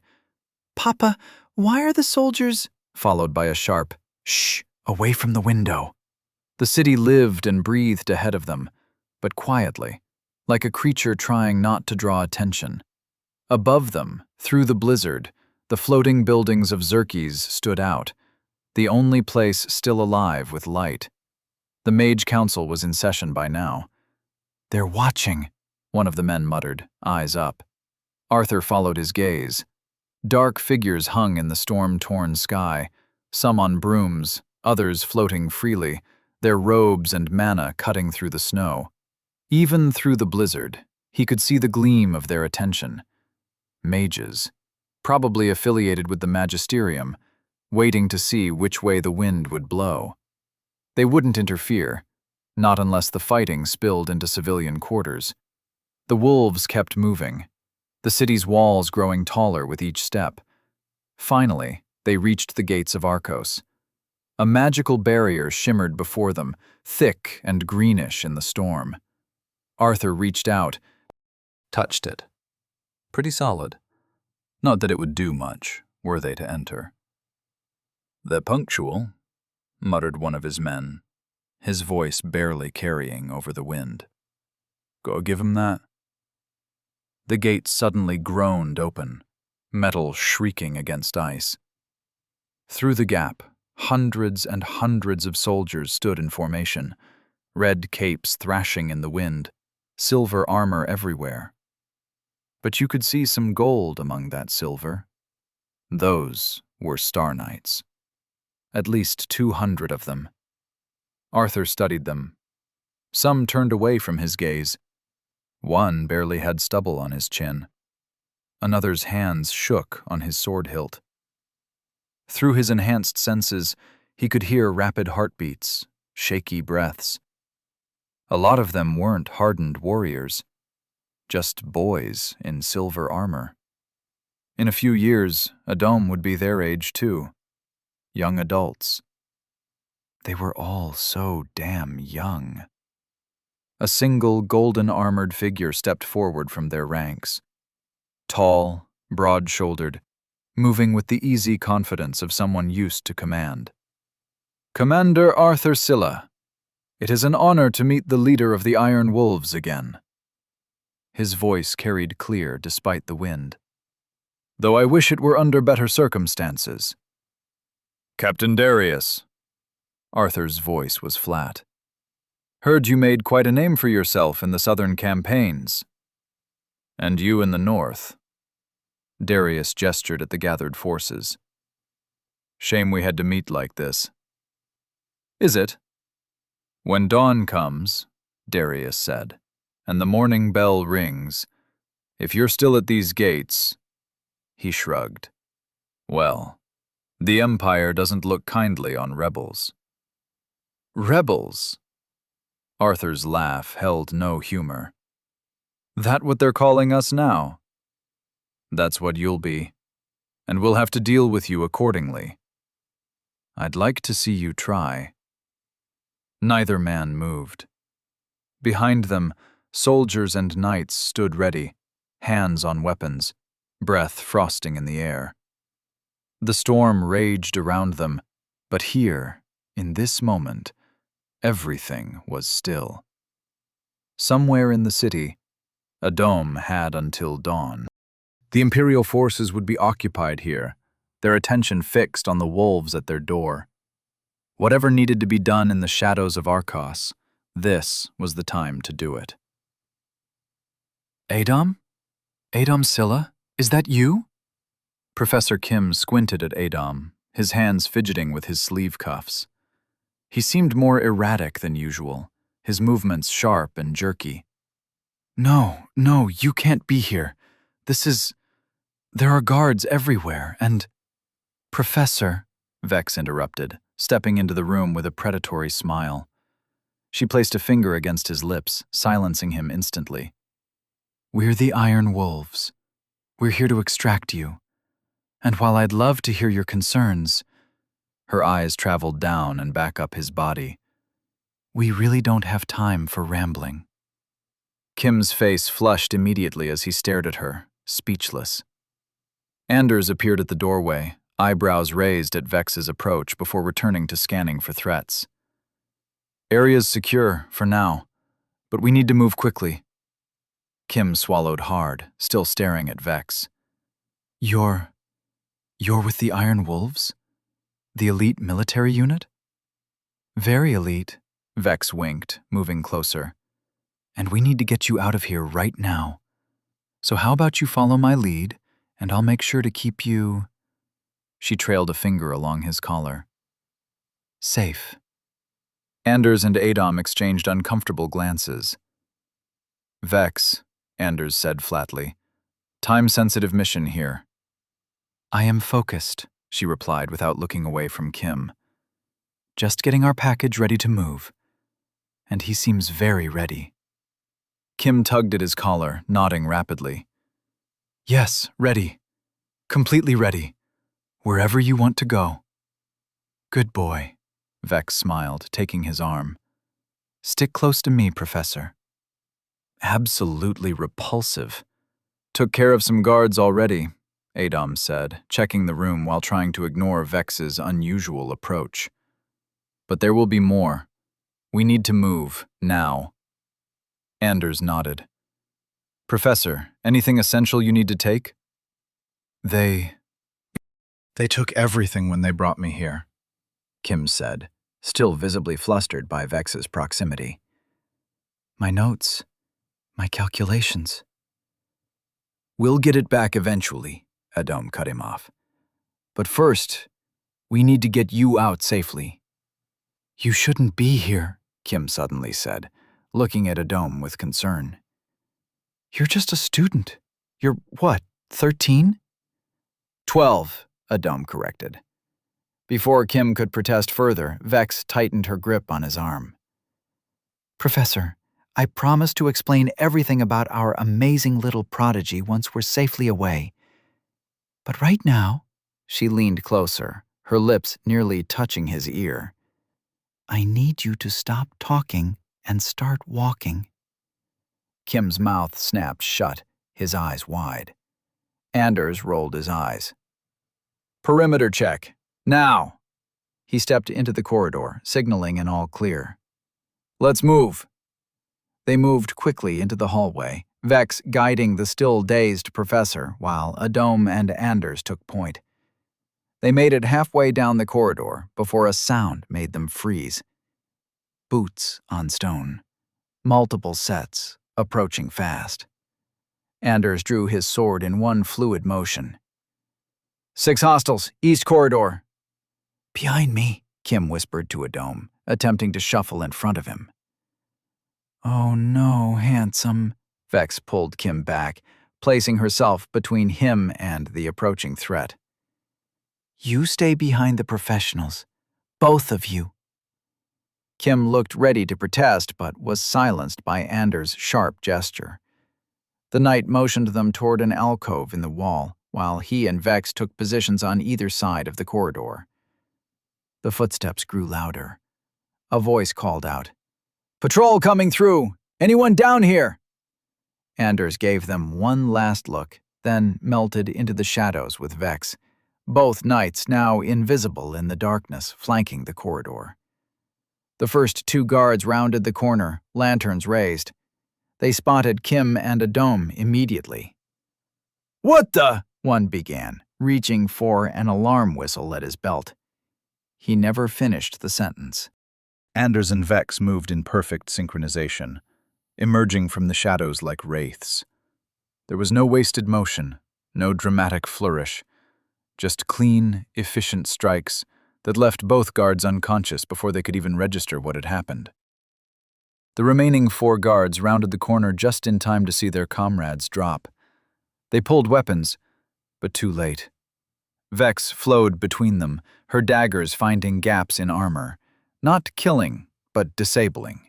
"Papa, why are the soldiers—" followed by a sharp, "Shh, away from the window." The city lived and breathed ahead of them, but quietly, like a creature trying not to draw attention. Above them, through the blizzard, the floating buildings of Xerxes stood out, the only place still alive with light. The Mage Council was in session by now. "They're watching," one of the men muttered, eyes up. Arthur followed his gaze. Dark figures hung in the storm-torn sky, some on brooms, others floating freely, their robes and mana cutting through the snow. Even through the blizzard, he could see the gleam of their attention. Mages, probably affiliated with the Magisterium, waiting to see which way the wind would blow. They wouldn't interfere, not unless the fighting spilled into civilian quarters. The wolves kept moving, the city's walls growing taller with each step. Finally, they reached the gates of Arcos. A magical barrier shimmered before them, thick and greenish in the storm. Arthur reached out, touched it. Pretty solid. Not that it would do much, were they to enter. "They're punctual," muttered one of his men, his voice barely carrying over the wind. "Gotta give 'em that." The gate suddenly groaned open, metal shrieking against ice. Through the gap, hundreds and hundreds of soldiers stood in formation, red capes thrashing in the wind, silver armor everywhere. But you could see some gold among that silver. Those were Star Knights. At least 200 of them. Arthur studied them. Some turned away from his gaze. One barely had stubble on his chin. Another's hands shook on his sword hilt. Through his enhanced senses, he could hear rapid heartbeats, shaky breaths. A lot of them weren't hardened warriors, just boys in silver armor. In a few years, Adom would be their age too. Young adults. They were all so damn young. A single golden-armored figure stepped forward from their ranks. Tall, broad-shouldered, moving with the easy confidence of someone used to command. "Commander Arthur Silla, It is an honor to meet the leader of the Iron Wolves again. His voice carried clear despite the wind. Though I wish it were under better circumstances. Captain Darius. Arthur's voice was flat. Heard you made quite a name for yourself in the southern campaigns. And you in the north. Darius gestured at the gathered forces. Shame we had to meet like this. Is it? When dawn comes, Darius said, and the morning bell rings, if you're still at these gates, he shrugged. Well, the Empire doesn't look kindly on rebels. Rebels? Arthur's laugh held no humor. That what they're calling us now? That's what you'll be, and we'll have to deal with you accordingly. I'd like to see you try. Neither man moved. Behind them, soldiers and knights stood ready, hands on weapons, breath frosting in the air. The storm raged around them, but here, in this moment, everything was still. Somewhere in the city, a dome had until dawn. The Imperial forces would be occupied here, their attention fixed on the wolves at their door. Whatever needed to be done in the shadows of Arcos, this was the time to do it. Adom? Adom Scylla? Is that you? Professor Kim squinted at Adom, his hands fidgeting with his sleeve cuffs. He seemed more erratic than usual, his movements sharp and jerky. No, you can't be here. There are guards everywhere, and— Professor, Vex interrupted, stepping into the room with a predatory smile. She placed a finger against his lips, silencing him instantly. We're the Iron Wolves. We're here to extract you. And while I'd love to hear your concerns— Her eyes traveled down and back up his body. We really don't have time for rambling. Kim's face flushed immediately as he stared at her, speechless. Anders appeared at the doorway, eyebrows raised at Vex's approach before returning to scanning for threats. Area's secure, for now, but we need to move quickly. Kim swallowed hard, still staring at Vex. You're with the Iron Wolves? The elite military unit? Very elite, Vex winked, moving closer. And we need to get you out of here right now. So how about you follow my lead, and I'll make sure to keep you— She trailed a finger along his collar. Safe. Anders and Adom exchanged uncomfortable glances. Vex, Anders said flatly. Time-sensitive mission here. I am focused, she replied without looking away from Kim. Just getting our package ready to move. And he seems very ready. Kim tugged at his collar, nodding rapidly. Yes, ready. Completely ready. Wherever you want to go. Good boy, Vex smiled, taking his arm. Stick close to me, Professor. Absolutely repulsive. Took care of some guards already, Adom said, checking the room while trying to ignore Vex's unusual approach. But there will be more. We need to move, now. Anders nodded. Professor, anything essential you need to take? They took everything when they brought me here, Kim said, still visibly flustered by Vex's proximity. My notes, my calculations. We'll get it back eventually, Adom cut him off. But first, we need to get you out safely. You shouldn't be here, Kim suddenly said, looking at Adom with concern. You're just a student. You're, what, 13? 12, Adom corrected. Before Kim could protest further, Vex tightened her grip on his arm. Professor, I promise to explain everything about our amazing little prodigy once we're safely away. But right now, she leaned closer, her lips nearly touching his ear. I need you to stop talking and start walking. Kim's mouth snapped shut, his eyes wide. Anders rolled his eyes. Perimeter check. Now! He stepped into the corridor, signaling an all clear. Let's move. They moved quickly into the hallway, Vex guiding the still dazed professor while Adom and Anders took point. They made it halfway down the corridor before a sound made them freeze. Boots on stone. Multiple sets, approaching fast. Anders drew his sword in one fluid motion. 6 hostiles, east corridor. Behind me, Kim whispered to Adom, attempting to shuffle in front of him. Oh no, handsome. Vex pulled Kim back, placing herself between him and the approaching threat. You stay behind the professionals. Both of you. Kim looked ready to protest, but was silenced by Anders' sharp gesture. The knight motioned them toward an alcove in the wall, while he and Vex took positions on either side of the corridor. The footsteps grew louder. A voice called out, Patrol coming through! Anyone down here? Anders gave them one last look, then melted into the shadows with Vex, both knights now invisible in the darkness flanking the corridor. The first 2 guards rounded the corner, lanterns raised. They spotted Kim and Adom immediately. What the? One began, reaching for an alarm whistle at his belt. He never finished the sentence. Anders and Vex moved in perfect synchronization, emerging from the shadows like wraiths. There was no wasted motion, no dramatic flourish, just clean, efficient strikes that left both guards unconscious before they could even register what had happened. The remaining 4 guards rounded the corner just in time to see their comrades drop. They pulled weapons, but too late. Vex flowed between them, her daggers finding gaps in armor, not killing, but disabling.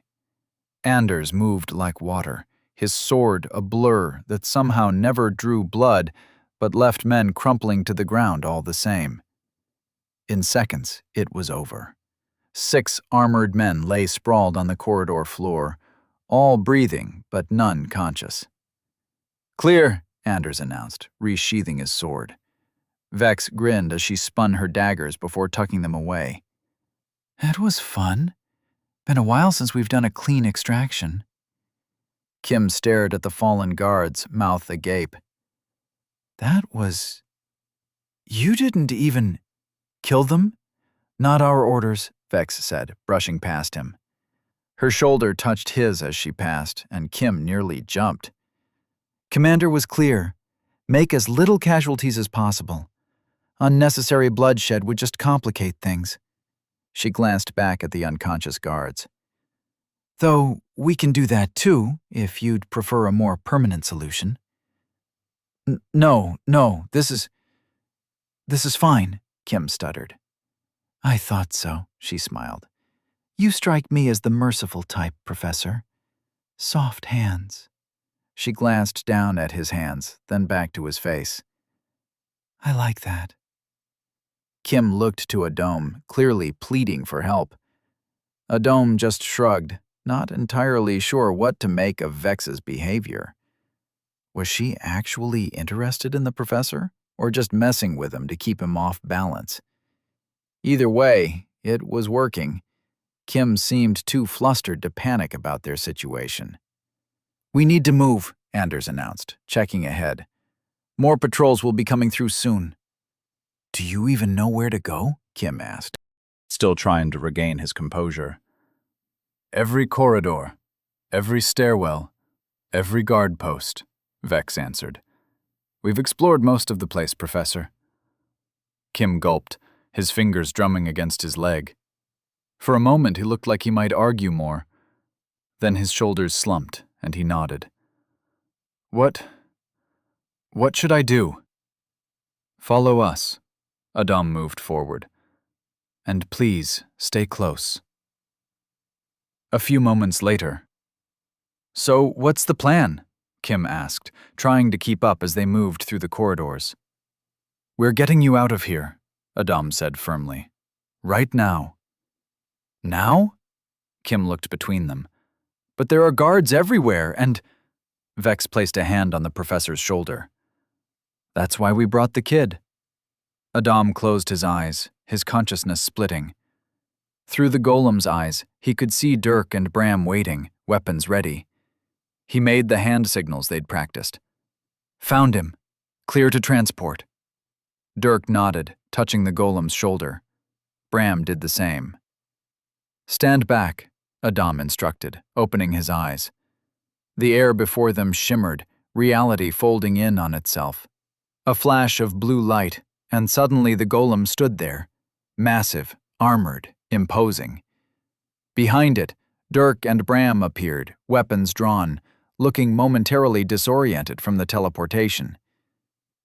Anders moved like water, his sword a blur that somehow never drew blood, but left men crumpling to the ground all the same. In seconds, it was over. 6 armored men lay sprawled on the corridor floor, all breathing, but none conscious. Clear, Anders announced, resheathing his sword. Vex grinned as she spun her daggers before tucking them away. That was fun. Been a while since we've done a clean extraction. Kim stared at the fallen guards, mouth agape. That was... You didn't even... kill them? Not our orders, Vex said, brushing past him. Her shoulder touched his as she passed, and Kim nearly jumped. Commander was clear. Make as little casualties as possible. Unnecessary bloodshed would just complicate things. She glanced back at the unconscious guards. Though we can do that too, if you'd prefer a more permanent solution. No, this is fine, Kim stuttered. I thought so, she smiled. You strike me as the merciful type, Professor. Soft hands. She glanced down at his hands, then back to his face. I like that. Kim looked to Adom, clearly pleading for help. Adom just shrugged, not entirely sure what to make of Vex's behavior. Was she actually interested in the professor, or just messing with him to keep him off balance? Either way, it was working. Kim seemed too flustered to panic about their situation. We need to move, Anders announced, checking ahead. More patrols will be coming through soon. Do you even know where to go? Kim asked, still trying to regain his composure. Every corridor, every stairwell, every guard post, Vex answered. We've explored most of the place, Professor. Kim gulped, his fingers drumming against his leg. For a moment he looked like he might argue more. Then his shoulders slumped, and he nodded. What should I do? Follow us. Adom moved forward. And please, stay close. A few moments later. So, what's the plan? Kim asked, trying to keep up as they moved through the corridors. We're getting you out of here, Adom said firmly. Right now. Now? Kim looked between them. But there are guards everywhere, and... Vex placed a hand on the professor's shoulder. That's why we brought the kid. Adom closed his eyes, his consciousness splitting. Through the golem's eyes, he could see Dirk and Bram waiting, weapons ready. He made the hand signals they'd practiced. Found him. Clear to transport. Dirk nodded, touching the golem's shoulder. Bram did the same. Stand back, Adam instructed, opening his eyes. The air before them shimmered, reality folding in on itself. A flash of blue light, and suddenly the golem stood there, massive, armored, imposing. Behind it, Dirk and Bram appeared, weapons drawn, looking momentarily disoriented from the teleportation.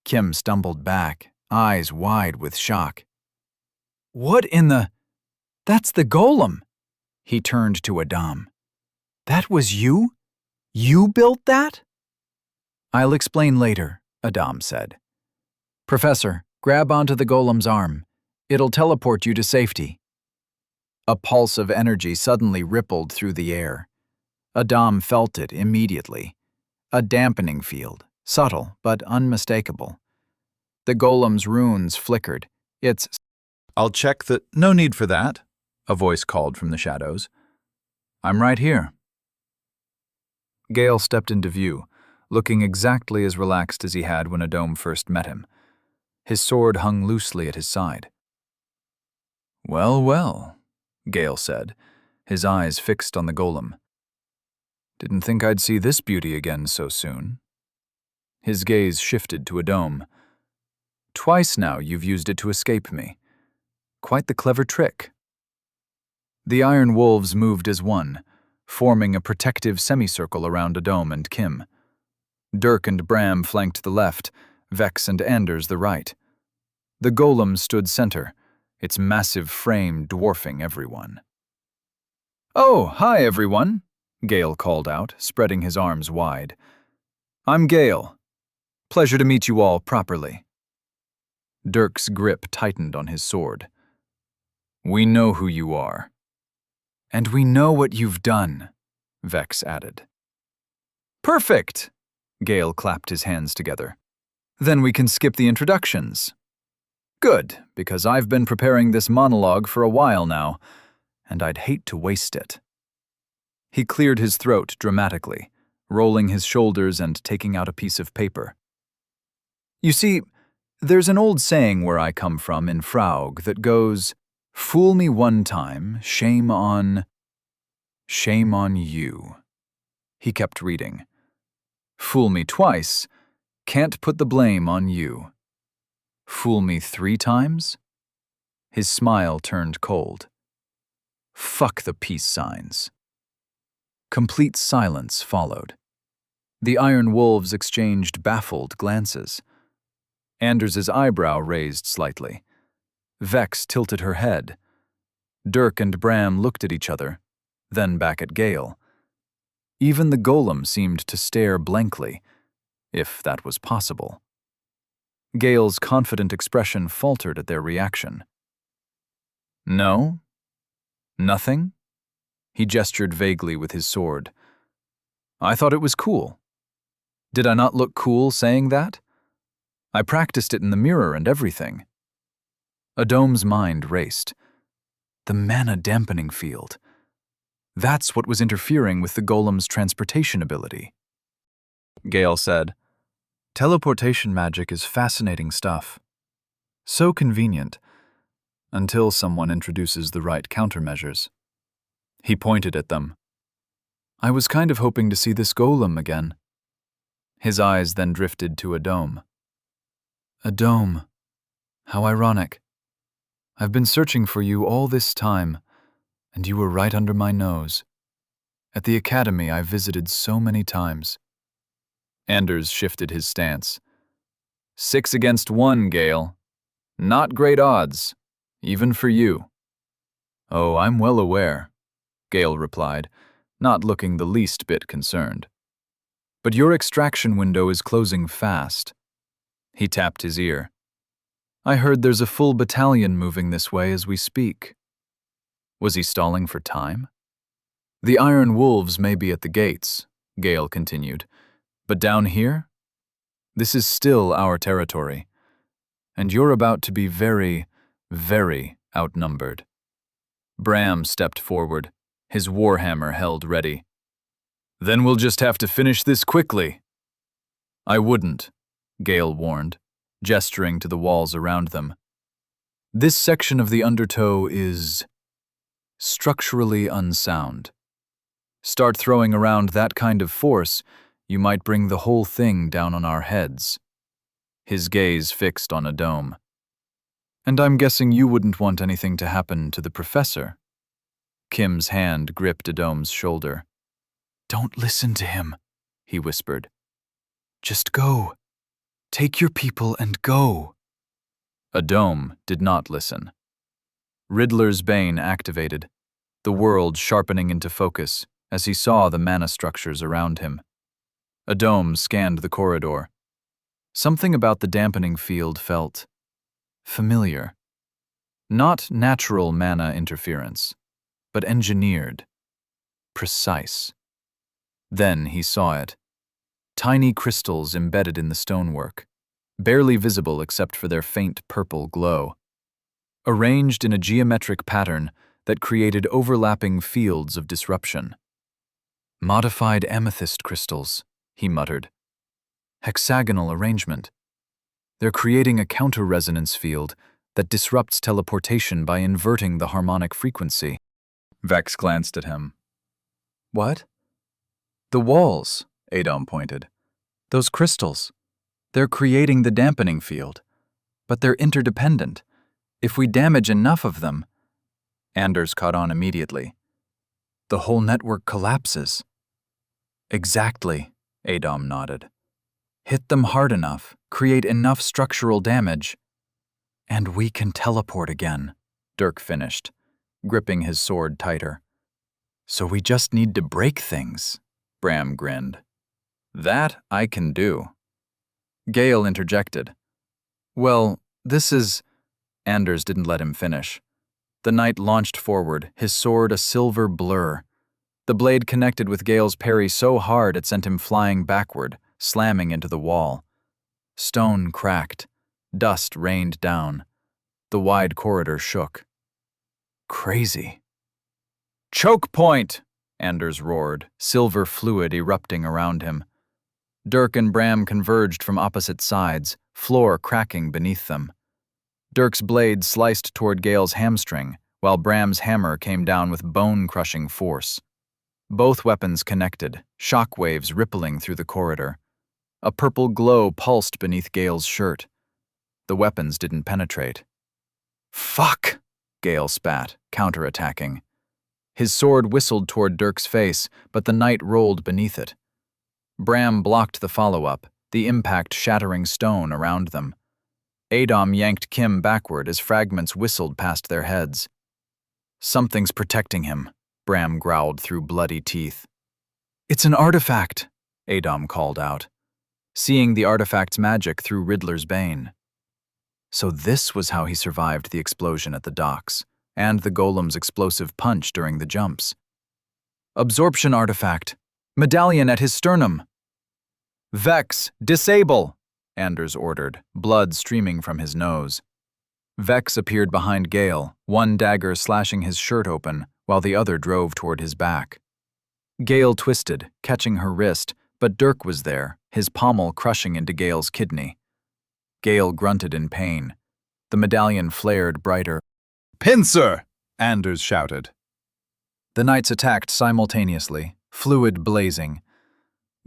Kim stumbled back, eyes wide with shock. What in the... That's the golem! He turned to Adam. That was you? You built that? I'll explain later, Adam said. Professor, grab onto the golem's arm. It'll teleport you to safety. A pulse of energy suddenly rippled through the air. Adam felt it immediately. A dampening field, subtle but unmistakable. The golem's runes flickered. Its... I'll check the... No need for that, a voice called from the shadows. I'm right here. Gale stepped into view, looking exactly as relaxed as he had when Adam first met him. His sword hung loosely at his side. Well, well, Gale said, his eyes fixed on the golem. Didn't think I'd see this beauty again so soon. His gaze shifted to Adam. Twice now you've used it to escape me. Quite the clever trick. The iron wolves moved as one, forming a protective semicircle around Adam and Kim. Dirk and Bram flanked the left, Vex and Anders the right. The golem stood center, its massive frame dwarfing everyone. Oh, hi everyone, Gale called out, spreading his arms wide. I'm Gale. Pleasure to meet you all properly. Dirk's grip tightened on his sword. We know who you are. And we know what you've done, Vex added. Perfect, Gale clapped his hands together. Then we can skip the introductions. Good, because I've been preparing this monologue for a while now, and I'd hate to waste it. He cleared his throat dramatically, rolling his shoulders and taking out a piece of paper. You see, there's an old saying where I come from in Fraug that goes, "Fool me one time, shame on you." He kept reading. Fool me twice, can't put the blame on you. Fool me 3 times? His smile turned cold. Fuck the peace signs. Complete silence followed. The iron wolves exchanged baffled glances. Anders's eyebrow raised slightly. Vex tilted her head. Dirk and Bram looked at each other, then back at Gale. Even the golem seemed to stare blankly, if that was possible. Gale's confident expression faltered at their reaction. No? Nothing? He gestured vaguely with his sword. I thought it was cool. Did I not look cool saying that? I practiced it in the mirror and everything. Adam's mind raced. The mana dampening field. That's what was interfering with the golem's transportation ability. Gale said, Teleportation magic is fascinating stuff. So convenient, until someone introduces the right countermeasures. He pointed at them. I was kind of hoping to see this golem again. His eyes then drifted to Adam. Adam, how ironic. I've been searching for you all this time, and you were right under my nose. At the academy I visited so many times. Anders shifted his stance. 6 against 1, Gale. Not great odds, even for you. Oh, I'm well aware, Gale replied, not looking the least bit concerned. But your extraction window is closing fast. He tapped his ear. I heard there's a full battalion moving this way as we speak. Was he stalling for time? The iron wolves may be at the gates, Gale continued. But down here? This is still our territory. And you're about to be very, very outnumbered. Bram stepped forward, his warhammer held ready. Then we'll just have to finish this quickly. I wouldn't, Gale warned, gesturing to the walls around them. This section of the undertow is structurally unsound. Start throwing around that kind of force, you might bring the whole thing down on our heads. His gaze fixed on a dome. And I'm guessing you wouldn't want anything to happen to the professor. Kim's hand gripped Adom's shoulder. Don't listen to him, he whispered. Just go. Take your people and go. Adom did not listen. Riddler's Bane activated, the world sharpening into focus as he saw the mana structures around him. Adom scanned the corridor. Something about the dampening field felt familiar. Not natural mana interference, but engineered, precise. Then he saw it. Tiny crystals embedded in the stonework, barely visible except for their faint purple glow. Arranged in a geometric pattern that created overlapping fields of disruption. Modified amethyst crystals, he muttered. Hexagonal arrangement. They're creating a counter-resonance field that disrupts teleportation by inverting the harmonic frequency. Vex glanced at him. What? The walls, Adom pointed. Those crystals. They're creating the dampening field. But they're interdependent. If we damage enough of them... Anders caught on immediately. The whole network collapses. Exactly, Adom nodded. Hit them hard enough, create enough structural damage, and we can teleport again, Dirk finished, gripping his sword tighter. So we just need to break things, Bram grinned. That I can do. Gale interjected. Well, this is... Anders didn't let him finish. The knight launched forward, his sword a silver blur. The blade connected with Gale's parry so hard it sent him flying backward, slamming into the wall. Stone cracked. Dust rained down. The wide corridor shook. Crazy. Choke point! Anders roared, silver fluid erupting around him. Dirk and Bram converged from opposite sides, floor cracking beneath them. Dirk's blade sliced toward Gale's hamstring, while Bram's hammer came down with bone-crushing force. Both weapons connected, shockwaves rippling through the corridor. A purple glow pulsed beneath Gale's shirt. The weapons didn't penetrate. Fuck! Gale spat, counterattacking. His sword whistled toward Dirk's face, but the knight rolled beneath it. Bram blocked the follow-up, the impact shattering stone around them. Adom yanked Kim backward as fragments whistled past their heads. Something's protecting him, Bram growled through bloody teeth. It's an artifact, Adom called out, seeing the artifact's magic through Riddler's Bane. So this was how he survived the explosion at the docks, and the golem's explosive punch during the jumps. Absorption artifact. Medallion at his sternum. Vex, disable! Anders ordered, blood streaming from his nose. Vex appeared behind Gale, one dagger slashing his shirt open, while the other drove toward his back. Gale twisted, catching her wrist, but Dirk was there, his pommel crushing into Gale's kidney. Gale grunted in pain. The medallion flared brighter. Pincer! Anders shouted. The knights attacked simultaneously, fluid blazing.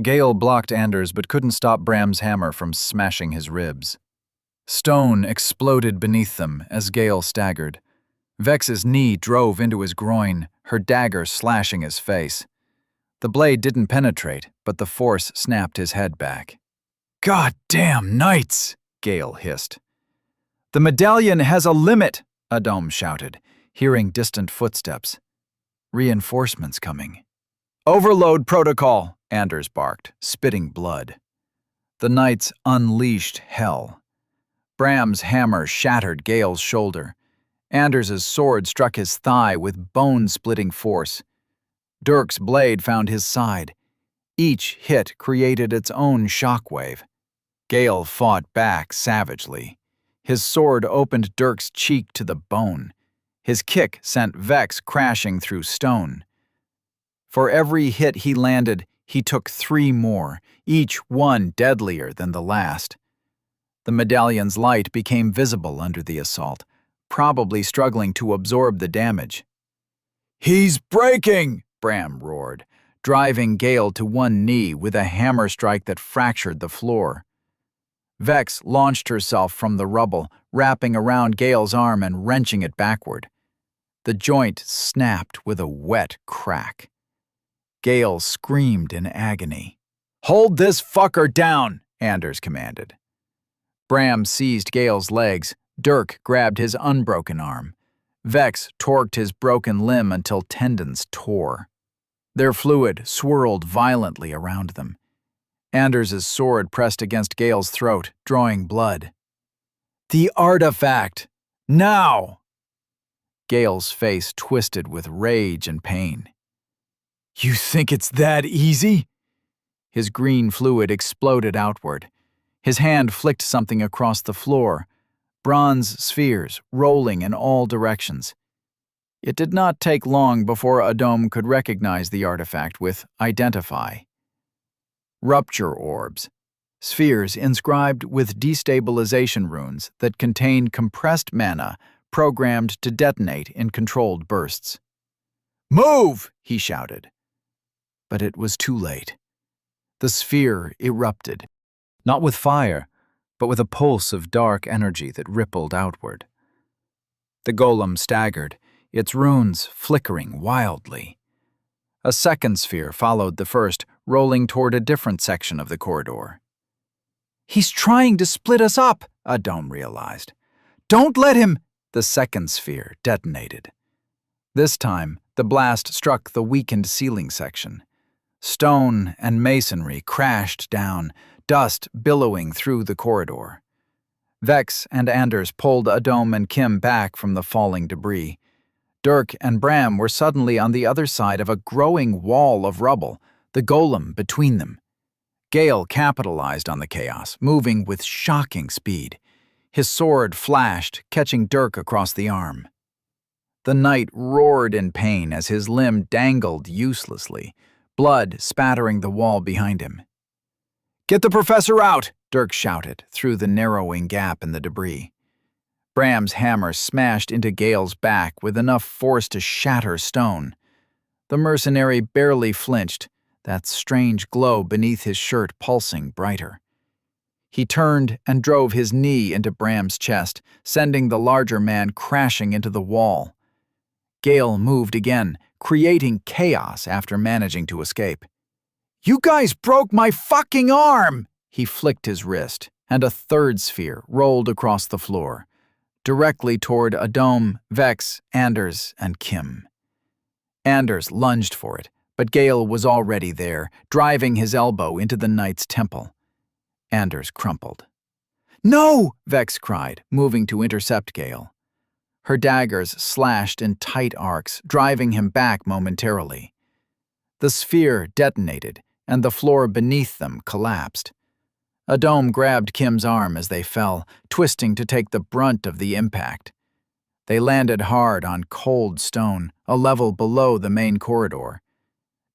Gale blocked Anders but couldn't stop Bram's hammer from smashing his ribs. Stone exploded beneath them as Gale staggered. Vex's knee drove into his groin, her dagger slashing his face. The blade didn't penetrate, but the force snapped his head back. God damn knights! Gale hissed. The medallion has a limit, Adom shouted, hearing distant footsteps. Reinforcements coming. Overload protocol, Anders barked, spitting blood. The knights unleashed hell. Bram's hammer shattered Gale's shoulder. Anders's sword struck his thigh with bone-splitting force. Dirk's blade found his side. Each hit created its own shockwave. Gale fought back savagely. His sword opened Dirk's cheek to the bone. His kick sent Vex crashing through stone. For every hit he landed, he took 3 more, each one deadlier than the last. The medallion's light became visible under the assault, probably struggling to absorb the damage. "He's breaking!" Bram roared, driving Gale to one knee with a hammer strike that fractured the floor. Vex launched herself from the rubble, wrapping around Gale's arm and wrenching it backward. The joint snapped with a wet crack. Gale screamed in agony. "Hold this fucker down," Anders commanded. Bram seized Gale's legs. Dirk grabbed his unbroken arm. Vex torqued his broken limb until tendons tore. Their fluid swirled violently around them. Anders' sword pressed against Gale's throat, drawing blood. "The artifact! Now!" Gale's face twisted with rage and pain. "You think it's that easy?" His green fluid exploded outward. His hand flicked something across the floor, bronze spheres rolling in all directions. It did not take long before Adom could recognize the artifact with Identify. Rupture orbs, spheres inscribed with destabilization runes that contained compressed mana programmed to detonate in controlled bursts. "Move!" he shouted. But it was too late. The sphere erupted, not with fire, but with a pulse of dark energy that rippled outward. The golem staggered, its runes flickering wildly. A second sphere followed the first, rolling toward a different section of the corridor. "He's trying to split us up," Adom realized. "Don't let him!" The second sphere detonated. This time, the blast struck the weakened ceiling section. Stone and masonry crashed down, dust billowing through the corridor. Vex and Anders pulled Adom and Kim back from the falling debris. Dirk and Bram were suddenly on the other side of a growing wall of rubble, the golem between them. Gale capitalized on the chaos, moving with shocking speed. His sword flashed, catching Dirk across the arm. The knight roared in pain as his limb dangled uselessly, blood spattering the wall behind him. "Get the professor out!" Dirk shouted through the narrowing gap in the debris. Bram's hammer smashed into Gale's back with enough force to shatter stone. The mercenary barely flinched, that strange glow beneath his shirt pulsing brighter. He turned and drove his knee into Bram's chest, sending the larger man crashing into the wall. Gale moved again, creating chaos after managing to escape. "You guys broke my fucking arm!" He flicked his wrist, and a third sphere rolled across the floor, directly toward Adom, Vex, Anders, and Kim. Anders lunged for it, but Gale was already there, driving his elbow into the knight's temple. Anders crumpled. "No!" Vex cried, moving to intercept Gale. Her daggers slashed in tight arcs, driving him back momentarily. The sphere detonated, and the floor beneath them collapsed. Adom grabbed Kim's arm as they fell, twisting to take the brunt of the impact. They landed hard on cold stone, a level below the main corridor.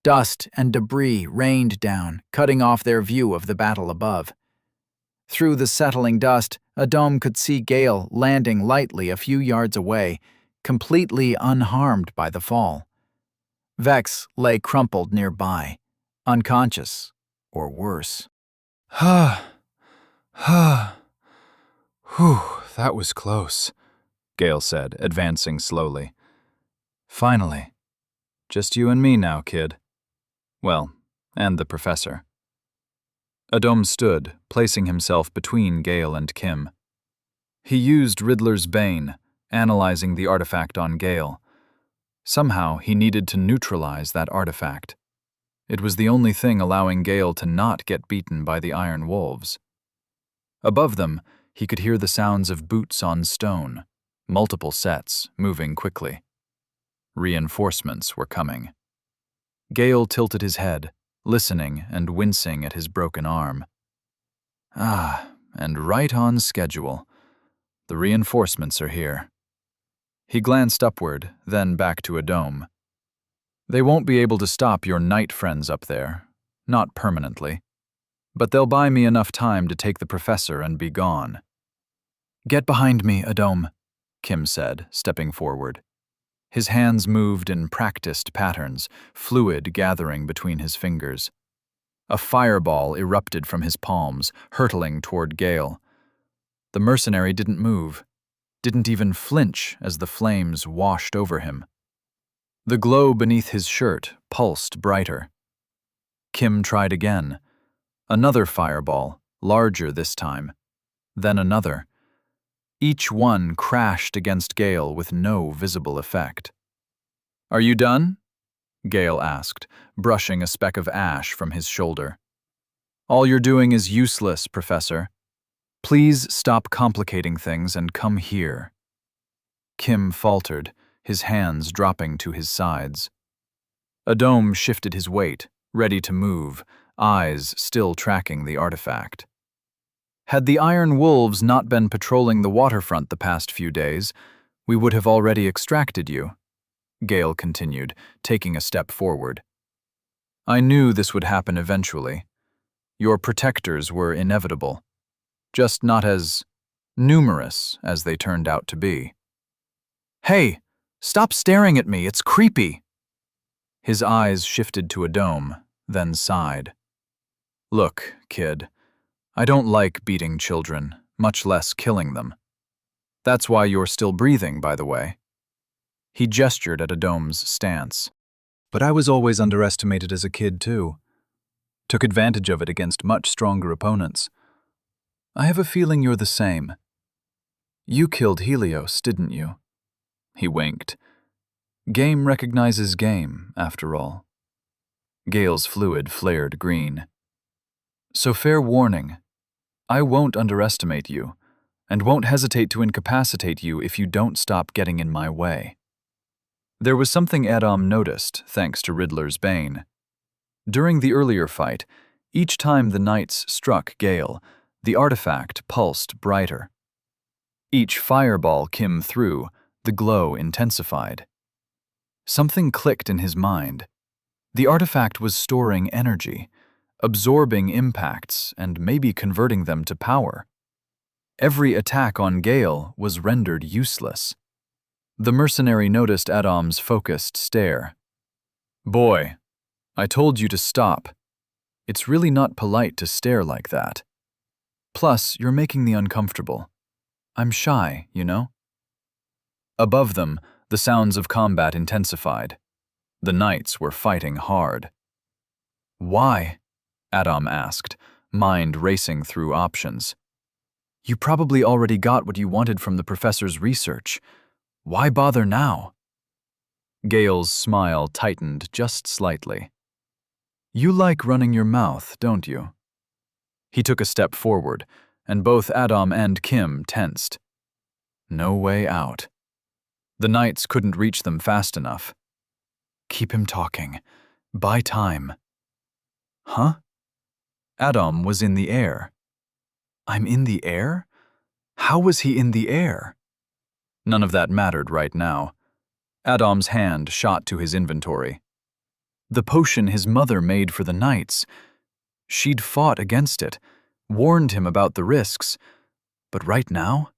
Dust and debris rained down, cutting off their view of the battle above. Through the settling dust, Adom could see Gale landing lightly a few yards away, completely unharmed by the fall. Vex lay crumpled nearby, unconscious, or worse. Whew, that was close, Gale said, advancing slowly. "Finally. Just you and me now, kid. Well, and the professor." Adom stood, placing himself between Gale and Kim. He used Riddler's Bane, analyzing the artifact on Gale. Somehow he needed to neutralize that artifact. It was the only thing allowing Gale to not get beaten by the Iron Wolves. Above them, he could hear the sounds of boots on stone, multiple sets moving quickly. Reinforcements were coming. Gale tilted his head, listening and wincing at his broken arm. And right on schedule. The reinforcements are here. He glanced upward, then back to Adom. They won't be able to stop your night friends up there. Not permanently. But they'll buy me enough time to take the professor and be gone. Get behind me, Adom, Kim said, stepping forward. His hands moved in practiced patterns, fluid gathering between his fingers. A fireball erupted from his palms, hurtling toward Gale. The mercenary didn't move, didn't even flinch as the flames washed over him. The glow beneath his shirt pulsed brighter. Kim tried again. Another fireball, larger this time. Then another. Each one crashed against Gale with no visible effect. "Are you done?" Gale asked, brushing a speck of ash from his shoulder. "All you're doing is useless, Professor. Please stop complicating things and come here." Kim faltered, his hands dropping to his sides. Adom shifted his weight, ready to move, eyes still tracking the artifact. Had the Iron Wolves not been patrolling the waterfront the past few days, we would have already extracted you, Gale continued, taking a step forward. I knew this would happen eventually. Your protectors were inevitable, just not as numerous as they turned out to be. Hey, stop staring at me, it's creepy. His eyes shifted to Adom, then sighed. Look, kid, I don't like beating children, much less killing them. That's why you're still breathing, by the way. He gestured at Adom's stance. But I was always underestimated as a kid, too. Took advantage of it against much stronger opponents. I have a feeling you're the same. You killed Helios, didn't you? He winked. Game recognizes game, after all. Gale's fluid flared green. So fair warning. I won't underestimate you, and won't hesitate to incapacitate you if you don't stop getting in my way. There was something Adom noticed, thanks to Riddler's Bane. During the earlier fight, each time the knights struck Gale, the artifact pulsed brighter. Each fireball Kim threw, the glow intensified. Something clicked in his mind. The artifact was storing energy, absorbing impacts and maybe converting them to power. Every attack on Gale was rendered useless. The mercenary noticed Adom's focused stare. Boy, I told you to stop. It's really not polite to stare like that. Plus, you're making me uncomfortable. I'm shy, you know? Above them, the sounds of combat intensified. The knights were fighting hard. Why? Adom asked, mind racing through options. You probably already got what you wanted from the professor's research. Why bother now? Gale's smile tightened just slightly. You like running your mouth, don't you? He took a step forward, and both Adom and Kim tensed. No way out. The knights couldn't reach them fast enough. Keep him talking. Buy time. Huh? Adom was in the air. I'm in the air? How was he in the air? None of that mattered right now. Adom's hand shot to his inventory. The potion his mother made for the knights. She'd fought against it, warned him about the risks. But right now?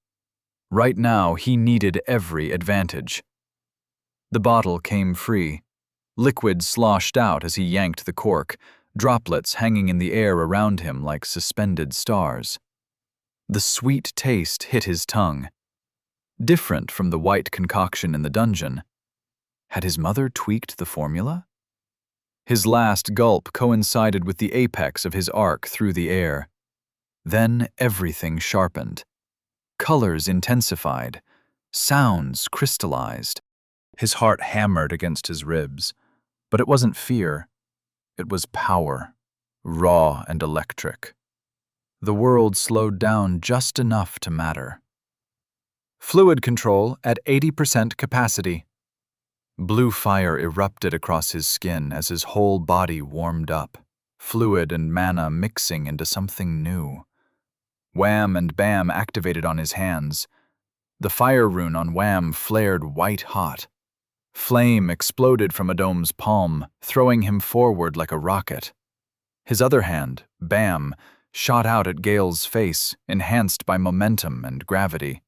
Right now, he needed every advantage. The bottle came free. Liquid sloshed out as he yanked the cork, droplets hanging in the air around him like suspended stars. The sweet taste hit his tongue. Different from the white concoction in the dungeon. Had his mother tweaked the formula? His last gulp coincided with the apex of his arc through the air. Then everything sharpened. Colors intensified. Sounds crystallized. His heart hammered against his ribs. But it wasn't fear. It was power, raw and electric. The world slowed down just enough to matter. Fluid control at 80% capacity. Blue fire erupted across his skin as his whole body warmed up, fluid and mana mixing into something new. Wham and bam activated on his hands. The fire rune on Wham flared white-hot. Flame exploded from Adom's palm, throwing him forward like a rocket. His other hand, Bam, shot out at Gale's face, enhanced by momentum and gravity.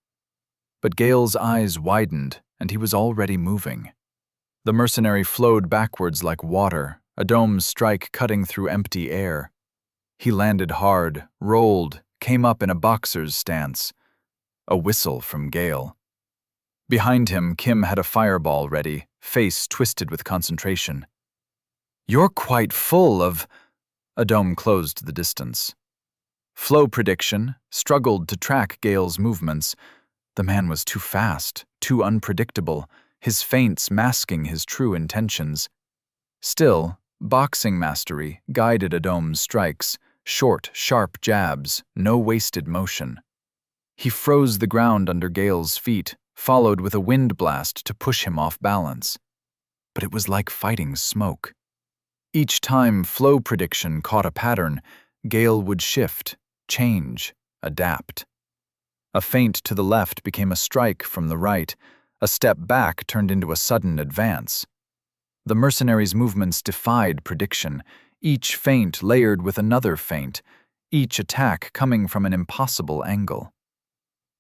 But Gale's eyes widened, and he was already moving. The mercenary flowed backwards like water, Adom's strike cutting through empty air. He landed hard, rolled, came up in a boxer's stance. A whistle from Gale. Behind him, Kim had a fireball ready, face twisted with concentration. "You're quite full of—" Adom closed the distance. Flow prediction struggled to track Gale's movements. The man was too fast, too unpredictable, his feints masking his true intentions. Still, boxing mastery guided Adom's strikes, short, sharp jabs, no wasted motion. He froze the ground under Gale's feet, followed with a wind blast to push him off balance. But it was like fighting smoke. Each time flow prediction caught a pattern, Gale would shift, change, adapt. A feint to the left became a strike from the right. A step back turned into a sudden advance. The mercenary's movements defied prediction, each feint layered with another feint, each attack coming from an impossible angle.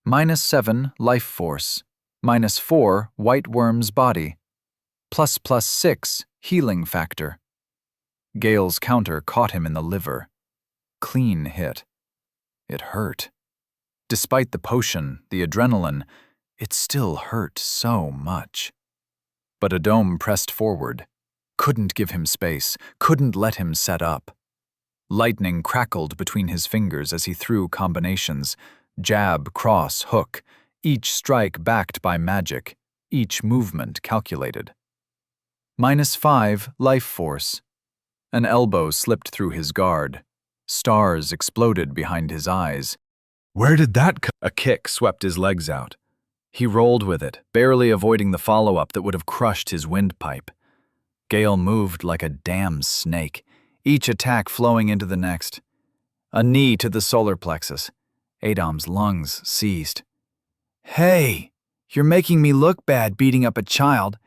-7 life force, -4 white worm's body, +6 healing factor. Gale's counter caught him in the liver. Clean hit. It hurt. Despite the potion, the adrenaline, it still hurt so much. But Adom pressed forward, couldn't give him space, couldn't let him set up. Lightning crackled between his fingers as he threw combinations, jab, cross, hook, each strike backed by magic, each movement calculated. -5 life force. An elbow slipped through his guard. Stars exploded behind his eyes. Where did that come? A kick swept his legs out. He rolled with it, barely avoiding the follow-up that would have crushed his windpipe. Gale moved like a damn snake, each attack flowing into the next. A knee to the solar plexus. Adom's lungs seized. "Hey, you're making me look bad beating up a child.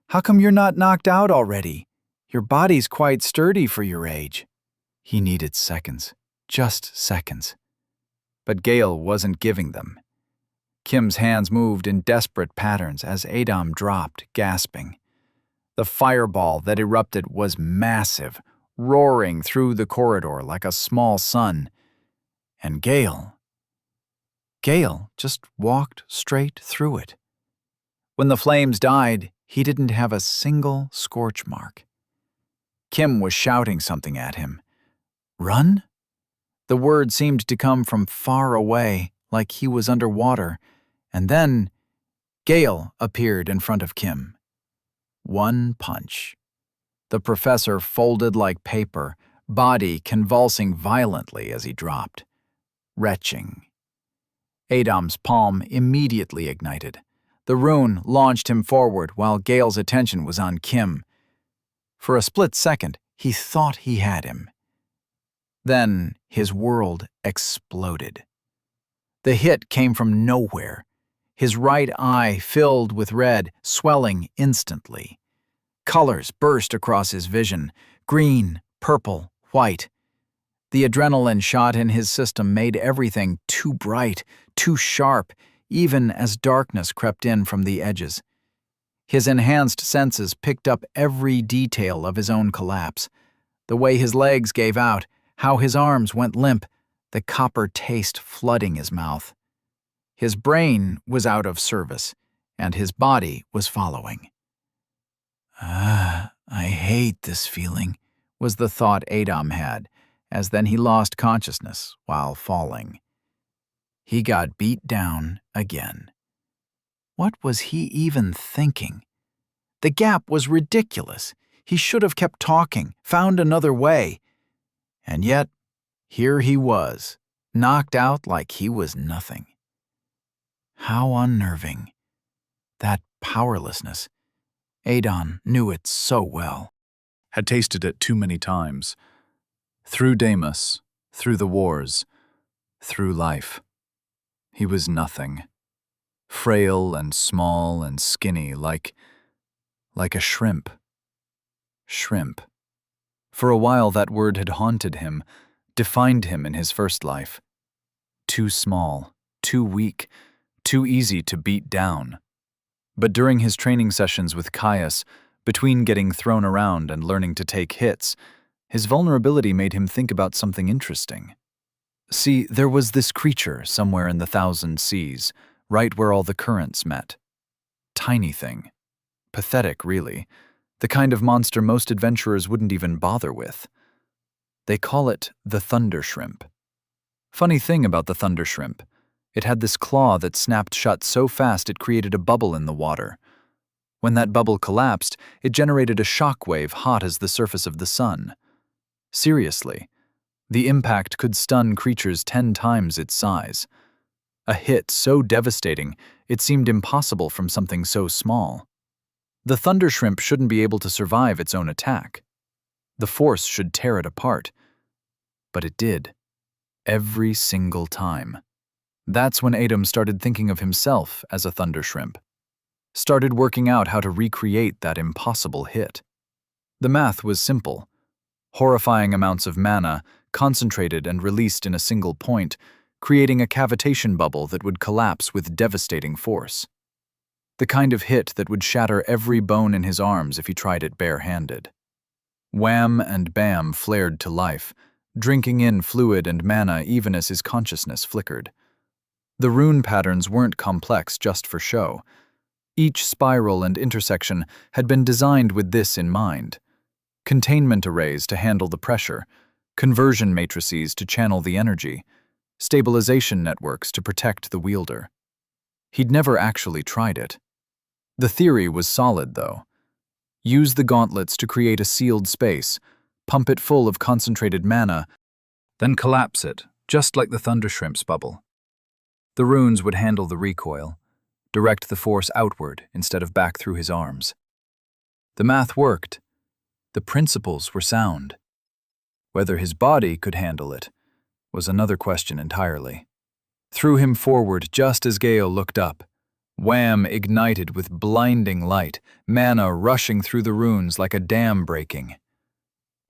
How come you're not knocked out already? Your body's quite sturdy for your age." He needed seconds, just seconds. But Gale wasn't giving them. Kim's hands moved in desperate patterns as Adom dropped, gasping. The fireball that erupted was massive, roaring through the corridor like a small sun. And Gale just walked straight through it. When the flames died, he didn't have a single scorch mark. Kim was shouting something at him. "Run?" The word seemed to come from far away, like he was underwater, and then Gale appeared in front of Kim. One punch. The professor folded like paper, body convulsing violently as he dropped. Retching. Adom's palm immediately ignited. The rune launched him forward while Gale's attention was on Kim. For a split second, he thought he had him. Then his world exploded. The hit came from nowhere. His right eye filled with red, swelling instantly. Colors burst across his vision: green, purple, white. The adrenaline shot in his system made everything too bright, too sharp, even as darkness crept in from the edges. His enhanced senses picked up every detail of his own collapse. The way his legs gave out, how his arms went limp, the copper taste flooding his mouth. His brain was out of service, and his body was following. I hate this feeling," was the thought Adom had, as then he lost consciousness while falling. He got beat down again. What was he even thinking? The gap was ridiculous. He should have kept talking, found another way. And yet, here he was, knocked out like he was nothing. How unnerving. That powerlessness. Adom knew it so well. Had tasted it too many times. Through Deimos, through the wars, through life. He was nothing. frail and small and skinny, like a shrimp. Shrimp. For a while that word had haunted him, defined him in his first life. Too small, too weak, too easy to beat down. But during his training sessions with Caius, between getting thrown around and learning to take hits, his vulnerability made him think about something interesting. See, there was this creature somewhere in the thousand seas, right where all the currents met. Tiny thing. Pathetic, really. The kind of monster most adventurers wouldn't even bother with. They call it the thunder shrimp. Funny thing about the thunder shrimp, it had this claw that snapped shut so fast it created a bubble in the water. When that bubble collapsed, it generated a shock wave hot as the surface of the sun. Seriously, the impact could stun creatures 10 times its size. A hit so devastating, it seemed impossible from something so small. The thunder shrimp shouldn't be able to survive its own attack. The force should tear it apart. But it did. Every single time. That's when Adam started thinking of himself as a thunder shrimp. Started working out how to recreate that impossible hit. The math was simple. Horrifying amounts of mana, concentrated and released in a single point, creating a cavitation bubble that would collapse with devastating force. The kind of hit that would shatter every bone in his arms if he tried it bare-handed. Wham and bam flared to life, drinking in fluid and mana even as his consciousness flickered. The rune patterns weren't complex just for show. Each spiral and intersection had been designed with this in mind. Containment arrays to handle the pressure, conversion matrices to channel the energy, stabilization networks to protect the wielder. He'd never actually tried it. The theory was solid, though. Use the gauntlets to create a sealed space, pump it full of concentrated mana, then collapse it, just like the thunder shrimp's bubble. The runes would handle the recoil, direct the force outward instead of back through his arms. The math worked. The principles were sound. Whether his body could handle it was another question entirely. Threw him forward just as Gale looked up. Wham ignited with blinding light, mana rushing through the runes like a dam breaking.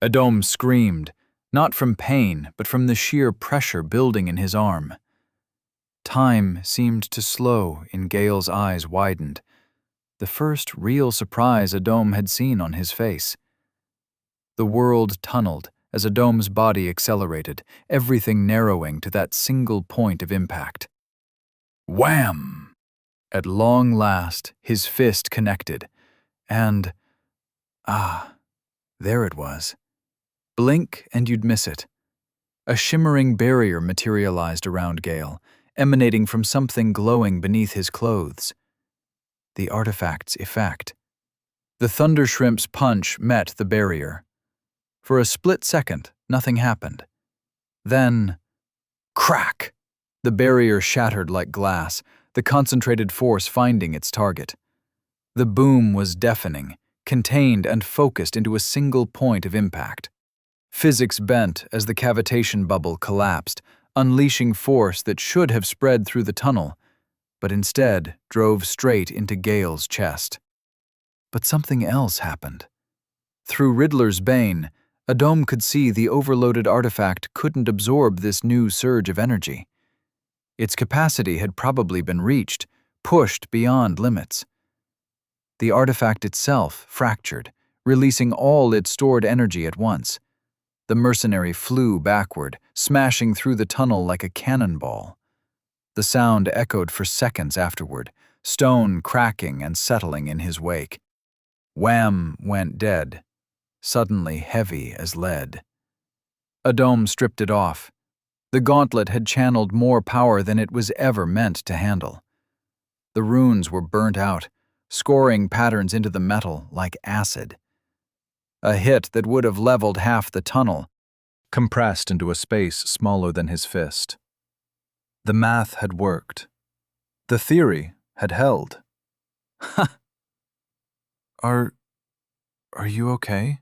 Adam screamed, not from pain, but from the sheer pressure building in his arm. Time seemed to slow in Gale's eyes widened, the first real surprise Adam had seen on his face. The world tunneled as Adam's body accelerated, everything narrowing to that single point of impact. Wham! At long last, his fist connected, and there it was. Blink and you'd miss it. A shimmering barrier materialized around Gale, emanating from something glowing beneath his clothes. The artifact's effect. The thunder shrimp's punch met the barrier. For a split second, nothing happened. Then, crack! The barrier shattered like glass, the concentrated force finding its target. The boom was deafening, contained and focused into a single point of impact. Physics bent as the cavitation bubble collapsed, unleashing force that should have spread through the tunnel, but instead drove straight into Gale's chest. But something else happened. Through Riddler's bane, Adam could see the overloaded artifact couldn't absorb this new surge of energy. Its capacity had probably been reached, pushed beyond limits. The artifact itself fractured, releasing all its stored energy at once. The mercenary flew backward, smashing through the tunnel like a cannonball. The sound echoed for seconds afterward, stone cracking and settling in his wake. Wham went dead, suddenly heavy as lead. Adam stripped it off. The gauntlet had channeled more power than it was ever meant to handle. The runes were burnt out, scoring patterns into the metal like acid. A hit that would have leveled half the tunnel, compressed into a space smaller than his fist. The math had worked. The theory had held. Ha! Are you okay?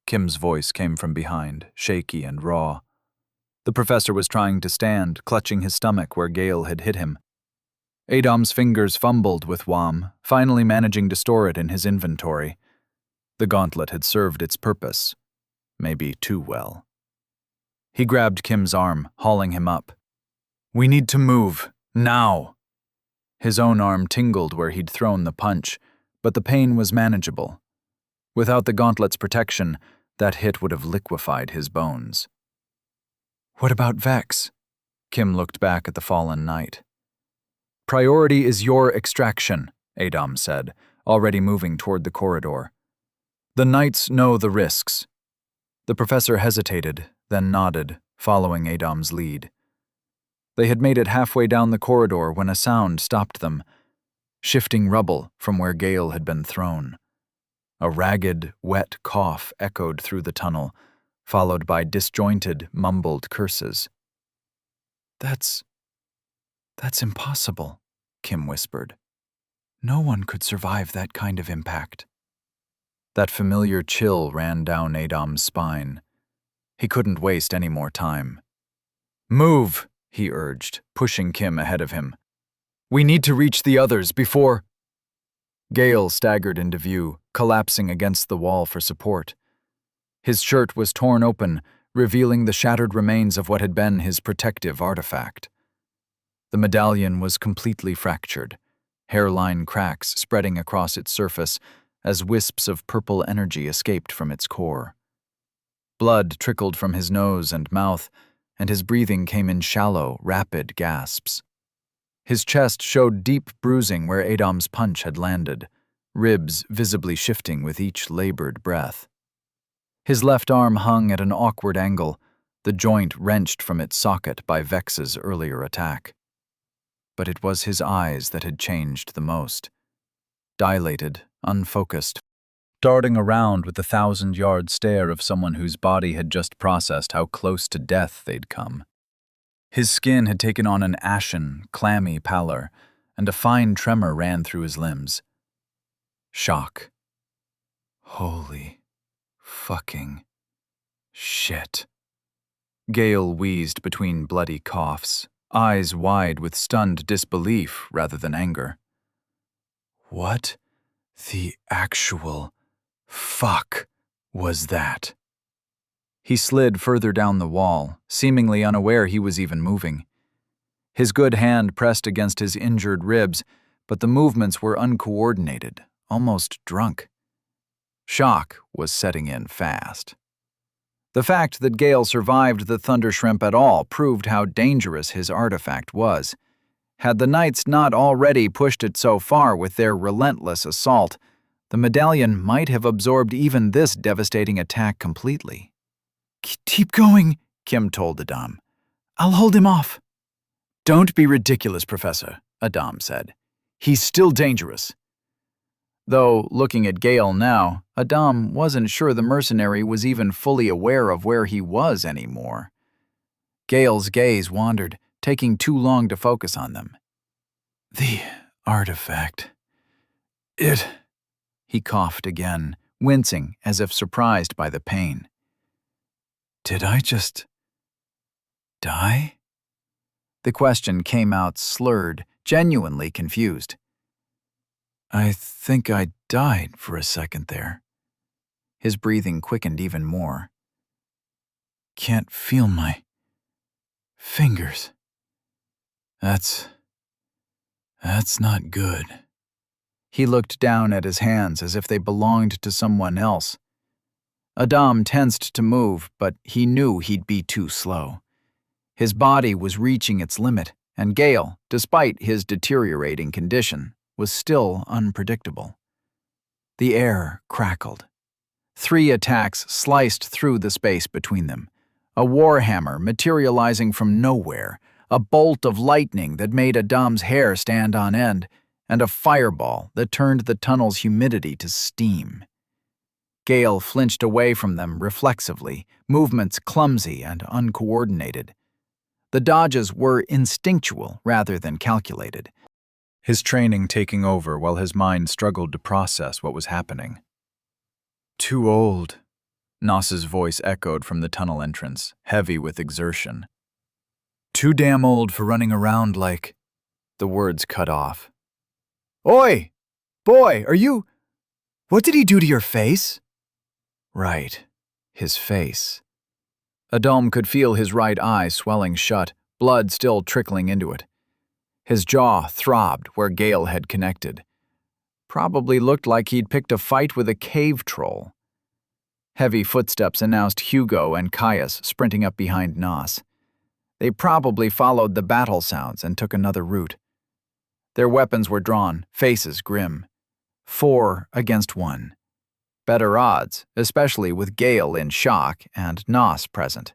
Kim's voice came from behind, shaky and raw. The professor was trying to stand, clutching his stomach where Gale had hit him. Adam's fingers fumbled with WAM, finally managing to store it in his inventory. The gauntlet had served its purpose, maybe too well. He grabbed Kim's arm, hauling him up. "We need to move, now!" His own arm tingled where he'd thrown the punch, but the pain was manageable. Without the gauntlet's protection, that hit would have liquefied his bones. "What about Vex?" Kim looked back at the fallen knight. "Priority is your extraction," Adam said, already moving toward the corridor. "The knights know the risks." The professor hesitated, then nodded, following Adam's lead. They had made it halfway down the corridor when a sound stopped them, shifting rubble from where Gale had been thrown. A ragged, wet cough echoed through the tunnel, followed by disjointed, mumbled curses. That's impossible," Kim whispered. "No one could survive that kind of impact." That familiar chill ran down Adam's spine. He couldn't waste any more time. "Move!" he urged, pushing Kim ahead of him. "We need to reach the others before—" Gale staggered into view, collapsing against the wall for support. His shirt was torn open, revealing the shattered remains of what had been his protective artifact. The medallion was completely fractured, hairline cracks spreading across its surface as wisps of purple energy escaped from its core. Blood trickled from his nose and mouth, and his breathing came in shallow, rapid gasps. His chest showed deep bruising where Adam's punch had landed, ribs visibly shifting with each labored breath. His left arm hung at an awkward angle, the joint wrenched from its socket by Vex's earlier attack. But it was his eyes that had changed the most. Dilated, unfocused, darting around with the 1,000-yard stare of someone whose body had just processed how close to death they'd come. His skin had taken on an ashen, clammy pallor, and a fine tremor ran through his limbs. Shock. Holy fucking shit. Gale wheezed between bloody coughs, eyes wide with stunned disbelief rather than anger. What the actual fuck was that? He slid further down the wall, seemingly unaware he was even moving. His good hand pressed against his injured ribs, but the movements were uncoordinated, almost drunk. Shock was setting in fast. The fact that Gale survived the Thunder Shrimp at all proved how dangerous his artifact was. Had the knights not already pushed it so far with their relentless assault, the medallion might have absorbed even this devastating attack completely. "Keep going," Kim told Adam. "I'll hold him off." "Don't be ridiculous, Professor," Adam said. "He's still dangerous." Though, looking at Gale now, Adam wasn't sure the mercenary was even fully aware of where he was anymore. Gale's gaze wandered, taking too long to focus on them. "The artifact. He coughed again, wincing as if surprised by the pain. "Did I just die?" The question came out slurred, genuinely confused. "I think I died for a second there." His breathing quickened even more. "Can't feel my fingers. That's not good." He looked down at his hands as if they belonged to someone else. Adam tensed to move, but he knew he'd be too slow. His body was reaching its limit, and Gale, despite his deteriorating condition, was still unpredictable. The air crackled. 3 attacks sliced through the space between them. A warhammer materializing from nowhere, a bolt of lightning that made Adam's hair stand on end, and a fireball that turned the tunnel's humidity to steam. Gale flinched away from them reflexively, movements clumsy and uncoordinated. The dodges were instinctual rather than calculated, his training taking over while his mind struggled to process what was happening. "Too old," Noss's voice echoed from the tunnel entrance, heavy with exertion. "Too damn old for running around like..." The words cut off. Oi! Boy, are you… What did he do to your face? Right, his face. Adam could feel his right eye swelling shut, blood still trickling into it. His jaw throbbed where Gale had connected. Probably looked like he'd picked a fight with a cave troll. Heavy footsteps announced Hugo and Caius sprinting up behind Nos. They probably followed the battle sounds and took another route. Their weapons were drawn, faces grim. 4 against 1. Better odds, especially with Gale in shock and Nos present.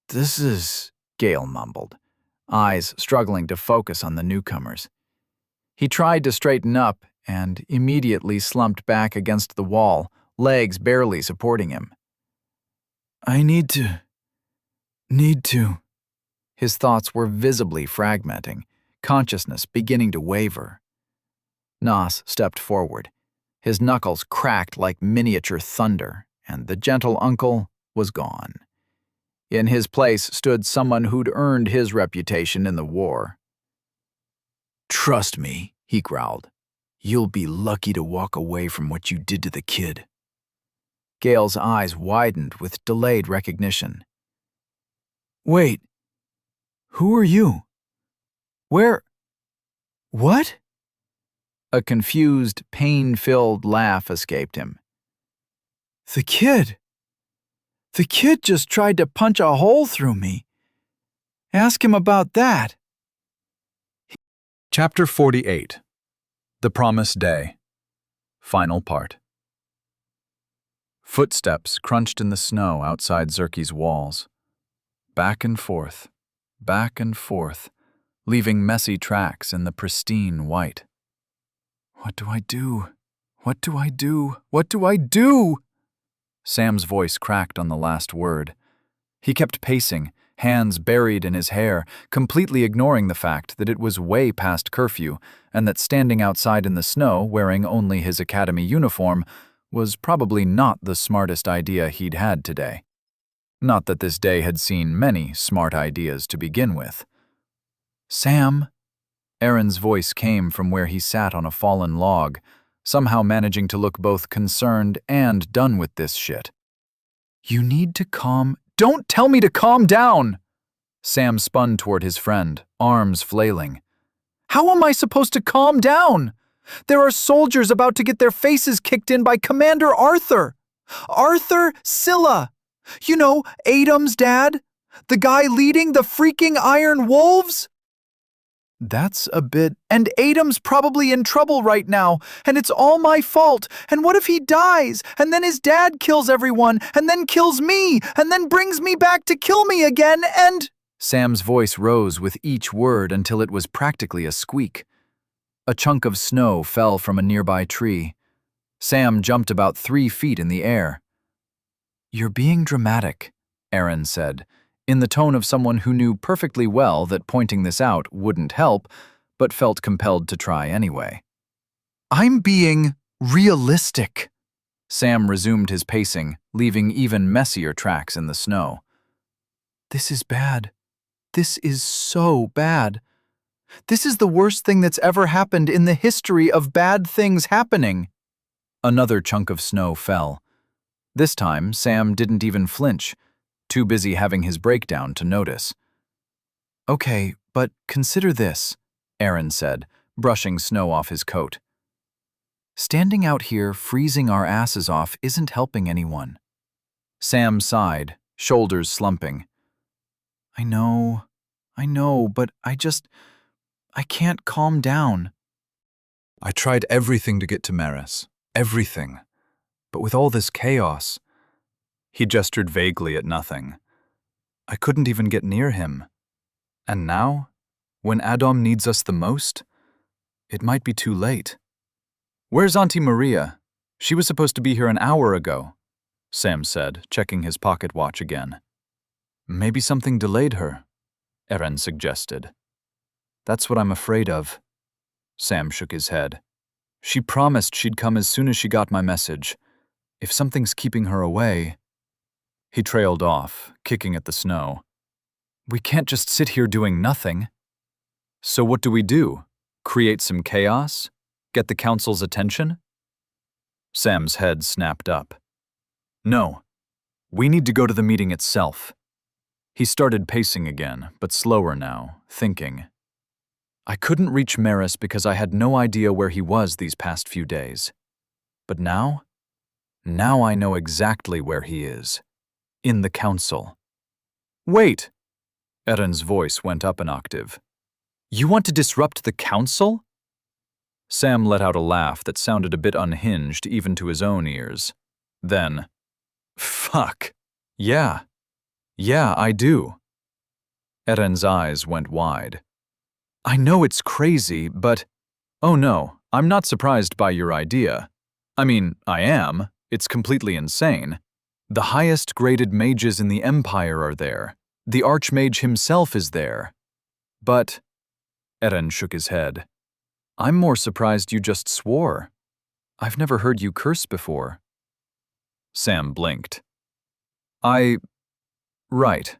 "This is…" Gale mumbled, eyes struggling to focus on the newcomers. He tried to straighten up and immediately slumped back against the wall, legs barely supporting him. "I need to… His thoughts were visibly fragmenting, consciousness beginning to waver. Nos stepped forward. His knuckles cracked like miniature thunder, and the gentle uncle was gone. In his place stood someone who'd earned his reputation in the war. "Trust me," he growled. "You'll be lucky to walk away from what you did to the kid." Gale's eyes widened with delayed recognition. "Wait, who are you? Where… What?" A confused, pain-filled laugh escaped him. The kid just tried to punch a hole through me. Ask him about that." Chapter 48. The Promised Day. Final part. Footsteps crunched in the snow outside Zerke's walls. Back and forth, leaving messy tracks in the pristine white. What do I do? What do I do? What do I do? Sam's voice cracked on the last word. He kept pacing, hands buried in his hair, completely ignoring the fact that it was way past curfew and that standing outside in the snow wearing only his academy uniform was probably not the smartest idea he'd had today. Not that this day had seen many smart ideas to begin with. "Sam?" Aaron's voice came from where he sat on a fallen log, somehow managing to look both concerned and done with this shit. "You need to calm…" "Don't tell me to calm down!" Sam spun toward his friend, arms flailing. "How am I supposed to calm down? There are soldiers about to get their faces kicked in by Commander Arthur. Arthur Scylla. You know, Adam's dad? The guy leading the freaking Iron Wolves? That's a bit… And Adam's probably in trouble right now, and it's all my fault. And what if he dies, and then his dad kills everyone, and then kills me, and then brings me back to kill me again, and…" Sam's voice rose with each word until it was practically a squeak. A chunk of snow fell from a nearby tree. Sam jumped about 3 feet in the air. "You're being dramatic," Aaron said, in the tone of someone who knew perfectly well that pointing this out wouldn't help, but felt compelled to try anyway. "I'm being realistic." Sam resumed his pacing, leaving even messier tracks in the snow. "This is bad. This is so bad. This is the worst thing that's ever happened in the history of bad things happening." Another chunk of snow fell. This time, Sam didn't even flinch, too busy having his breakdown to notice. "Okay, but consider this," Aaron said, brushing snow off his coat. "Standing out here freezing our asses off isn't helping anyone." Sam sighed, shoulders slumping. I know, but I can't calm down." "I tried everything to get to Maris. Everything. But with all this chaos..." He gestured vaguely at nothing. "I couldn't even get near him. And now, when Adam needs us the most, it might be too late." "Where's Auntie Maria? She was supposed to be here an hour ago," Sam said, checking his pocket watch again. "Maybe something delayed her," Aaron suggested. "That's what I'm afraid of." Sam shook his head. "She promised she'd come as soon as she got my message. If something's keeping her away..." He trailed off, kicking at the snow. "We can't just sit here doing nothing." So what do we do? Create some chaos? Get the council's attention? Sam's head snapped up. No, we need to go to the meeting itself. He started pacing again, but slower now, thinking. I couldn't reach Maris because I had no idea where he was these past few days. But now I know exactly where he is. In the council. Wait! Eren's voice went up an octave. You want to disrupt the council? Sam let out a laugh that sounded a bit unhinged even to his own ears. Then, fuck. Yeah, I do. Eren's eyes went wide. I know it's crazy, but… Oh no, I'm not surprised by your idea. I mean, I am. It's completely insane. The highest graded mages in the Empire are there. The Archmage himself is there. But… Eren shook his head. I'm more surprised you just swore. I've never heard you curse before. Sam blinked. Right.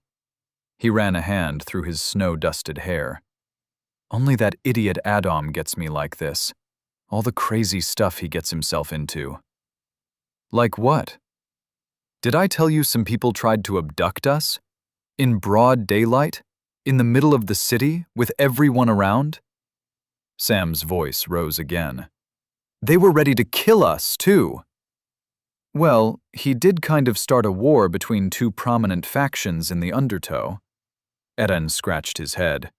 He ran a hand through his snow-dusted hair. Only that idiot Adam gets me like this. All the crazy stuff he gets himself into. Like what? Did I tell you some people tried to abduct us? In broad daylight? In the middle of the city, with everyone around? Sam's voice rose again. They were ready to kill us, too. Well, he did kind of start a war between two prominent factions in the undertow. Eren scratched his head.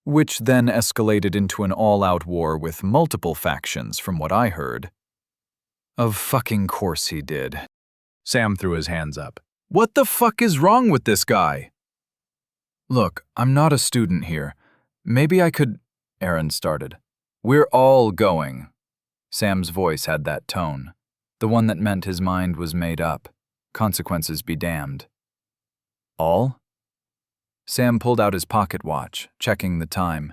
Which then escalated into an all-out war with multiple factions, from what I heard. Of fucking course he did. Sam threw his hands up. What the fuck is wrong with this guy? Look, I'm not a student here. Maybe I could… Eren started. We're all going. Sam's voice had that tone. The one that meant his mind was made up. Consequences be damned. All? Sam pulled out his pocket watch, checking the time.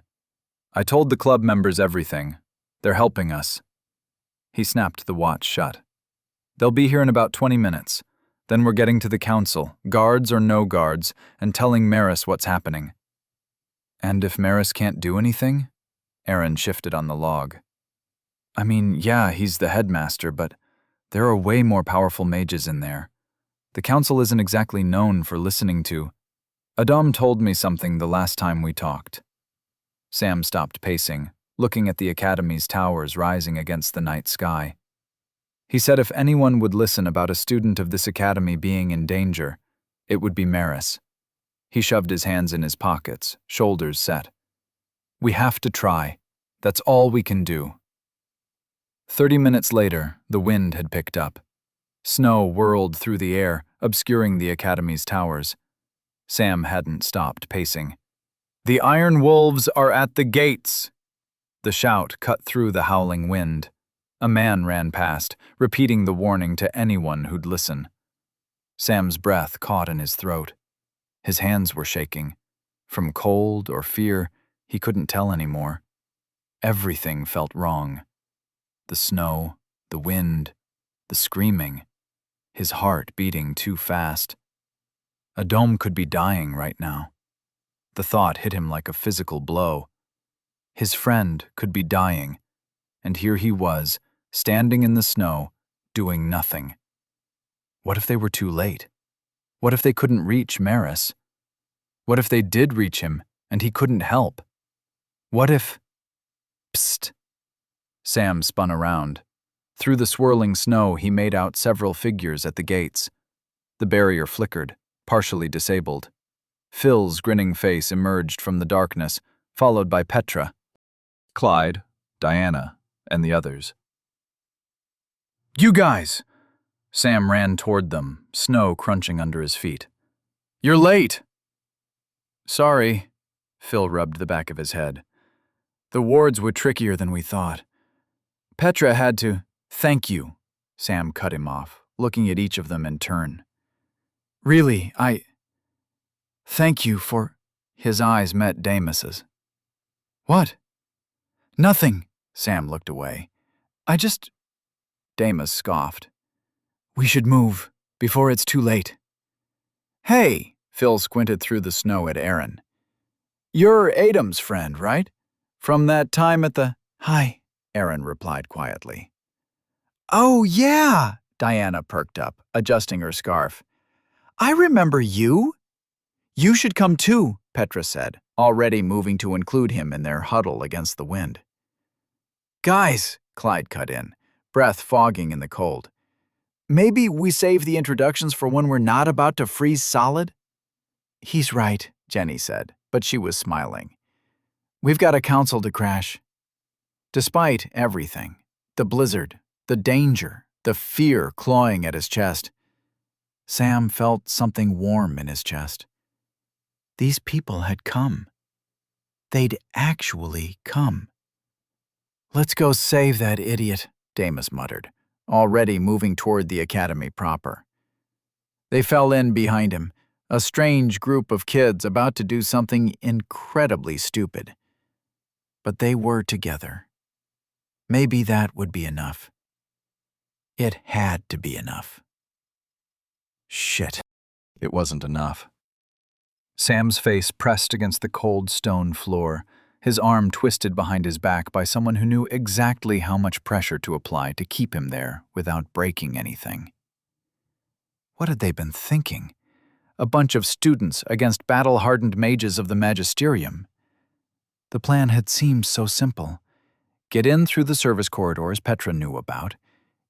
I told the club members everything. They're helping us. He snapped the watch shut. They'll be here in about 20 minutes. Then we're getting to the council, guards or no guards, and telling Maris what's happening. And if Maris can't do anything? Eren shifted on the log. I mean, yeah, he's the headmaster, but there are way more powerful mages in there. The council isn't exactly known for listening to… Adam told me something the last time we talked. Sam stopped pacing, looking at the academy's towers rising against the night sky. He said if anyone would listen about a student of this academy being in danger, it would be Maris. He shoved his hands in his pockets, shoulders set. We have to try. That's all we can do. 30 minutes later, the wind had picked up. Snow whirled through the air, obscuring the academy's towers. Sam hadn't stopped pacing. The Iron Wolves are at the gates! The shout cut through the howling wind. A man ran past, repeating the warning to anyone who'd listen. Sam's breath caught in his throat. His hands were shaking. From cold or fear, he couldn't tell anymore. Everything felt wrong. The snow, the wind, the screaming. His heart beating too fast. Adam could be dying right now. The thought hit him like a physical blow. His friend could be dying, and here he was, standing in the snow, doing nothing. What if they were too late? What if they couldn't reach Maris? What if they did reach him, and he couldn't help? What if… Psst! Sam spun around. Through the swirling snow, he made out several figures at the gates. The barrier flickered, partially disabled. Phil's grinning face emerged from the darkness, followed by Petra, Clyde, Diana, and the others. You guys! Sam ran toward them, snow crunching under his feet. You're late! Sorry, Phil rubbed the back of his head. The wards were trickier than we thought. Petra had to… Thank you, Sam cut him off, looking at each of them in turn. Really, Thank you for… His eyes met Damus's. What? Nothing, Sam looked away. I just… Damus scoffed. We should move, before it's too late. Hey, Phil squinted through the snow at Eren. You're Adam's friend, right? From that time at the— Hi, Aaron replied quietly. Oh, yeah, Diana perked up, adjusting her scarf. I remember you. You should come too, Petra said, already moving to include him in their huddle against the wind. Guys, Clyde cut in, breath fogging in the cold. Maybe we save the introductions for when we're not about to freeze solid? He's right, Jenny said, but she was smiling. We've got a council to crash. Despite everything, the blizzard, the danger, the fear clawing at his chest, Sam felt something warm in his chest. These people had come. They'd actually come. Let's go save that idiot, Damus muttered, already moving toward the academy proper. They fell in behind him, a strange group of kids about to do something incredibly stupid. But they were together. Maybe that would be enough. It had to be enough. Shit. It wasn't enough. Sam's face pressed against the cold stone floor, his arm twisted behind his back by someone who knew exactly how much pressure to apply to keep him there without breaking anything. What had they been thinking? A bunch of students against battle-hardened mages of the magisterium. The plan had seemed so simple. Get in through the service corridors Petra knew about,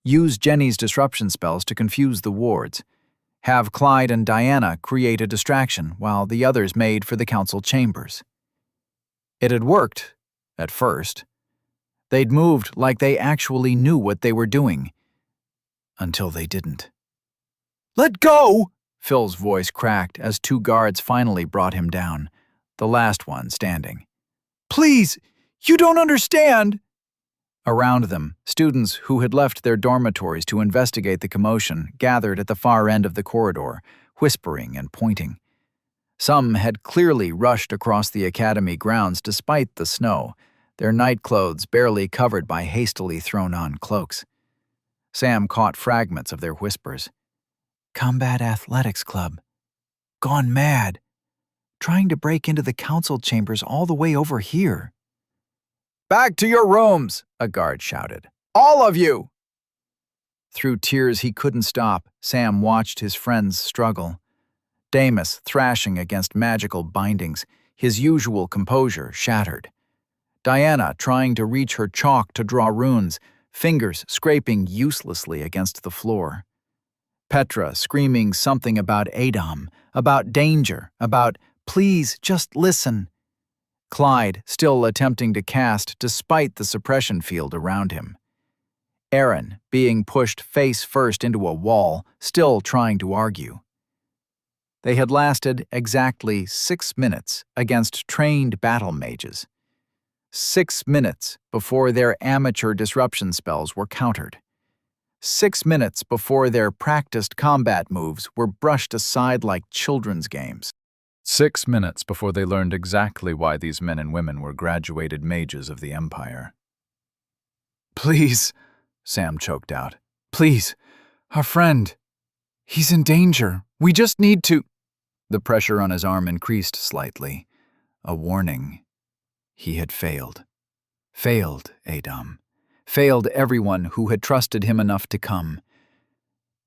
use Jenny's disruption spells to confuse the wards, have Clyde and Diana create a distraction while the others made for the council chambers. It had worked, at first. They'd moved like they actually knew what they were doing. Until they didn't. Let go! Phil's voice cracked as two guards finally brought him down, the last one standing. Please, you don't understand! Around them, students who had left their dormitories to investigate the commotion gathered at the far end of the corridor, whispering and pointing. Some had clearly rushed across the academy grounds despite the snow, their nightclothes barely covered by hastily thrown-on cloaks. Sam caught fragments of their whispers. Combat Athletics Club. Gone mad. Trying to break into the council chambers all the way over here. Back to your rooms, a guard shouted. All of you! Through tears he couldn't stop, Sam watched his friends struggle. Damus thrashing against magical bindings, his usual composure shattered. Diana trying to reach her chalk to draw runes, fingers scraping uselessly against the floor. Petra screaming something about Adam, about danger, about please just listen. Clyde still attempting to cast despite the suppression field around him. Aaron being pushed face first into a wall, still trying to argue. They had lasted exactly 6 minutes against trained battle mages. 6 minutes before their amateur disruption spells were countered. 6 minutes before their practiced combat moves were brushed aside like children's games. 6 minutes before they learned exactly why these men and women were graduated mages of the Empire. Please, Sam choked out. Please, our friend. He's in danger. We just need to— The pressure on his arm increased slightly. A warning. He had failed. Failed Adam. Failed everyone who had trusted him enough to come.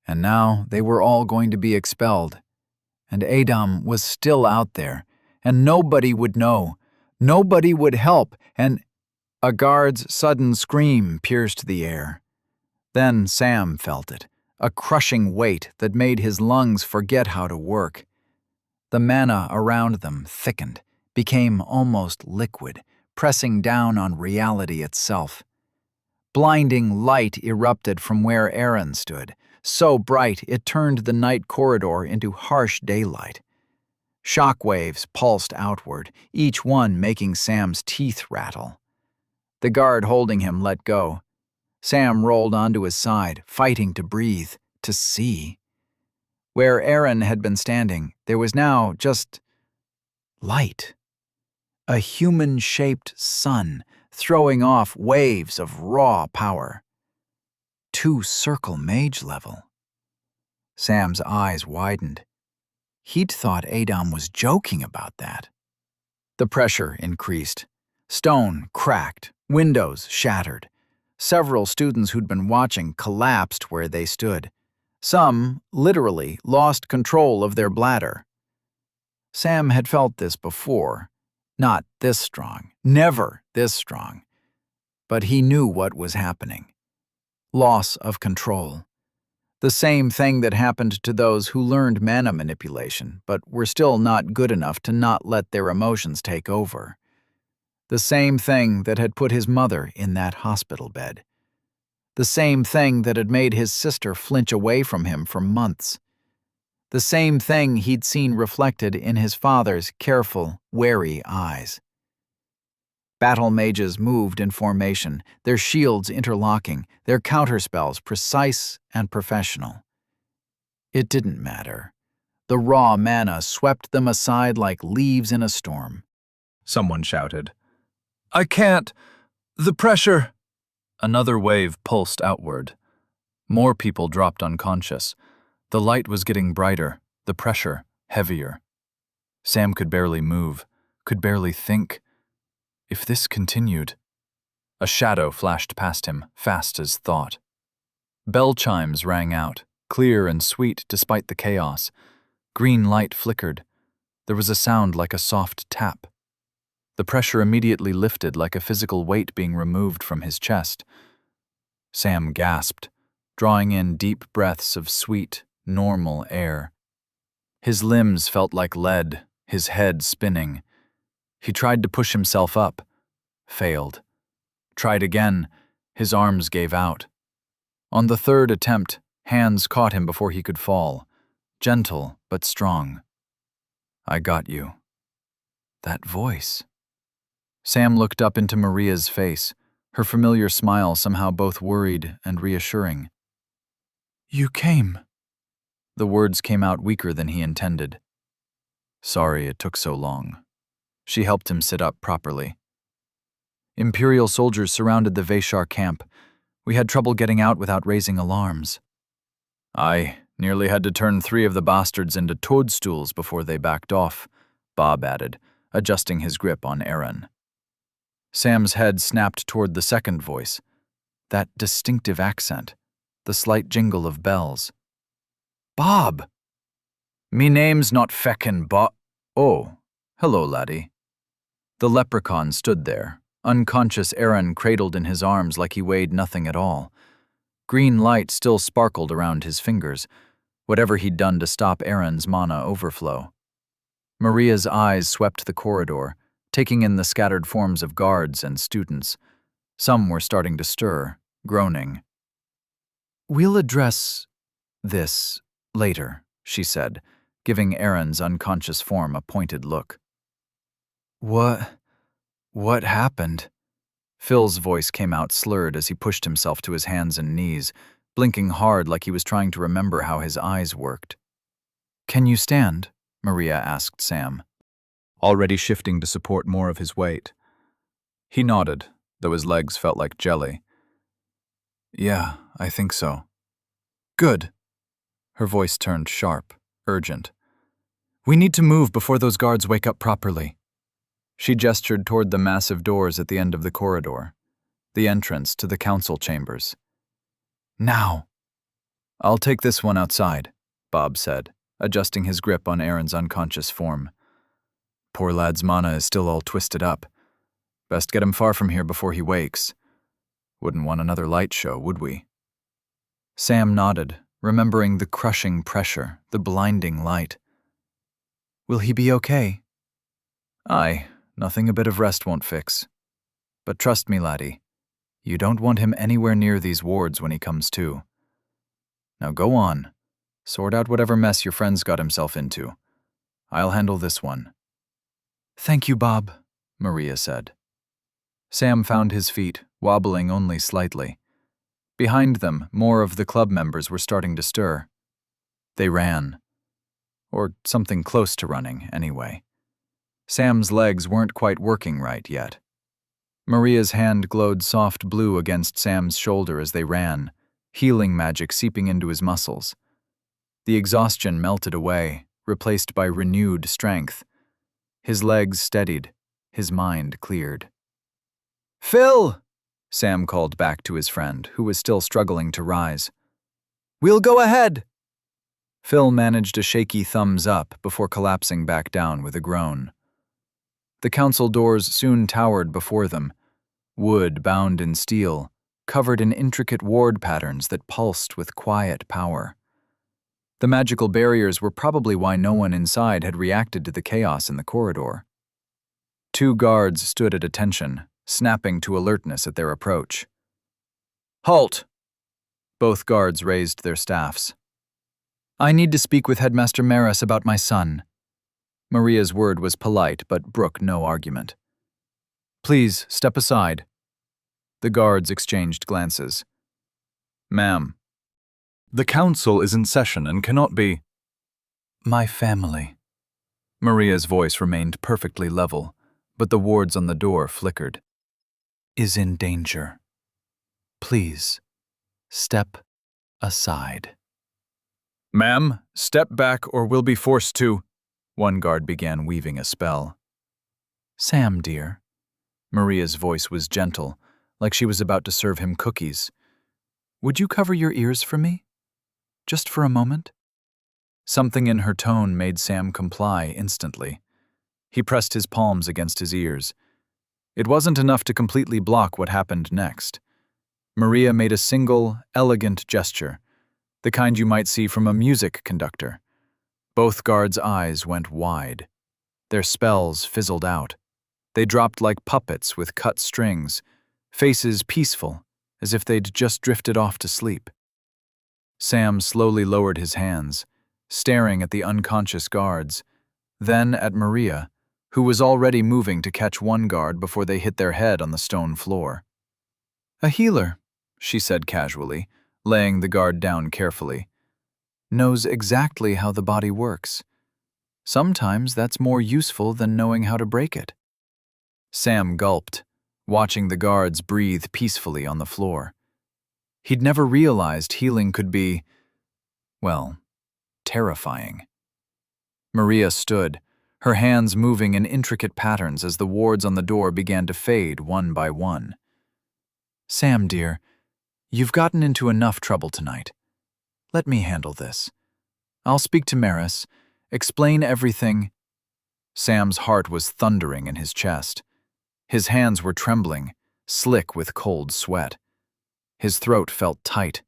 And now they were all going to be expelled. And Adam was still out there, and nobody would know. Nobody would help, and— A guard's sudden scream pierced the air. Then Sam felt it, a crushing weight that made his lungs forget how to work. The mana around them thickened, became almost liquid, pressing down on reality itself. Blinding light erupted from where Aaron stood, so bright it turned the night corridor into harsh daylight. Shockwaves pulsed outward, each one making Sam's teeth rattle. The guard holding him let go. Sam rolled onto his side, fighting to breathe, to see. Where Aaron had been standing, there was now just light. A human-shaped sun throwing off waves of raw power. 2 circle mage level. Sam's eyes widened. He'd thought Adam was joking about that. The pressure increased. Stone cracked, windows shattered. Several students who'd been watching collapsed where they stood. Some, literally, lost control of their bladder. Sam had felt this before. Not this strong, never this strong. But he knew what was happening. Loss of control. The same thing that happened to those who learned mana manipulation, but were still not good enough to not let their emotions take over. The same thing that had put his mother in that hospital bed. The same thing that had made his sister flinch away from him for months. The same thing he'd seen reflected in his father's careful, wary eyes. Battle mages moved in formation, their shields interlocking, their counterspells precise and professional. It didn't matter. The raw mana swept them aside like leaves in a storm. Someone shouted. "I can't! The pressure!" Another wave pulsed outward. More people dropped unconscious. The light was getting brighter, the pressure heavier. Sam could barely move, could barely think. If this continued... A shadow flashed past him, fast as thought. Bell chimes rang out, clear and sweet despite the chaos. Green light flickered. There was a sound like a soft tap. The pressure immediately lifted like a physical weight being removed from his chest. Sam gasped, drawing in deep breaths of sweet, normal air. His limbs felt like lead, his head spinning. He tried to push himself up, failed. Tried again, his arms gave out. On the third attempt, hands caught him before he could fall, gentle but strong. "I got you." That voice. Sam looked up into Maria's face, her familiar smile somehow both worried and reassuring. "You came." The words came out weaker than he intended. "Sorry it took so long." She helped him sit up properly. "Imperial soldiers surrounded the Vaishar camp. We had trouble getting out without raising alarms." "I nearly had to turn 3 of the bastards into toadstools before they backed off," Bob added, adjusting his grip on Aaron. Sam's head snapped toward the second voice. That distinctive accent, the slight jingle of bells. "Bob!" "Me name's not feckin' Bob." "Oh, hello, laddie." The leprechaun stood there, unconscious Aaron cradled in his arms like he weighed nothing at all. Green light still sparkled around his fingers, whatever he'd done to stop Aaron's mana overflow. Maria's eyes swept the corridor, taking in the scattered forms of guards and students. Some were starting to stir, groaning. "We'll address this later," she said, giving Aaron's unconscious form a pointed look. What happened?" Phil's voice came out slurred as he pushed himself to his hands and knees, blinking hard like he was trying to remember how his eyes worked. "Can you stand?" Maria asked Sam, already shifting to support more of his weight. He nodded, though his legs felt like jelly. "Yeah, I think so." "Good." Her voice turned sharp, urgent. "We need to move before those guards wake up properly." She gestured toward the massive doors at the end of the corridor, the entrance to the council chambers. "Now." "I'll take this one outside," Bob said, adjusting his grip on Aaron's unconscious form. "Poor lad's mana is still all twisted up. Best get him far from here before he wakes. Wouldn't want another light show, would we?" Sam nodded, remembering the crushing pressure, the blinding light. "Will he be okay?" "Aye, nothing a bit of rest won't fix. But trust me, laddie, you don't want him anywhere near these wards when he comes to. Now go on, sort out whatever mess your friend's got himself into. I'll handle this one." "Thank you, Bob," Maria said. Sam found his feet, wobbling only slightly. Behind them, more of the club members were starting to stir. They ran. Or something close to running, anyway. Sam's legs weren't quite working right yet. Maria's hand glowed soft blue against Sam's shoulder as they ran, healing magic seeping into his muscles. The exhaustion melted away, replaced by renewed strength. His legs steadied, his mind cleared. Phil! Sam called back to his friend, who was still struggling to rise. We'll go ahead! Phil managed a shaky thumbs up before collapsing back down with a groan. The council doors soon towered before them, wood bound in steel, covered in intricate ward patterns that pulsed with quiet power. The magical barriers were probably why no one inside had reacted to the chaos in the corridor. 2 guards stood at attention, snapping to alertness at their approach. Halt! Both guards raised their staffs. I need to speak with Headmaster Maris about my son. Maria's word was polite, but brooked no argument. Please, step aside. The guards exchanged glances. Ma'am. The council is in session and cannot be. My family. Maria's voice remained perfectly level, but the wards on the door flickered. Is in danger. Please, step aside. Ma'am, step back or we'll be forced to. One guard began weaving a spell. Sam, dear. Maria's voice was gentle, like she was about to serve him cookies. Would you cover your ears for me? Just for a moment? Something in her tone made Sam comply instantly. He pressed his palms against his ears. It wasn't enough to completely block what happened next. Maria made a single, elegant gesture, the kind you might see from a music conductor. Both guards' eyes went wide. Their spells fizzled out. They dropped like puppets with cut strings, faces peaceful, as if they'd just drifted off to sleep. Sam slowly lowered his hands, staring at the unconscious guards, then at Maria, who was already moving to catch one guard before they hit their head on the stone floor. A healer, she said casually, laying the guard down carefully, knows exactly how the body works. Sometimes that's more useful than knowing how to break it. Sam gulped, watching the guards breathe peacefully on the floor. He'd never realized healing could be, well, terrifying. Maria stood, her hands moving in intricate patterns as the wards on the door began to fade one by one. Sam, dear, you've gotten into enough trouble tonight. Let me handle this. I'll speak to Maris, explain everything. Sam's heart was thundering in his chest. His hands were trembling, slick with cold sweat. His throat felt tight,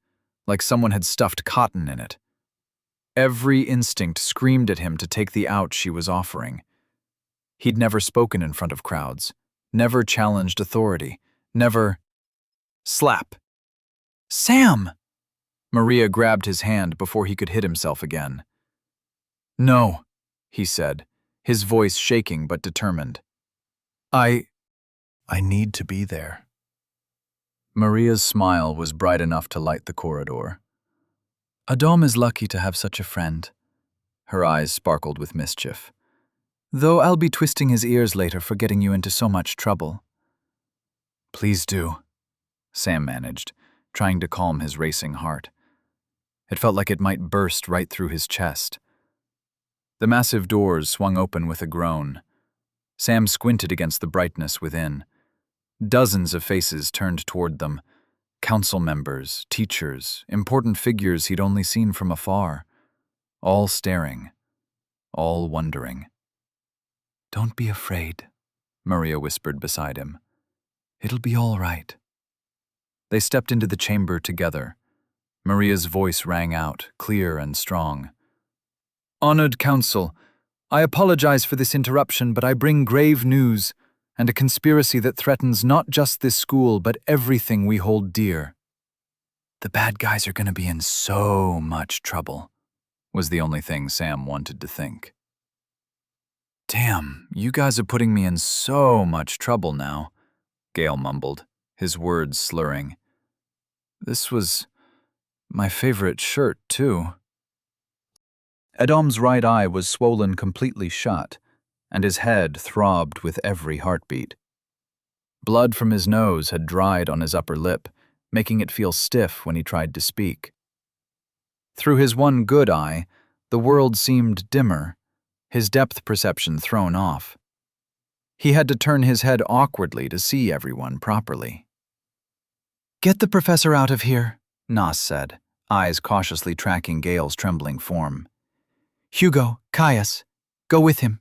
like someone had stuffed cotton in it. Every instinct screamed at him to take the out she was offering. He'd never spoken in front of crowds, never challenged authority, never... Slap! Sam! Maria grabbed his hand before he could hit himself again. No, he said, his voice shaking but determined. I need to be there. Maria's smile was bright enough to light the corridor. Adam is lucky to have such a friend. Her eyes sparkled with mischief. Though I'll be twisting his ears later for getting you into so much trouble. Please do, Sam managed, trying to calm his racing heart. It felt like it might burst right through his chest. The massive doors swung open with a groan. Sam squinted against the brightness within. Dozens of faces turned toward them. Council members, teachers, important figures he'd only seen from afar. All staring, all wondering. Don't be afraid, Maria whispered beside him. It'll be all right. They stepped into the chamber together. Maria's voice rang out, clear and strong. Honored Council, I apologize for this interruption, but I bring grave news and a conspiracy that threatens not just this school, but everything we hold dear. The bad guys are going to be in so much trouble, was the only thing Sam wanted to think. Damn, you guys are putting me in so much trouble now, Gale mumbled, his words slurring. This was my favorite shirt, too. Adam's right eye was swollen completely shut, and his head throbbed with every heartbeat. Blood from his nose had dried on his upper lip, making it feel stiff when he tried to speak. Through his one good eye, the world seemed dimmer, his depth perception thrown off. He had to turn his head awkwardly to see everyone properly. "Get the professor out of here," Nas said, eyes cautiously tracking Gale's trembling form. "Hugo, Caius, go with him."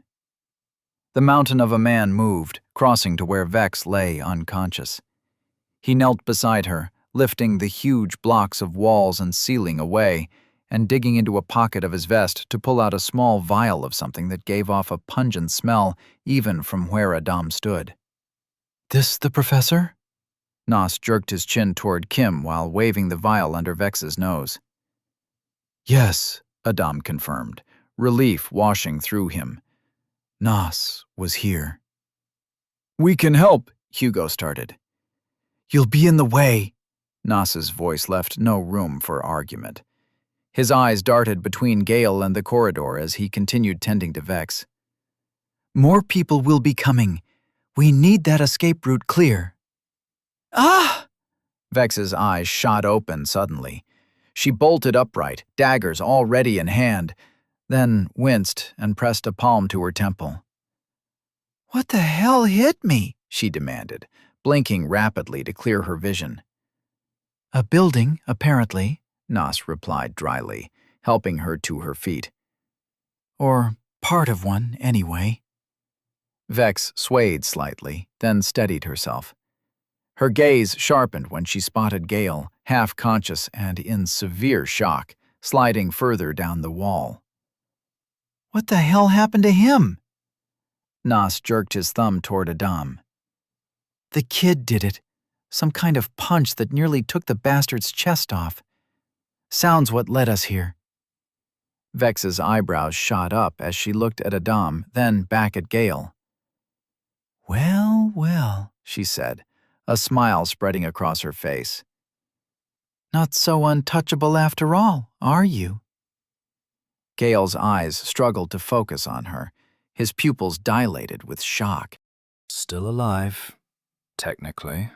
The mountain of a man moved, crossing to where Vex lay unconscious. He knelt beside her, lifting the huge blocks of walls and ceiling away, and digging into a pocket of his vest to pull out a small vial of something that gave off a pungent smell even from where Adam stood. "This the professor?" Nas jerked his chin toward Kim while waving the vial under Vex's nose. "Yes," Adam confirmed, relief washing through him. Nas was here. "We can help," Hugo started. "You'll be in the way." Nas's voice left no room for argument. His eyes darted between Gale and the corridor as he continued tending to Vex. "More people will be coming. We need that escape route clear." "Ah!" Vex's eyes shot open suddenly. She bolted upright, daggers already in hand, then winced and pressed a palm to her temple. "What the hell hit me?" she demanded, blinking rapidly to clear her vision. "A building, apparently," Nas replied dryly, helping her to her feet. "Or part of one, anyway." Vex swayed slightly, then steadied herself. Her gaze sharpened when she spotted Gale, half-conscious and in severe shock, sliding further down the wall. "What the hell happened to him?" Nas jerked his thumb toward Adam. "The kid did it. Some kind of punch that nearly took the bastard's chest off. Sounds what led us here." Vex's eyebrows shot up as she looked at Adam, then back at Gale. "Well, well," she said, a smile spreading across her face. "Not so untouchable after all, are you?" Gale's eyes struggled to focus on her, his pupils dilated with shock. "Still alive, technically,"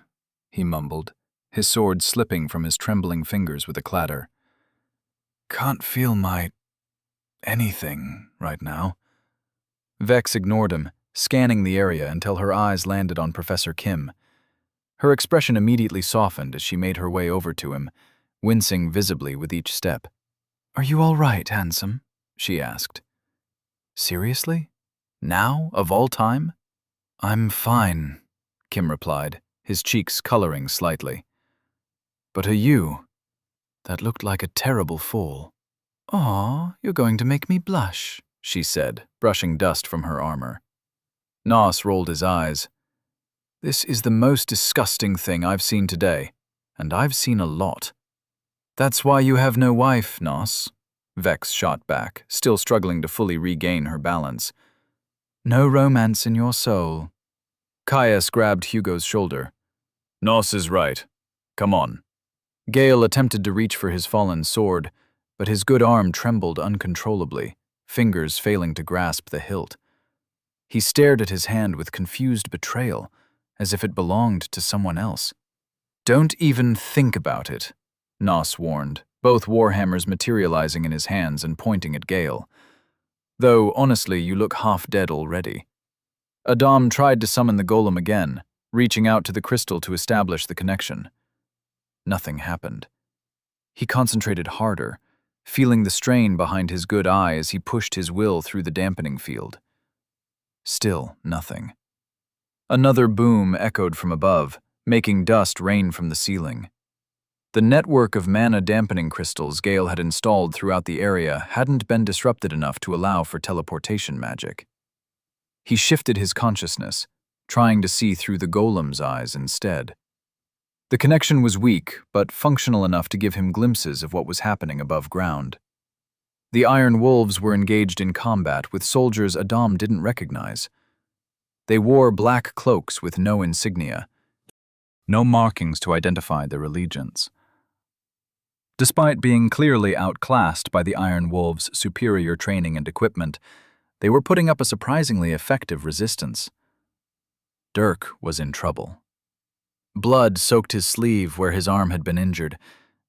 he mumbled, his sword slipping from his trembling fingers with a clatter. "Can't feel my anything right now." Vex ignored him, scanning the area until her eyes landed on Professor Kim. Her expression immediately softened as she made her way over to him, wincing visibly with each step. "Are you all right, handsome?" she asked. "Seriously? Now, of all time?" "I'm fine," Kim replied, his cheeks coloring slightly. "But are you? That looked like a terrible fall." "Aw, you're going to make me blush," she said, brushing dust from her armor. Nas rolled his eyes. "This is the most disgusting thing I've seen today, and I've seen a lot." "That's why you have no wife, Nas," Vex shot back, still struggling to fully regain her balance. "No romance in your soul." Caius grabbed Hugo's shoulder. "Nos is right. Come on." Gale attempted to reach for his fallen sword, but his good arm trembled uncontrollably, fingers failing to grasp the hilt. He stared at his hand with confused betrayal, as if it belonged to someone else. "Don't even think about it," Nos warned, both warhammers materializing in his hands and pointing at Gale. "Though, honestly, you look half dead already." Adam tried to summon the golem again, reaching out to the crystal to establish the connection. Nothing happened. He concentrated harder, feeling the strain behind his good eye as he pushed his will through the dampening field. Still nothing. Another boom echoed from above, making dust rain from the ceiling. The network of mana-dampening crystals Gale had installed throughout the area hadn't been disrupted enough to allow for teleportation magic. He shifted his consciousness, trying to see through the golem's eyes instead. The connection was weak, but functional enough to give him glimpses of what was happening above ground. The Iron Wolves were engaged in combat with soldiers Adam didn't recognize. They wore black cloaks with no insignia, no markings to identify their allegiance. Despite being clearly outclassed by the Iron Wolves' superior training and equipment, they were putting up a surprisingly effective resistance. Dirk was in trouble. Blood soaked his sleeve where his arm had been injured,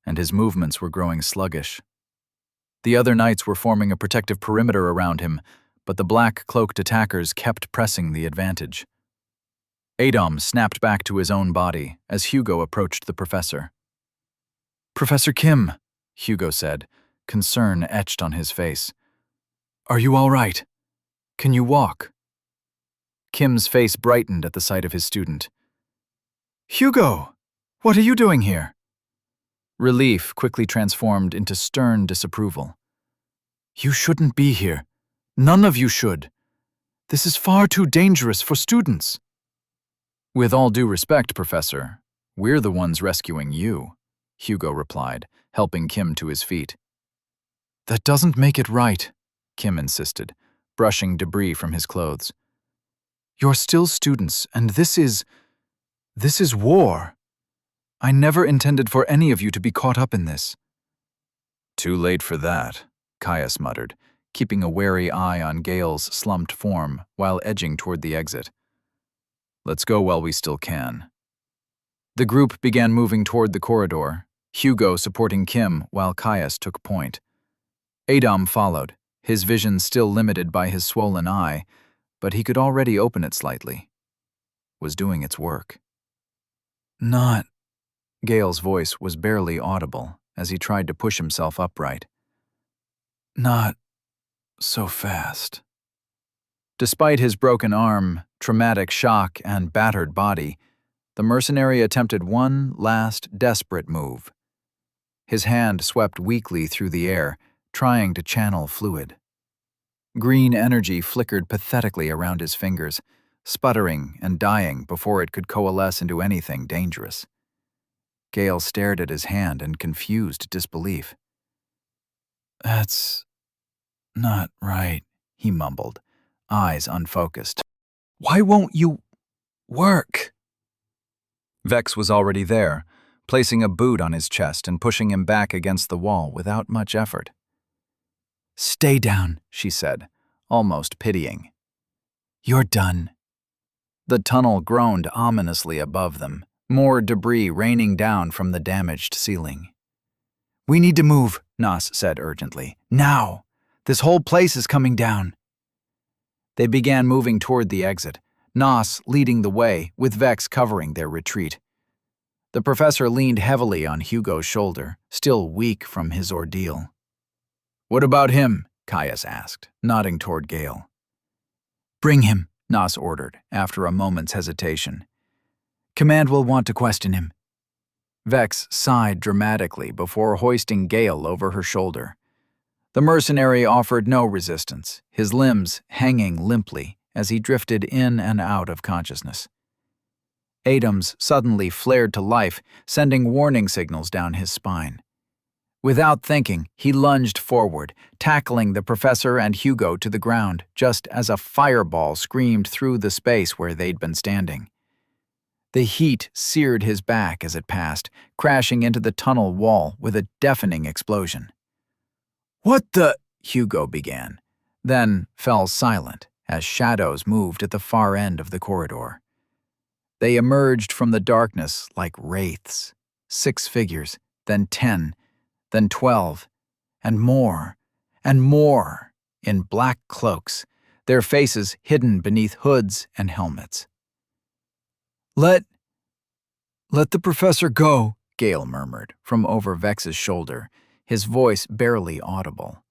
and his movements were growing sluggish. The other knights were forming a protective perimeter around him, but the black-cloaked attackers kept pressing the advantage, Adom snapped back to his own body as Hugo approached the professor. "Professor Kim," Hugo said, concern etched on his face. "Are you all right? Can you walk?" Kim's face brightened at the sight of his student. "Hugo, what are you doing here?" Relief quickly transformed into stern disapproval. "You shouldn't be here. None of you should. This is far too dangerous for students." "With all due respect, Professor, we're the ones rescuing you," Hugo replied, helping Kim to his feet. "That doesn't make it right," Kim insisted, brushing debris from his clothes. "You're still students, and this is war. I never intended for any of you to be caught up in this." "Too late for that," Caius muttered, keeping a wary eye on Gale's slumped form while edging toward the exit. "Let's go while we still can." The group began moving toward the corridor, Hugo supporting Kim while Caius took point. Adom followed, his vision still limited by his swollen eye, but he could already open it slightly. Was doing its work. "Not," Gale's voice was barely audible as he tried to push himself upright. "Not so fast." Despite his broken arm, traumatic shock, and battered body, the mercenary attempted one last desperate move. His hand swept weakly through the air, trying to channel fluid. Green energy flickered pathetically around his fingers, sputtering and dying before it could coalesce into anything dangerous. Gale stared at his hand in confused disbelief. "That's not right," he mumbled, eyes unfocused. "Why won't you work?" Vex was already there, placing a boot on his chest and pushing him back against the wall without much effort. "Stay down," she said, almost pitying. "You're done." The tunnel groaned ominously above them, more debris raining down from the damaged ceiling. "We need to move," Nas said urgently. "Now! This whole place is coming down." They began moving toward the exit, Nas leading the way, with Vex covering their retreat. The professor leaned heavily on Hugo's shoulder, still weak from his ordeal. "What about him?" Caius asked, nodding toward Gale. "Bring him," Nas ordered, after a moment's hesitation. "Command will want to question him." Vex sighed dramatically before hoisting Gale over her shoulder. The mercenary offered no resistance, his limbs hanging limply as he drifted in and out of consciousness. Adams suddenly flared to life, sending warning signals down his spine. Without thinking, he lunged forward, tackling the professor and Hugo to the ground just as a fireball screamed through the space where they'd been standing. The heat seared his back as it passed, crashing into the tunnel wall with a deafening explosion. "What the?" Hugo began, then fell silent as shadows moved at the far end of the corridor. They emerged from the darkness like wraiths, 6 figures, then 10, then 12, and more, in black cloaks, their faces hidden beneath hoods and helmets. Let the professor go," Gale murmured from over Vex's shoulder, his voice barely audible.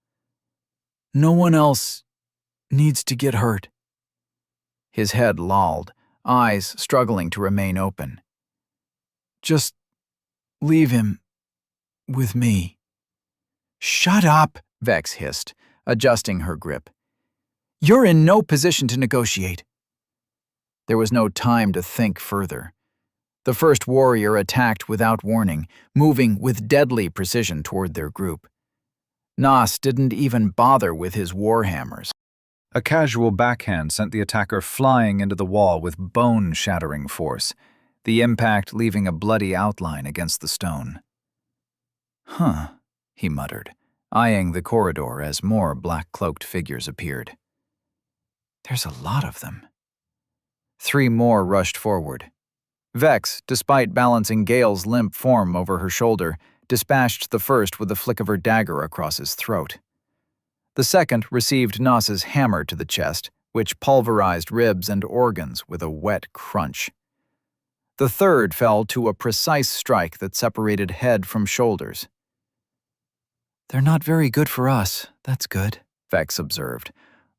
"No one else needs to get hurt." His head lolled, eyes struggling to remain open. "Just leave him with me." "Shut up," Vex hissed, adjusting her grip. "You're in no position to negotiate." There was no time to think further. The first warrior attacked without warning, moving with deadly precision toward their group. Nas didn't even bother with his warhammers. A casual backhand sent the attacker flying into the wall with bone-shattering force, the impact leaving a bloody outline against the stone. "Huh," he muttered, eyeing the corridor as more black-cloaked figures appeared. "There's a lot of them." 3 more rushed forward. Vex, despite balancing Gale's limp form over her shoulder, dispatched the first with a flick of her dagger across his throat. The second received Nas's hammer to the chest, which pulverized ribs and organs with a wet crunch. The third fell to a precise strike that separated head from shoulders. "They're not very good for us, that's good," Vex observed,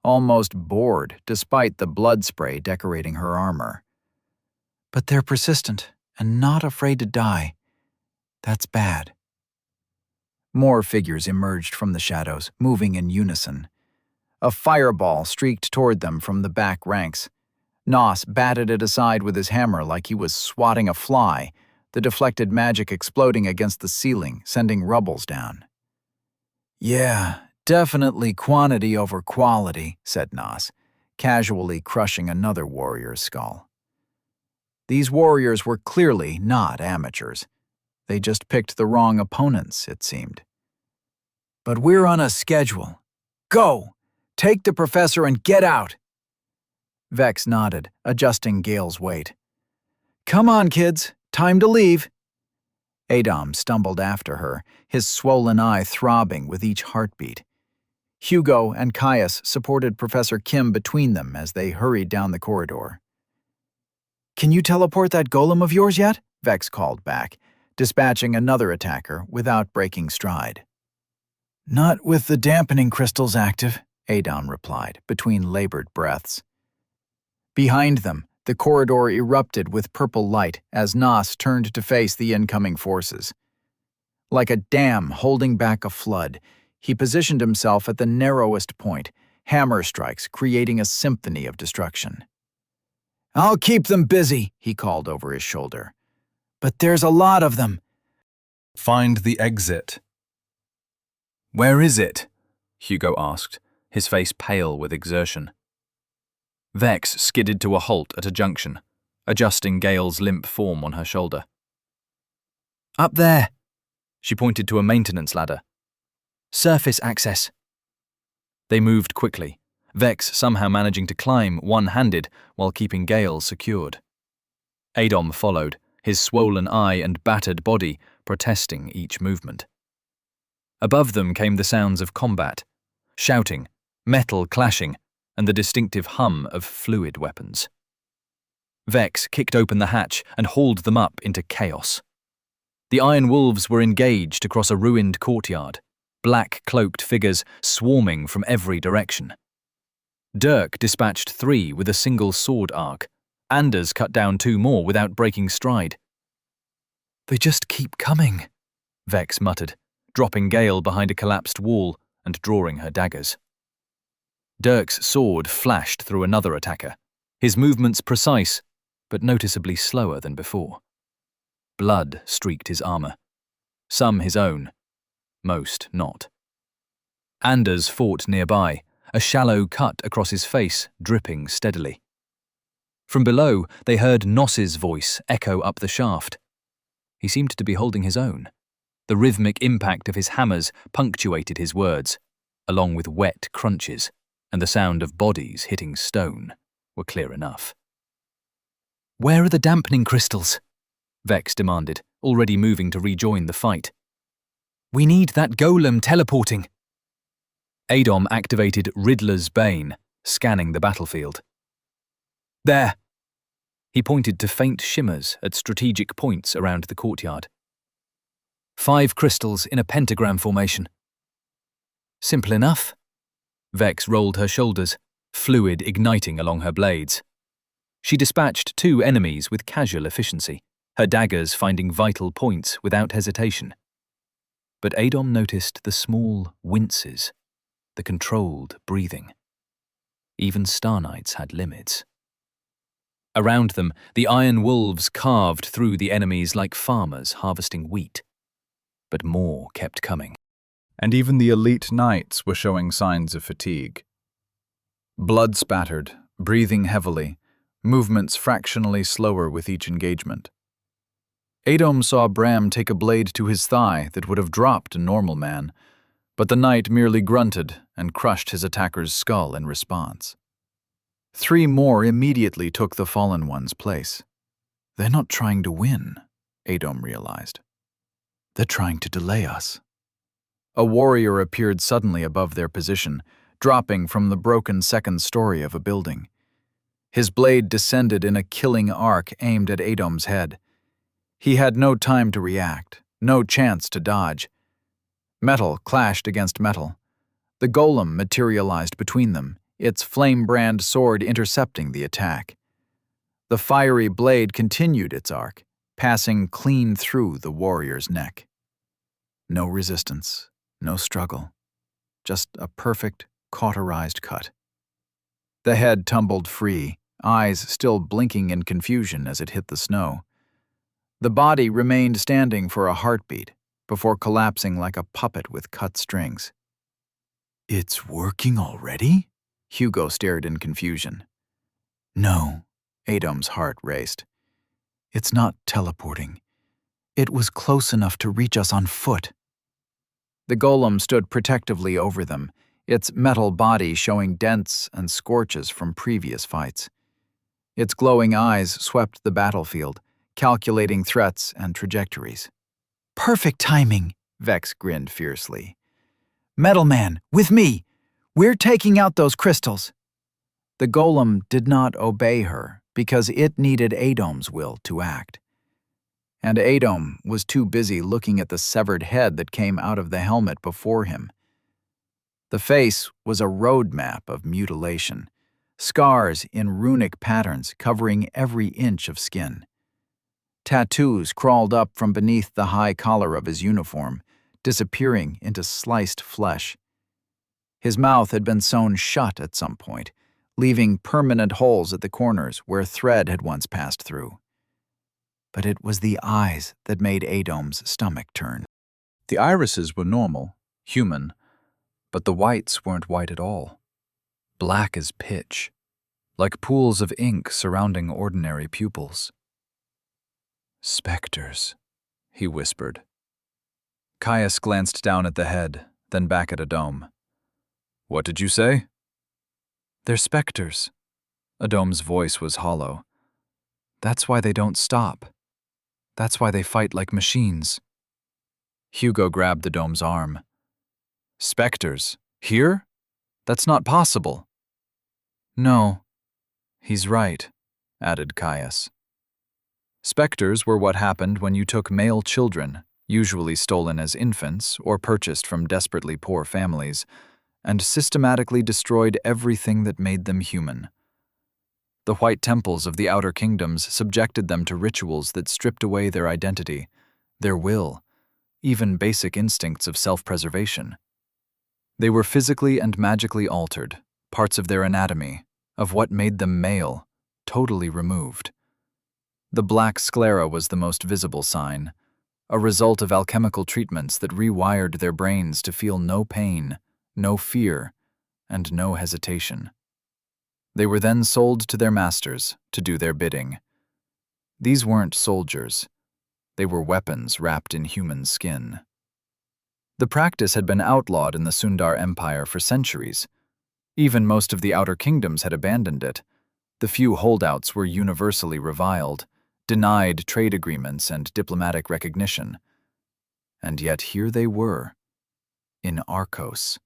almost bored despite the blood spray decorating her armor. "But they're persistent and not afraid to die. That's bad." More figures emerged from the shadows, moving in unison. A fireball streaked toward them from the back ranks. Nos batted it aside with his hammer like he was swatting a fly, the deflected magic exploding against the ceiling, sending rubbles down. "Yeah, definitely quantity over quality," said Nos, casually crushing another warrior's skull. These warriors were clearly not amateurs. They just picked the wrong opponents, it seemed. "But we're on a schedule. Go! Take the professor and get out!" Vex nodded, adjusting Gale's weight. "Come on, kids. Time to leave." Adom stumbled after her, his swollen eye throbbing with each heartbeat. Hugo and Caius supported Professor Kim between them as they hurried down the corridor. "Can you teleport that golem of yours yet?" Vex called back, dispatching another attacker without breaking stride. "Not with the dampening crystals active," Adom replied, between labored breaths. Behind them, the corridor erupted with purple light as Nos turned to face the incoming forces. Like a dam holding back a flood, he positioned himself at the narrowest point, hammer strikes creating a symphony of destruction. "I'll keep them busy," he called over his shoulder. "But there's a lot of them." Find the exit. Where is it? Hugo asked, his face pale with exertion. Vex skidded to a halt at a junction, adjusting Gale's limp form on her shoulder. "Up there." She pointed to a maintenance ladder. "Surface access." They moved quickly, Vex somehow managing to climb one-handed while keeping Gale secured. Adom followed, his swollen eye and battered body protesting each movement. Above them came the sounds of combat, shouting, metal clashing, and the distinctive hum of fluid weapons. Vex kicked open the hatch and hauled them up into chaos. The Iron Wolves were engaged across a ruined courtyard, black-cloaked figures swarming from every direction. Dirk dispatched 3 with a single sword arc. Anders cut down 2 more without breaking stride. "They just keep coming," Vex muttered, dropping Gale behind a collapsed wall and drawing her daggers. Dirk's sword flashed through another attacker, his movements precise, but noticeably slower than before. Blood streaked his armor, some his own, most not. Anders fought nearby, a shallow cut across his face dripping steadily. From below, they heard Nos's voice echo up the shaft. He seemed to be holding his own. The rhythmic impact of his hammers punctuated his words, along with wet crunches, and the sound of bodies hitting stone were clear enough. "Where are the dampening crystals?" Vex demanded, already moving to rejoin the fight. "We need that golem teleporting." Adom activated Riddler's Bane, scanning the battlefield. "There." He pointed to faint shimmers at strategic points around the courtyard. 5 crystals in a pentagram formation. "Simple enough." Vex rolled her shoulders, fluid igniting along her blades. She dispatched 2 enemies with casual efficiency, her daggers finding vital points without hesitation. But Adom noticed the small winces, the controlled breathing. Even Star Knights had limits. Around them, the Iron Wolves carved through the enemies like farmers harvesting wheat. But more kept coming. And even the elite knights were showing signs of fatigue. Blood spattered, breathing heavily, movements fractionally slower with each engagement. Adom saw Bram take a blade to his thigh that would have dropped a normal man, but the knight merely grunted and crushed his attacker's skull in response. 3 more immediately took the fallen one's place. They're not trying to win, Adom realized. They're trying to delay us. A warrior appeared suddenly above their position, dropping from the broken second story of a building. His blade descended in a killing arc aimed at Adom's head. He had no time to react, no chance to dodge. Metal clashed against metal. The golem materialized between them, its flame-brand sword intercepting the attack. The fiery blade continued its arc, passing clean through the warrior's neck. No resistance, no struggle, just a perfect, cauterized cut. The head tumbled free, eyes still blinking in confusion as it hit the snow. The body remained standing for a heartbeat before collapsing like a puppet with cut strings. "It's working already?" Hugo stared in confusion. "No," Adom's heart raced. "It's not teleporting. It was close enough to reach us on foot." The golem stood protectively over them, its metal body showing dents and scorches from previous fights. Its glowing eyes swept the battlefield, calculating threats and trajectories. "Perfect timing," Vex grinned fiercely. "Metal Man, with me! We're taking out those crystals!" The golem did not obey her because it needed Adom's will to act. And Adom was too busy looking at the severed head that came out of the helmet before him. The face was a roadmap of mutilation, scars in runic patterns covering every inch of skin. Tattoos crawled up from beneath the high collar of his uniform, disappearing into sliced flesh. His mouth had been sewn shut at some point, leaving permanent holes at the corners where thread had once passed through. But it was the eyes that made Adom's stomach turn. The irises were normal, human, but the whites weren't white at all. Black as pitch, like pools of ink surrounding ordinary pupils. "Specters," he whispered. Caius glanced down at the head, then back at Adom. "What did you say?" "They're specters." Adom's voice was hollow. "That's why they don't stop. That's why they fight like machines." Hugo grabbed Adom's arm. "Specters? Here? That's not possible." "No, he's right," added Caius. Specters were what happened when you took male children, usually stolen as infants or purchased from desperately poor families, and systematically destroyed everything that made them human. The white temples of the Outer Kingdoms subjected them to rituals that stripped away their identity, their will, even basic instincts of self-preservation. They were physically and magically altered, parts of their anatomy, of what made them male, totally removed. The black sclera was the most visible sign, a result of alchemical treatments that rewired their brains to feel no pain, no fear, and no hesitation. They were then sold to their masters to do their bidding. These weren't soldiers. They were weapons wrapped in human skin. The practice had been outlawed in the Sundar Empire for centuries. Even most of the Outer Kingdoms had abandoned it. The few holdouts were universally reviled, denied trade agreements and diplomatic recognition. And yet here they were, in Arcos.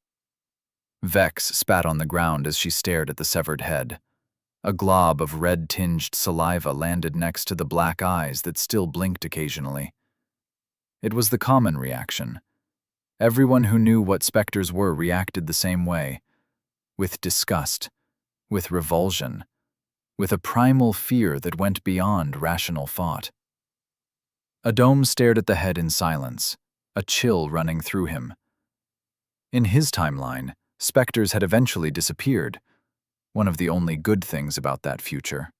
Vex spat on the ground as she stared at the severed head. A glob of red-tinged saliva landed next to the black eyes that still blinked occasionally. It was the common reaction. Everyone who knew what specters were reacted the same way, with disgust, with revulsion, with a primal fear that went beyond rational thought. Adom stared at the head in silence, a chill running through him. In his timeline, specters had eventually disappeared, one of the only good things about that future.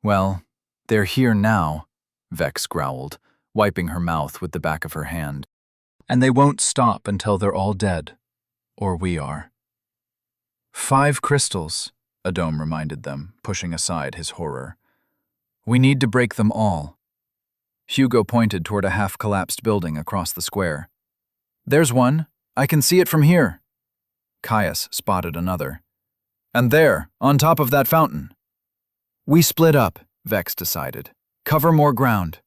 "Well, they're here now," Vex growled, wiping her mouth with the back of her hand. "And they won't stop until they're all dead. Or we are." 5 crystals, Adom reminded them, pushing aside his horror. "We need to break them all." Hugo pointed toward a half-collapsed building across the square. "There's one. I can see it from here." Caius spotted another. "And there, on top of that fountain." "We split up," Vex decided. "Cover more ground."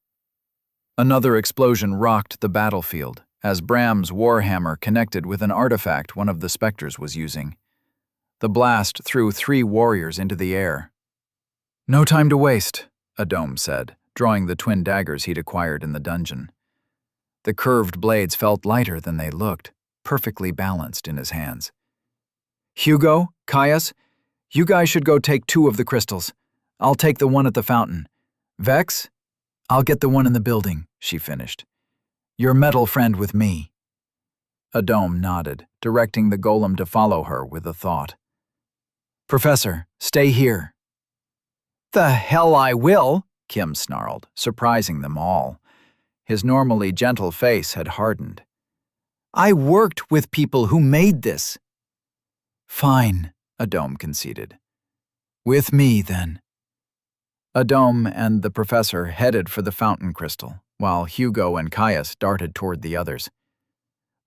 Another explosion rocked the battlefield, as Bram's warhammer connected with an artifact one of the specters was using. The blast threw 3 warriors into the air. "No time to waste," Adom said, drawing the twin daggers he'd acquired in the dungeon. The curved blades felt lighter than they looked, perfectly balanced in his hands. "Hugo, Caius, you guys should go take 2 of the crystals. I'll take the one at the fountain. Vex, I'll get the one in the building," she finished. "Your metal friend with me." Adom nodded, directing the golem to follow her with a thought. "Professor, stay here." "The hell I will," Kim snarled, surprising them all. His normally gentle face had hardened. "I worked with people who made this." "Fine," Adom conceded. "With me, then." Adom and the professor headed for the fountain crystal, while Hugo and Caius darted toward the others.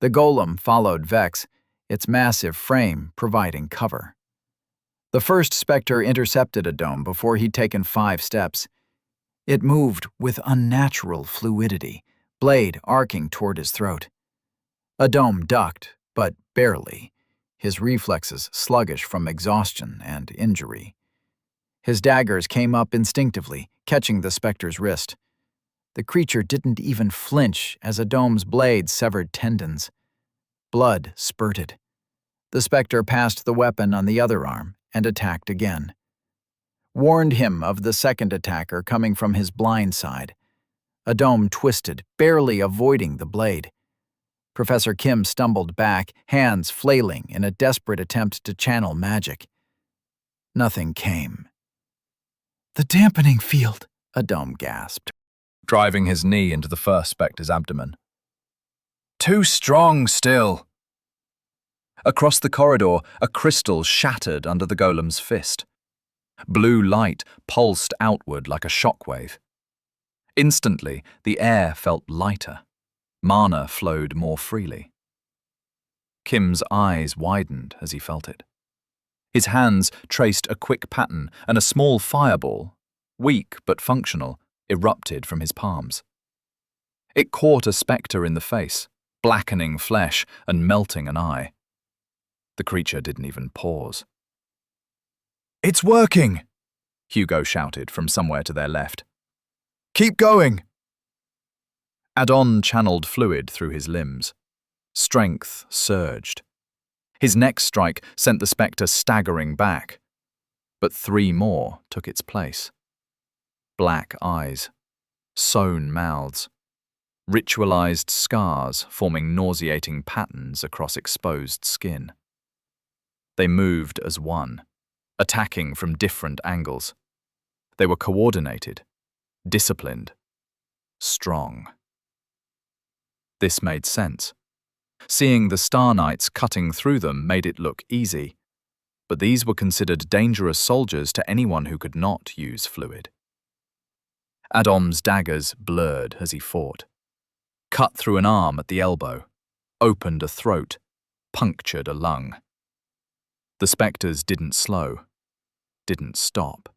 The golem followed Vex, its massive frame providing cover. The first specter intercepted Adom before he'd taken 5 steps. It moved with unnatural fluidity, blade arcing toward his throat. Adom ducked, but barely, his reflexes sluggish from exhaustion and injury. His daggers came up instinctively, catching the specter's wrist. The creature didn't even flinch as Adom's blade severed tendons. Blood spurted. The specter passed the weapon on the other arm and attacked again. Warned him of the second attacker coming from his blind side. Adom twisted, barely avoiding the blade. Professor Kim stumbled back, hands flailing in a desperate attempt to channel magic. Nothing came. "The dampening field," Adom gasped, driving his knee into the first specter's abdomen. "Too strong still." Across the corridor, a crystal shattered under the golem's fist. Blue light pulsed outward like a shockwave. Instantly, the air felt lighter. Mana flowed more freely. Kim's eyes widened as he felt it. His hands traced a quick pattern, and a small fireball, weak but functional, erupted from his palms. It caught a spectre in the face, blackening flesh and melting an eye. The creature didn't even pause. "It's working!" Hugo shouted from somewhere to their left. "Keep going!" Adon channeled fluid through his limbs. Strength surged. His next strike sent the spectre staggering back, but 3 more took its place. Black eyes, sewn mouths, ritualized scars forming nauseating patterns across exposed skin. They moved as one, attacking from different angles. They were coordinated, disciplined, strong. This made sense. Seeing the Star Knights cutting through them made it look easy, but these were considered dangerous soldiers to anyone who could not use fluid. Adom's daggers blurred as he fought. Cut through an arm at the elbow, opened a throat, punctured a lung. The spectres didn't slow, didn't stop.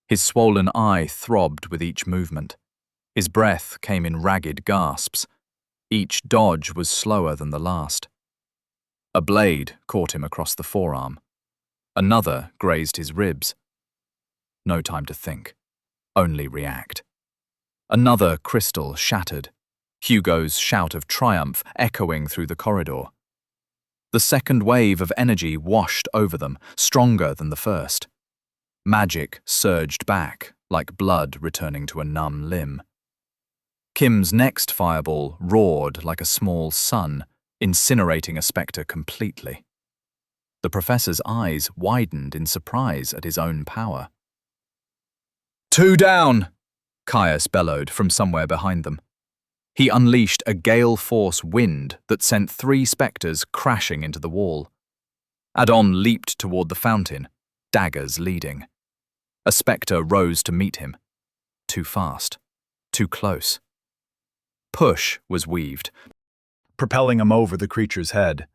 His swollen eye throbbed with each movement. His breath came in ragged gasps. Each dodge was slower than the last. A blade caught him across the forearm. Another grazed his ribs. No time to think, only react. Another crystal shattered, Hugo's shout of triumph echoing through the corridor. The second wave of energy washed over them, stronger than the first. Magic surged back, like blood returning to a numb limb. Kim's next fireball roared like a small sun, incinerating a spectre completely. The professor's eyes widened in surprise at his own power. "2 down!" Caius bellowed from somewhere behind them. He unleashed a gale-force wind that sent 3 spectres crashing into the wall. Adon leaped toward the fountain, daggers leading. A spectre rose to meet him. Too fast. Too close. Push was weaved, propelling him over the creature's head.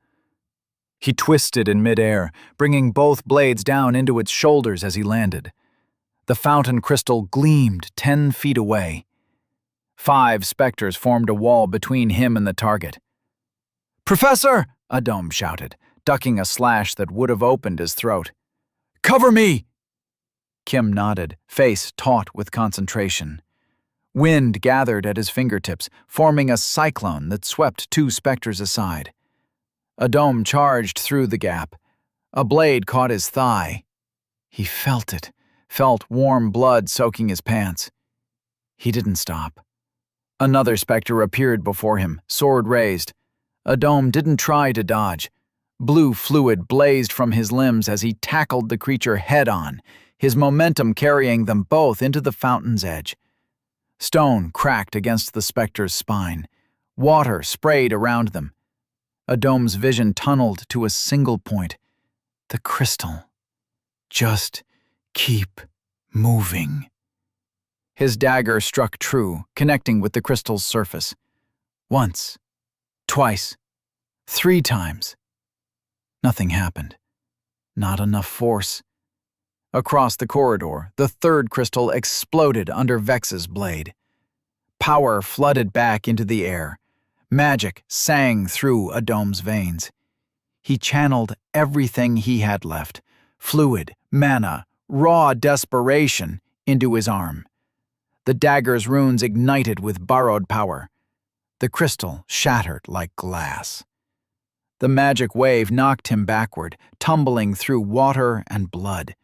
He twisted in midair, bringing both blades down into its shoulders as he landed. The fountain crystal gleamed 10 feet away. 5 specters formed a wall between him and the target. "Professor!" Adom shouted, ducking a slash that would have opened his throat. "Cover me!" Kim nodded, face taut with concentration. Wind gathered at his fingertips, forming a cyclone that swept 2 specters aside. Adom charged through the gap. A blade caught his thigh. He felt it, felt warm blood soaking his pants. He didn't stop. Another specter appeared before him, sword raised. Adom didn't try to dodge. Blue fluid blazed from his limbs as he tackled the creature head-on, his momentum carrying them both into the fountain's edge. Stone cracked against the specter's spine. Water sprayed around them. Adom's vision tunneled to a single point. The crystal. Just keep moving. His dagger struck true, connecting with the crystal's surface. Once, twice, 3 times. Nothing happened. Not enough force. Across the corridor, the 3rd crystal exploded under Vex's blade. Power flooded back into the air. Magic sang through Adom's veins. He channeled everything he had left, fluid, mana, raw desperation, into his arm. The dagger's runes ignited with borrowed power. The crystal shattered like glass. The magic wave knocked him backward, tumbling through water and blood.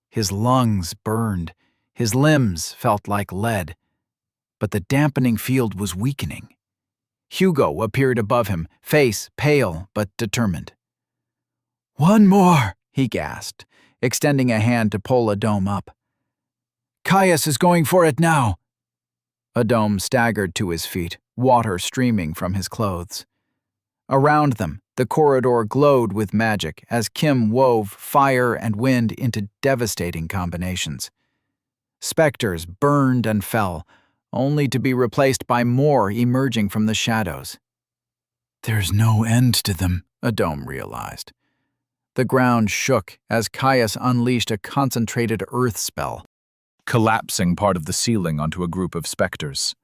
His lungs burned. His limbs felt like lead. But the dampening field was weakening. Hugo appeared above him, face pale but determined. "One more," he gasped, extending a hand to pull Adom up. "Caius is going for it now." Adom staggered to his feet, water streaming from his clothes. Around them, the corridor glowed with magic as Kim wove fire and wind into devastating combinations. Specters burned and fell, only to be replaced by more emerging from the shadows. "There's no end to them," Adom realized. The ground shook as Caius unleashed a concentrated earth spell, collapsing part of the ceiling onto a group of specters.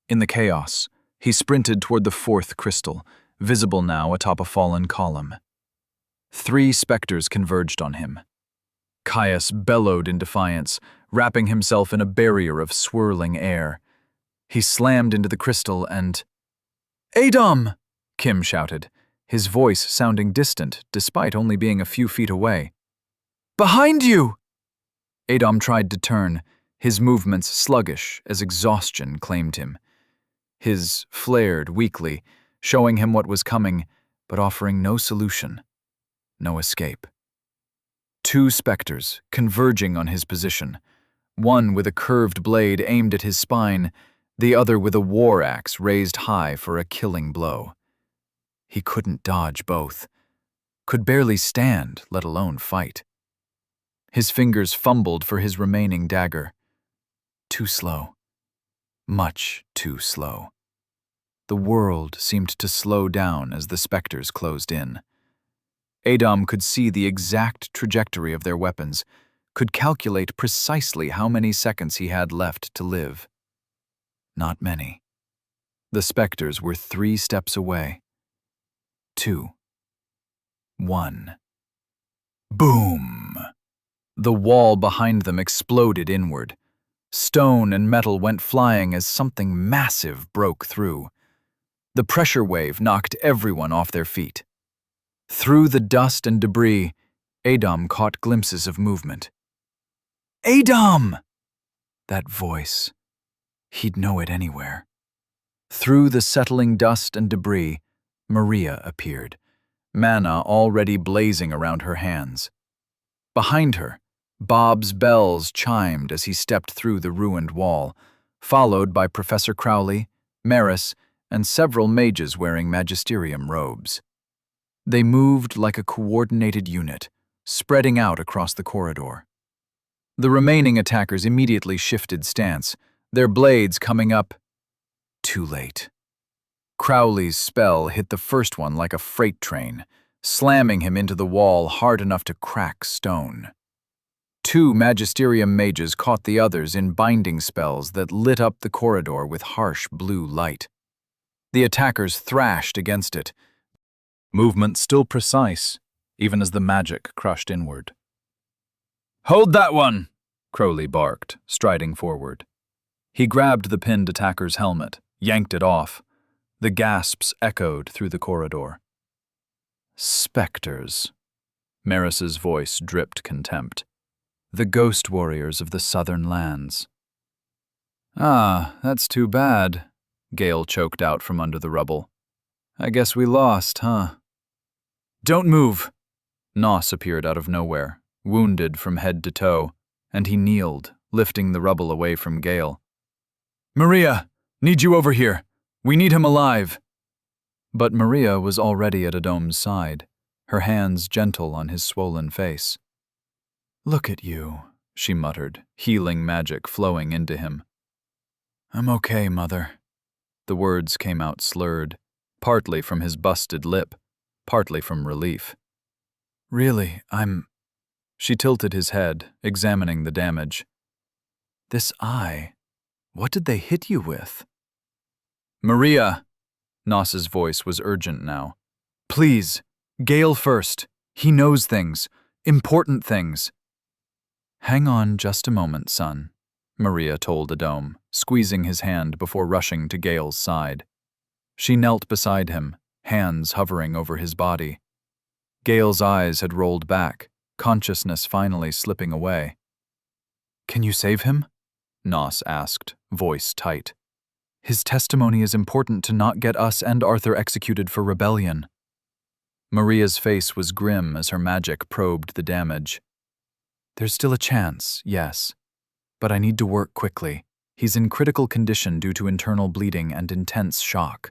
In the chaos, he sprinted toward the 4th crystal, visible now atop a fallen column. 3 specters converged on him. Caius bellowed in defiance, wrapping himself in a barrier of swirling air. He slammed into the crystal and... "Adom!" Kim shouted, his voice sounding distant despite only being a few feet away. "Behind you!" Adom tried to turn, his movements sluggish as exhaustion claimed him. His flared weakly, showing him what was coming, but offering no solution, no escape. 2 specters converging on his position, one with a curved blade aimed at his spine, the other with a war axe raised high for a killing blow. He couldn't dodge both, could barely stand, let alone fight. His fingers fumbled for his remaining dagger. Too slow. Much too slow. The world seemed to slow down as the specters closed in. Adom could see the exact trajectory of their weapons, could calculate precisely how many seconds he had left to live. Not many. The specters were 3 steps away. 2. 1. Boom! The wall behind them exploded inward. Stone and metal went flying as something massive broke through. The pressure wave knocked everyone off their feet. Through the dust and debris, Adom caught glimpses of movement. "Adom!" That voice. He'd know it anywhere. Through the settling dust and debris, Maria appeared, mana already blazing around her hands. Behind her, Bob's bells chimed as he stepped through the ruined wall, followed by Professor Crowley, Maris, and several mages wearing magisterium robes. They moved like a coordinated unit, spreading out across the corridor. The remaining attackers immediately shifted stance, their blades coming up. Too late. Crowley's spell hit the first one like a freight train, slamming him into the wall hard enough to crack stone. 2 Magisterium mages caught the others in binding spells that lit up the corridor with harsh blue light. The attackers thrashed against it, movement still precise, even as the magic crushed inward. "Hold that one!" Crowley barked, striding forward. He grabbed the pinned attacker's helmet, yanked it off. The gasps echoed through the corridor. "Spectres." Maris's voice dripped contempt. "The ghost warriors of the southern lands." "Ah, that's too bad," Gale choked out from under the rubble. "I guess we lost, huh?" "Don't move!" Noss appeared out of nowhere, wounded from head to toe, and he kneeled, lifting the rubble away from Gale. "Maria, need you over here. We need him alive." But Maria was already at Adom's side, her hands gentle on his swollen face. "Look at you," she muttered, healing magic flowing into him. "I'm okay, Mother." The words came out slurred, partly from his busted lip, partly from relief. "Really, I'm—" She tilted his head, examining the damage. "This eye, what did they hit you with?" "Maria!" Noss's voice was urgent now. "Please, Gale first. He knows things. Important things." "Hang on just a moment, son," Maria told Adom, squeezing his hand before rushing to Gale's side. She knelt beside him, hands hovering over his body. Gale's eyes had rolled back, consciousness finally slipping away. "Can you save him?" Noss asked, voice tight. "His testimony is important to not get us and Arthur executed for rebellion." Maria's face was grim as her magic probed the damage. "There's still a chance, yes. But I need to work quickly. He's in critical condition due to internal bleeding and intense shock."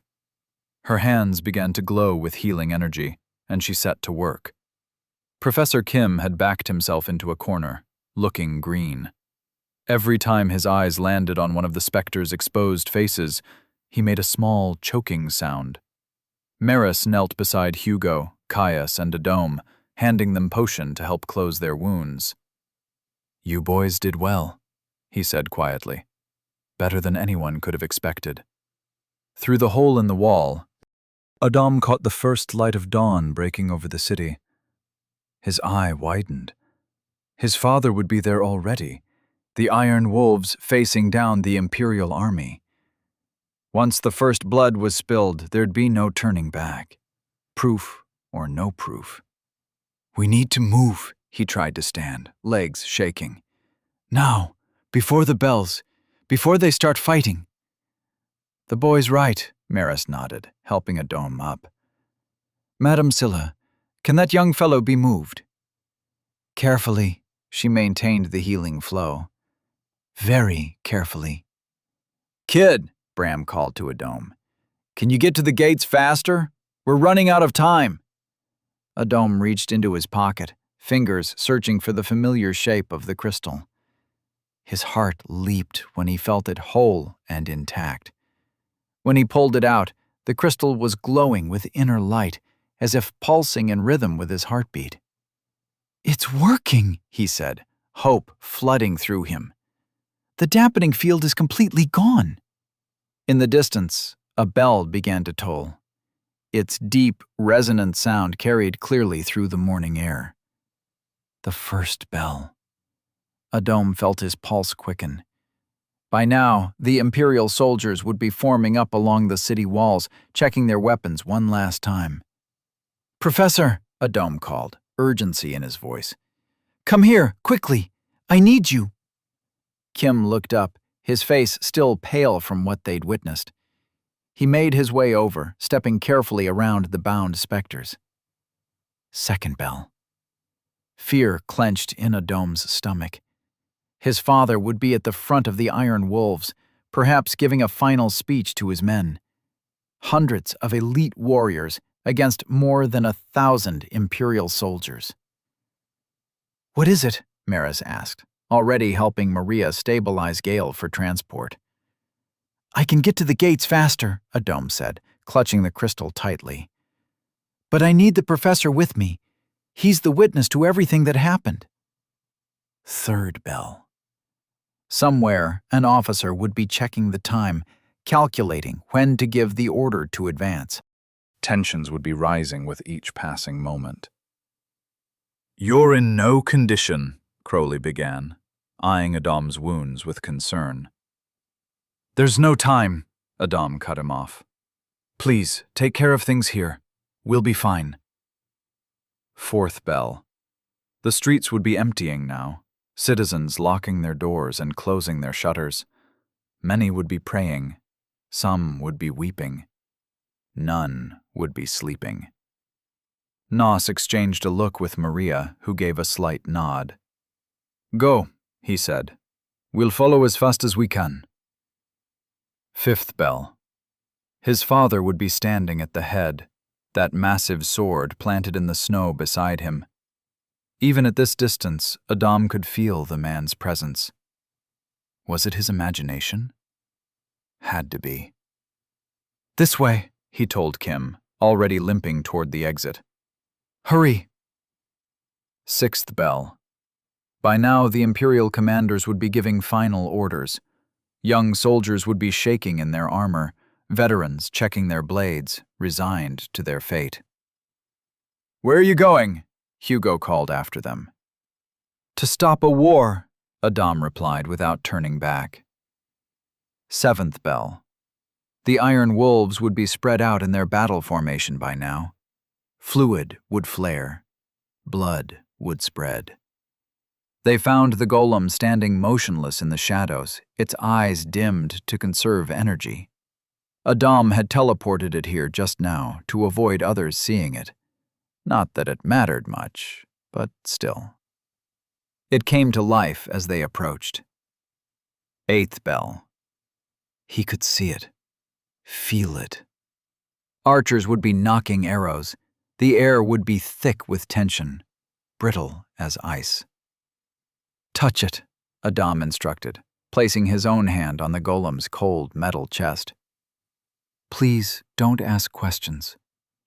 Her hands began to glow with healing energy, and she set to work. Professor Kim had backed himself into a corner, looking green. Every time his eyes landed on one of the specter's exposed faces, he made a small, choking sound. Maris knelt beside Hugo, Caius, and Adom, handing them potion to help close their wounds. "You boys did well," he said quietly. "Better than anyone could have expected." Through the hole in the wall, Adom caught the first light of dawn breaking over the city. His eye widened. His father would be there already, the Iron Wolves facing down the Imperial army. Once the first blood was spilled, there'd be no turning back. Proof or no proof. "We need to move," he tried to stand, legs shaking. "Now, before the bells, before they start fighting." "The boy's right," Maris nodded, helping Adom up. "Madam Scylla, can that young fellow be moved?" Carefully, she maintained the healing flow. Very carefully. "Kid," Bram called to Adom, "can you get to the gates faster? We're running out of time." Adom reached into his pocket, fingers searching for the familiar shape of the crystal. His heart leaped when he felt it whole and intact. When he pulled it out, the crystal was glowing with inner light, as if pulsing in rhythm with his heartbeat. "It's working," he said, hope flooding through him. "The dampening field is completely gone." In the distance, a bell began to toll. Its deep, resonant sound carried clearly through the morning air. The first bell. Adom felt his pulse quicken. By now, the Imperial soldiers would be forming up along the city walls, checking their weapons one last time. "Professor," Adom called, urgency in his voice. "Come here, quickly. I need you." Kim looked up, his face still pale from what they'd witnessed. He made his way over, stepping carefully around the bound specters. Second bell. Fear clenched in Adom's stomach. His father would be at the front of the Iron Wolves, perhaps giving a final speech to his men. Hundreds of elite warriors against more than 1,000 Imperial soldiers. "What is it?" Maris asked, already helping Maria stabilize Gale for transport. "I can get to the gates faster," Adom said, clutching the crystal tightly. "But I need the professor with me. He's the witness to everything that happened." Third bell. Somewhere, an officer would be checking the time, calculating when to give the order to advance. Tensions would be rising with each passing moment. "You're in no condition," Crowley began, eyeing Adam's wounds with concern. "There's no time," Adam cut him off. "Please, take care of things here. We'll be fine." Fourth bell. The streets would be emptying now, citizens locking their doors and closing their shutters. Many would be praying. Some would be weeping. None would be sleeping. Nos exchanged a look with Maria, who gave a slight nod. "Go," he said. "We'll follow as fast as we can." Fifth bell. His father would be standing at the head, that massive sword planted in the snow beside him. Even at this distance, Adam could feel the man's presence. Was it his imagination? Had to be. "This way," he told Kim, already limping toward the exit. "Hurry." Sixth bell. By now, the Imperial commanders would be giving final orders. Young soldiers would be shaking in their armor, veterans checking their blades, resigned to their fate. "Where are you going?" Hugo called after them. "To stop a war," Adam replied without turning back. Seventh bell. The Iron Wolves would be spread out in their battle formation by now. Fluid would flare. Blood would spread. They found the golem standing motionless in the shadows, its eyes dimmed to conserve energy. Adam had teleported it here just now to avoid others seeing it. Not that it mattered much, but still. It came to life as they approached. Eighth bell. He could see it, feel it. Archers would be knocking arrows. The air would be thick with tension, brittle as ice. "Touch it," Adam instructed, placing his own hand on the golem's cold metal chest. "Please don't ask questions.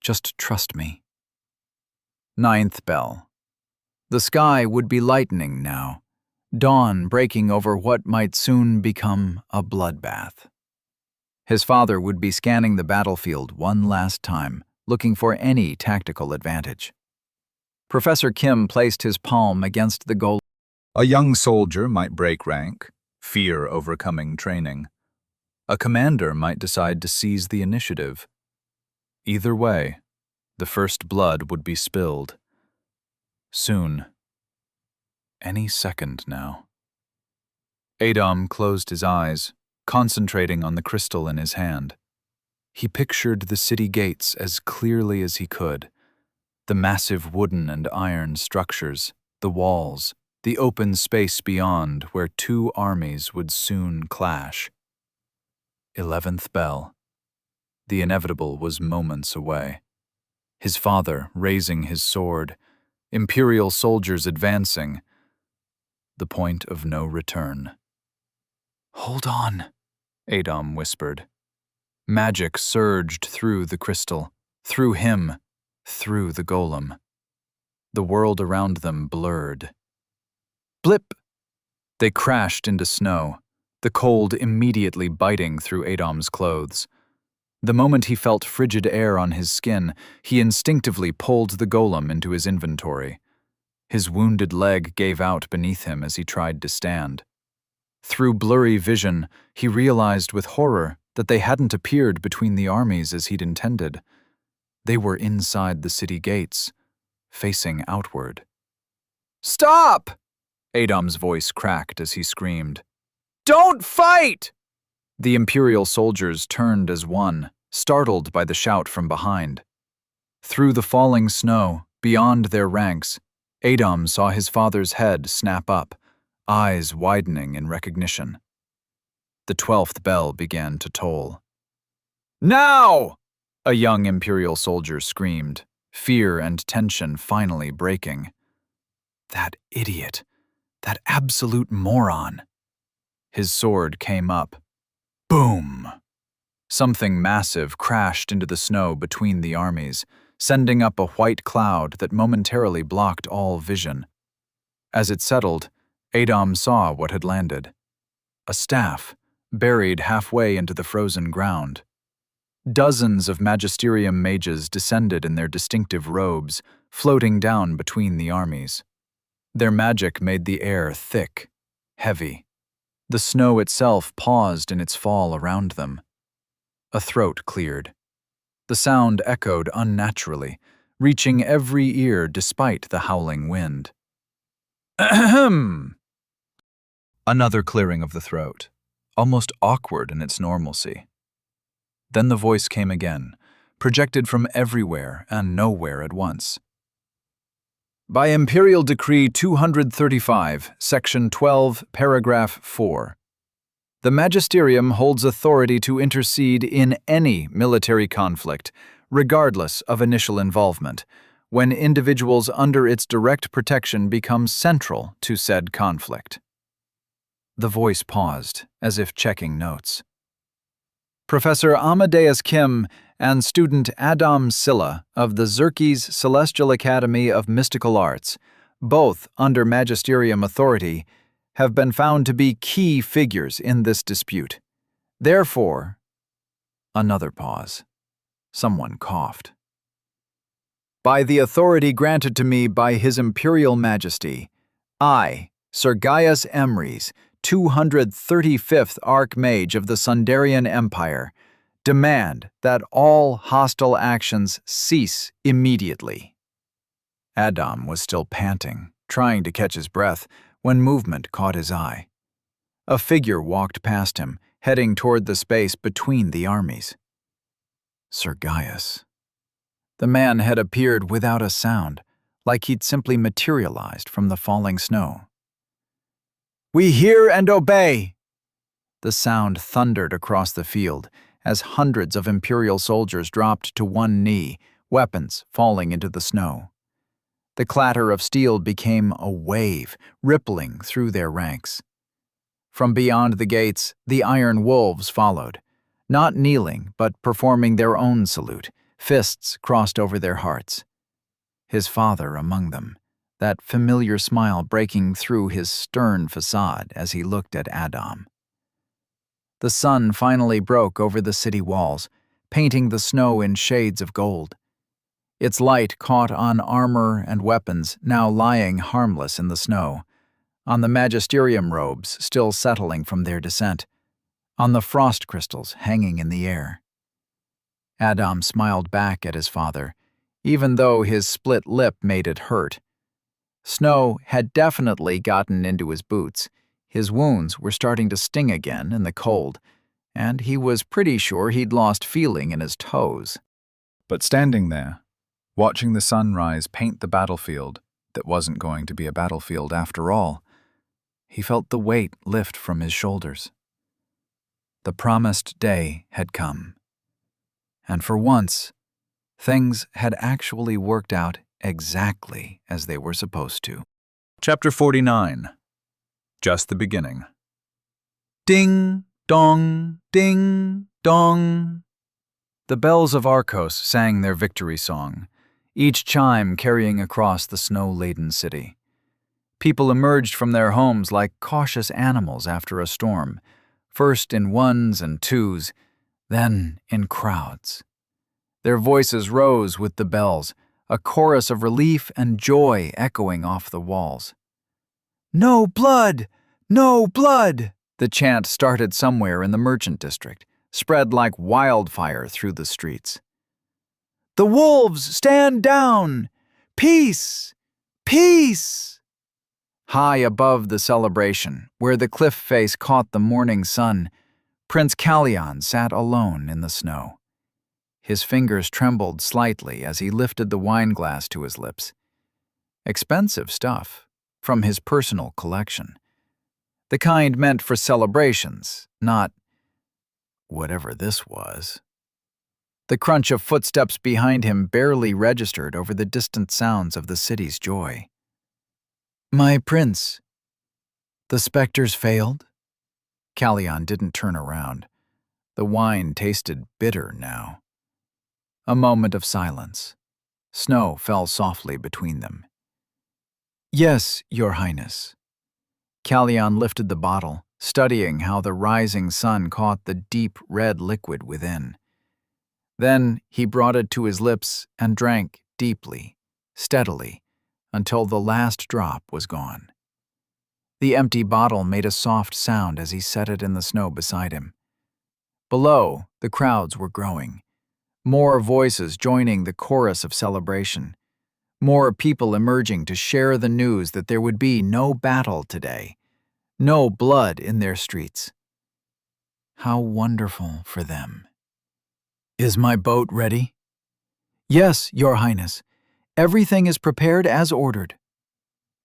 Just trust me." Ninth bell. The sky would be lightening now, dawn breaking over what might soon become a bloodbath. His father would be scanning the battlefield one last time, looking for any tactical advantage. Professor Kim placed his palm against the golem. A young soldier might break rank, fear overcoming training. A commander might decide to seize the initiative. Either way, the first blood would be spilled. Soon. Any second now. Adam closed his eyes, concentrating on the crystal in his hand. He pictured the city gates as clearly as he could. The massive wooden and iron structures, the walls, the open space beyond where two armies would soon clash. 11th bell. The inevitable was moments away. His father raising his sword, Imperial soldiers advancing. The point of no return. "Hold on," Adam whispered. Magic surged through the crystal, through him, through the golem. The world around them blurred. Blip! They crashed into snow, the cold immediately biting through Adam's clothes. The moment he felt frigid air on his skin, he instinctively pulled the golem into his inventory. His wounded leg gave out beneath him as he tried to stand. Through blurry vision, he realized with horror that they hadn't appeared between the armies as he'd intended. They were inside the city gates, facing outward. "Stop!" Adam's voice cracked as he screamed. "Don't fight!" The Imperial soldiers turned as one, startled by the shout from behind. Through the falling snow, beyond their ranks, Adam saw his father's head snap up, eyes widening in recognition. The 12th bell began to toll. "Now!" a young Imperial soldier screamed, fear and tension finally breaking. That idiot! That absolute moron! His sword came up. Boom! Something massive crashed into the snow between the armies, sending up a white cloud that momentarily blocked all vision. As it settled, Adom saw what had landed. A staff, buried halfway into the frozen ground. Dozens of magisterium mages descended in their distinctive robes, floating down between the armies. Their magic made the air thick, heavy. The snow itself paused in its fall around them. A throat cleared. The sound echoed unnaturally, reaching every ear despite the howling wind. Ahem! Another clearing of the throat, almost awkward in its normalcy. Then the voice came again, projected from everywhere and nowhere at once. By Imperial Decree 235, Section 12, Paragraph 4, the Magisterium holds authority to intercede in any military conflict, regardless of initial involvement, when individuals under its direct protection become central to said conflict. The voice paused, as if checking notes. Professor Amadeus Kim and student Adam Silla of the Xerkes Celestial Academy of Mystical Arts, both under magisterium authority, have been found to be key figures in this dispute. Therefore, another pause. Someone coughed. By the authority granted to me by His Imperial Majesty, I, Sir Gaius Emrys, 235th Archmage of the Sundarian Empire, demand that all hostile actions cease immediately. Adam was still panting, trying to catch his breath, when movement caught his eye. A figure walked past him, heading toward the space between the armies. Sir Gaius. The man had appeared without a sound, like he'd simply materialized from the falling snow. "We hear and obey!" The sound thundered across the field as hundreds of Imperial soldiers dropped to one knee, weapons falling into the snow. The clatter of steel became a wave, rippling through their ranks. From beyond the gates, the iron wolves followed, not kneeling but performing their own salute, fists crossed over their hearts. His father among them, that familiar smile breaking through his stern facade as he looked at Adam. The sun finally broke over the city walls, painting the snow in shades of gold. Its light caught on armor and weapons now lying harmless in the snow, on the magisterium robes still settling from their descent, on the frost crystals hanging in the air. Adam smiled back at his father, even though his split lip made it hurt. Snow had definitely gotten into his boots. His wounds were starting to sting again in the cold, and he was pretty sure he'd lost feeling in his toes. But standing there, watching the sunrise paint the battlefield that wasn't going to be a battlefield after all, he felt the weight lift from his shoulders. The promised day had come. And for once, things had actually worked out exactly as they were supposed to. Chapter 49. Just the beginning. Ding, dong, ding, dong. The bells of Arcos sang their victory song, each chime carrying across the snow-laden city. People emerged from their homes like cautious animals after a storm, first in ones and twos, then in crowds. Their voices rose with the bells, a chorus of relief and joy echoing off the walls. "No blood! No blood!" The chant started somewhere in the merchant district, spread like wildfire through the streets. "The wolves stand down! Peace! Peace!" High above the celebration, where the cliff face caught the morning sun, Prince Callion sat alone in the snow. His fingers trembled slightly as he lifted the wineglass to his lips. Expensive stuff, from his personal collection. The kind meant for celebrations, not whatever this was. The crunch of footsteps behind him barely registered over the distant sounds of the city's joy. "My prince, the specters failed?" Callion didn't turn around. The wine tasted bitter now. A moment of silence. Snow fell softly between them. "Yes, Your Highness." Callion lifted the bottle, studying how the rising sun caught the deep red liquid within. Then he brought it to his lips and drank deeply, steadily, until the last drop was gone. The empty bottle made a soft sound as he set it in the snow beside him. Below, the crowds were growing. More voices joining the chorus of celebration. More people emerging to share the news that there would be no battle today, no blood in their streets. How wonderful for them. "Is my boat ready?" "Yes, Your Highness. Everything is prepared as ordered."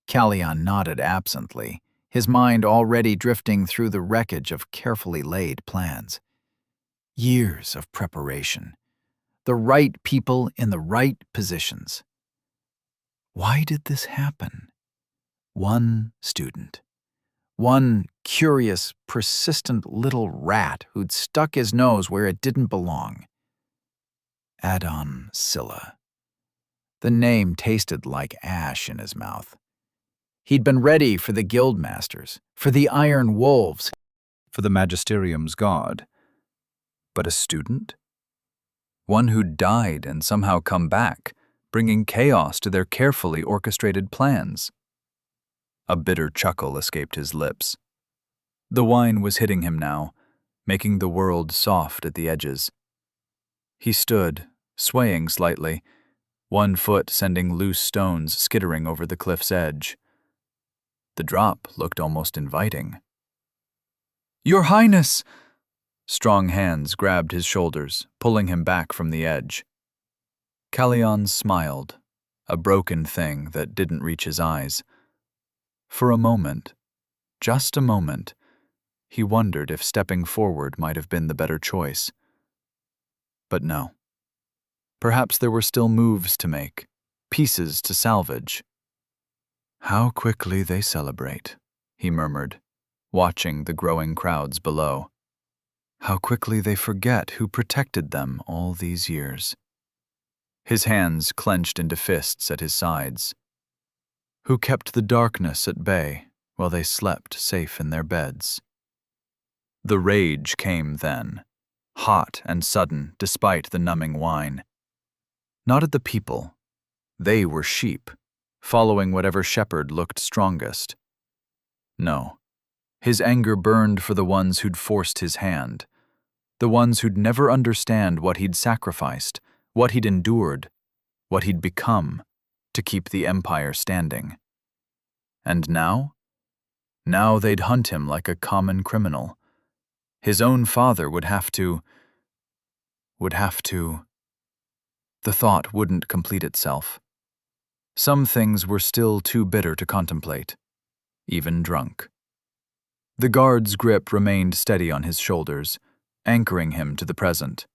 Callion nodded absently, his mind already drifting through the wreckage of carefully laid plans. Years of preparation. The right people in the right positions. Why did this happen? One student. One curious, persistent little rat who'd stuck his nose where it didn't belong. Adon Scylla. The name tasted like ash in his mouth. He'd been ready for the guildmasters, for the Iron Wolves, For the Magisterium's god. But a student? One who'd died and somehow come back, bringing chaos to their carefully orchestrated plans. A bitter chuckle escaped his lips. The wine was hitting him now, making the world soft at the edges. He stood, swaying slightly, one foot sending loose stones skittering over the cliff's edge. The drop looked almost inviting. "Your Highness!" Strong hands grabbed his shoulders, pulling him back from the edge. Callion smiled, a broken thing that didn't reach his eyes. For a moment, just a moment, he wondered if stepping forward might have been the better choice. But no. Perhaps there were still moves to make, pieces to salvage. "How quickly they celebrate," he murmured, watching the growing crowds below. "How quickly they forget who protected them all these years." His hands clenched into fists at his sides. Who kept the darkness at bay while they slept safe in their beds. The rage came then, hot and sudden despite the numbing wine. Not at the people. They were sheep, following whatever shepherd looked strongest. No. His anger burned for the ones who'd forced his hand, the ones who'd never understand what he'd sacrificed, what he'd endured, what he'd become to keep the empire standing. And now? Now they'd hunt him like a common criminal. His own father would have to. The thought wouldn't complete itself. Some things were still too bitter to contemplate, even drunk. The guard's grip remained steady on his shoulders, anchoring him to the present.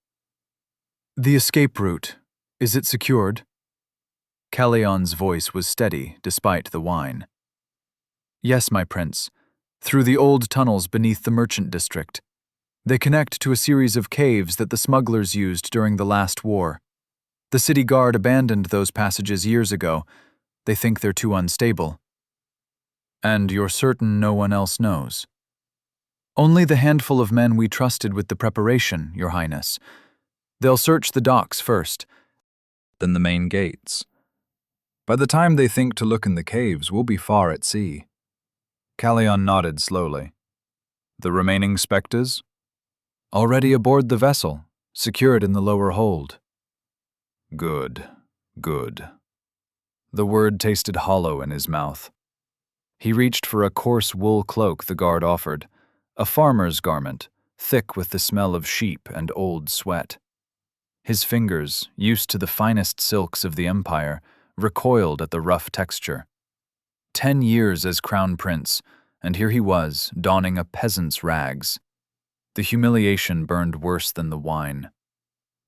"The escape route, is it secured?" Callion's voice was steady despite the wine. "Yes, my prince, through the old tunnels beneath the merchant district. They connect to a series of caves that the smugglers used during the last war. The city guard abandoned those passages years ago. They think they're too unstable." "And you're certain no one else knows?" "Only the handful of men we trusted with the preparation, Your Highness. They'll search the docks first, then the main gates. By the time they think to look in the caves, we'll be far at sea." Callion nodded slowly. "The remaining spectres?" "Already aboard the vessel, secured in the lower hold." Good, good. The word tasted hollow in his mouth. He reached for a coarse wool cloak the guard offered, a farmer's garment, thick with the smell of sheep and old sweat. His fingers, used to the finest silks of the empire, recoiled at the rough texture. 10 years as crown prince, and here he was, donning a peasant's rags. The humiliation burned worse than the wine.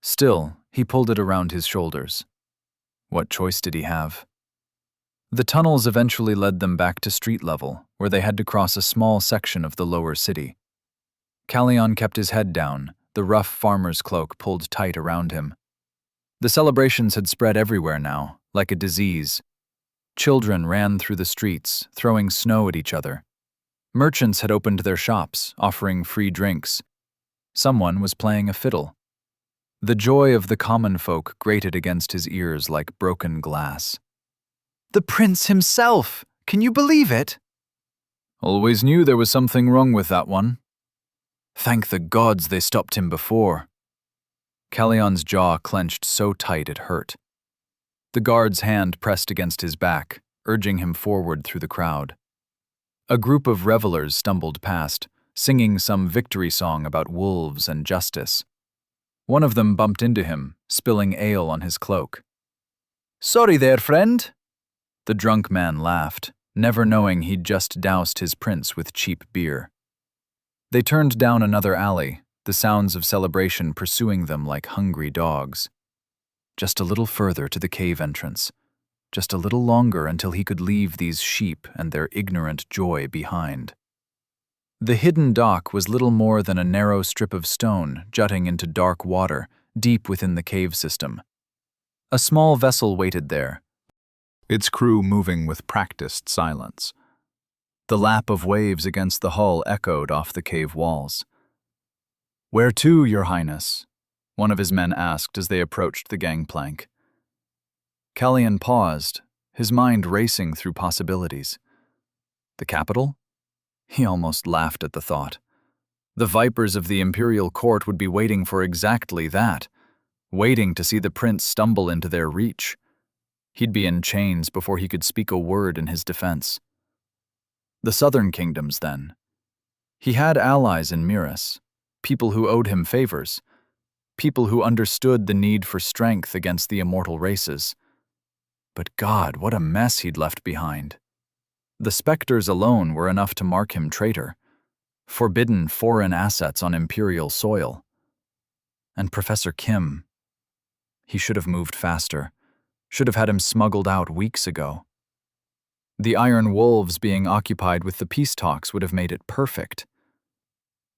Still, he pulled it around his shoulders. What choice did he have? The tunnels eventually led them back to street level, where they had to cross a small section of the lower city. Callion kept his head down, the rough farmer's cloak pulled tight around him. The celebrations had spread everywhere now, like a disease. Children ran through the streets, throwing snow at each other. Merchants had opened their shops, offering free drinks. Someone was playing a fiddle. The joy of the common folk grated against his ears like broken glass. The prince himself! Can you believe it? Always knew there was something wrong with that one. Thank the gods they stopped him before. Callion's jaw clenched so tight it hurt. The guard's hand pressed against his back, urging him forward through the crowd. A group of revelers stumbled past, singing some victory song about wolves and justice. One of them bumped into him, spilling ale on his cloak. Sorry there, friend. The drunk man laughed, never knowing he'd just doused his prince with cheap beer. They turned down another alley, the sounds of celebration pursuing them like hungry dogs. Just a little further to the cave entrance. Just a little longer until he could leave these sheep and their ignorant joy behind. The hidden dock was little more than a narrow strip of stone jutting into dark water, deep within the cave system. A small vessel waited there, its crew moving with practiced silence. The lap of waves against the hull echoed off the cave walls. "Where to, Your Highness?" one of his men asked as they approached the gangplank. Callion paused, his mind racing through possibilities. The capital? He almost laughed at the thought. The vipers of the imperial court would be waiting for exactly that, waiting to see the prince stumble into their reach. He'd be in chains before he could speak a word in his defense. The southern kingdoms, then. He had allies in Miras, people who owed him favors, people who understood the need for strength against the immortal races. But God, what a mess he'd left behind. The specters alone were enough to mark him traitor, forbidden foreign assets on imperial soil. And Professor Kim, he should have moved faster, should have had him smuggled out weeks ago. The Iron Wolves being occupied with the peace talks would have made it perfect.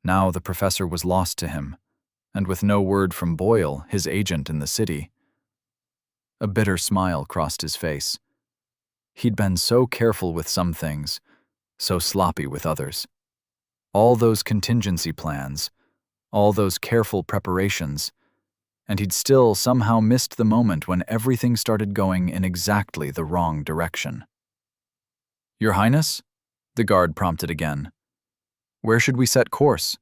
Now the professor was lost to him, and with no word from Boyle, his agent in the city. A bitter smile crossed his face. He'd been so careful with some things, so sloppy with others. All those contingency plans, all those careful preparations, and he'd still somehow missed the moment when everything started going in exactly the wrong direction. "Your Highness?" the guard prompted again. "Where should we set course?"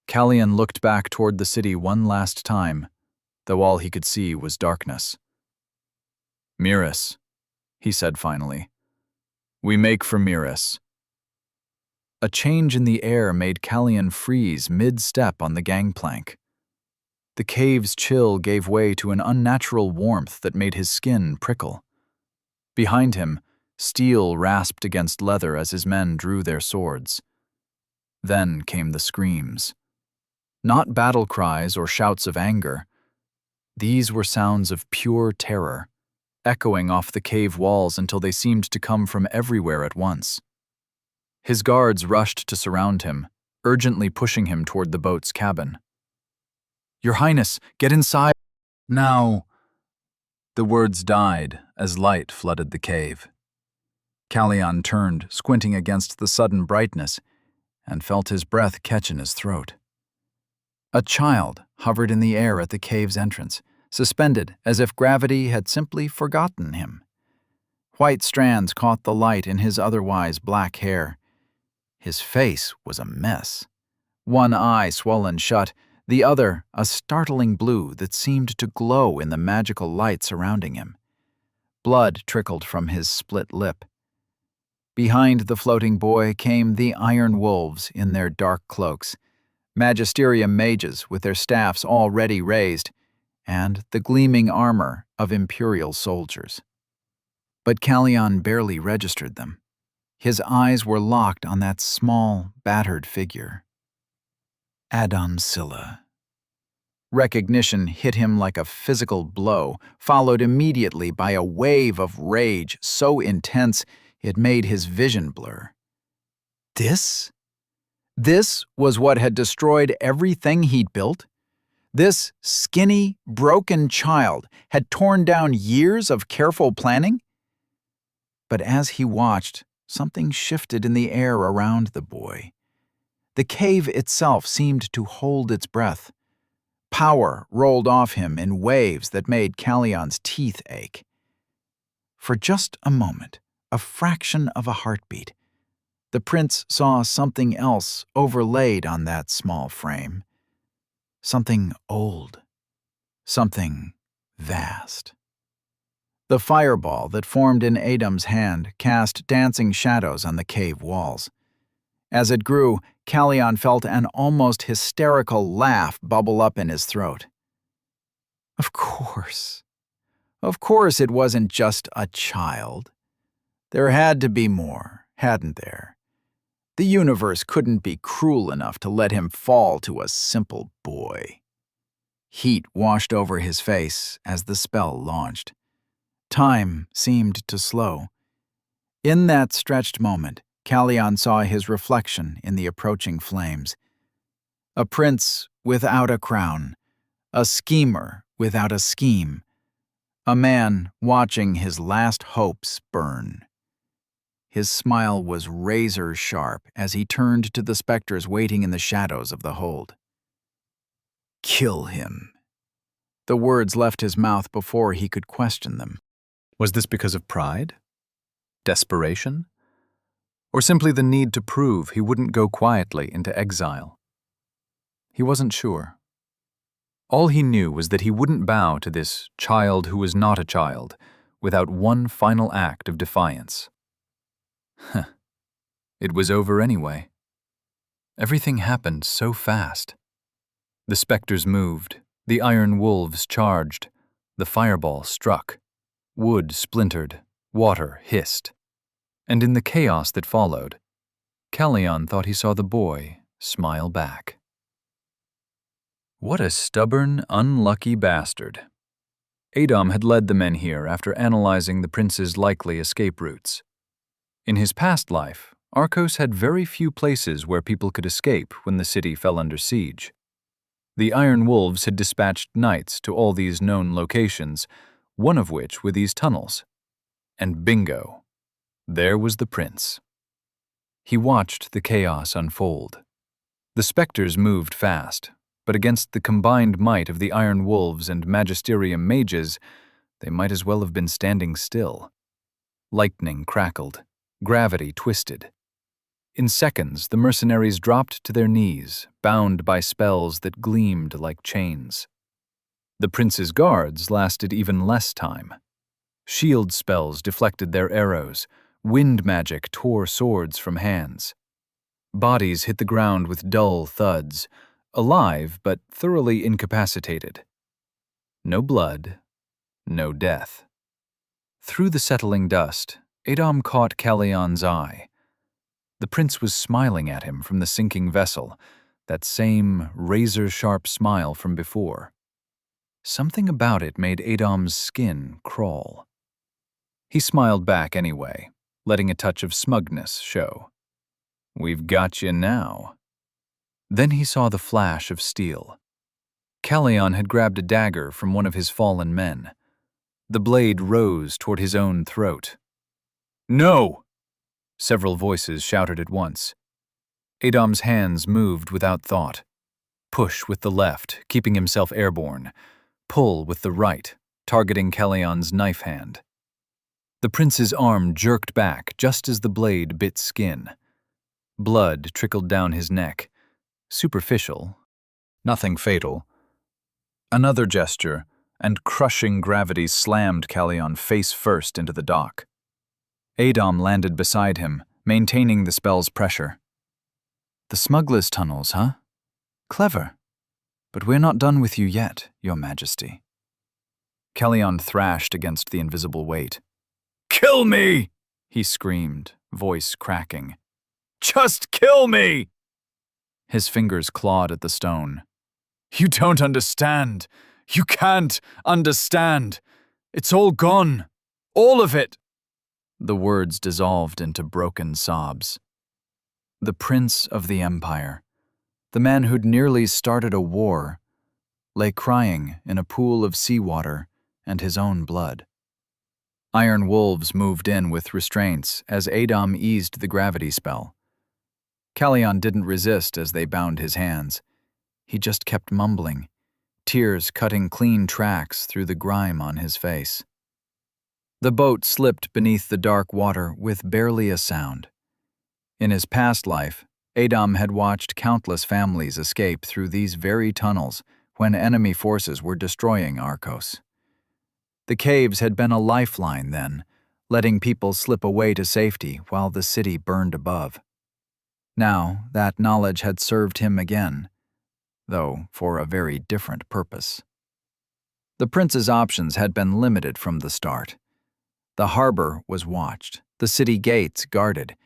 Callion looked back toward the city one last time, though all he could see was darkness. "Miras," he said finally. "We make for Miras." A change in the air made Callion freeze mid-step on the gangplank. The cave's chill gave way to an unnatural warmth that made his skin prickle. Behind him, steel rasped against leather as his men drew their swords. Then came the screams. Not battle cries or shouts of anger. These were sounds of pure terror, echoing off the cave walls until they seemed to come from everywhere at once. His guards rushed to surround him, urgently pushing him toward the boat's cabin. "Your Highness, get inside now!" The words died as light flooded the cave. Callion turned, squinting against the sudden brightness, and felt his breath catch in his throat. A child hovered in the air at the cave's entrance, suspended as if gravity had simply forgotten him. White strands caught the light in his otherwise black hair. His face was a mess. One eye swollen shut, the other a startling blue that seemed to glow in the magical light surrounding him. Blood trickled from his split lip. Behind the floating boy came the Iron Wolves in their dark cloaks, magisterium mages with their staffs already raised, and the gleaming armor of imperial soldiers. But Callion barely registered them. His eyes were locked on that small, battered figure. Adon Scylla. Recognition hit him like a physical blow, followed immediately by a wave of rage so intense it made his vision blur. This was what had destroyed everything he'd built? This skinny, broken child had torn down years of careful planning? But as he watched, something shifted in the air around the boy. The cave itself seemed to hold its breath. Power rolled off him in waves that made Callion's teeth ache. For just a moment, a fraction of a heartbeat, the prince saw something else overlaid on that small frame. Something old. Something vast. The fireball that formed in Adam's hand cast dancing shadows on the cave walls. As it grew, Callion felt an almost hysterical laugh bubble up in his throat. Of course it wasn't just a child. There had to be more, hadn't there? The universe couldn't be cruel enough to let him fall to a simple boy. Heat washed over his face as the spell launched. Time seemed to slow. In that stretched moment, Callion saw his reflection in the approaching flames. A prince without a crown, a schemer without a scheme, a man watching his last hopes burn. His smile was razor-sharp as he turned to the specters waiting in the shadows of the hold. Kill him. The words left his mouth before he could question them. Was this because of pride? Desperation? Or simply the need to prove he wouldn't go quietly into exile? He wasn't sure. All he knew was that he wouldn't bow to this child who was not a child without one final act of defiance. It was over anyway. Everything happened so fast. The specters moved, the iron wolves charged, the fireball struck, wood splintered, water hissed. And in the chaos that followed, Callion thought he saw the boy smile back. What a stubborn, unlucky bastard. Adam had led the men here after analyzing the prince's likely escape routes. In his past life, Arcos had very few places where people could escape when the city fell under siege. The Iron Wolves had dispatched knights to all these known locations, one of which were these tunnels. And bingo, there was the prince. He watched the chaos unfold. The specters moved fast, but against the combined might of the Iron Wolves and Magisterium mages, they might as well have been standing still. Lightning crackled. Gravity twisted. In seconds, the mercenaries dropped to their knees, bound by spells that gleamed like chains. The prince's guards lasted even less time. Shield spells deflected their arrows. Wind magic tore swords from hands. Bodies hit the ground with dull thuds, alive but thoroughly incapacitated. No blood, no death. Through the settling dust, Adam caught Callion's eye. The prince was smiling at him from the sinking vessel, that same razor-sharp smile from before. Something about it made Adam's skin crawl. He smiled back anyway, letting a touch of smugness show. We've got you now. Then he saw the flash of steel. Callion had grabbed a dagger from one of his fallen men. The blade rose toward his own throat. No! Several voices shouted at once. Adam's hands moved without thought. Push with the left, keeping himself airborne. Pull with the right, targeting Callion's knife hand. The prince's arm jerked back just as the blade bit skin. Blood trickled down his neck. Superficial, nothing fatal. Another gesture, and crushing gravity slammed Callion face first into the dock. Adam landed beside him, maintaining the spell's pressure. The smuggler's tunnels, huh? Clever. But we're not done with you yet, Your Majesty. Callion thrashed against the invisible weight. Kill me! He screamed, voice cracking. Just kill me! His fingers clawed at the stone. You don't understand. You can't understand. It's all gone. All of it. The words dissolved into broken sobs. The Prince of the Empire, the man who'd nearly started a war, lay crying in a pool of seawater and his own blood. Iron wolves moved in with restraints as Adom eased the gravity spell. Callion didn't resist as they bound his hands. He just kept mumbling, tears cutting clean tracks through the grime on his face. The boat slipped beneath the dark water with barely a sound. In his past life, Adom had watched countless families escape through these very tunnels when enemy forces were destroying Arcos. The caves had been a lifeline then, letting people slip away to safety while the city burned above. Now, that knowledge had served him again, though for a very different purpose. The prince's options had been limited from the start. The harbor was watched, the city gates guarded,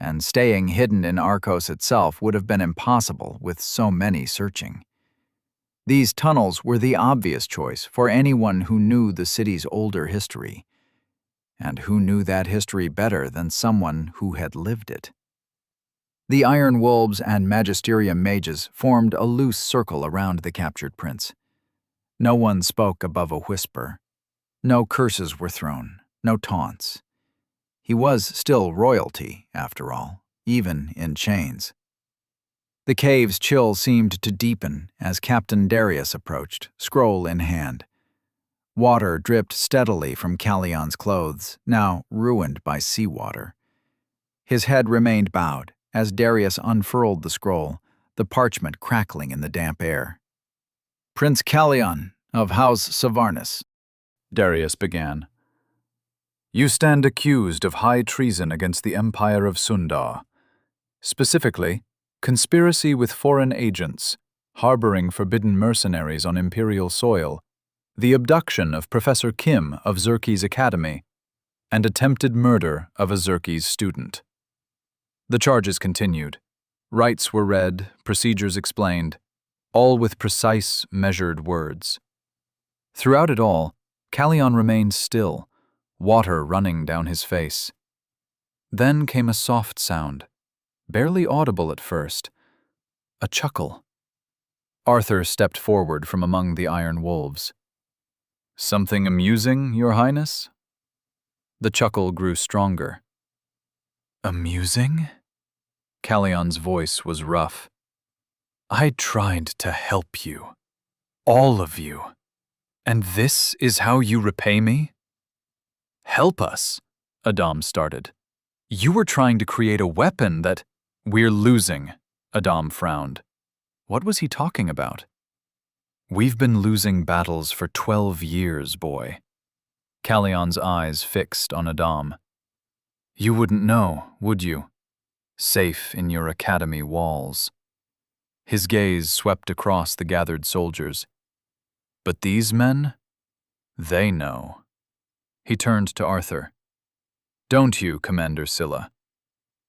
and staying hidden in Arcos itself would have been impossible with so many searching. These tunnels were the obvious choice for anyone who knew the city's older history, and who knew that history better than someone who had lived it. The Iron Wolves and Magisterium mages formed a loose circle around the captured prince. No one spoke above a whisper. No curses were thrown, no taunts. He was still royalty, after all, even in chains. The cave's chill seemed to deepen as Captain Darius approached, scroll in hand. Water dripped steadily from Callion's clothes, now ruined by seawater. His head remained bowed as Darius unfurled the scroll, the parchment crackling in the damp air. "Prince Callion of House Savarnus," Darius began. "You stand accused of high treason against the Empire of Sundar. Specifically, conspiracy with foreign agents, harboring forbidden mercenaries on imperial soil, the abduction of Professor Kim of Xerxes Academy, and attempted murder of a Xerxes student." The charges continued. Rights were read, procedures explained, all with precise, measured words. Throughout it all, Callion remained still, water running down his face. Then came a soft sound, barely audible at first, a chuckle. Arthur stepped forward from among the Iron Wolves. "Something amusing, Your Highness?" The chuckle grew stronger. "Amusing?" Callion's voice was rough. "I tried to help you. All of you. And this is how you repay me?" "Help us," Adom started. "You were trying to create a weapon that—" "We're losing," Adom frowned. What was he talking about? "We've been losing battles for 12 years, boy." Callion's eyes fixed on Adom. "You wouldn't know, would you? Safe in your academy walls." His gaze swept across the gathered soldiers. "But these men? They know." He turned to Arthur. "Don't you, Commander Scylla?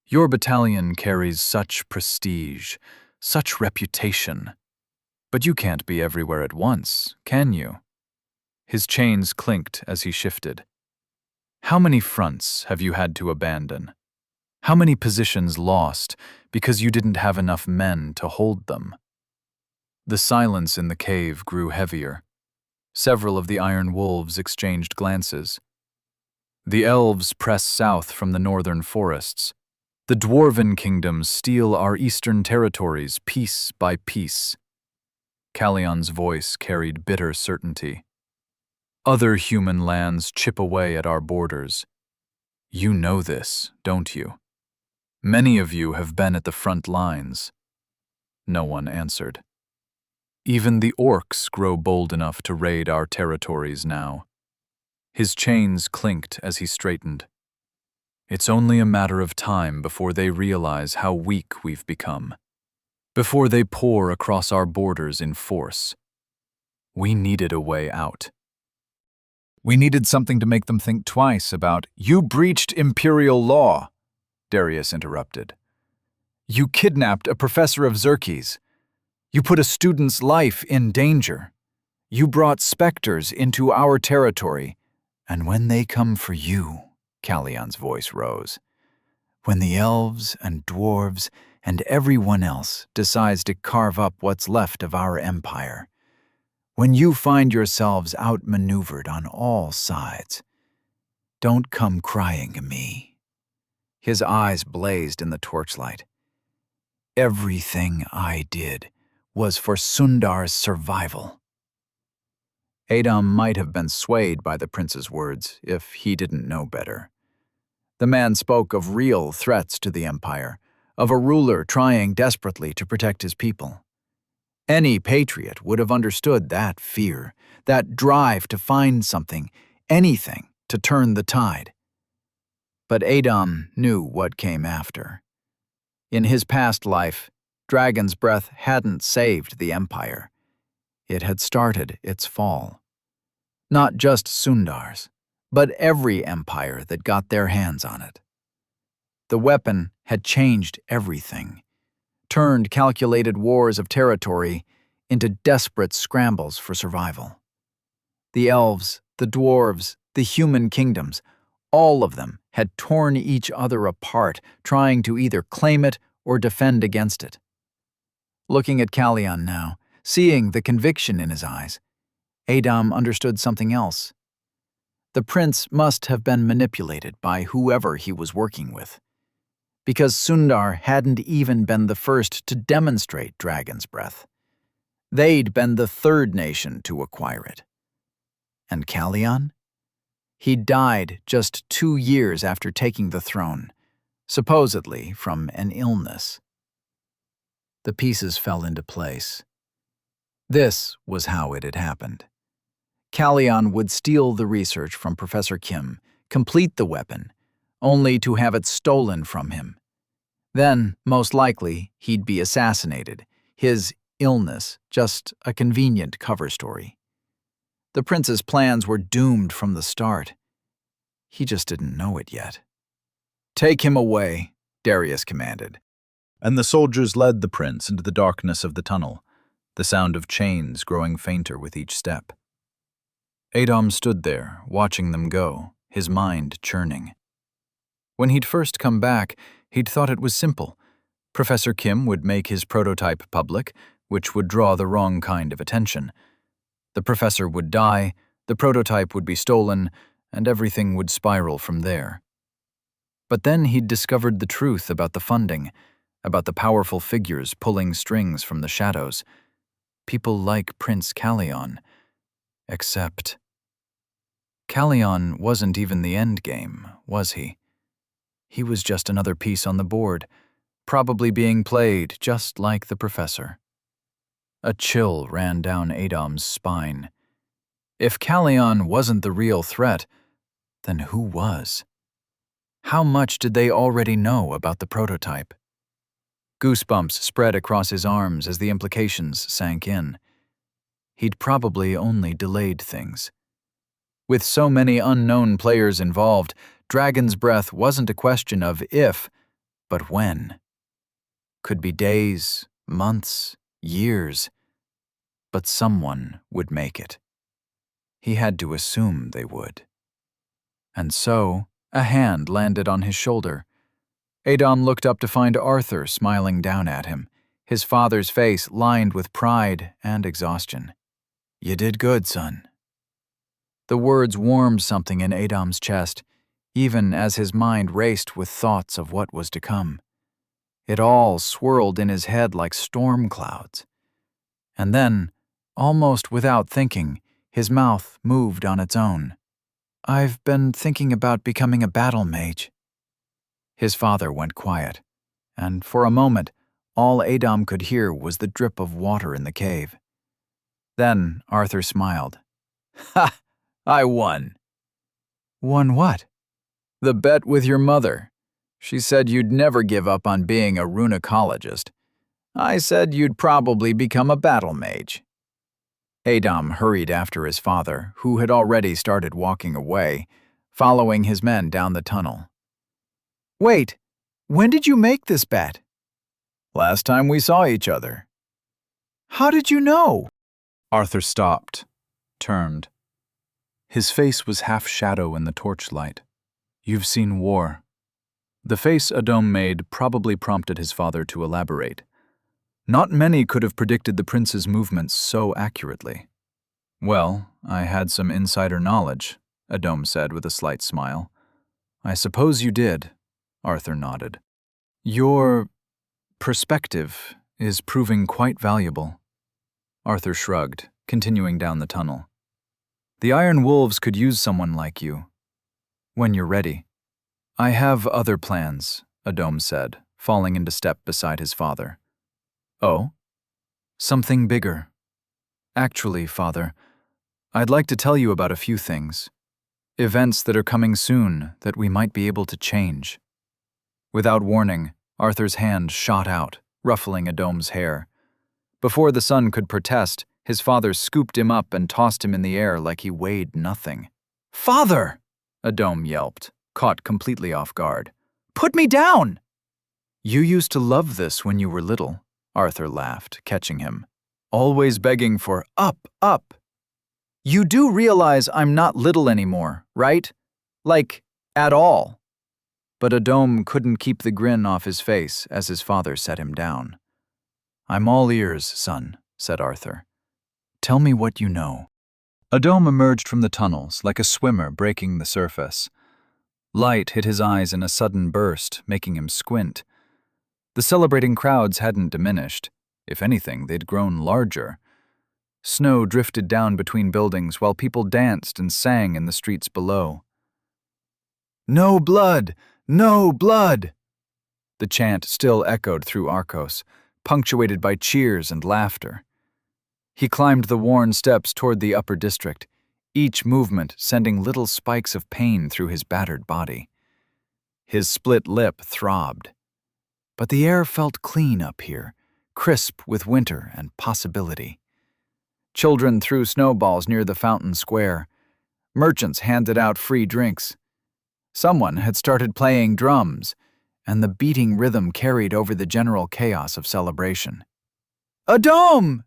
Your battalion carries such prestige, such reputation. But you can't be everywhere at once, can you?" His chains clinked as he shifted. "How many fronts have you had to abandon? How many positions lost because you didn't have enough men to hold them?" The silence in the cave grew heavier. Several of the Iron Wolves exchanged glances. "The elves press south from the northern forests. The dwarven kingdoms steal our eastern territories piece by piece." Callion's voice carried bitter certainty. "Other human lands chip away at our borders. You know this, don't you? Many of you have been at the front lines." No one answered. "Even the orcs grow bold enough to raid our territories now." His chains clinked as he straightened. "It's only a matter of time before they realize how weak we've become, before they pour across our borders in force. We needed a way out. We needed something to make them think twice about—" "You breached imperial law," Darius interrupted. "You kidnapped a professor of Xerxes. You put a student's life in danger. You brought specters into our territory. And when they come for you," Callion's voice rose, "when the elves and dwarves and everyone else decides to carve up what's left of our empire, when you find yourselves outmaneuvered on all sides, Don't come crying to me." His eyes blazed in the torchlight. "Everything I did was for Sundar's survival." Adom might have been swayed by the prince's words if he didn't know better. The man spoke of real threats to the empire, of a ruler trying desperately to protect his people. Any patriot would have understood that fear, that drive to find something, anything, to turn the tide. But Adom knew what came after. In his past life, Dragon's Breath hadn't saved the empire. It had started its fall. Not just Sundar's, but every empire that got their hands on it. The weapon had changed everything, turned calculated wars of territory into desperate scrambles for survival. The elves, the dwarves, the human kingdoms, all of them had torn each other apart, trying to either claim it or defend against it. Looking at Kalyan now, seeing the conviction in his eyes, Adom understood something else. The prince must have been manipulated by whoever he was working with, because Sundar hadn't even been the first to demonstrate Dragon's Breath. They'd been the third nation to acquire it. And Kalyan? He died just 2 years after taking the throne, supposedly from an illness. The pieces fell into place. This was how it had happened. Kalyan would steal the research from Professor Kim, complete the weapon, only to have it stolen from him. Then, most likely, he'd be assassinated, his illness just a convenient cover story. The prince's plans were doomed from the start. He just didn't know it yet. "Take him away," Darius commanded. And the soldiers led the prince into the darkness of the tunnel, the sound of chains growing fainter with each step. Adom stood there, watching them go, his mind churning. When he'd first come back, he'd thought it was simple. Professor Kim would make his prototype public, which would draw the wrong kind of attention. The professor would die, the prototype would be stolen, and everything would spiral from there. But then he'd discovered the truth about the funding, about the powerful figures pulling strings from the shadows. People like Prince Kalyan. Except Kalyan wasn't even the end game, was he? He was just another piece on the board, probably being played just like the professor. A chill ran down Adom's spine. If Kalyan wasn't the real threat, then who was? How much did they already know about the prototype? Goosebumps spread across his arms as the implications sank in. He'd probably only delayed things. With so many unknown players involved, Dragon's Breath wasn't a question of if, but when. Could be days, months, years, but someone would make it. He had to assume they would. And so, a hand landed on his shoulder. Adom looked up to find Arthur smiling down at him, his father's face lined with pride and exhaustion. "You did good, son." The words warmed something in Adom's chest, even as his mind raced with thoughts of what was to come. It all swirled in his head like storm clouds. And then, almost without thinking, his mouth moved on its own. "I've been thinking about becoming a battle mage." His father went quiet, and for a moment, all Adom could hear was the drip of water in the cave. Then Arthur smiled. "Ha! I won." "Won what?" "The bet with your mother. She said you'd never give up on being a runicologist. I said you'd probably become a battle mage." Adom hurried after his father, who had already started walking away, following his men down the tunnel. "Wait, when did you make this bet?" "Last time we saw each other." "How did you know?" Arthur stopped, turned. His face was half shadow in the torchlight. "You've seen war." The face Adom made probably prompted his father to elaborate. Not many could have predicted the prince's movements so accurately. "Well, I had some insider knowledge," Adom said with a slight smile. I suppose you did, Arthur nodded. Your perspective is proving quite valuable. Arthur shrugged, continuing down the tunnel. The Iron Wolves could use someone like you. When you're ready. I have other plans, Adom said, falling into step beside his father. Oh? Something bigger. Actually, Father, I'd like to tell you about a few things. Events that are coming soon that we might be able to change. Without warning, Arthur's hand shot out, ruffling Adom's hair. Before the son could protest, his father scooped him up and tossed him in the air like he weighed nothing. "Father!" Adom yelped, caught completely off guard. "Put me down!" "You used to love this when you were little," Arthur laughed, catching him. "Always begging for up, up. You do realize I'm not little anymore, right? Like, at all." But Adom couldn't keep the grin off his face as his father set him down. "I'm all ears, son," said Arthur. "Tell me what you know." Adom emerged from the tunnels like a swimmer breaking the surface. Light hit his eyes in a sudden burst, making him squint. The celebrating crowds hadn't diminished. If anything, they'd grown larger. Snow drifted down between buildings while people danced and sang in the streets below. "No blood! No blood!" The chant still echoed through Arcos, punctuated by cheers and laughter. He climbed the worn steps toward the upper district, each movement sending little spikes of pain through his battered body. His split lip throbbed. But the air felt clean up here, crisp with winter and possibility. Children threw snowballs near the fountain square. Merchants handed out free drinks. Someone had started playing drums, and the beating rhythm carried over the general chaos of celebration. "Adom!"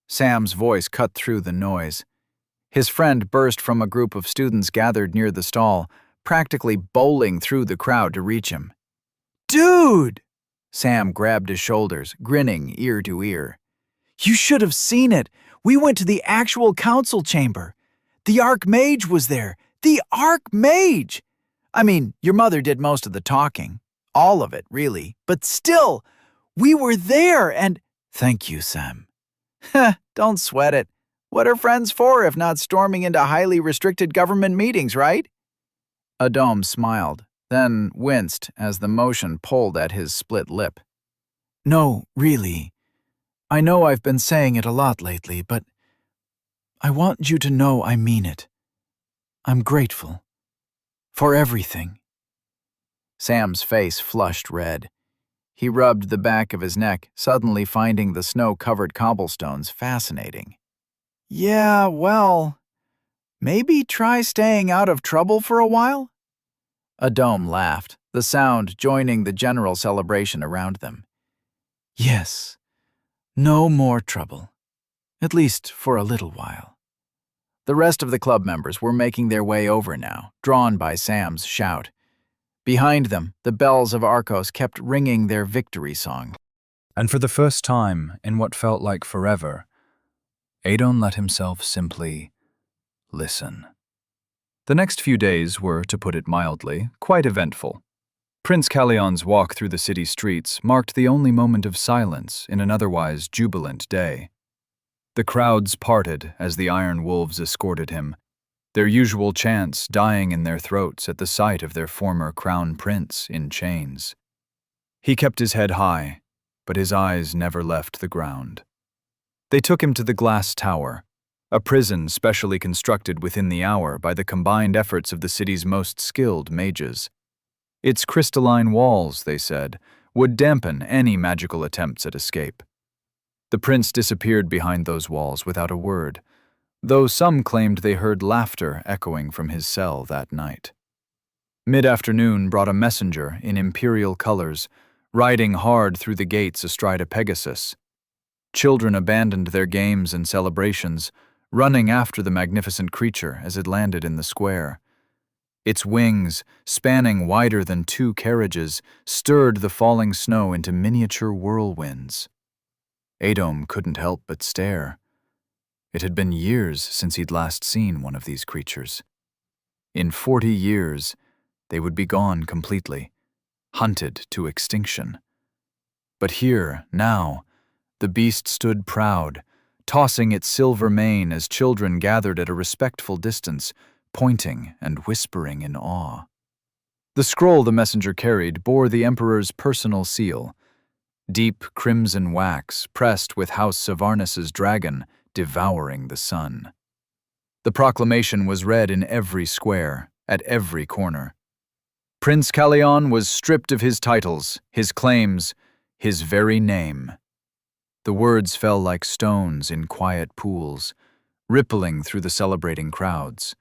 Sam's voice cut through the noise. His friend burst from a group of students gathered near the stall, practically bowling through the crowd to reach him. "Dude!" Sam grabbed his shoulders, grinning ear to ear. "You should have seen it. We went to the actual council chamber. The Mage was there. The Mage! I mean, your mother did most of the talking. All of it, really. But still, we were there and—" "Thank you, Sam." "Don't sweat it. What are friends for if not storming into highly restricted government meetings, right?" Adom smiled, then winced as the motion pulled at his split lip. "No, really. I know I've been saying it a lot lately, but I want you to know I mean it. I'm grateful. For everything." Sam's face flushed red. He rubbed the back of his neck, suddenly finding the snow-covered cobblestones fascinating. "Yeah, well, maybe try staying out of trouble for a while?" Adom laughed, the sound joining the general celebration around them. "Yes, no more trouble. At least for a little while." The rest of the club members were making their way over now, drawn by Sam's shout. Behind them, the bells of Arcos kept ringing their victory song. And for the first time in what felt like forever, Adon let himself simply listen. The next few days were, to put it mildly, quite eventful. Prince Calion's walk through the city streets marked the only moment of silence in an otherwise jubilant day. The crowds parted as the Iron Wolves escorted him, their usual chants dying in their throats at the sight of their former crown prince in chains. He kept his head high, but his eyes never left the ground. They took him to the Glass Tower, a prison specially constructed within the hour by the combined efforts of the city's most skilled mages. Its crystalline walls, they said, would dampen any magical attempts at escape. The prince disappeared behind those walls without a word, though some claimed they heard laughter echoing from his cell that night. Mid-afternoon brought a messenger in imperial colors, riding hard through the gates astride a Pegasus. Children abandoned their games and celebrations, running after the magnificent creature as it landed in the square. Its wings, spanning wider than 2 carriages, stirred the falling snow into miniature whirlwinds. Adom couldn't help but stare. It had been years since he'd last seen one of these creatures. In 40 years, they would be gone completely, hunted to extinction. But here, now, the beast stood proud, tossing its silver mane as children gathered at a respectful distance, pointing and whispering in awe. The scroll the messenger carried bore the emperor's personal seal, deep crimson wax pressed with House Savarnus's dragon devouring the sun. The proclamation was read in every square, at every corner. Prince Callion was stripped of his titles, his claims, his very name. The words fell like stones in quiet pools, rippling through the celebrating crowds.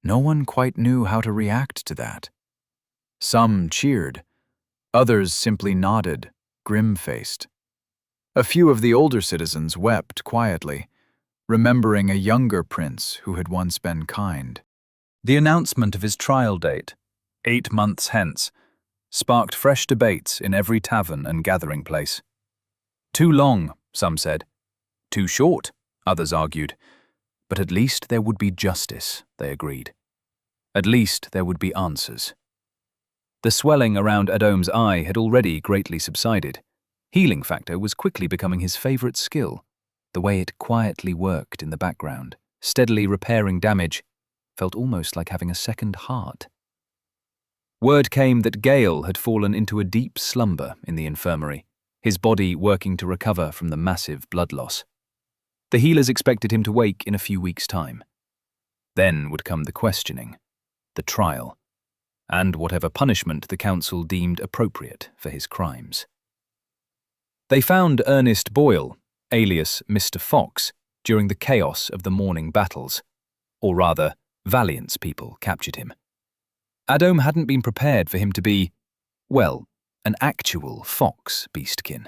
No one quite knew how to react to that. Some cheered, others simply nodded, grim-faced. A few of the older citizens wept quietly, remembering a younger prince who had once been kind. The announcement of his trial date, 8 months hence, sparked fresh debates in every tavern and gathering place. Too long, some said. Too short, others argued. But at least there would be justice, they agreed. At least there would be answers. The swelling around Adom's eye had already greatly subsided. Healing factor was quickly becoming his favorite skill. The way it quietly worked in the background, steadily repairing damage, felt almost like having a second heart. Word came that Gale had fallen into a deep slumber in the infirmary, his body working to recover from the massive blood loss. The healers expected him to wake in a few weeks' time. Then would come the questioning, the trial, and whatever punishment the council deemed appropriate for his crimes. They found Ernest Boyle, alias Mr. Fox, during the chaos of the morning battles, or rather, Valiant's people captured him. Adom hadn't been prepared for him to be, well, an actual fox beastkin.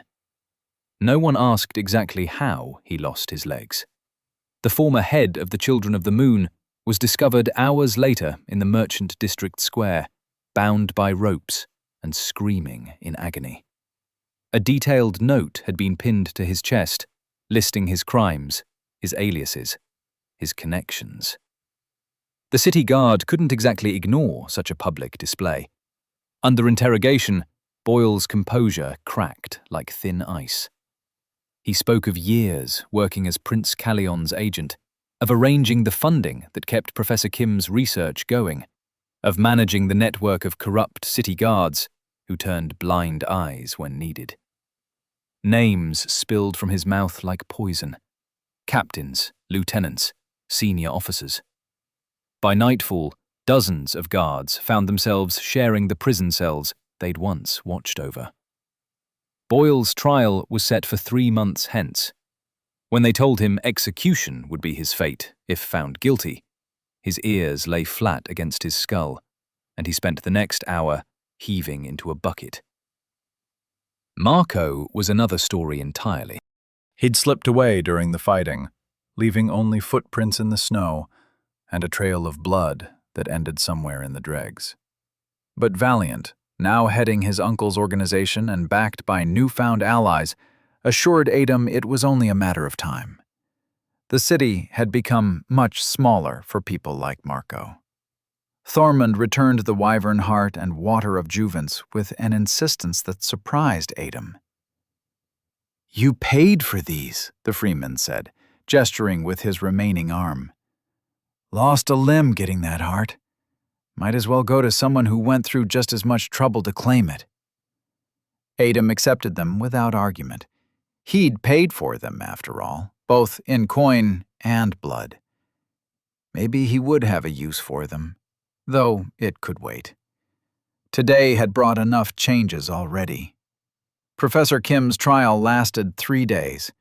No one asked exactly how he lost his legs. The former head of the Children of the Moon was discovered hours later in the Merchant District Square, bound by ropes and screaming in agony. A detailed note had been pinned to his chest, listing his crimes, his aliases, his connections. The city guard couldn't exactly ignore such a public display. Under interrogation, Boyle's composure cracked like thin ice. He spoke of years working as Prince Callion's agent, of arranging the funding that kept Professor Kim's research going, of managing the network of corrupt city guards who turned blind eyes when needed. Names spilled from his mouth like poison. Captains, lieutenants, senior officers. By nightfall, dozens of guards found themselves sharing the prison cells they'd once watched over. Boyle's trial was set for 3 months hence. When they told him execution would be his fate if found guilty, his ears lay flat against his skull, and he spent the next hour heaving into a bucket. Marco was another story entirely. He'd slipped away during the fighting, leaving only footprints in the snow and a trail of blood that ended somewhere in the dregs. But Valiant, now heading his uncle's organization and backed by newfound allies, assured Adom it was only a matter of time. The city had become much smaller for people like Marco. Thormund returned the wyvern heart and water of Juvence with an insistence that surprised Adom. "You paid for these," the freeman said, gesturing with his remaining arm. "Lost a limb getting that heart. Might as well go to someone who went through just as much trouble to claim it." Adom accepted them without argument. He'd paid for them, after all, both in coin and blood. Maybe he would have a use for them, though it could wait. Today had brought enough changes already. Professor Kim's trial lasted 3 days.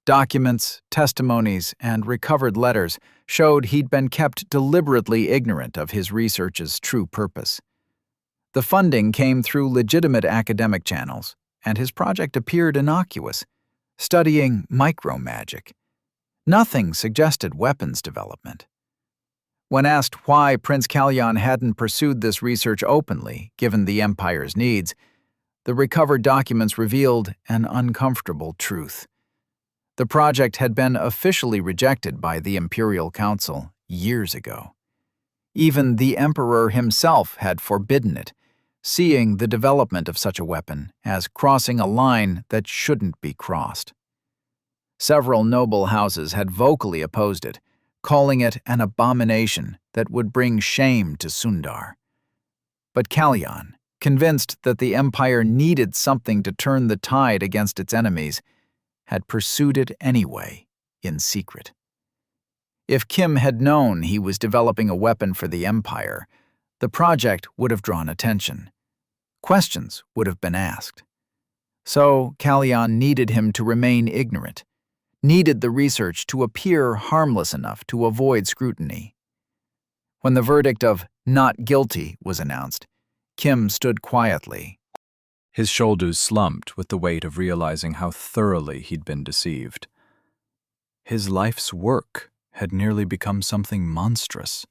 Documents, testimonies, and recovered letters showed he'd been kept deliberately ignorant of his research's true purpose. The funding came through legitimate academic channels, and his project appeared innocuous, studying micromagic. Nothing suggested weapons development. When asked why Prince Callion hadn't pursued this research openly, given the Empire's needs, the recovered documents revealed an uncomfortable truth. The project had been officially rejected by the Imperial Council years ago. Even the emperor himself had forbidden it, seeing the development of such a weapon as crossing a line that shouldn't be crossed. Several noble houses had vocally opposed it, calling it an abomination that would bring shame to Sundar. But Kalyan, convinced that the empire needed something to turn the tide against its enemies, had pursued it anyway, in secret. If Kim had known he was developing a weapon for the empire, the project would have drawn attention. Questions would have been asked. So Kalyan needed him to remain ignorant, needed the research to appear harmless enough to avoid scrutiny. When the verdict of not guilty was announced, Kim stood quietly. His shoulders slumped with the weight of realizing how thoroughly he'd been deceived. His life's work had nearly become something monstrous,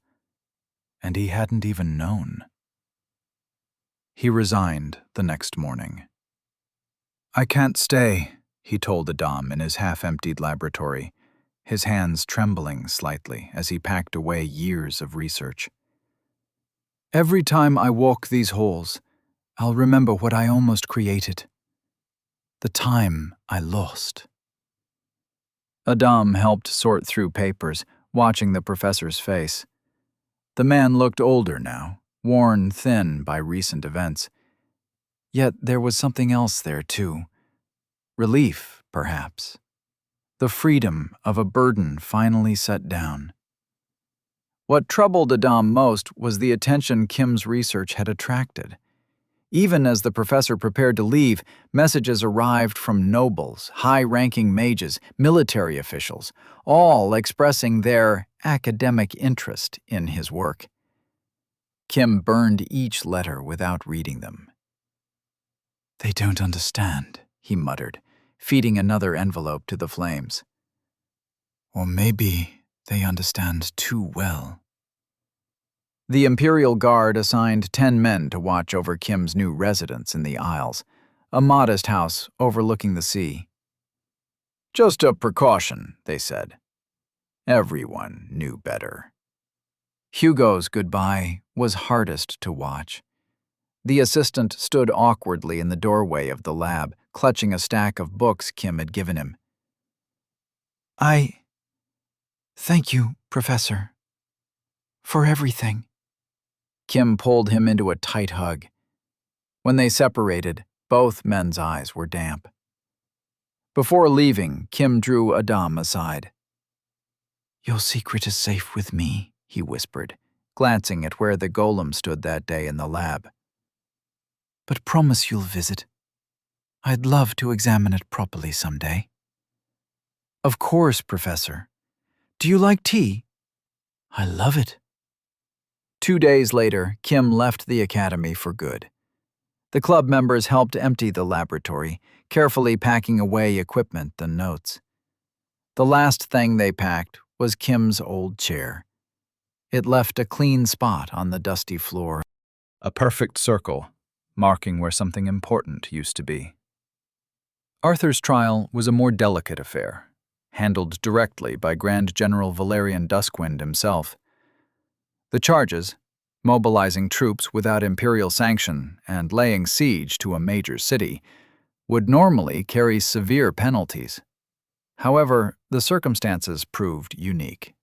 and he hadn't even known. He resigned the next morning. "I can't stay," he told Adam in his half-emptied laboratory, his hands trembling slightly as he packed away years of research. "Every time I walk these halls, I'll remember what I almost created. The time I lost." Adam helped sort through papers, watching the professor's face. The man looked older now, worn thin by recent events. Yet there was something else there, too. Relief, perhaps. The freedom of a burden finally set down. What troubled Adam most was the attention Kim's research had attracted. Even as the professor prepared to leave, messages arrived from nobles, high-ranking mages, military officials, all expressing their academic interest in his work. Kim burned each letter without reading them. "They don't understand," he muttered, feeding another envelope to the flames. "Or maybe they understand too well." The Imperial Guard assigned 10 men to watch over Kim's new residence in the Isles, a modest house overlooking the sea. "Just a precaution," they said. Everyone knew better. Hugo's goodbye was hardest to watch. The assistant stood awkwardly in the doorway of the lab, clutching a stack of books Kim had given him. Thank you, Professor, for everything." Kim pulled him into a tight hug. When they separated, both men's eyes were damp. Before leaving, Kim drew Adam aside. "Your secret is safe with me," he whispered, glancing at where the golem stood that day in the lab. "But promise you'll visit. I'd love to examine it properly someday." "Of course, Professor. Do you like tea?" "I love it." 2 days later, Kim left the academy for good. The club members helped empty the laboratory, carefully packing away equipment and notes. The last thing they packed was Kim's old chair. It left a clean spot on the dusty floor. A perfect circle, marking where something important used to be. Arthur's trial was a more delicate affair, handled directly by Grand General Valerian Duskwind himself. The charges, mobilizing troops without imperial sanction and laying siege to a major city, would normally carry severe penalties. However, the circumstances proved unique.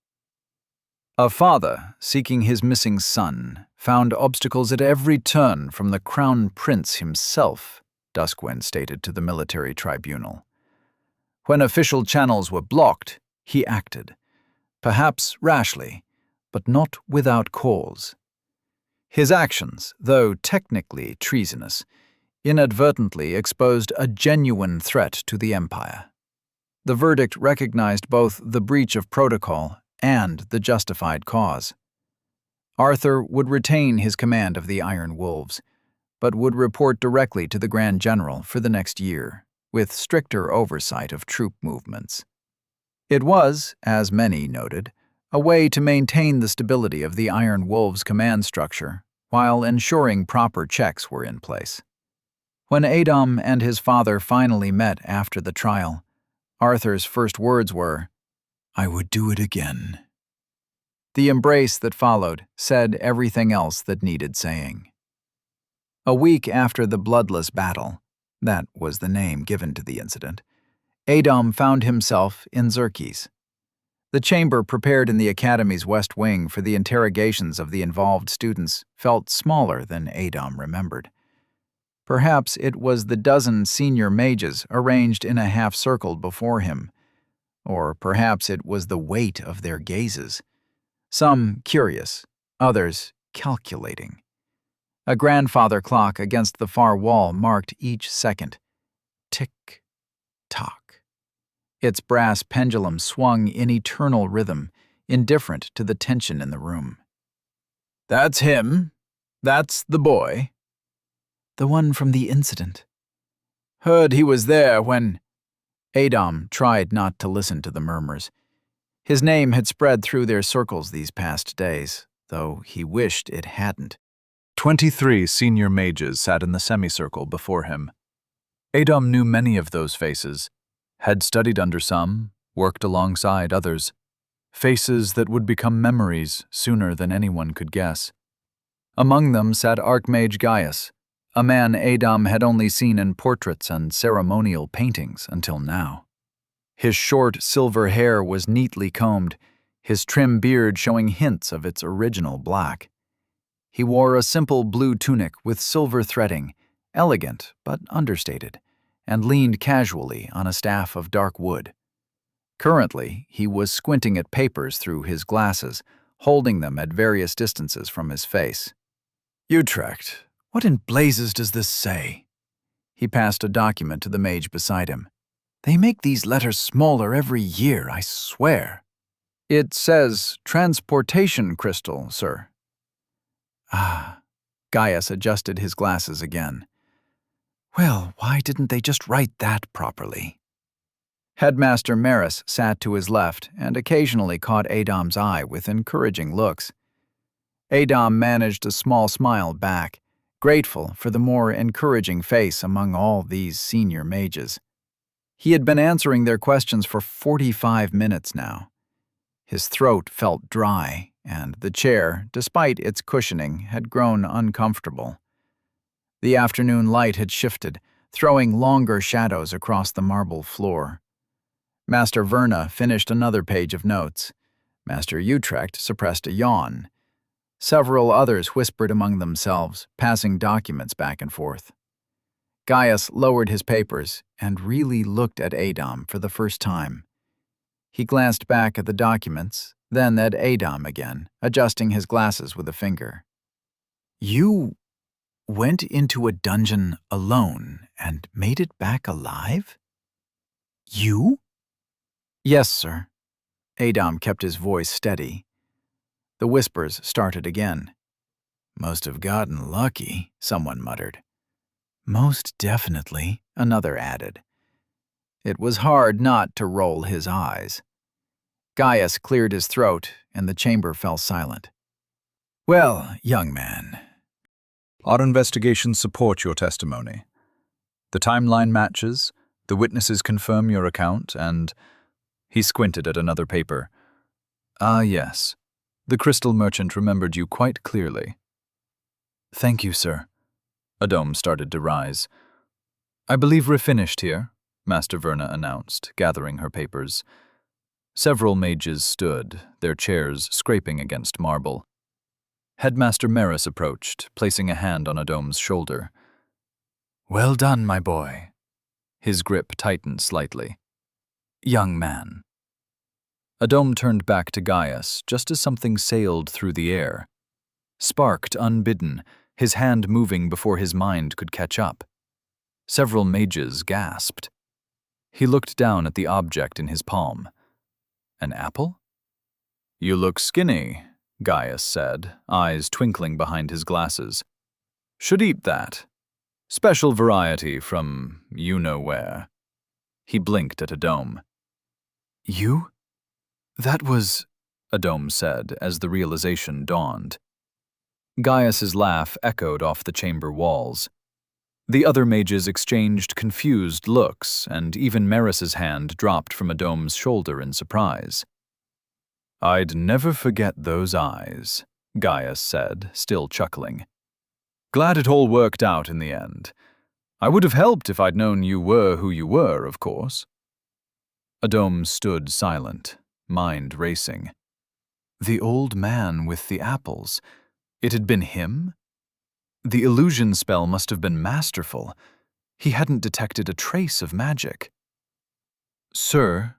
A father, seeking his missing son, found obstacles at every turn from the Crown Prince himself, Duskwind stated to the military tribunal. When official channels were blocked, he acted, perhaps rashly, but not without cause. His actions, though technically treasonous, inadvertently exposed a genuine threat to the empire. The verdict recognized both the breach of protocol and the justified cause. Arthur would retain his command of the Iron Wolves, but would report directly to the Grand General for the next year, with stricter oversight of troop movements. It was, as many noted, a way to maintain the stability of the Iron Wolves' command structure while ensuring proper checks were in place. When Adam and his father finally met after the trial, Arthur's first words were, "I would do it again." The embrace that followed said everything else that needed saying. A week after the bloodless battle, that was the name given to the incident, Adom found himself in Xerxes. The chamber prepared in the Academy's West Wing for the interrogations of the involved students felt smaller than Adom remembered. Perhaps it was the dozen senior mages arranged in a half-circle before him, or perhaps it was the weight of their gazes. Some curious, others calculating. A grandfather clock against the far wall marked each second. Tick-tock. Its brass pendulum swung in eternal rhythm, indifferent to the tension in the room. "That's him. That's the boy." "The one from the incident." "Heard he was there when—" Adom tried not to listen to the murmurs. His name had spread through their circles these past days, though he wished it hadn't. 23 senior mages sat in the semicircle before him. Adom knew many of those faces, had studied under some, worked alongside others. Faces that would become memories sooner than anyone could guess. Among them sat Archmage Gaius, a man Adom had only seen in portraits and ceremonial paintings until now. His short silver hair was neatly combed, his trim beard showing hints of its original black. He wore a simple blue tunic with silver threading, elegant but understated, and leaned casually on a staff of dark wood. Currently, he was squinting at papers through his glasses, holding them at various distances from his face. "Utrecht, what in blazes does this say?" He passed a document to the mage beside him. "They make these letters smaller every year, I swear." "It says transportation crystal, sir." Ah, Gaius adjusted his glasses again. Well, why didn't they just write that properly? Headmaster Maris sat to his left and occasionally caught Adom's eye with encouraging looks. Adom managed a small smile back, grateful for the more encouraging face among all these senior mages. He had been answering their questions for 45 minutes now. His throat felt dry, and the chair, despite its cushioning, had grown uncomfortable. The afternoon light had shifted, throwing longer shadows across the marble floor. Master Verna finished another page of notes. Master Utrecht suppressed a yawn. Several others whispered among themselves, passing documents back and forth. Gaius lowered his papers and really looked at Adom for the first time. He glanced back at the documents, then at Adom again, adjusting his glasses with a finger. "You went into a dungeon alone and made it back alive? You?" "Yes, sir." Adom kept his voice steady. The whispers started again. "Must have gotten lucky," someone muttered. "Most definitely," another added. It was hard not to roll his eyes. Gaius cleared his throat, and the chamber fell silent. "Well, young man." Our investigations support your testimony. The timeline matches, the witnesses confirm your account, and... He squinted at another paper. "Ah, yes. The crystal merchant remembered you quite clearly." "Thank you, sir." Adom started to rise. "I believe we're finished here," Master Verna announced, gathering her papers. Several mages stood, their chairs scraping against marble. Headmaster Maris approached, placing a hand on Adom's shoulder. "Well done, my boy." His grip tightened slightly. "Young man." Adom turned back to Gaius just as something sailed through the air. Sparked unbidden, his hand moving before his mind could catch up. Several mages gasped. He looked down at the object in his palm. An apple? "You look skinny," Gaius said, eyes twinkling behind his glasses. "Should eat that. Special variety from you-know-where." He blinked at Adom. "You? That was..." Adom said as the realization dawned. Gaius's laugh echoed off the chamber walls. The other mages exchanged confused looks, and even Maris's hand dropped from Adom's shoulder in surprise. I'd never forget those eyes, Gaius said, still chuckling. Glad it all worked out in the end. I would have helped if I'd known you were who you were, of course. Adom stood silent, mind racing. The old man with the apples. It had been him? The illusion spell must have been masterful. He hadn't detected a trace of magic. Sir,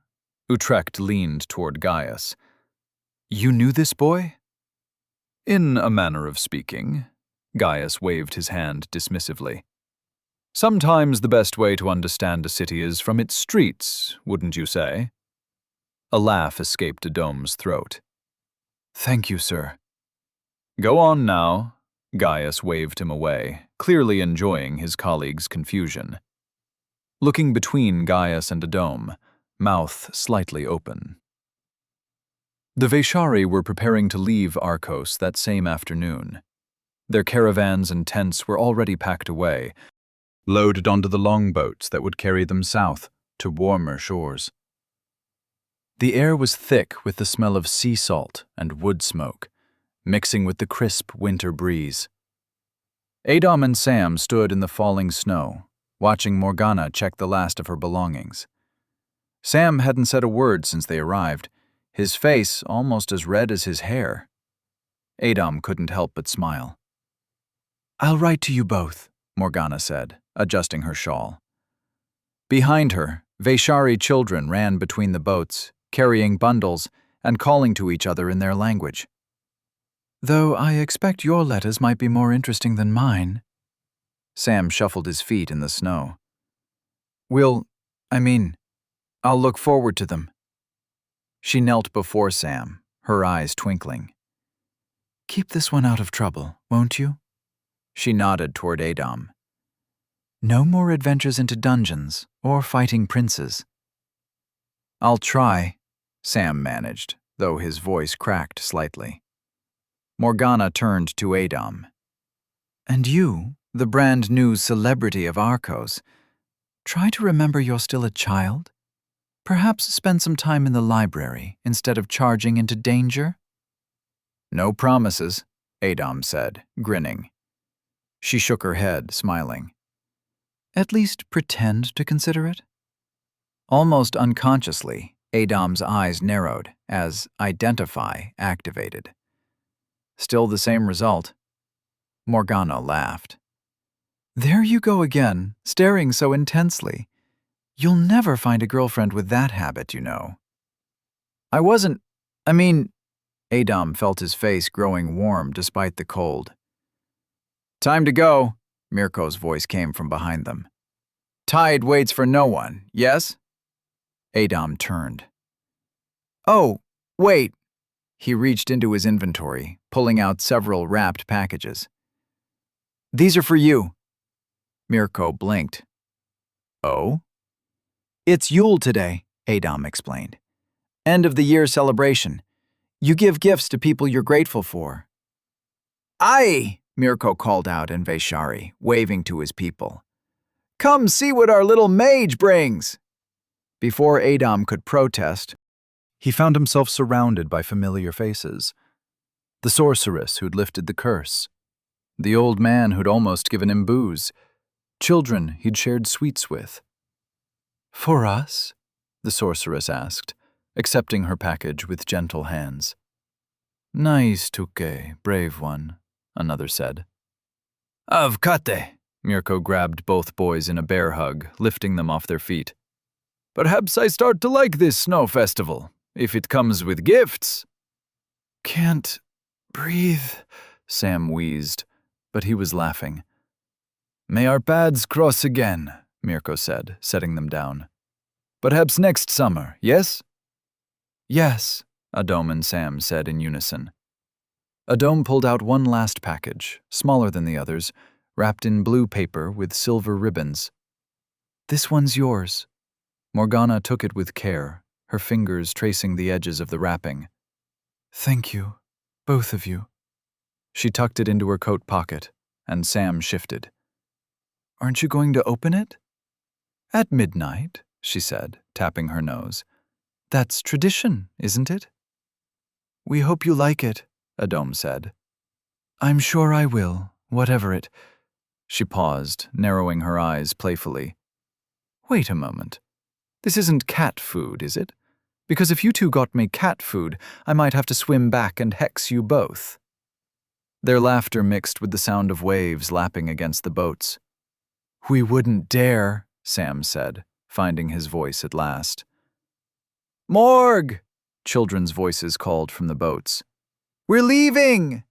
Utrecht leaned toward Gaius. You knew this boy? In a manner of speaking, Gaius waved his hand dismissively. Sometimes the best way to understand a city is from its streets, wouldn't you say? A laugh escaped Adom's throat. Thank you, sir. Go on now. Gaius waved him away, clearly enjoying his colleague's confusion. Looking between Gaius and Adom, mouth slightly open. The Vaishari were preparing to leave Arcos that same afternoon. Their caravans and tents were already packed away, loaded onto the longboats that would carry them south to warmer shores. The air was thick with the smell of sea salt and wood smoke, mixing with the crisp winter breeze. Adom and Sam stood in the falling snow, watching Morgana check the last of her belongings. Sam hadn't said a word since they arrived, his face almost as red as his hair. Adom couldn't help but smile. I'll write to you both, Morgana said, adjusting her shawl. Behind her, Vaishari children ran between the boats, carrying bundles and calling to each other in their language. Though I expect your letters might be more interesting than mine. Sam shuffled his feet in the snow. I'll look forward to them. She knelt before Sam, her eyes twinkling. Keep this one out of trouble, won't you? She nodded toward Adom. No more adventures into dungeons or fighting princes. I'll try, Sam managed, though his voice cracked slightly. Morgana turned to Adom. And you, the brand new celebrity of Arcos, try to remember you're still a child? Perhaps spend some time in the library instead of charging into danger? No promises, Adom said, grinning. She shook her head, smiling. At least pretend to consider it? Almost unconsciously, Adom's eyes narrowed as Identify activated. Still the same result. Morgana laughed. There you go again, staring so intensely. You'll never find a girlfriend with that habit, you know. Adom felt his face growing warm despite the cold. Time to go, Mirko's voice came from behind them. Tide waits for no one, yes? Adom turned. Oh, wait. He reached into his inventory, pulling out several wrapped packages. These are for you. Mirko blinked. Oh? It's Yule today, Adom explained. End of the year celebration. You give gifts to people you're grateful for. Aye, Mirko called out in Vaishari, waving to his people. Come see what our little mage brings. Before Adom could protest, he found himself surrounded by familiar faces. The sorceress who'd lifted the curse. The old man who'd almost given him booze. Children he'd shared sweets with. For us? The sorceress asked, accepting her package with gentle hands. Nice, Tuke, brave one, another said. Avkate, Mirko grabbed both boys in a bear hug, lifting them off their feet. Perhaps I start to like this snow festival, if it comes with gifts. Can't breathe, Sam wheezed, but he was laughing. May our paths cross again, Mirko said, setting them down. Perhaps next summer, yes? Yes, Adom and Sam said in unison. Adom pulled out one last package, smaller than the others, wrapped in blue paper with silver ribbons. This one's yours. Morgana took it with care, her fingers tracing the edges of the wrapping. Thank you, both of you. She tucked it into her coat pocket, and Sam shifted. Aren't you going to open it? At midnight, she said, tapping her nose. That's tradition, isn't it? We hope you like it, Adom said. I'm sure I will, whatever it. She paused, narrowing her eyes playfully. Wait a moment. This isn't cat food, is it? Because if you two got me cat food, I might have to swim back and hex you both. Their laughter mixed with the sound of waves lapping against the boats. We wouldn't dare, Sam said, finding his voice at last. Morg! Children's voices called from the boats. We're leaving!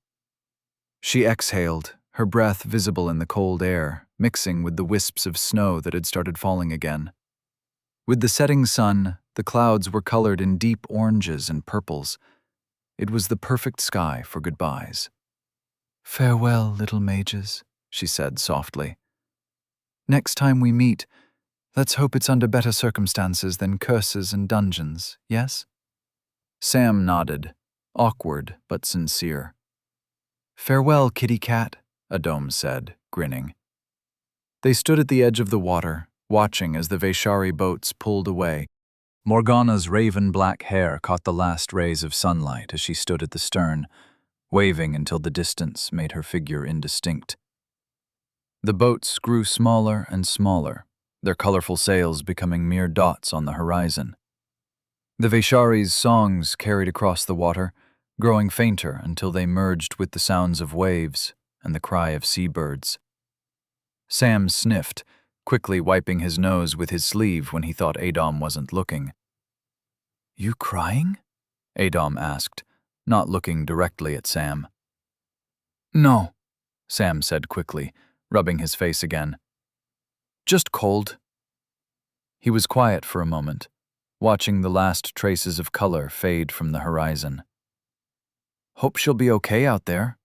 She exhaled, her breath visible in the cold air, mixing with the wisps of snow that had started falling again. With the setting sun, the clouds were colored in deep oranges and purples. It was the perfect sky for goodbyes. Farewell, little mages, she said softly. Next time we meet, let's hope it's under better circumstances than curses and dungeons, yes? Sam nodded, awkward but sincere. Farewell, kitty cat, Adom said, grinning. They stood at the edge of the water, watching as the Vaishari boats pulled away. Morgana's raven-black hair caught the last rays of sunlight as she stood at the stern, waving until the distance made her figure indistinct. The boats grew smaller and smaller, their colorful sails becoming mere dots on the horizon. The Vaishari's songs carried across the water, growing fainter until they merged with the sounds of waves and the cry of seabirds. Sam sniffed, quickly wiping his nose with his sleeve when he thought Adom wasn't looking. You crying? Adom asked, not looking directly at Sam. No, Sam said quickly, rubbing his face again. Just cold. He was quiet for a moment, watching the last traces of color fade from the horizon. Hope she'll be okay out there.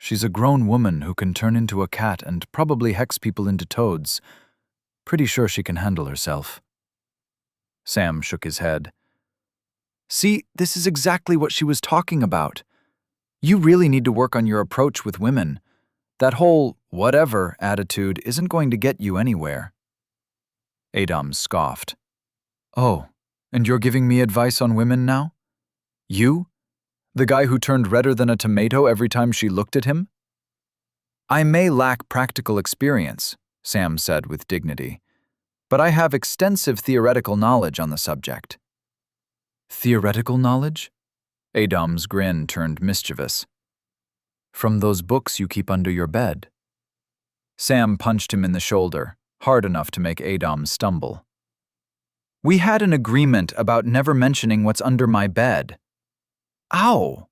She's a grown woman who can turn into a cat and probably hex people into toads. Pretty sure she can handle herself. Sam shook his head. See, this is exactly what she was talking about. You really need to work on your approach with women. That whole whatever attitude isn't going to get you anywhere. Adom scoffed. Oh, and you're giving me advice on women now? You? The guy who turned redder than a tomato every time she looked at him? I may lack practical experience, Sam said with dignity, but I have extensive theoretical knowledge on the subject. Theoretical knowledge? Adom's grin turned mischievous. From those books you keep under your bed. Sam punched him in the shoulder, hard enough to make Adom stumble. We had an agreement about never mentioning what's under my bed. Ow!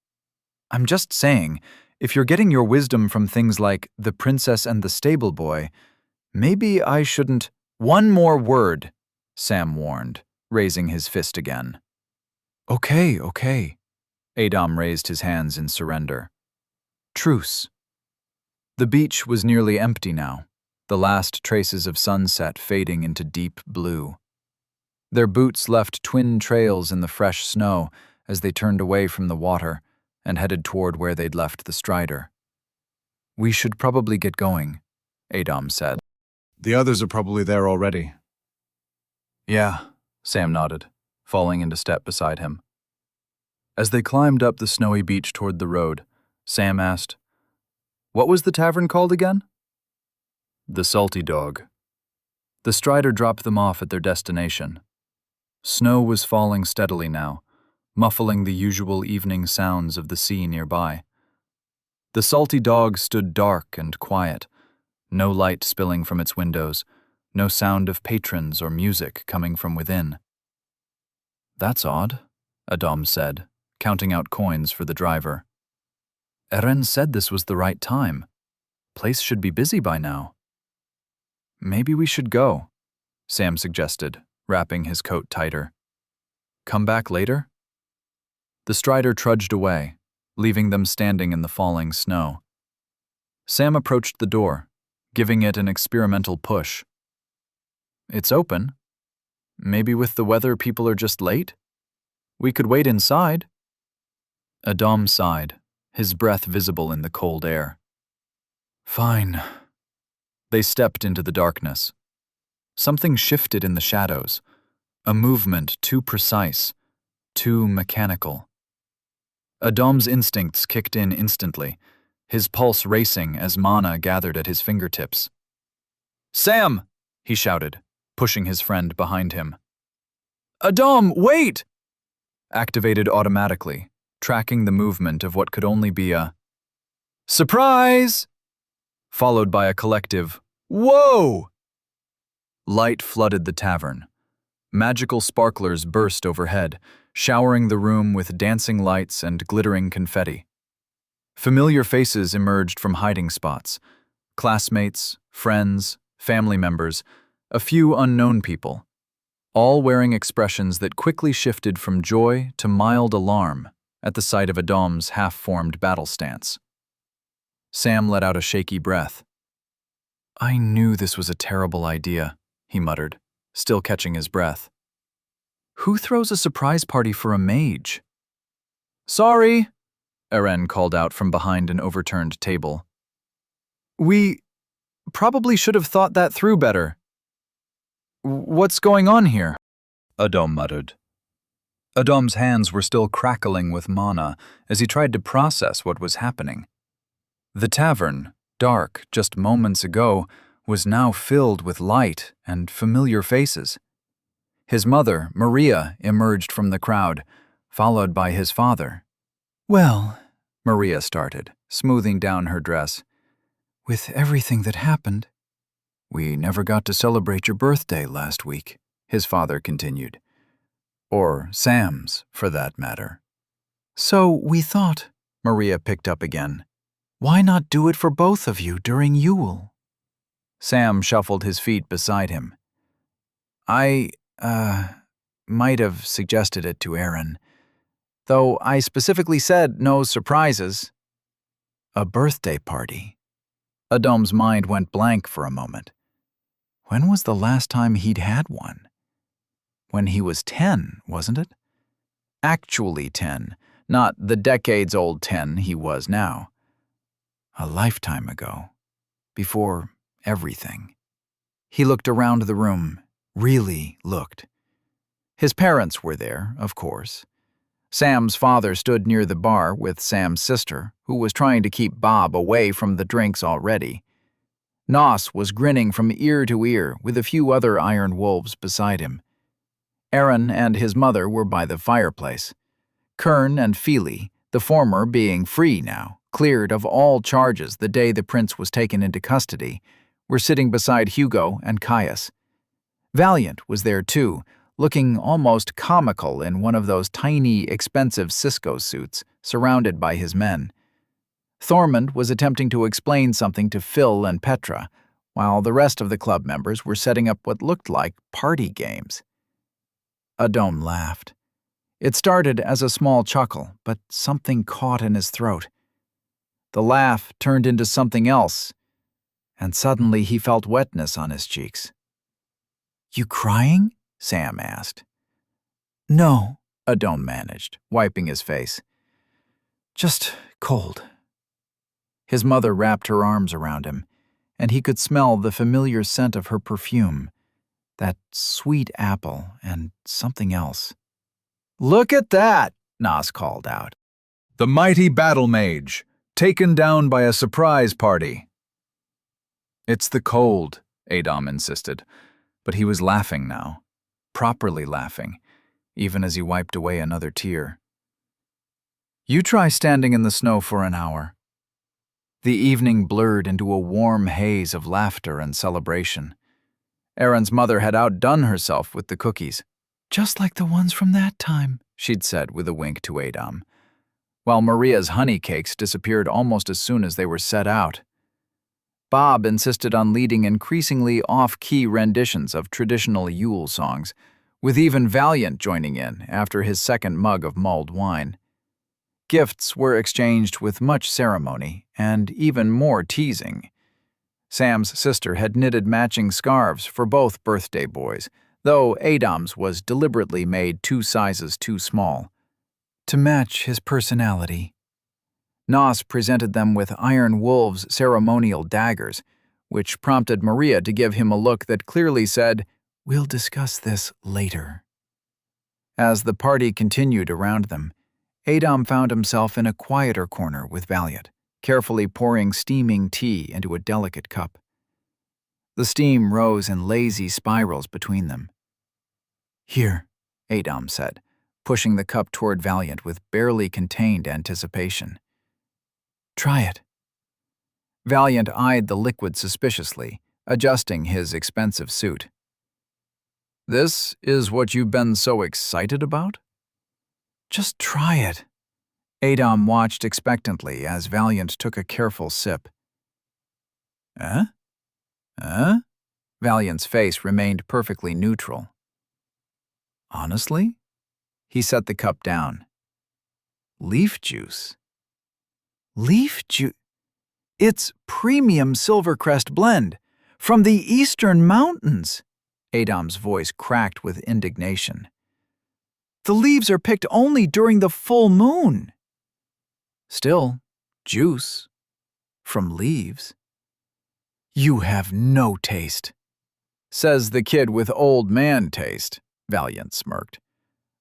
I'm just saying, if you're getting your wisdom from things like The Princess and the Stable Boy, maybe I shouldn't— One more word, Sam warned, raising his fist again. Okay. Adom raised his hands in surrender. Truce. The beach was nearly empty now, the last traces of sunset fading into deep blue. Their boots left twin trails in the fresh snow as they turned away from the water and headed toward where they'd left the Strider. We should probably get going, Adom said. The others are probably there already. Yeah, Sam nodded, falling into step beside him. As they climbed up the snowy beach toward the road, Sam asked, What was the tavern called again? The Salty Dog. The Strider dropped them off at their destination. Snow was falling steadily now, muffling the usual evening sounds of the sea nearby. The Salty Dog stood dark and quiet, no light spilling from its windows, no sound of patrons or music coming from within. That's odd, Adom said, counting out coins for the driver. Eren said this was the right time. Place should be busy by now. Maybe we should go, Sam suggested, wrapping his coat tighter. Come back later? The Strider trudged away, leaving them standing in the falling snow. Sam approached the door, giving it an experimental push. It's open. Maybe with the weather people are just late? We could wait inside. Adom sighed, his breath visible in the cold air. Fine. They stepped into the darkness. Something shifted in the shadows, a movement too precise, too mechanical. Adam's instincts kicked in instantly, his pulse racing as mana gathered at his fingertips. "Sam!" he shouted, pushing his friend behind him. "Adam, wait!" Activated automatically, tracking the movement of what could only be a "Surprise!" followed by a collective "Whoa!" Light flooded the tavern. Magical sparklers burst overhead, showering the room with dancing lights and glittering confetti. Familiar faces emerged from hiding spots. Classmates, friends, family members, a few unknown people, all wearing expressions that quickly shifted from joy to mild alarm at the sight of Adam's half-formed battle stance. Sam let out a shaky breath. "I knew this was a terrible idea," he muttered, still catching his breath. "Who throws a surprise party for a mage?" "Sorry," Eren called out from behind an overturned table. "We probably should have thought that through better. What's going on here?" Adam muttered. Adam's hands were still crackling with mana as he tried to process what was happening. The tavern, dark just moments ago, was now filled with light and familiar faces. His mother, Maria, emerged from the crowd, followed by his father. "Well," Maria started, smoothing down her dress, "with everything that happened—" "We never got to celebrate your birthday last week," his father continued. "Or Sam's, for that matter." "So we thought," Maria picked up again, "why not do it for both of you during Yule?" Sam shuffled his feet beside him. "I, might have suggested it to Eren, though I specifically said no surprises." "A birthday party?" Adam's mind went blank for a moment. When was the last time he'd had one? When he was 10, wasn't it? Actually 10, not the decades-old 10 he was now. A lifetime ago. Before everything. He looked around the room, really looked. His parents were there, of course. Sam's father stood near the bar with Sam's sister, who was trying to keep Bob away from the drinks already. Nos was grinning from ear to ear with a few other iron wolves beside him. Eren and his mother were by the fireplace. Kern and Feely, the former being free now, cleared of all charges the day the prince was taken into custody, were sitting beside Hugo and Caius. Valiant was there too, looking almost comical in one of those tiny, expensive Cisco suits, surrounded by his men. Thormund was attempting to explain something to Phil and Petra, while the rest of the club members were setting up what looked like party games. Adam laughed. It started as a small chuckle, but something caught in his throat. The laugh turned into something else, and suddenly he felt wetness on his cheeks. "You crying?" Sam asked. "No," Adam managed, wiping his face. "Just cold." His mother wrapped her arms around him, and he could smell the familiar scent of her perfume, that sweet apple and something else. "Look at that!" Nos called out. "The mighty battle mage, taken down by a surprise party." "It's the cold," Adam insisted, but he was laughing now, properly laughing, even as he wiped away another tear. "You try standing in the snow for an hour." The evening blurred into a warm haze of laughter and celebration. Eren's mother had outdone herself with the cookies. "Just like the ones from that time," she'd said with a wink to Adam, while Maria's honey cakes disappeared almost as soon as they were set out. Bob insisted on leading increasingly off-key renditions of traditional Yule songs, with even Valiant joining in after his second mug of mulled wine. Gifts were exchanged with much ceremony and even more teasing. Sam's sister had knitted matching scarves for both birthday boys, though Adam's was deliberately made 2 sizes too small, to match his personality. Nos presented them with Iron Wolf's ceremonial daggers, which prompted Maria to give him a look that clearly said, "We'll discuss this later." As the party continued around them, Adam found himself in a quieter corner with Valiant, carefully pouring steaming tea into a delicate cup. The steam rose in lazy spirals between them. "Here," Adam said, pushing the cup toward Valiant with barely contained anticipation. "Try it." Valiant eyed the liquid suspiciously, adjusting his expensive suit. "This is what you've been so excited about?" "Just try it." Adam watched expectantly as Valiant took a careful sip. "Eh? Eh?" Valiant's face remained perfectly neutral. "Honestly?" He set the cup down. "Leaf juice." "Leaf juice? It's premium Silvercrest blend from the Eastern Mountains." Adam's voice cracked with indignation. "The leaves are picked only during the full moon." "Still, juice. From leaves." "You have no taste," says the kid with old man taste, Valiant smirked.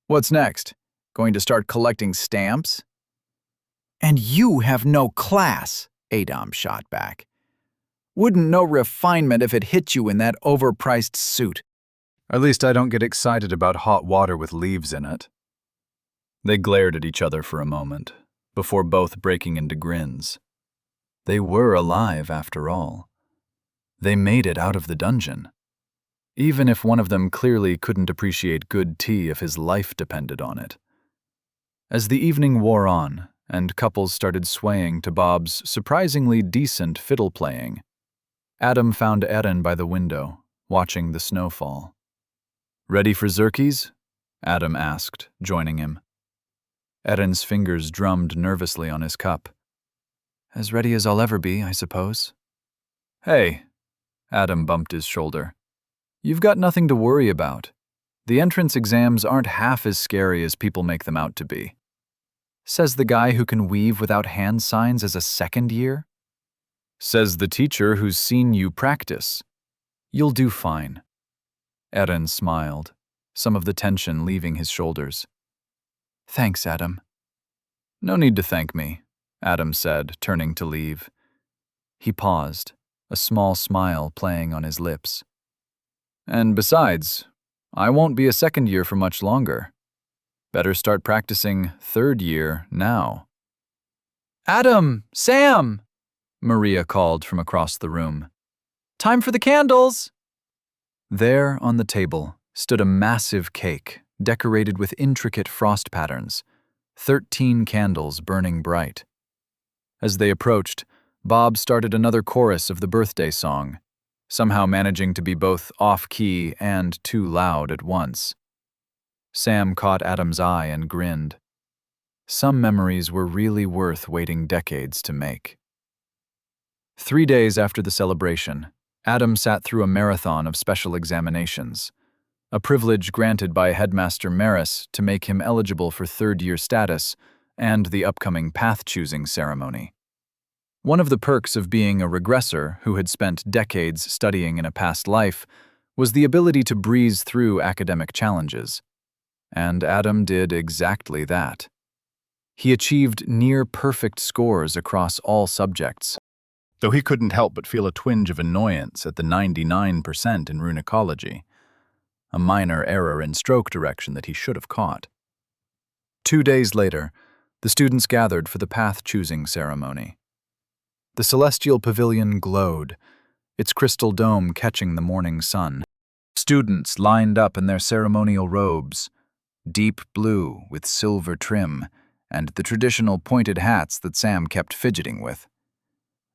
"What's next? Going to start collecting stamps?" "And you have no class," Adam shot back. "Wouldn't know refinement if it hit you in that overpriced suit." At least I don't get excited about hot water with leaves in it. They glared at each other for a moment, before both breaking into grins. They were alive, after all. They made it out of the dungeon. Even if one of them clearly couldn't appreciate good tea if his life depended on it. As the evening wore on, and couples started swaying to Bob's surprisingly decent fiddle playing, Adam found Erin by the window, watching the snowfall. "Ready for Xerkes?" Adam asked, joining him. Erin's fingers drummed nervously on his cup. "As ready as I'll ever be, I suppose." "Hey," Adam bumped his shoulder. "You've got nothing to worry about. The entrance exams aren't half as scary as people make them out to be." Says the guy who can weave without hand signs as a second year. Says the teacher who's seen you practice. You'll do fine. Erin smiled, some of the tension leaving his shoulders. "Thanks, Adam." "No need to thank me," Adam said, turning to leave. He paused, a small smile playing on his lips. "And besides, I won't be a second year for much longer. Better start practicing third year now." "Adam! Sam!" Maria called from across the room. "Time for the candles!" There on the table stood a massive cake decorated with intricate frost patterns, 13 candles burning bright. As they approached, Bob started another chorus of the birthday song, somehow managing to be both off-key and too loud at once. Sam caught Adam's eye and grinned. Some memories were really worth waiting decades to make. 3 days after the celebration, Adam sat through a marathon of special examinations, a privilege granted by Headmaster Maris to make him eligible for third-year status and the upcoming path-choosing ceremony. One of the perks of being a regressor who had spent decades studying in a past life was the ability to breeze through academic challenges. And Adam did exactly that. He achieved near-perfect scores across all subjects, though he couldn't help but feel a twinge of annoyance at the 99% in runicology, a minor error in stroke direction that he should have caught. 2 days later, the students gathered for the path-choosing ceremony. The celestial pavilion glowed, its crystal dome catching the morning sun. Students lined up in their ceremonial robes, deep blue with silver trim, and the traditional pointed hats that Sam kept fidgeting with.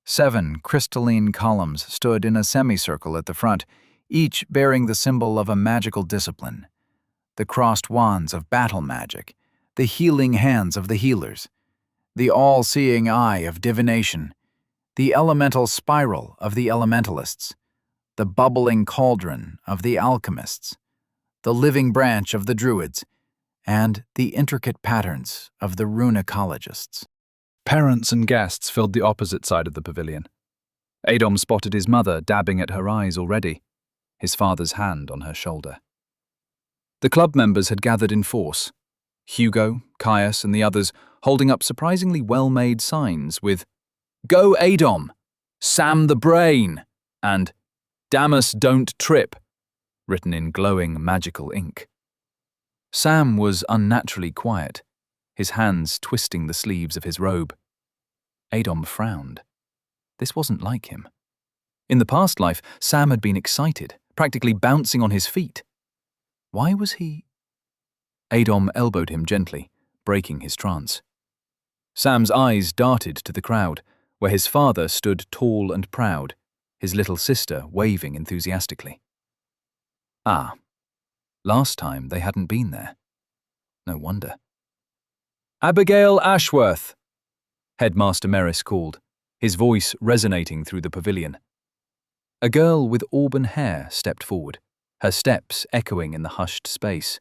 7 crystalline columns stood in a semicircle at the front, each bearing the symbol of a magical discipline. The crossed wands of battle magic, the healing hands of the healers, the all-seeing eye of divination, the elemental spiral of the elementalists, the bubbling cauldron of the alchemists, the living branch of the druids, and the intricate patterns of the runicologists. Parents and guests filled the opposite side of the pavilion. Adam spotted his mother dabbing at her eyes already, his father's hand on her shoulder. The club members had gathered in force, Hugo, Caius, and the others holding up surprisingly well-made signs with "Go Adom," "Sam the Brain," and "Damn us, don't trip," written in glowing magical ink. Sam was unnaturally quiet, his hands twisting the sleeves of his robe. Adom frowned. This wasn't like him. In the past life, Sam had been excited, practically bouncing on his feet. Why was he? Adom elbowed him gently, breaking his trance. Sam's eyes darted to the crowd, where his father stood tall and proud, his little sister waving enthusiastically. Ah, last time they hadn't been there. No wonder. "Abigail Ashworth," Headmaster Merris called, his voice resonating through the pavilion. A girl with auburn hair stepped forward, her steps echoing in the hushed space.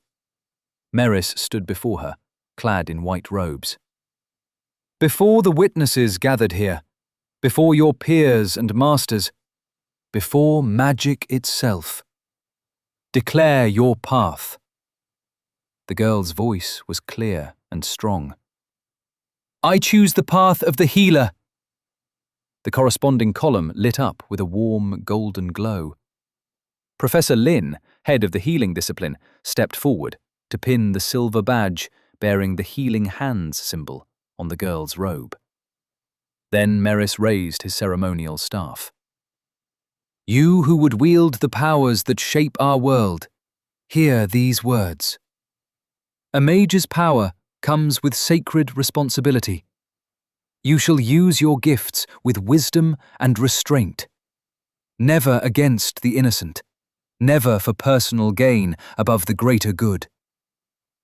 Merris stood before her, clad in white robes. "Before the witnesses gathered here, before your peers and masters, before magic itself, declare your path." The girl's voice was clear and strong. "I choose the path of the healer." The corresponding column lit up with a warm golden glow. Professor Lin, head of the healing discipline, stepped forward to pin the silver badge bearing the healing hands symbol on the girl's robe. Then Merris raised his ceremonial staff. "You who would wield the powers that shape our world, hear these words. A mage's power comes with sacred responsibility. You shall use your gifts with wisdom and restraint. Never against the innocent, never for personal gain above the greater good.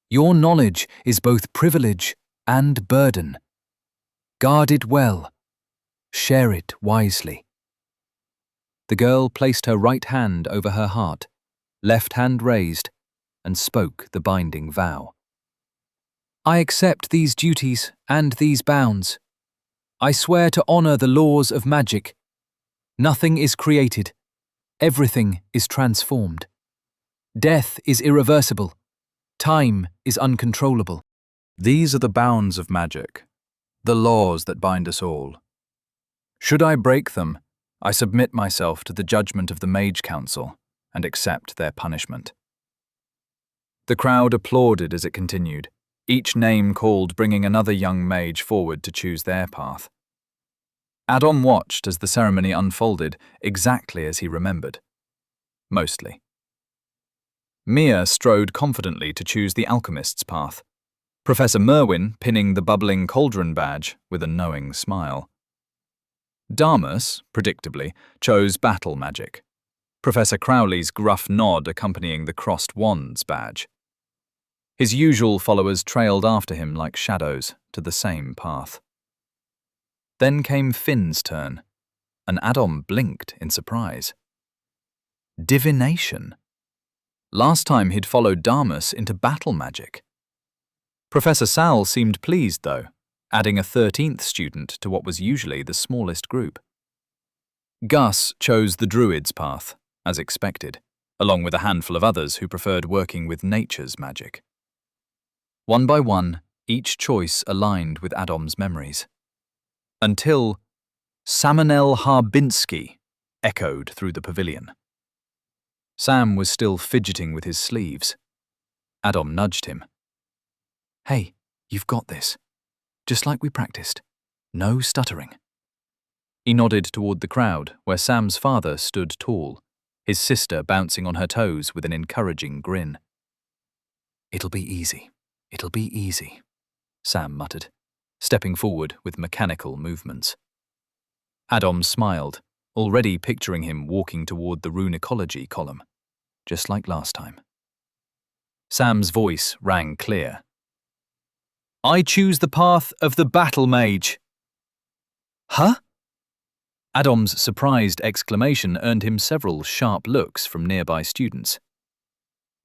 Your knowledge is both privilege and burden. Guard it well. Share it wisely." The girl placed her right hand over her heart, left hand raised, and spoke the binding vow. "I accept these duties and these bounds. I swear to honor the laws of magic. Nothing is created. Everything is transformed. Death is irreversible. Time is uncontrollable. These are the bounds of magic, the laws that bind us all. Should I break them, I submit myself to the judgment of the Mage Council and accept their punishment." The crowd applauded as it continued, each name called bringing another young mage forward to choose their path. Adom watched as the ceremony unfolded exactly as he remembered. Mostly. Mia strode confidently to choose the alchemist's path, Professor Merwin pinning the bubbling cauldron badge with a knowing smile. Damus, predictably, chose battle magic, Professor Crowley's gruff nod accompanying the crossed wands badge. His usual followers trailed after him like shadows to the same path. Then came Finn's turn, and Adom blinked in surprise. Divination. Last time he'd followed Damus into battle magic. Professor Sal seemed pleased, though, adding a 13th student to what was usually the smallest group. Gus chose the druid's path, as expected, along with a handful of others who preferred working with nature's magic. One by one, each choice aligned with Adom's memories. Until Samanel Harbinski echoed through the pavilion. Sam was still fidgeting with his sleeves. Adom nudged him. "Hey, you've got this. Just like we practiced. No stuttering." He nodded toward the crowd, where Sam's father stood tall, his sister bouncing on her toes with an encouraging grin. "It'll be easy. It'll be easy," Sam muttered, stepping forward with mechanical movements. Adom smiled, already picturing him walking toward the runicology column, just like last time. Sam's voice rang clear. "I choose the path of the battle mage." "Huh?" Adom's surprised exclamation earned him several sharp looks from nearby students.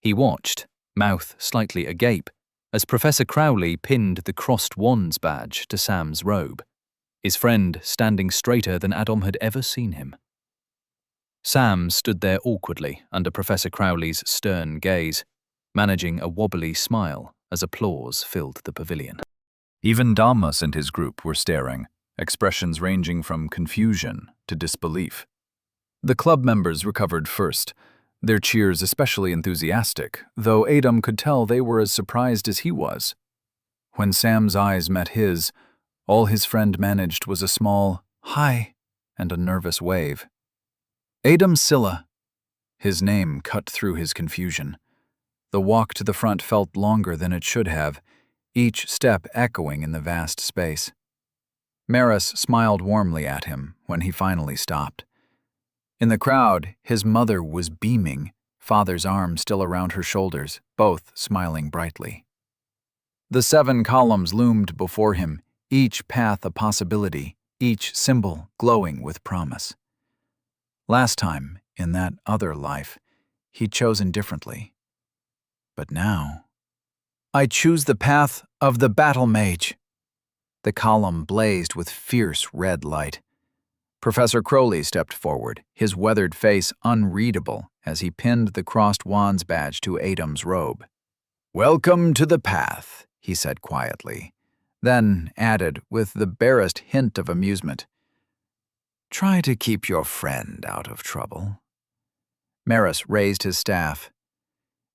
He watched, mouth slightly agape, as Professor Crowley pinned the crossed wands badge to Sam's robe, his friend standing straighter than Adom had ever seen him. Sam stood there awkwardly under Professor Crowley's stern gaze, managing a wobbly smile as applause filled the pavilion. Even Damas and his group were staring, expressions ranging from confusion to disbelief. The club members recovered first, their cheers especially enthusiastic, though Adam could tell they were as surprised as he was. When Sam's eyes met his, all his friend managed was a small "hi" and a nervous wave. Adam Silla. His name cut through his confusion. The walk to the front felt longer than it should have, each step echoing in the vast space. Maris smiled warmly at him when he finally stopped. In the crowd, his mother was beaming, father's arm still around her shoulders, both smiling brightly. The 7 columns loomed before him, each path a possibility, each symbol glowing with promise. Last time, in that other life, he'd chosen differently. But now, I choose the path of the battle mage. The column blazed with fierce red light. Professor Crowley stepped forward, his weathered face unreadable as he pinned the crossed wands badge to Adam's robe. "Welcome to the path," he said quietly, then added with the barest hint of amusement, "Try to keep your friend out of trouble." Maris raised his staff.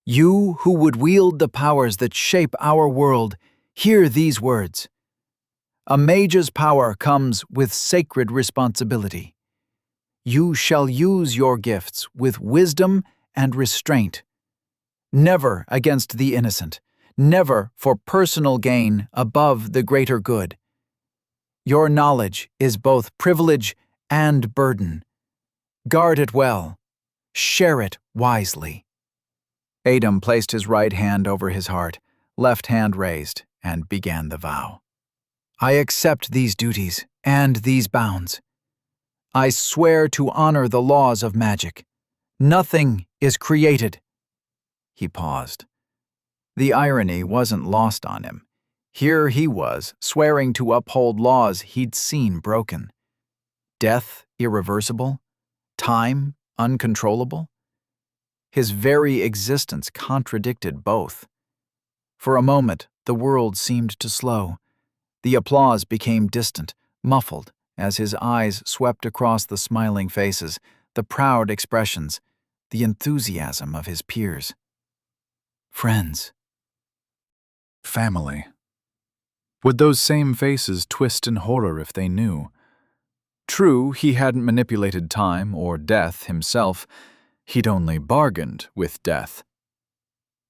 "You who would wield the powers that shape our world, hear these words. A mage's power comes with sacred responsibility. You shall use your gifts with wisdom and restraint. Never against the innocent, never for personal gain above the greater good. Your knowledge is both privilege and burden. Guard it well. Share it wisely." Adam placed his right hand over his heart, left hand raised, and began the vow. "I accept these duties and these bounds. I swear to honor the laws of magic. Nothing is created." He paused. The irony wasn't lost on him. Here he was, swearing to uphold laws he'd seen broken. Death irreversible, time uncontrollable. His very existence contradicted both. For a moment, the world seemed to slow. The applause became distant, muffled, as his eyes swept across the smiling faces, the proud expressions, the enthusiasm of his peers. Friends. Family. Would those same faces twist in horror if they knew? True, he hadn't manipulated time or death himself. He'd only bargained with death.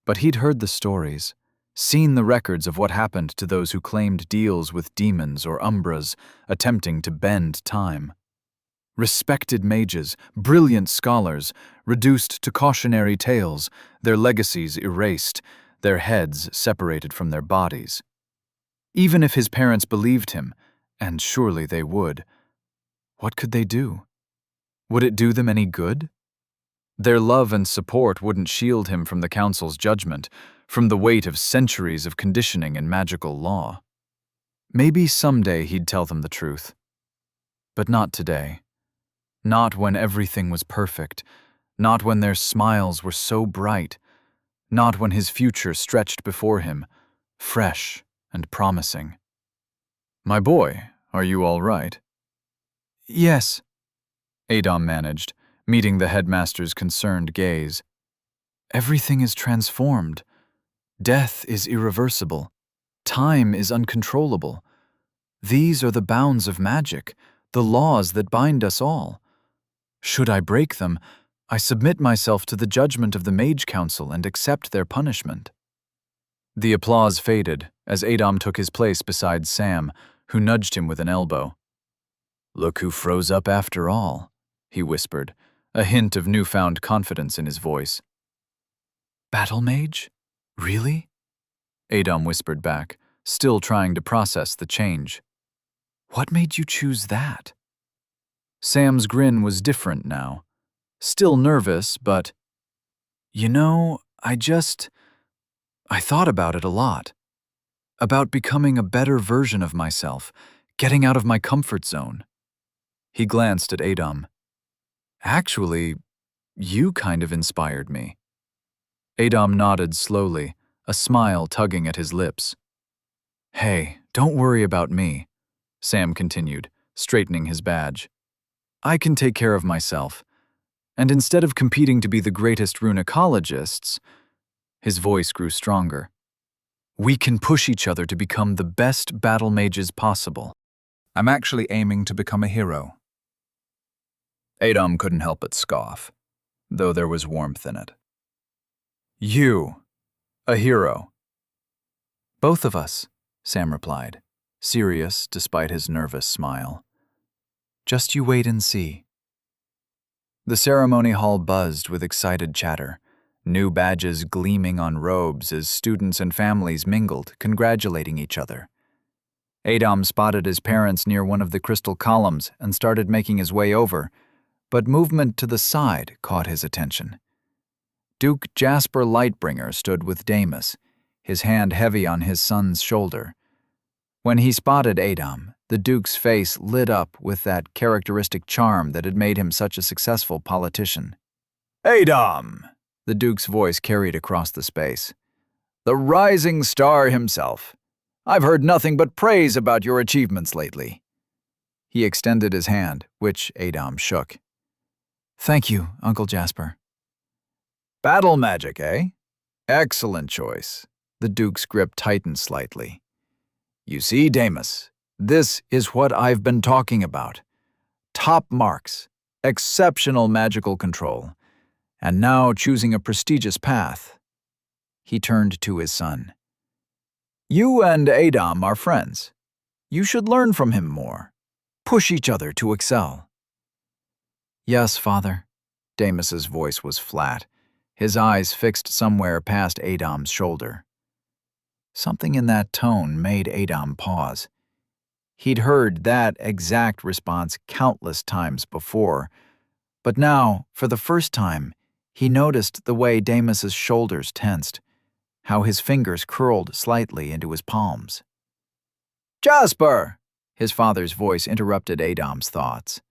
But he'd heard the stories, seen the records of what happened to those who claimed deals with demons or umbras, attempting to bend time. Respected mages, brilliant scholars, reduced to cautionary tales, their legacies erased, their heads separated from their bodies. Even if his parents believed him, and surely they would, what could they do? Would it do them any good? Their love and support wouldn't shield him from the council's judgment, from the weight of centuries of conditioning and magical law. Maybe someday he'd tell them the truth. But not today. Not when everything was perfect, not when their smiles were so bright, not when his future stretched before him, fresh and promising. "My boy, are you all right?" "Yes," Adam managed, meeting the headmaster's concerned gaze. "Everything is transformed. Death is irreversible. Time is uncontrollable. These are the bounds of magic, the laws that bind us all. Should I break them, I submit myself to the judgment of the Mage Council and accept their punishment." The applause faded as Adam took his place beside Sam, who nudged him with an elbow. "Look who froze up after all," he whispered, a hint of newfound confidence in his voice. "Battle Mage? Really?" Adam whispered back, still trying to process the change. "What made you choose that?" Sam's grin was different now. Still nervous, but, "You know, I thought about it a lot. About becoming a better version of myself, getting out of my comfort zone." He glanced at Adam. "Actually, you kind of inspired me." Adam nodded slowly, a smile tugging at his lips. "Hey, don't worry about me," Sam continued, straightening his badge. "I can take care of myself. And instead of competing to be the greatest runecologists," his voice grew stronger, "we can push each other to become the best battle mages possible. I'm actually aiming to become a hero." Adom couldn't help but scoff, though there was warmth in it. "You, a hero?" "Both of us," Sam replied, serious despite his nervous smile. "Just you wait and see." The ceremony hall buzzed with excited chatter, new badges gleaming on robes as students and families mingled, congratulating each other. Adom spotted his parents near one of the crystal columns and started making his way over, but movement to the side caught his attention. Duke Jasper Lightbringer stood with Damus, his hand heavy on his son's shoulder. When he spotted Adom, the Duke's face lit up with that characteristic charm that had made him such a successful politician. Adom! The Duke's voice carried across the space. "The rising star himself. I've heard nothing but praise about your achievements lately." He extended his hand, which Adom shook. "Thank you, Uncle Jasper." "Battle magic, eh? Excellent choice." The Duke's grip tightened slightly. "You see, Damus, this is what I've been talking about. Top marks, exceptional magical control, and now choosing a prestigious path." He turned to his son. "You and Adom are friends. You should learn from him more. Push each other to excel." "Yes, Father." Damus's voice was flat, his eyes fixed somewhere past Adom's shoulder. Something in that tone made Adom pause. He'd heard that exact response countless times before, but now, for the first time, he noticed the way Damus's shoulders tensed, how his fingers curled slightly into his palms. "Jasper!" His father's voice interrupted Adom's thoughts.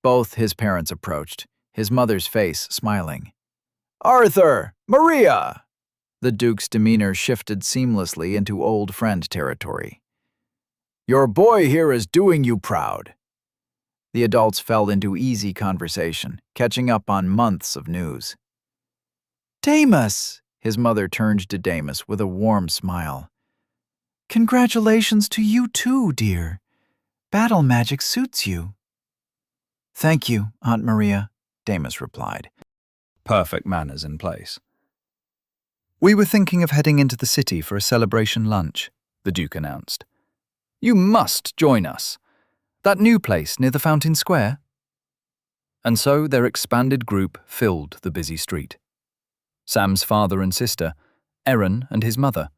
Both his parents approached, his mother's face smiling. "Arthur! Maria!" The Duke's demeanor shifted seamlessly into old friend territory. "Your boy here is doing you proud." The adults fell into easy conversation, catching up on months of news. "Damus!" His mother turned to Damus with a warm smile. "Congratulations to you too, dear. Battle magic suits you." "Thank you, Aunt Maria," Damus replied. Perfect manners in place. "We were thinking of heading into the city for a celebration lunch," the Duke announced. "You must join us. That new place near the Fountain Square." And so their expanded group filled the busy street. Sam's father and sister, Aaron and his mother.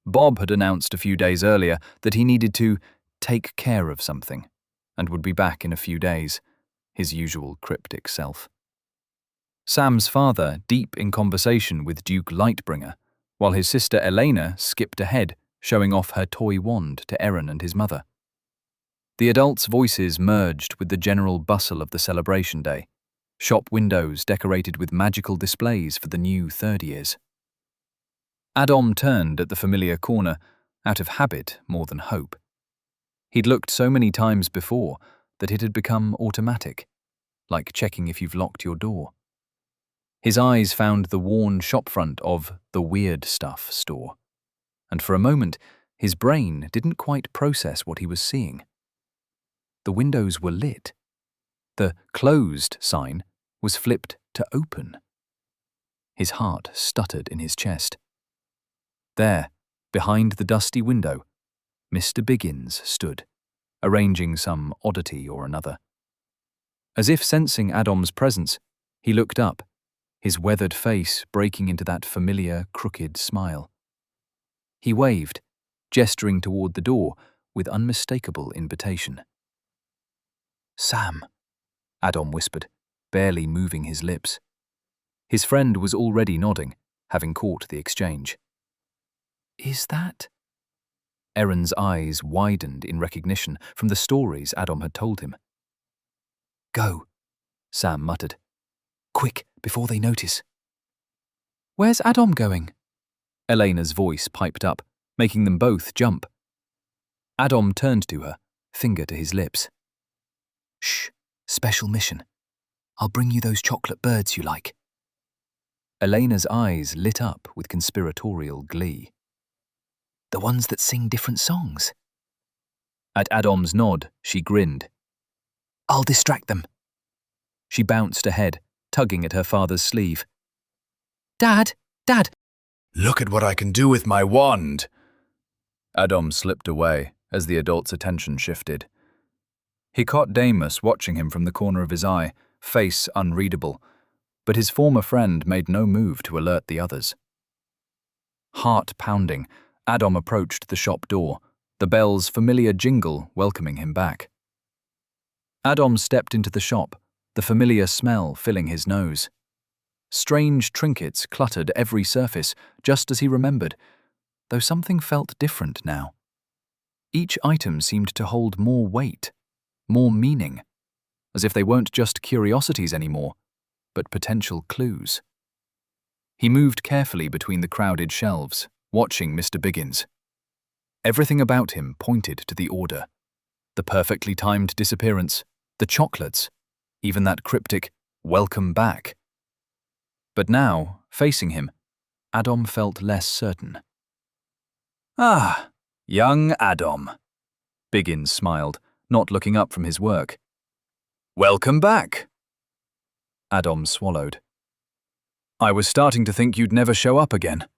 Bob had announced a few days earlier that he needed to take care of something and would be back in a few days, his usual cryptic self. Sam's father deep in conversation with Duke Lightbringer, while his sister Elena skipped ahead, showing off her toy wand to Aaron and his mother. The adults' voices merged with the general bustle of the celebration day, shop windows decorated with magical displays for the new third years. Adom turned at the familiar corner, out of habit more than hope. He'd looked so many times before that it had become automatic, like checking if you've locked your door. His eyes found the worn shopfront of the Weird Stuff store, and for a moment his brain didn't quite process what he was seeing. The windows were lit. The closed sign was flipped to open. His heart stuttered in his chest. There, behind the dusty window, Mr. Biggins stood, arranging some oddity or another. As if sensing Adom's presence, he looked up, his weathered face breaking into that familiar, crooked smile. He waved, gesturing toward the door with unmistakable invitation. "Sam," Adom whispered, barely moving his lips. His friend was already nodding, having caught the exchange. "Is that?" Aaron's eyes widened in recognition from the stories Adom had told him. "Go," Sam muttered. "Quick, before they notice." "Where's Adom going?" Elena's voice piped up, making them both jump. Adam turned to her, finger to his lips. "Shh, special mission. I'll bring you those chocolate birds you like." Elena's eyes lit up with conspiratorial glee. "The ones that sing different songs?" At Adam's nod, she grinned. "I'll distract them." She bounced ahead, tugging at her father's sleeve. "Dad! Dad!" "Look at what I can do with my wand!" Adam slipped away as the adult's attention shifted. He caught Damus watching him from the corner of his eye, face unreadable, but his former friend made no move to alert the others. Heart pounding, Adam approached the shop door, the bell's familiar jingle welcoming him back. Adam stepped into the shop, the familiar smell filling his nose. Strange trinkets cluttered every surface, just as he remembered, though something felt different now. Each item seemed to hold more weight, more meaning, as if they weren't just curiosities anymore, but potential clues. He moved carefully between the crowded shelves, watching Mr. Biggins. Everything about him pointed to the order. The perfectly timed disappearance, the chocolates, even that cryptic, "Welcome back." But now, facing him, Adam felt less certain. "Ah, young Adam," Biggins smiled, not looking up from his work. "Welcome back." Adam swallowed. "I was starting to think you'd never show up again."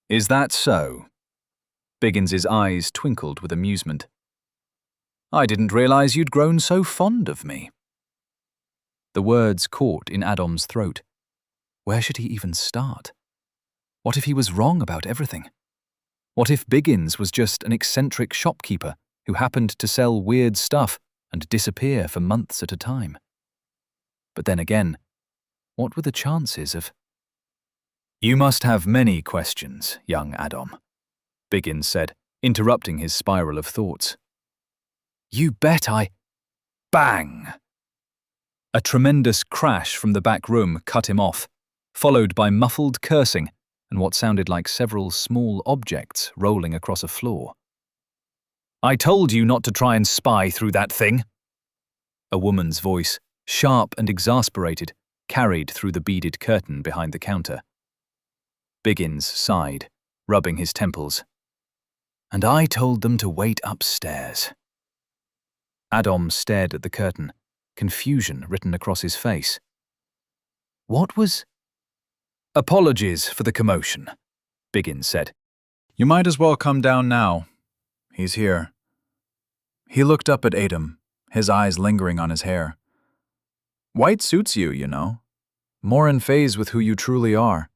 "Is that so?" Biggins's eyes twinkled with amusement. "I didn't realize you'd grown so fond of me." The words caught in Adam's throat. Where should he even start? What if he was wrong about everything? What if Biggins was just an eccentric shopkeeper who happened to sell weird stuff and disappear for months at a time? But then again, what were the chances of... "You must have many questions, young Adam," Biggins said, interrupting his spiral of thoughts. "You bet I—" Bang! A tremendous crash from the back room cut him off, followed by muffled cursing and what sounded like several small objects rolling across a floor. "I told you not to try and spy through that thing." A woman's voice, sharp and exasperated, carried through the beaded curtain behind the counter. Biggins sighed, rubbing his temples. "And I told them to wait upstairs." Adam stared at the curtain, confusion written across his face. What was... "Apologies for the commotion," Biggins said. "You might as well come down now. He's here." He looked up at Adam, his eyes lingering on his hair. "White suits you, you know. More in phase with who you truly are."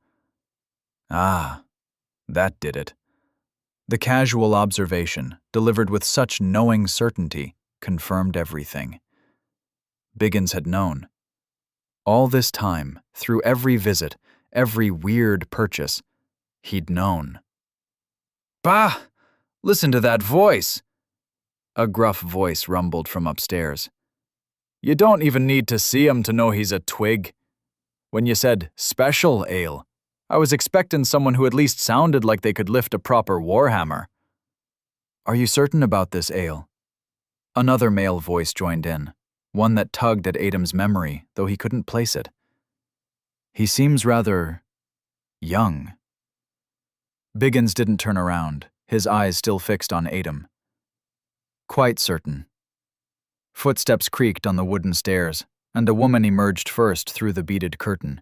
Ah, that did it. The casual observation, delivered with such knowing certainty, confirmed everything. Biggins had known. All this time, through every visit, every weird purchase, he'd known. "Bah! Listen to that voice!" A gruff voice rumbled from upstairs. "You don't even need to see him to know he's a twig. When you said special ale, I was expecting someone who at least sounded like they could lift a proper warhammer." "Are you certain about this ale?" Another male voice joined in, one that tugged at Adam's memory, though he couldn't place it. "He seems rather... young." Biggins didn't turn around, his eyes still fixed on Adam. "Quite certain." Footsteps creaked on the wooden stairs, and a woman emerged first through the beaded curtain.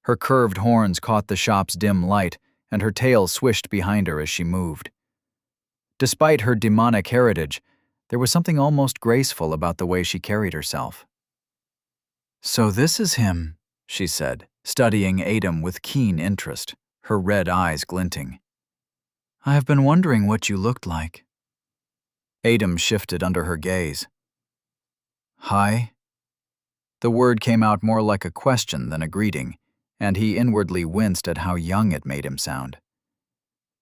Her curved horns caught the shop's dim light, and her tail swished behind her as she moved. Despite her demonic heritage, there was something almost graceful about the way she carried herself. "So this is him," she said, studying Adam with keen interest, her red eyes glinting. "I have been wondering what you looked like." Adam shifted under her gaze. "Hi?" The word came out more like a question than a greeting, and he inwardly winced at how young it made him sound.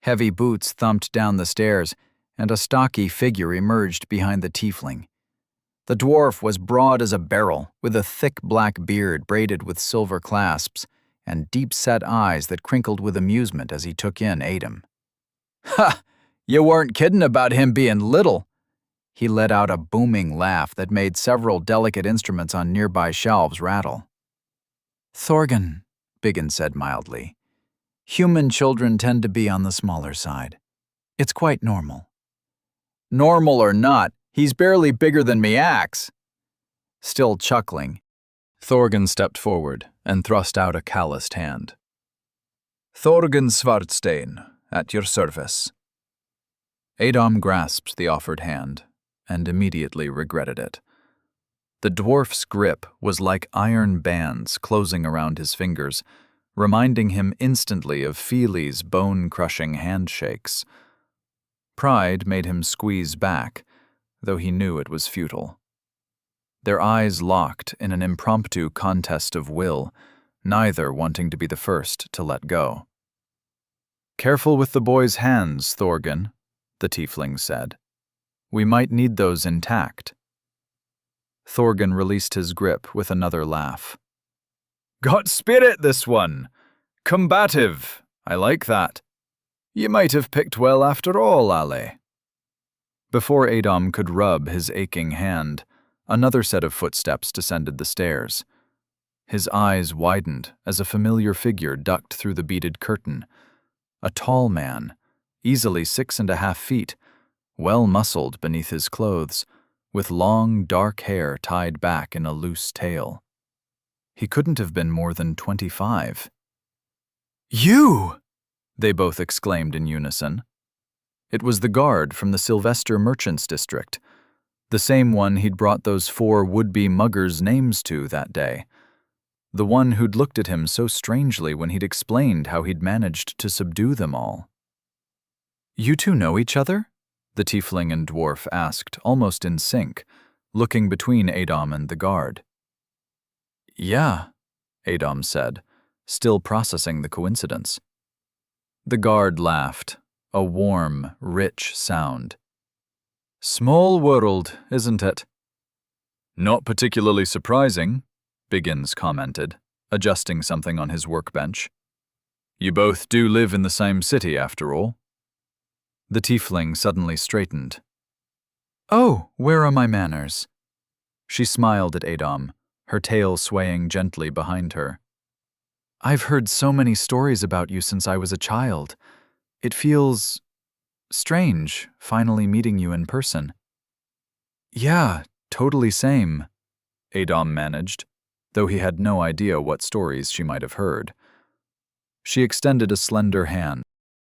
Heavy boots thumped down the stairs, and a stocky figure emerged behind the tiefling. The dwarf was broad as a barrel, with a thick black beard braided with silver clasps, and deep-set eyes that crinkled with amusement as he took in Adam. "Ha! You weren't kidding about him being little." He let out a booming laugh that made several delicate instruments on nearby shelves rattle. "Thorgan," Biggin said mildly, "human children tend to be on the smaller side. It's quite normal." "Normal or not, he's barely bigger than me axe." Still chuckling, Thorgan stepped forward and thrust out a calloused hand. "Thorgan Svartstein, at your service." Adam grasped the offered hand and immediately regretted it. The dwarf's grip was like iron bands closing around his fingers, reminding him instantly of Feely's bone-crushing handshakes. Pride made him squeeze back, though he knew it was futile. Their eyes locked in an impromptu contest of will, neither wanting to be the first to let go. "Careful with the boy's hands, Thorgan," the tiefling said. "We might need those intact." Thorgan released his grip with another laugh. "Got spirit, this one! Combative! I like that. You might have picked well after all, Ale." Before Adam could rub his aching hand, another set of footsteps descended the stairs. His eyes widened as a familiar figure ducked through the beaded curtain. A tall man, easily 6.5 feet, well-muscled beneath his clothes, with long, dark hair tied back in a loose tail. He couldn't have been more than 25. "You!" they both exclaimed in unison. It was the guard from the Sylvester Merchants District, the same one he'd brought those 4 would-be muggers' names to that day. The one who'd looked at him so strangely when he'd explained how he'd managed to subdue them all. "You two know each other?" the tiefling and dwarf asked, almost in sync, looking between Adam and the guard. "Yeah," Adam said, still processing the coincidence. The guard laughed, a warm, rich sound. "Small world, isn't it?" "Not particularly surprising," Biggins commented, adjusting something on his workbench. "You both do live in the same city, after all." The tiefling suddenly straightened. "Oh, where are my manners?" She smiled at Adam, her tail swaying gently behind her. "I've heard so many stories about you since I was a child. It feels strange, finally meeting you in person." "Yeah, totally same," Adam managed, though he had no idea what stories she might have heard. She extended a slender hand,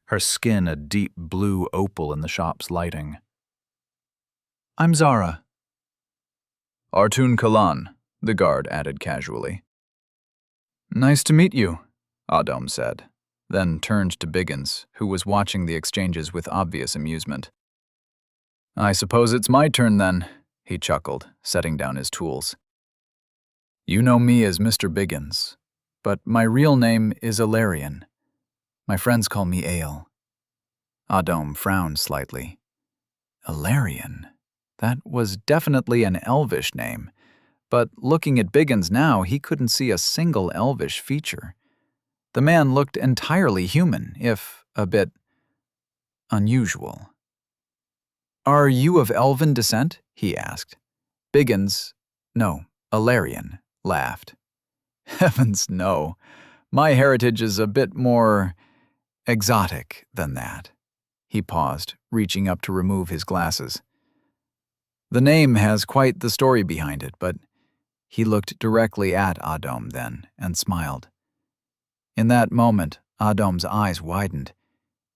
her skin a deep blue opal in the shop's lighting. "I'm Zara." "Artun Kalan," the guard added casually. "Nice to meet you," Adam said, then turned to Biggins, who was watching the exchanges with obvious amusement. "I suppose it's my turn then," he chuckled, setting down his tools. "You know me as Mr. Biggins, but my real name is Ilarion. My friends call me Ale." Adam frowned slightly. Ilarion? That was definitely an elvish name, but looking at Biggins now, he couldn't see a single elvish feature. The man looked entirely human, if a bit unusual. "Are you of elven descent?" he asked. Ilarion, laughed. "Heavens, no. My heritage is a bit more exotic than that." He paused, reaching up to remove his glasses. "The name has quite the story behind it, but..." He looked directly at Adam then and smiled. In that moment, Adam's eyes widened.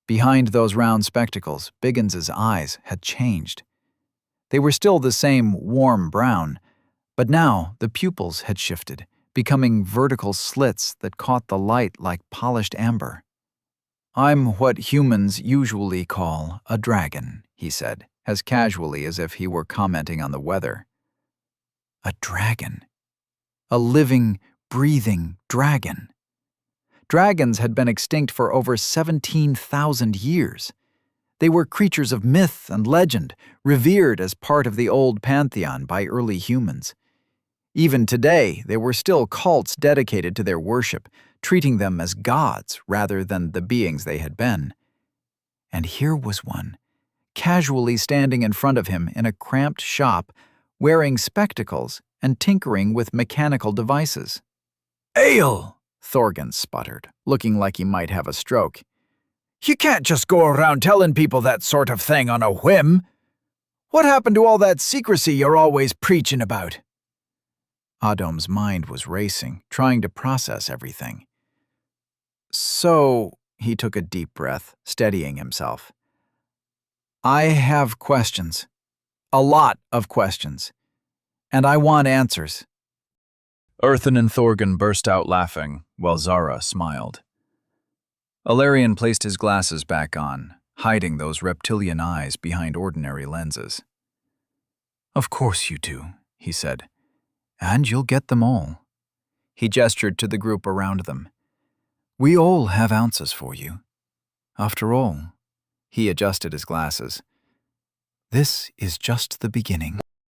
Behind those round spectacles, Biggins's eyes had changed. They were still the same warm brown, but now the pupils had shifted, becoming vertical slits that caught the light like polished amber. "I'm what humans usually call a dragon," he said, as casually as if he were commenting on the weather. A dragon. A living, breathing dragon. Dragons had been extinct for over 17,000 years. They were creatures of myth and legend, revered as part of the old pantheon by early humans. Even today, there were still cults dedicated to their worship, treating them as gods rather than the beings they had been. And here was one, casually standing in front of him in a cramped shop, wearing spectacles and tinkering with mechanical devices. Ale! Thorgan sputtered, looking like he might have a stroke. You can't just go around telling people that sort of thing on a whim. What happened to all that secrecy you're always preaching about? Adom's mind was racing, trying to process everything. So, he took a deep breath, steadying himself. I have questions. A lot of questions. And I want answers. Earthen and Thorgan burst out laughing, while Zara smiled. Alarion placed his glasses back on, hiding those reptilian eyes behind ordinary lenses. Of course you do, he said. And you'll get them all. He gestured to the group around them. We all have answers for you. After all, he adjusted his glasses. This is just the beginning.